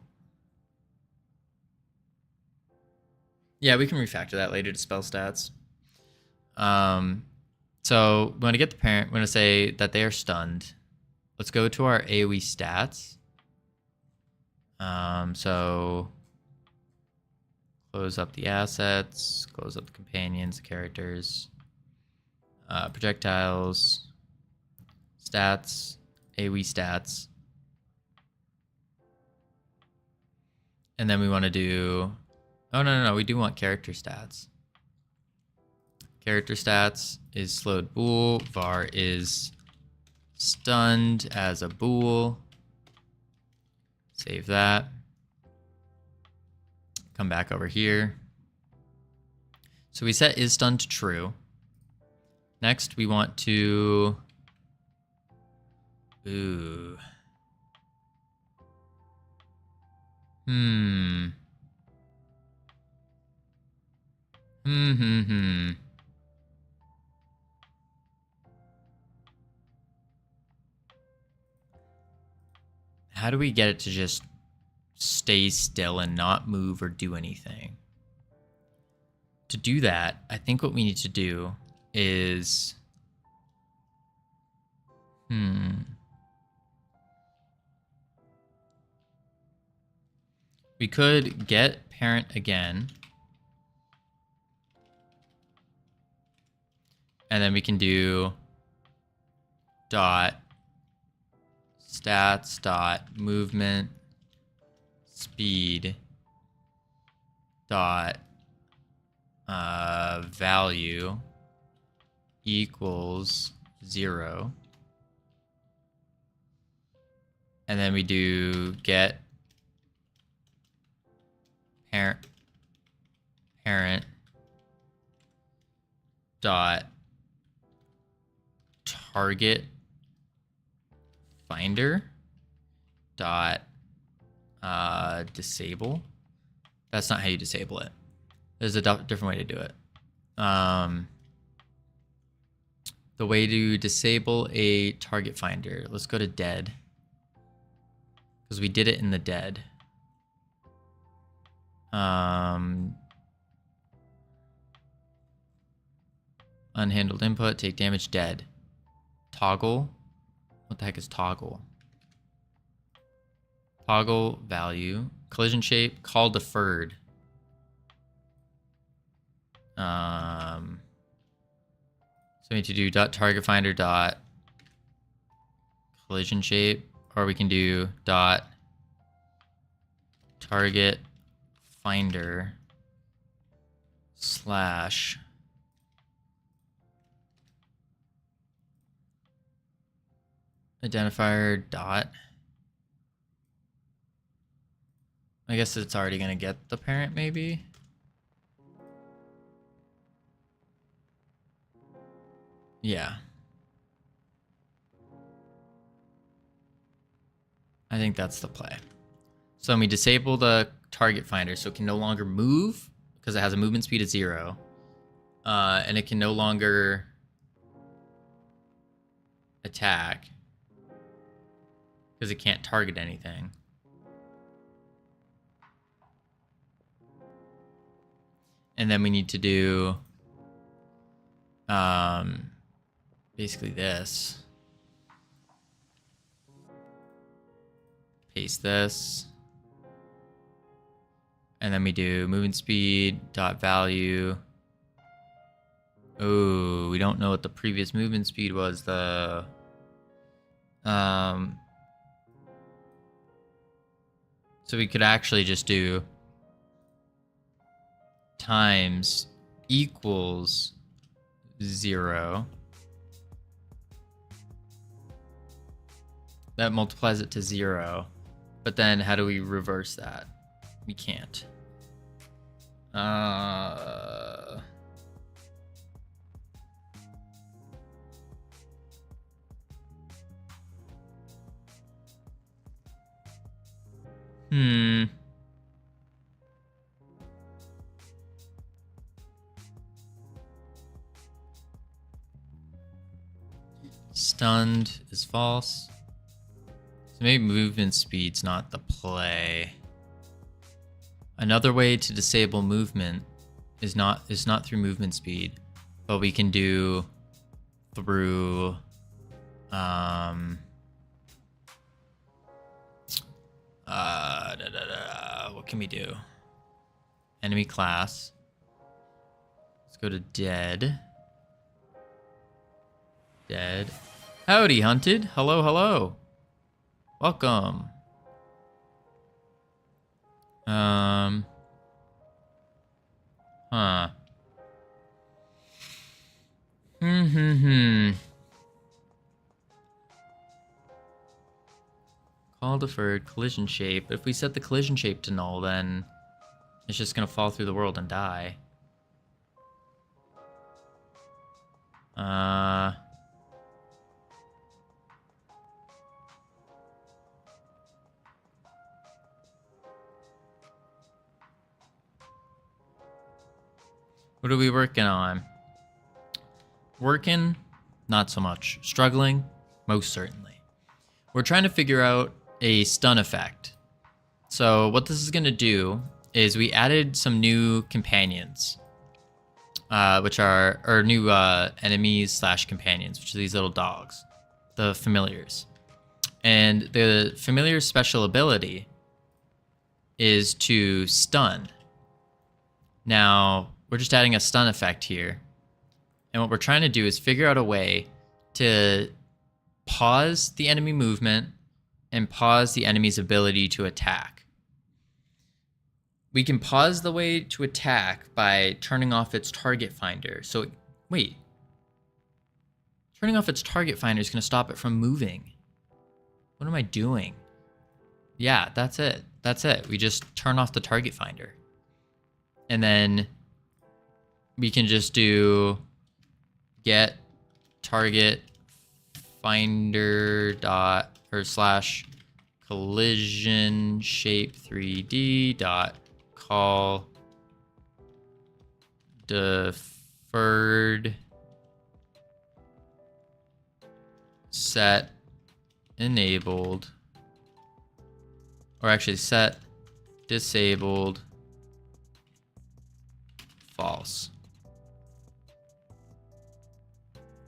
Yeah, we can refactor that later to spell stats. So we want to get the parent. We're going to say that they are stunned. Let's go to our AoE stats. So close up the assets, close up the companions, the characters, projectiles, stats, AoE stats. And then we want to do, oh, no, we do want character stats. Character stats is slowed bool, var is stunned as a bool. Save that. Come back over here. So we set is stunned to true. Next, we want to... Ooh. How do we get it to just stay still and not move or do anything? To do that, I think what we need to do is... We could get parent again. And then we can do dot stats dot movement speed dot value equals 0. And then we do get parent dot target finder dot disable. That's not how you disable it. There's a different way to do it. The way to disable a target finder, let's go to dead, because we did it in the dead. Unhandled input, take damage, dead. Toggle. What the heck is toggle? Toggle value. Collision shape, call deferred. So we need to do dot target finder dot collision shape, or we can do dot target finder slash identifier dot. I guess it's already going to get the parent, maybe. Yeah. I think that's the play. So when we disable the target finder, so it can no longer move because it has a movement speed of 0. And it can no longer attack because it can't target anything. And then we need to do basically this. Paste this. And then we do movement speed dot value. Oh, we don't know what the previous movement speed was. The so we could actually just do times equals 0. That multiplies it to 0. But then how do we reverse that? We can't. Stunned is false. So maybe movement speed's not the play. Another way to disable movement is not through movement speed, but we can do through what can we do? Enemy class. Let's go to dead. Dead. Howdy, hunted. Hello, hello. Welcome. Huh. Call deferred, collision shape. If we set the collision shape to null, then it's just gonna fall through the world and die. What are we working on? Working? Not so much. Struggling? Most certainly. We're trying to figure out a stun effect. So what this is going to do is we added some new companions, which are, or new enemies slash companions, which are these little dogs, the familiars. And the familiar's special ability is to stun. Now, we're just adding a stun effect here. And what we're trying to do is figure out a way to pause the enemy movement and pause the enemy's ability to attack. We can pause the way to attack by turning off its target finder. So, wait. Turning off its target finder is going to stop it from moving. What am I doing? Yeah, that's it. That's it. We just turn off the target finder. And then we can just do get target finder dot or slash collision shape 3D dot call deferred set enabled, or actually set disabled false.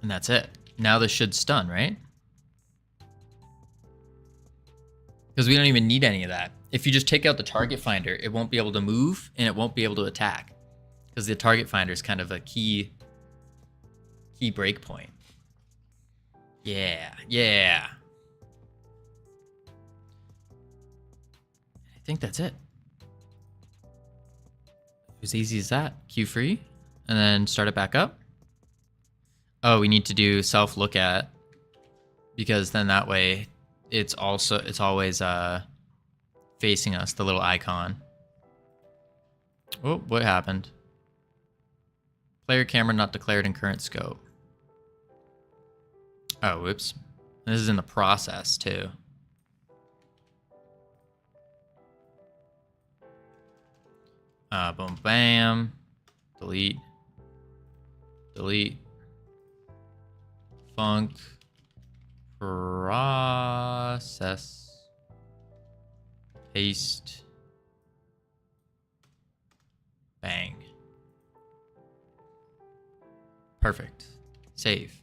And that's it. Now this should stun, right? Because we don't even need any of that. If you just take out the target finder, it won't be able to move and it won't be able to attack. Because the target finder is kind of a key breakpoint. Yeah, yeah. I think that's it. As easy as that. Queue free, and then start it back up. Oh, we need to do self look at, because then that way it's always facing us, the little icon. Oh, what happened? Player camera not declared in current scope. Oh, whoops. This is in the process too. Boom, bam. Delete. Delete. Func. Process. Paste. Bang. Perfect. Save.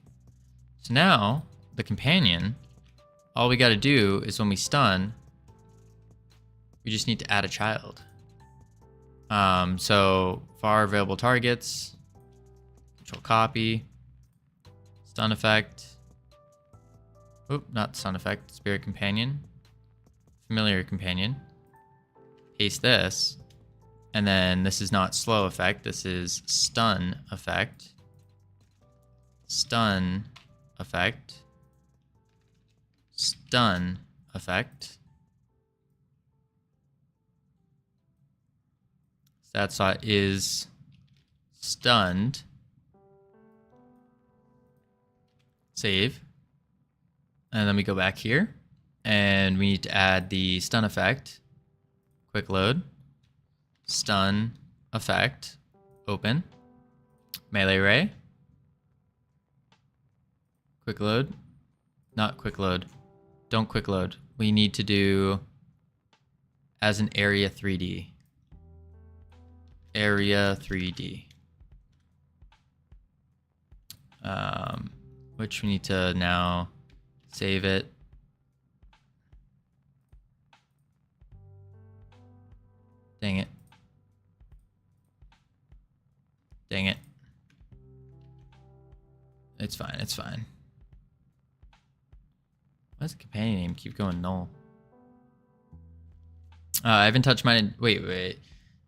So now, the companion, all we got to do is when we stun, we just need to add a child. So far available targets, control copy, stun effect. Oop, not stun effect, spirit companion, familiar companion. Paste this, and then this is not slow effect, this is stun effect. Stun effect. Stun effect. Stat is stunned. Save. And then we go back here and we need to add the stun effect. Quick load. Stun effect. Open. Melee ray. Quick load. Not quick load. Don't quick load. we need to do as an area 3D. Area 3D. Which we need to now save it. Dang it. Dang it. It's fine, it's fine. Why does the companion name keep going null? I haven't touched mine. Wait.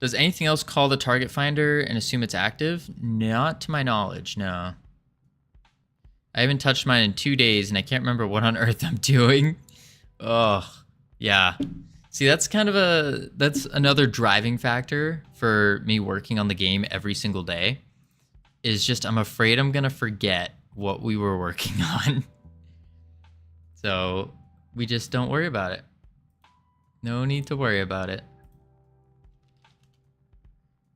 Does anything else call the target finder and assume it's active? Not to my knowledge, no. I haven't touched mine in 2 days and I can't remember what on earth I'm doing. Ugh, yeah. See, that's another driving factor for me working on the game every single day. Is just I'm afraid I'm gonna forget what we were working on. So we just don't worry about it. No need to worry about it.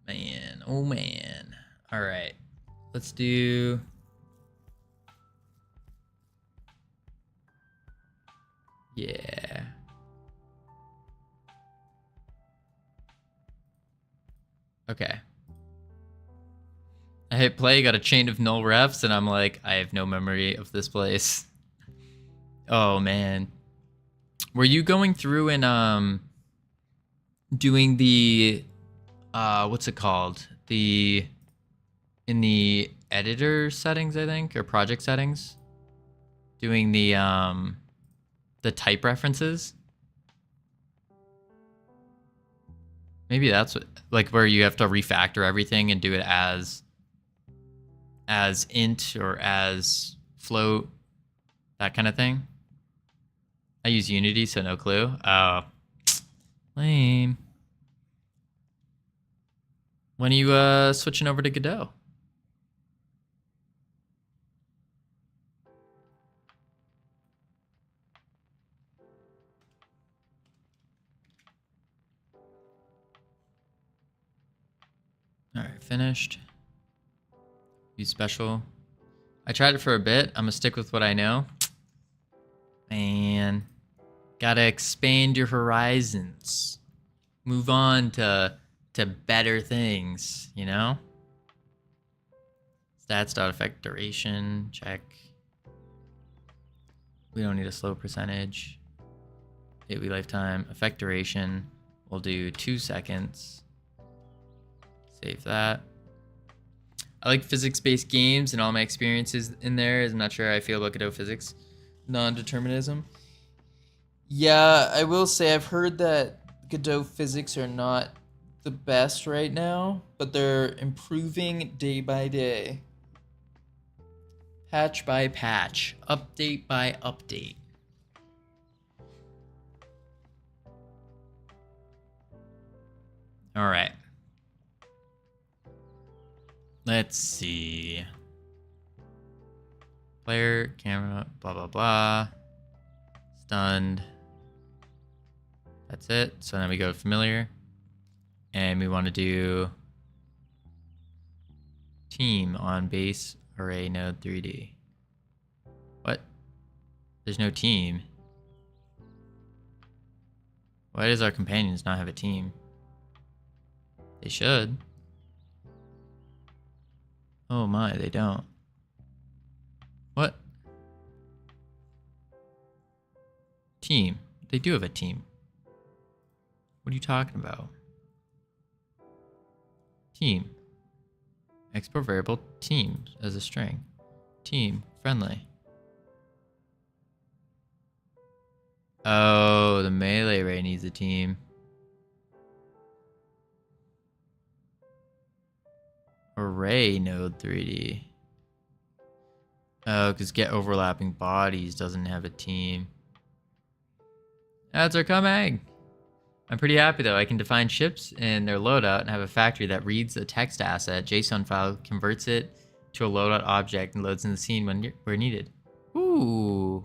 Man, oh man. All right, let's do. Yeah. Okay. I hit play, got a chain of null refs, and I'm like, I have no memory of this place. Oh man. Were you going through and doing the what's it called? In the editor settings, I think, or project settings? Doing the type references? Maybe that's what, like where you have to refactor everything and do it as int or as float, that kind of thing. I use Unity, so no clue. Oh, lame. When are you switching over to Godot? All right, finished. Use special. I tried it for a bit. I'm gonna stick with what I know. Man, gotta expand your horizons. Move on to better things, you know? Stats.effect duration, check. We don't need a slow percentage. AoE lifetime, effect duration. We'll do 2 seconds. Save that. I like physics-based games, and all my experiences in there. I'm not sure how I feel about Godot physics. Non-determinism. Yeah, I will say I've heard that Godot physics are not the best right now, but they're improving day by day. Patch by patch. Update by update. All right. Let's see. Player, camera, blah, blah, blah. Stunned. That's it. So then we go to familiar. And we want to do team on base array node 3D. What? There's no team. Why does our companions not have a team? They should. Oh my, they don't. What? Team. They do have a team. What are you talking about? Team. Export variable team as a string. Team. Friendly. Oh, the melee array needs a team. Array node 3D. Oh, because get overlapping bodies doesn't have a team. Ads are coming! I'm pretty happy though. I can define ships and their loadout and have a factory that reads a text asset, JSON file, converts it to a loadout object, and loads in the scene where needed. Ooh,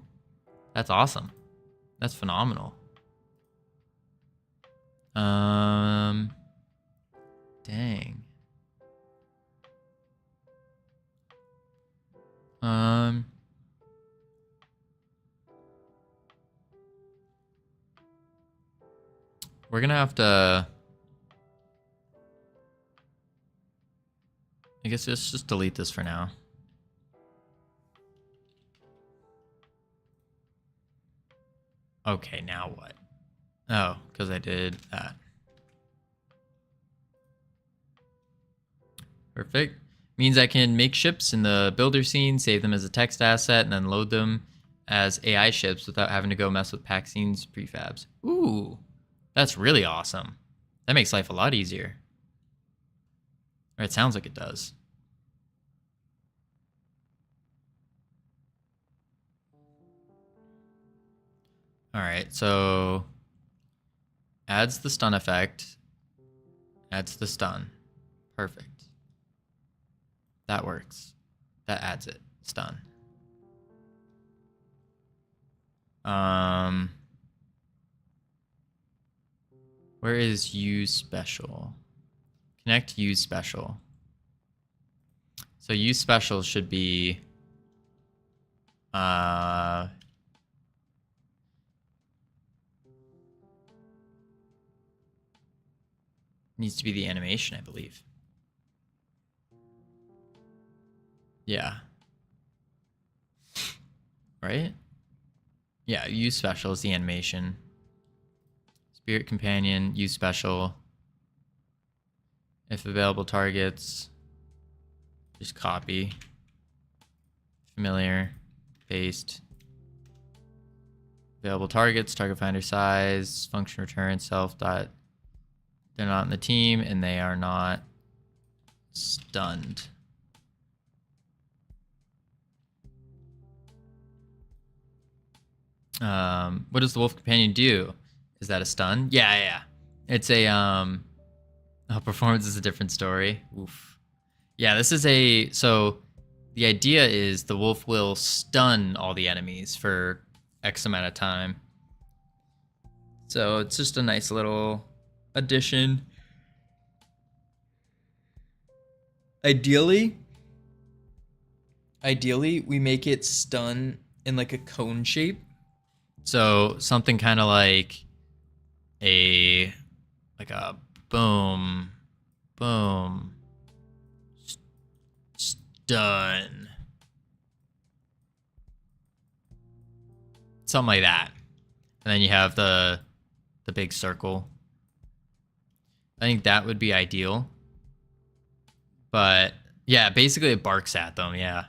that's awesome. That's phenomenal. Dang. We're gonna have to... I guess let's just delete this for now. Okay, now what? Oh, because I did that. Perfect. Means I can make ships in the builder scene, save them as a text asset, and then load them as AI ships without having to go mess with pack scenes prefabs. Ooh, that's really awesome. That makes life a lot easier. Or it sounds like it does. All right, so adds the stun effect, adds the stun. Perfect. That works. That adds it. Stun. Where is use special? Connect use special. So use special should be needs to be the animation, I believe. Yeah. Right? Yeah, use special is the animation. Spirit companion, use special. If available targets, just copy. Familiar, paste. Available targets, target finder size, function return, self dot. They're not in the team and they are not stunned. What does the wolf companion do? Is that a stun? Yeah. It's a performance is a different story. Oof. Yeah, this is a so the idea is the wolf will stun all the enemies for X amount of time. So it's just a nice little addition. Ideally, we make it stun in like a cone shape. So something kind of like a boom, boom, stun. Something like that. And then you have the big circle. I think that would be ideal. But yeah, basically it barks at them, yeah.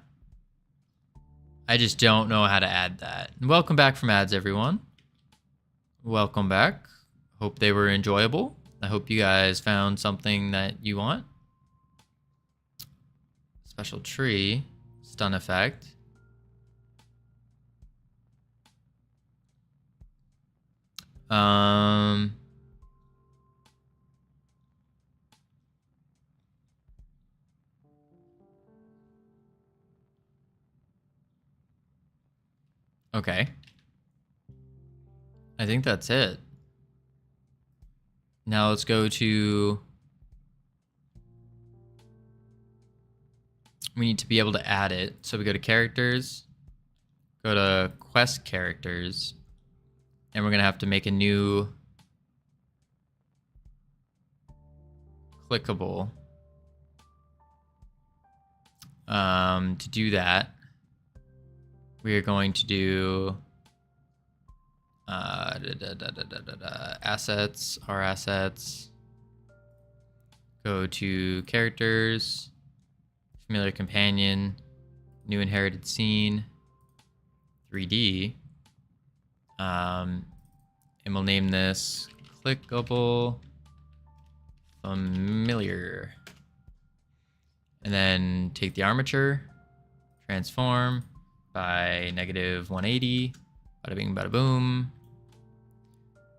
I just don't know how to add that. Welcome back from ads, everyone. Welcome back. Hope they were enjoyable. I hope you guys found something that you want. Special tree, stun effect. Okay. I think that's it. Now let's go to... We need to be able to add it. So we go to characters, go to quest characters, and we're going to have to make a new clickable. To do that, we are going to do assets, our assets, go to characters, familiar companion, new inherited scene, 3D, and we'll name this clickable familiar. And then take the armature, transform by -180, bada bing, bada boom.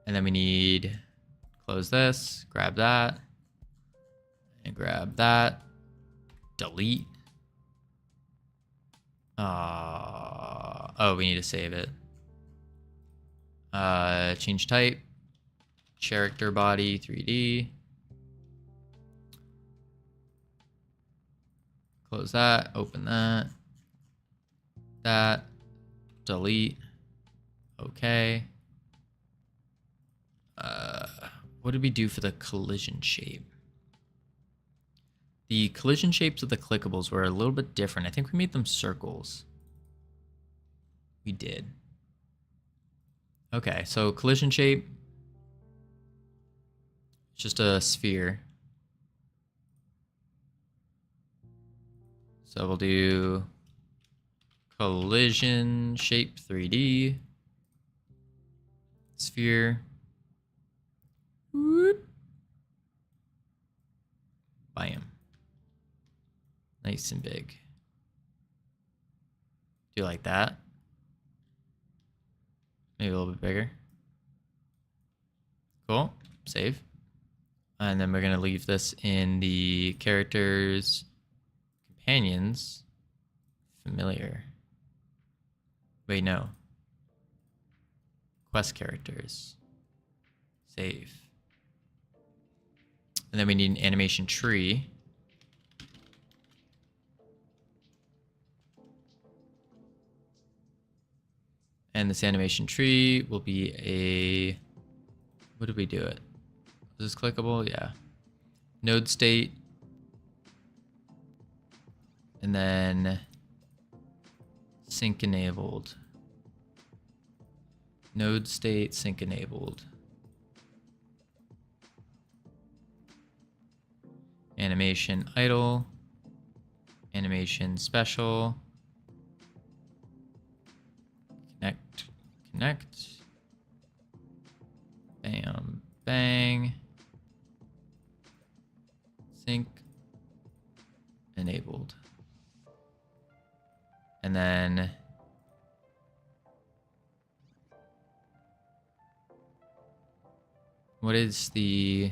And then we need close this, grab that, and grab that, delete. Oh, we need to save it. Change type, character body, 3D. Close that, open that, delete, okay. what did we do for the collision shape? The collision shapes of the clickables were a little bit different. I think we made them circles. We did. Okay, so collision shape. It's just a sphere. So we'll do collision shape 3D. Sphere. Whoop. Bam. Nice and big. Do you like that? Maybe a little bit bigger. Cool. Save. And then we're going to leave this in the characters, companions, familiar. Wait, no. Quest characters. Save. And then we need an animation tree. And this animation tree will be a... What did we do it? Is this clickable? Yeah. Node state. And then sync enabled. Node state sync enabled. Animation idle. Animation special. Connect. Bam. Bang. Sync enabled. And then what is the...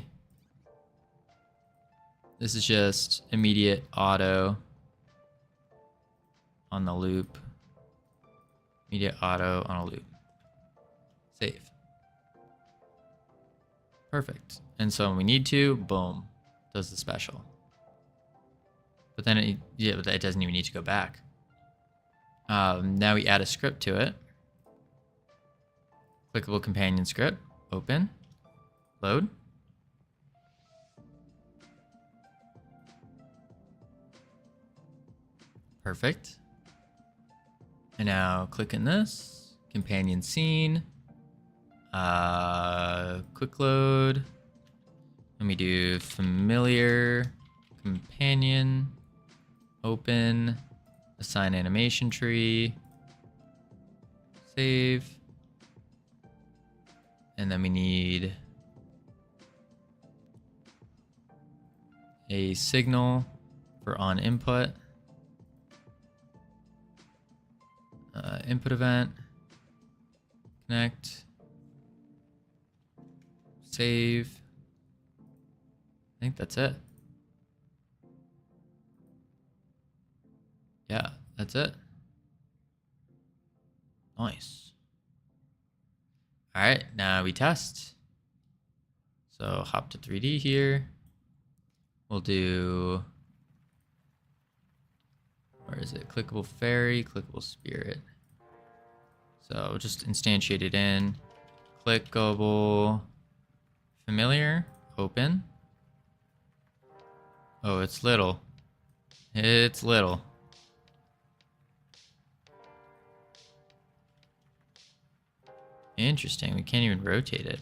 This is just immediate auto on the loop. Immediate auto on a loop. Save. Perfect. And so when we need to, boom, does the special. But then but it doesn't even need to go back. Now we add a script to it. Clickable companion script. Open. Load. Perfect. And now click in this. Companion scene. Quick load. Let me do familiar. Companion. Open. Assign animation tree. Save. And then we need a signal for on input. Input event. Connect. Save. I think that's it. Yeah, that's it. Nice. All right, now we test. So hop to 3D here. We'll do, where is it? Clickable fairy, clickable spirit. So just instantiate it in. Clickable familiar, open. Oh, it's little. It's little. Interesting, we can't even rotate it.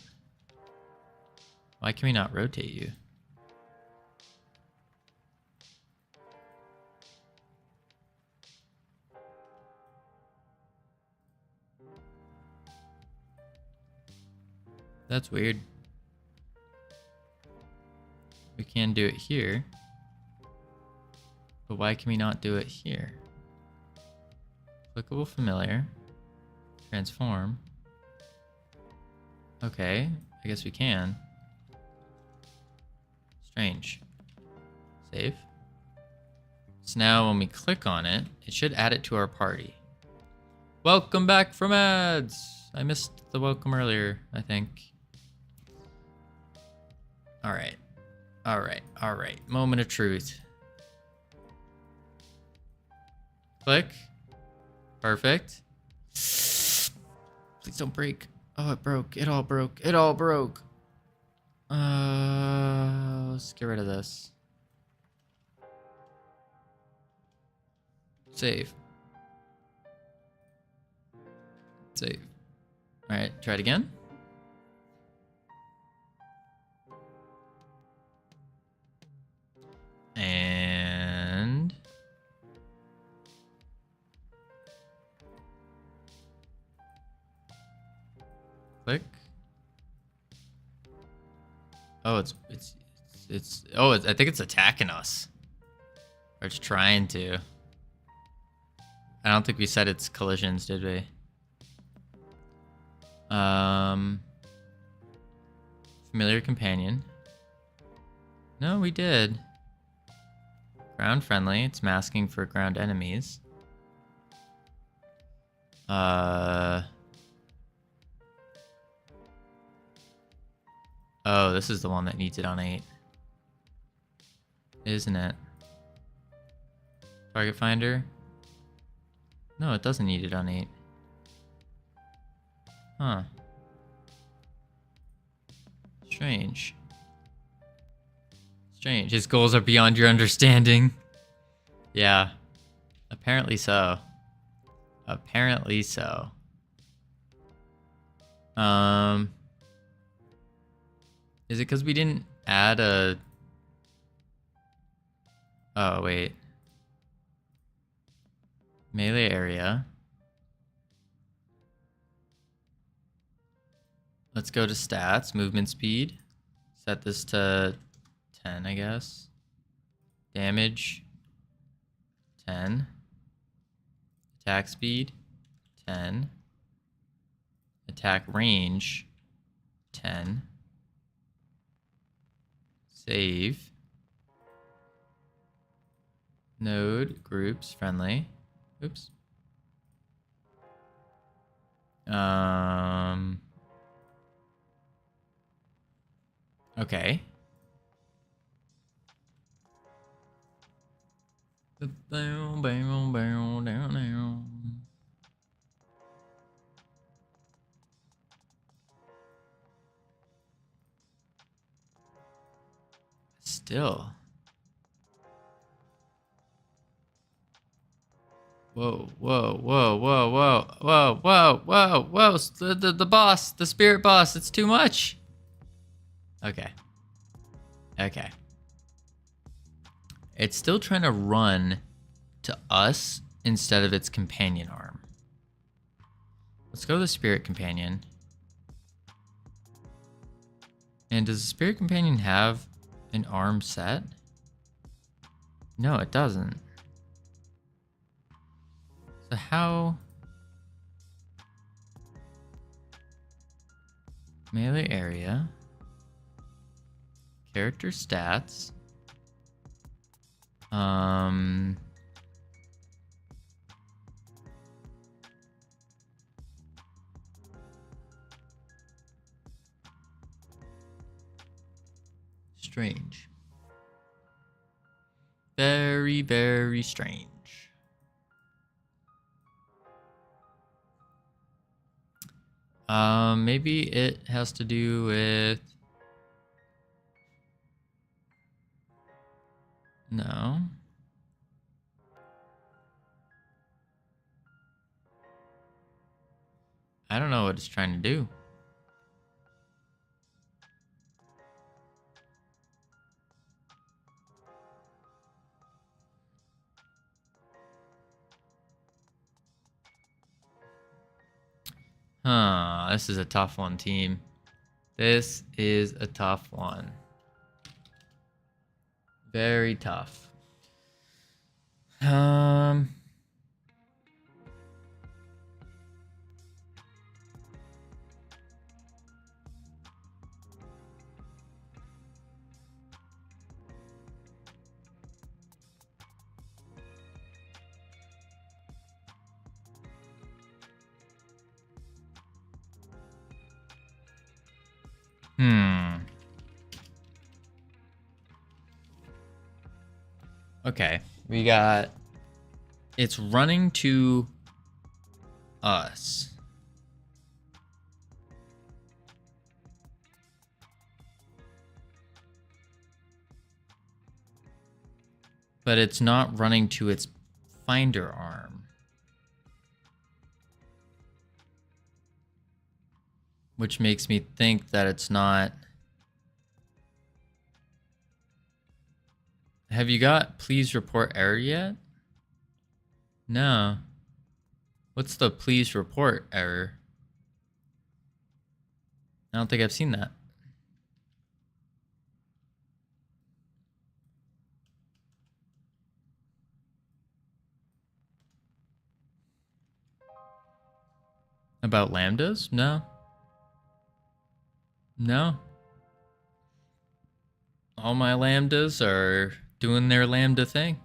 Why can we not rotate you? That's weird. We can do it here. But why can we not do it here? Clickable familiar. Transform. Okay, I guess we can. Strange. Save. So now when we click on it, it should add it to our party. Welcome back from ads! I missed the welcome earlier, I think. Alright. Alright, alright. Moment of truth. Click. Perfect. Please don't break. Oh, it broke. It all broke. It all broke. Let's get rid of this. Save. Save. All right, try it again. And click. Oh, I think it's attacking us. Or it's trying to. I don't think we said it's collisions, did we? Familiar companion. No, we did. Ground friendly. It's masking for ground enemies. Oh, this is the one that needs it on 8. Isn't it? Target finder? No, it doesn't need it on 8. Huh. Strange. Strange. His goals are beyond your understanding. Yeah. Apparently so. Apparently so. Is it because we didn't add a... Oh, wait. Melee area. Let's go to stats, movement speed. Set this to 10, I guess. Damage, 10. Attack speed, 10. Attack range, 10. Save. Node, groups, friendly. Oops. Okay. Still. Whoa, whoa, whoa, whoa, whoa, whoa, whoa, whoa, whoa. The boss, the spirit boss, it's too much. Okay. Okay. It's still trying to run to us instead of its companion arm. Let's go to the spirit companion. And does the spirit companion have an arm set? No, it doesn't. So how... Melee area. Character stats. Strange. Very, very strange. Maybe it has to do with... No. I don't know what it's trying to do. Huh, this is a tough one, team. This is a tough one. Very tough. Okay, we got... It's running to us. but it's not running to its finder arm. Which makes me think that it's not. Have you got please report error yet? No. What's the please report error? I don't think I've seen that. About lambdas? No. No. All my lambdas are doing their lambda thing.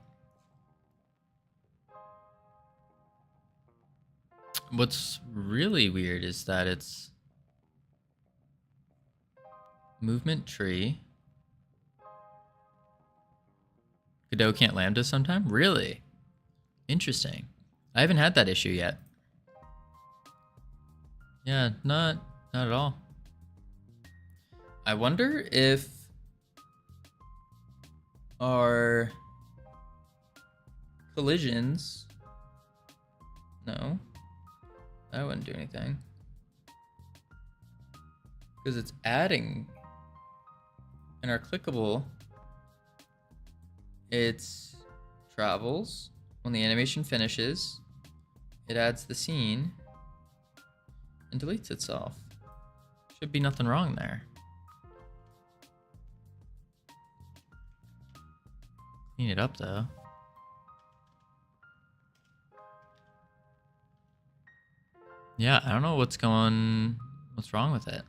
What's really weird is that it's movement tree. Godot can't lambda sometime? Really? Interesting. I haven't had that issue yet. Yeah, not at all. I wonder if our collisions. No, that wouldn't do anything. Because it's adding. And our clickable, it's travels. When the animation finishes, it adds the scene and deletes itself. Should be nothing wrong there. Clean it up though. Yeah, I don't know what's wrong with it.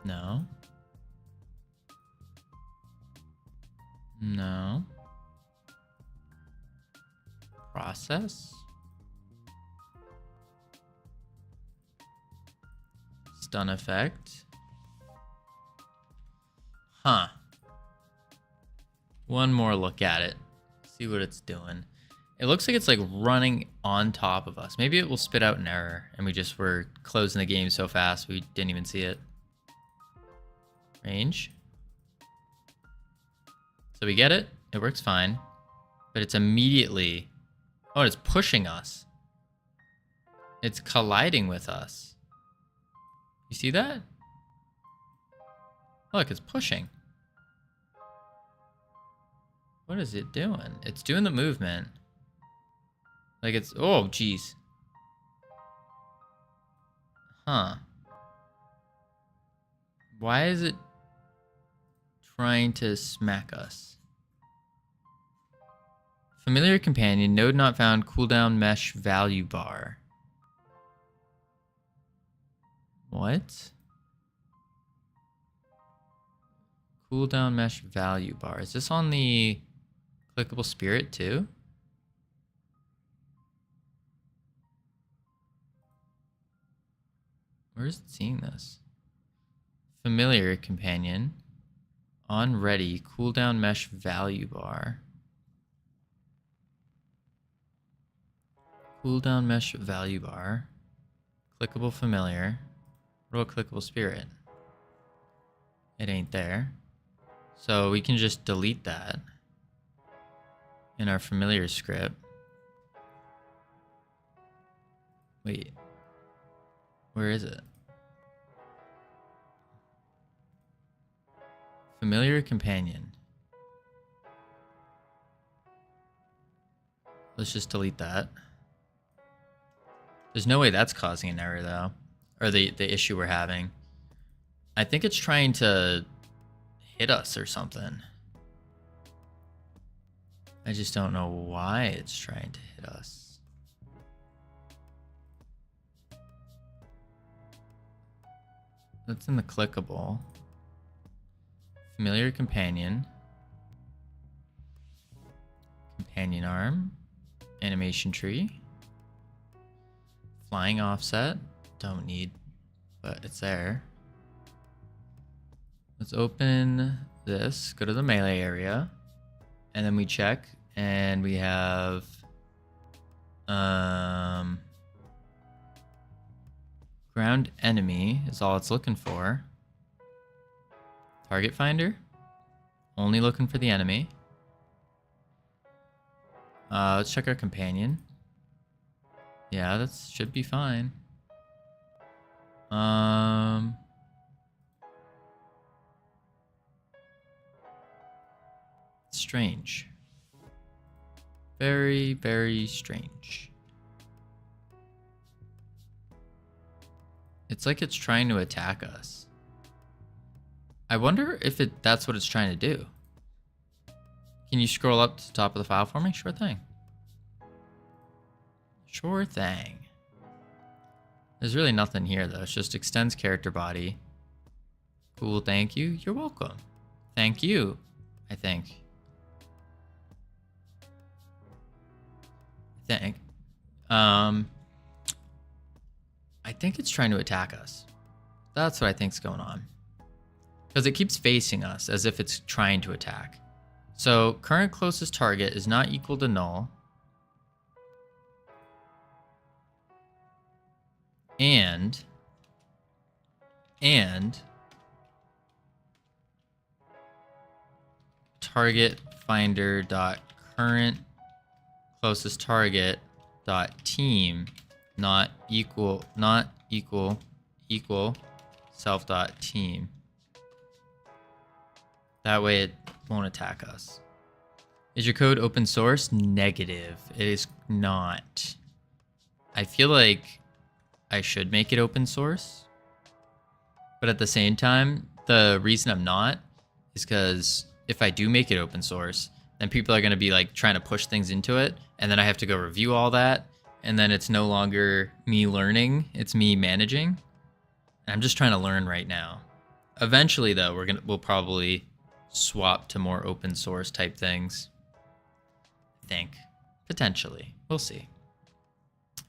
No. No. Process. Stun effect. Huh. One more look at it. See what it's doing. It looks like it's like running on top of us. Maybe it will spit out an error and we just were closing the game so fast we didn't even see it. Range. So we get it. It works fine. But it's immediately... Oh, it's pushing us. It's colliding with us. You see that? Look, it's pushing. What is it doing? It's doing the movement. Like it's... Oh, jeez. Huh. Why is it trying to smack us? Familiar companion, node not found, cooldown mesh value bar. What? Cooldown mesh value bar. Is this on the clickable spirit too? Where is it seeing this? Familiar companion. On ready, cooldown mesh value bar. Cooldown mesh value bar. Clickable familiar. Roll clickable spirit. It ain't there. So we can just delete that in our familiar script. Wait. Where is it? Familiar companion. Let's just delete that. There's no way that's causing an error though. Or the issue we're having. I think it's trying to hit us or something. I just don't know why it's trying to hit us. That's in the clickable. Familiar companion. Companion arm. Animation tree. Flying offset. Don't need, but it's there. Let's open this. Go to the melee area. And then we check, and we have ground enemy is all it's looking for. Target finder, only looking for the enemy. Let's check our companion. Yeah, that should be fine. Strange. Very, very strange. It's like it's trying to attack us. I wonder if that's what it's trying to do. Can you scroll up to the top of the file for me? Sure thing. Sure thing. There's really nothing here though. It's just extends character body. Cool, thank you. You're welcome. Thank you, I think. I think it's trying to attack us. That's what I think's going on. Because it keeps facing us as if it's trying to attack. So current closest target is not equal to null. And target finder dot current closest target dot team not equal self dot team. That way it won't attack us. Is your code open source? Negative. It is not. I feel like I should make it open source, but at the same time, the reason I'm not is because if I do make it open source, then people are going to be like trying to push things into it, and then I have to go review all that, and then it's no longer me learning, it's me managing. And I'm just trying to learn right now. Eventually though, we'll probably swap to more open source type things. I think. Potentially. We'll see.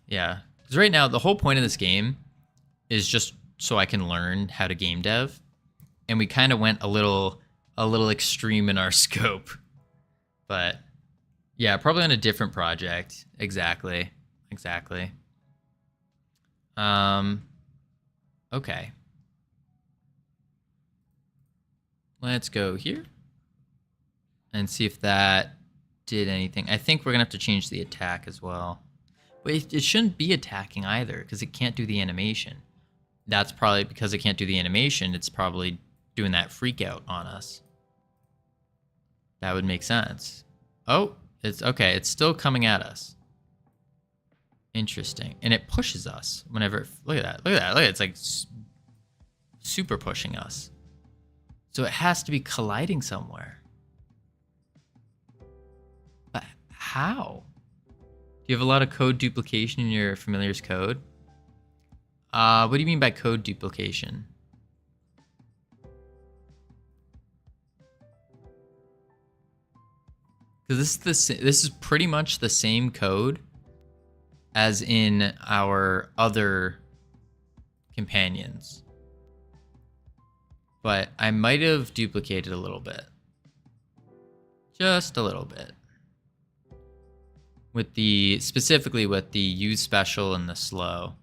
Yeah. Because right now, the whole point of this game is just so I can learn how to game dev. And we kind of went a little extreme in our scope. But yeah, probably on a different project. Exactly. Okay. Let's go here and see if that did anything. I think we're gonna have to change the attack as well. But it shouldn't be attacking either because it can't do the animation. That's probably because it can't do the animation. It's probably doing that freak out on us. That would make sense. Oh, it's okay. It's still coming at us. Interesting. And it pushes us whenever. Look at that. Look at that. Look at it. It's like super pushing us. So it has to be colliding somewhere. But how? Do you have a lot of code duplication in your familiar's code? What do you mean by code duplication? Because this is pretty much the same code as in our other companions. But I might have duplicated a little bit. Just a little bit. Specifically with the use special and the slow.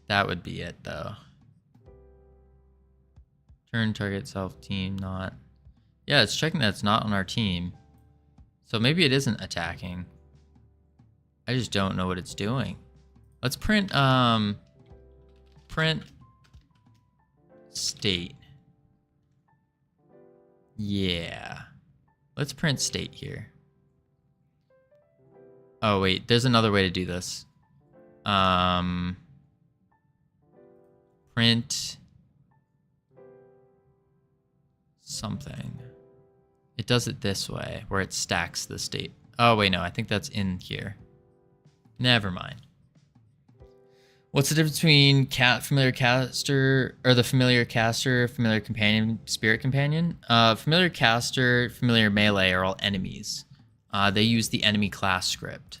That would be it though. Turn target self team not. Yeah, it's checking that it's not on our team. So maybe it isn't attacking. I just don't know what it's doing. Let's print state. Yeah. Let's print state here. Oh wait, there's another way to do this. Print something. It does it this way, where it stacks the state. Oh wait, no, I think that's in here. Never mind. What's the difference between familiar caster, or the familiar caster, familiar companion, spirit companion? Familiar caster, familiar melee are all enemies. They use the enemy class script.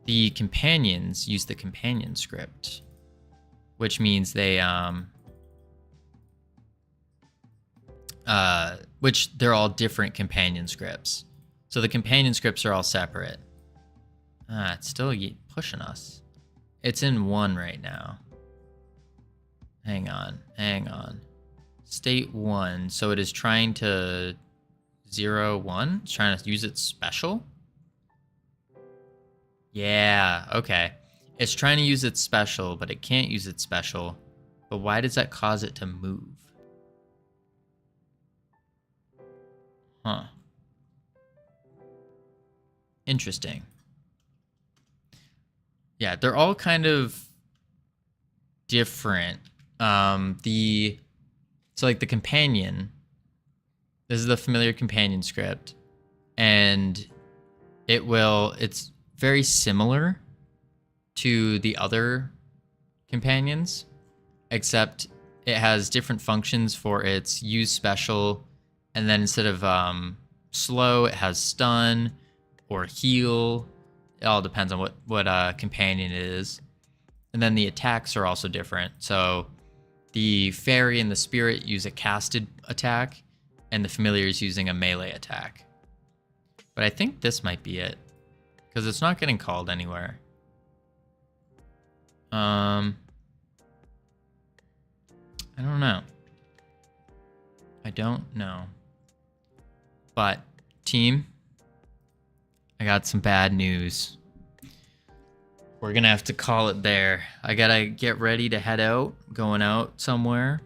The companions use the companion script, which means they which they're all different companion scripts. So the companion scripts are all separate. It's still pushing us. It's in 1 right now. Hang on. State 1. So it is trying to 0, 1. It's trying to use its special. Yeah, okay. It's trying to use its special, but it can't use its special. But why does that cause it to move? Huh. Interesting. Yeah, they're all kind of different. So like the companion, this is the familiar companion script, and it's very similar to the other companions, except it has different functions for its use special, and then instead of slow, it has stun or heal. It all depends on what companion it is. And then the attacks are also different. So the fairy and the spirit use a casted attack, and the familiar is using a melee attack. But I think this might be it, because it's not getting called anywhere. I don't know. But team, I got some bad news. We're gonna have to call it there. I gotta get ready to head out, going out somewhere,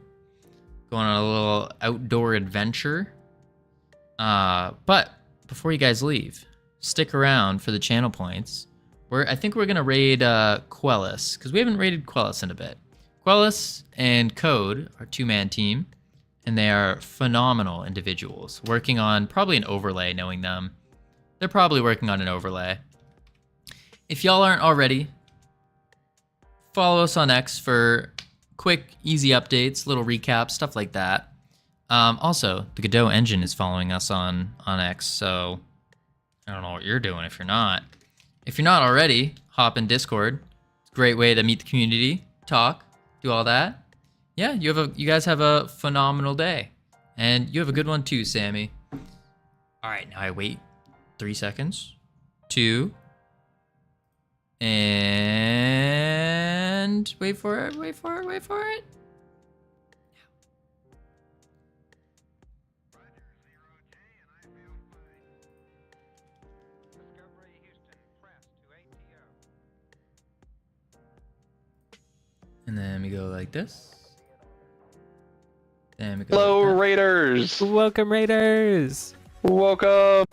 going on a little outdoor adventure. But before you guys leave, stick around for the channel points. I think we're gonna raid Quellis, because we haven't raided Quellis in a bit. Quellis and Code are 2-man team, and they are phenomenal individuals, working on probably an overlay, knowing them. They're probably working on an overlay. If y'all aren't already, follow us on X for quick, easy updates, little recaps, stuff like that. Also, the Godot engine is following us on X, so I don't know what you're doing if you're not. If you're not already, hop in Discord. It's a great way to meet the community, talk, do all that. Yeah, you guys have a phenomenal day. And you have a good one too, Sammy. All right, now I wait 3 seconds. 2. And wait for it. And then we go like this. Then we go Hello, like that. Raiders! Welcome, Raiders! Welcome!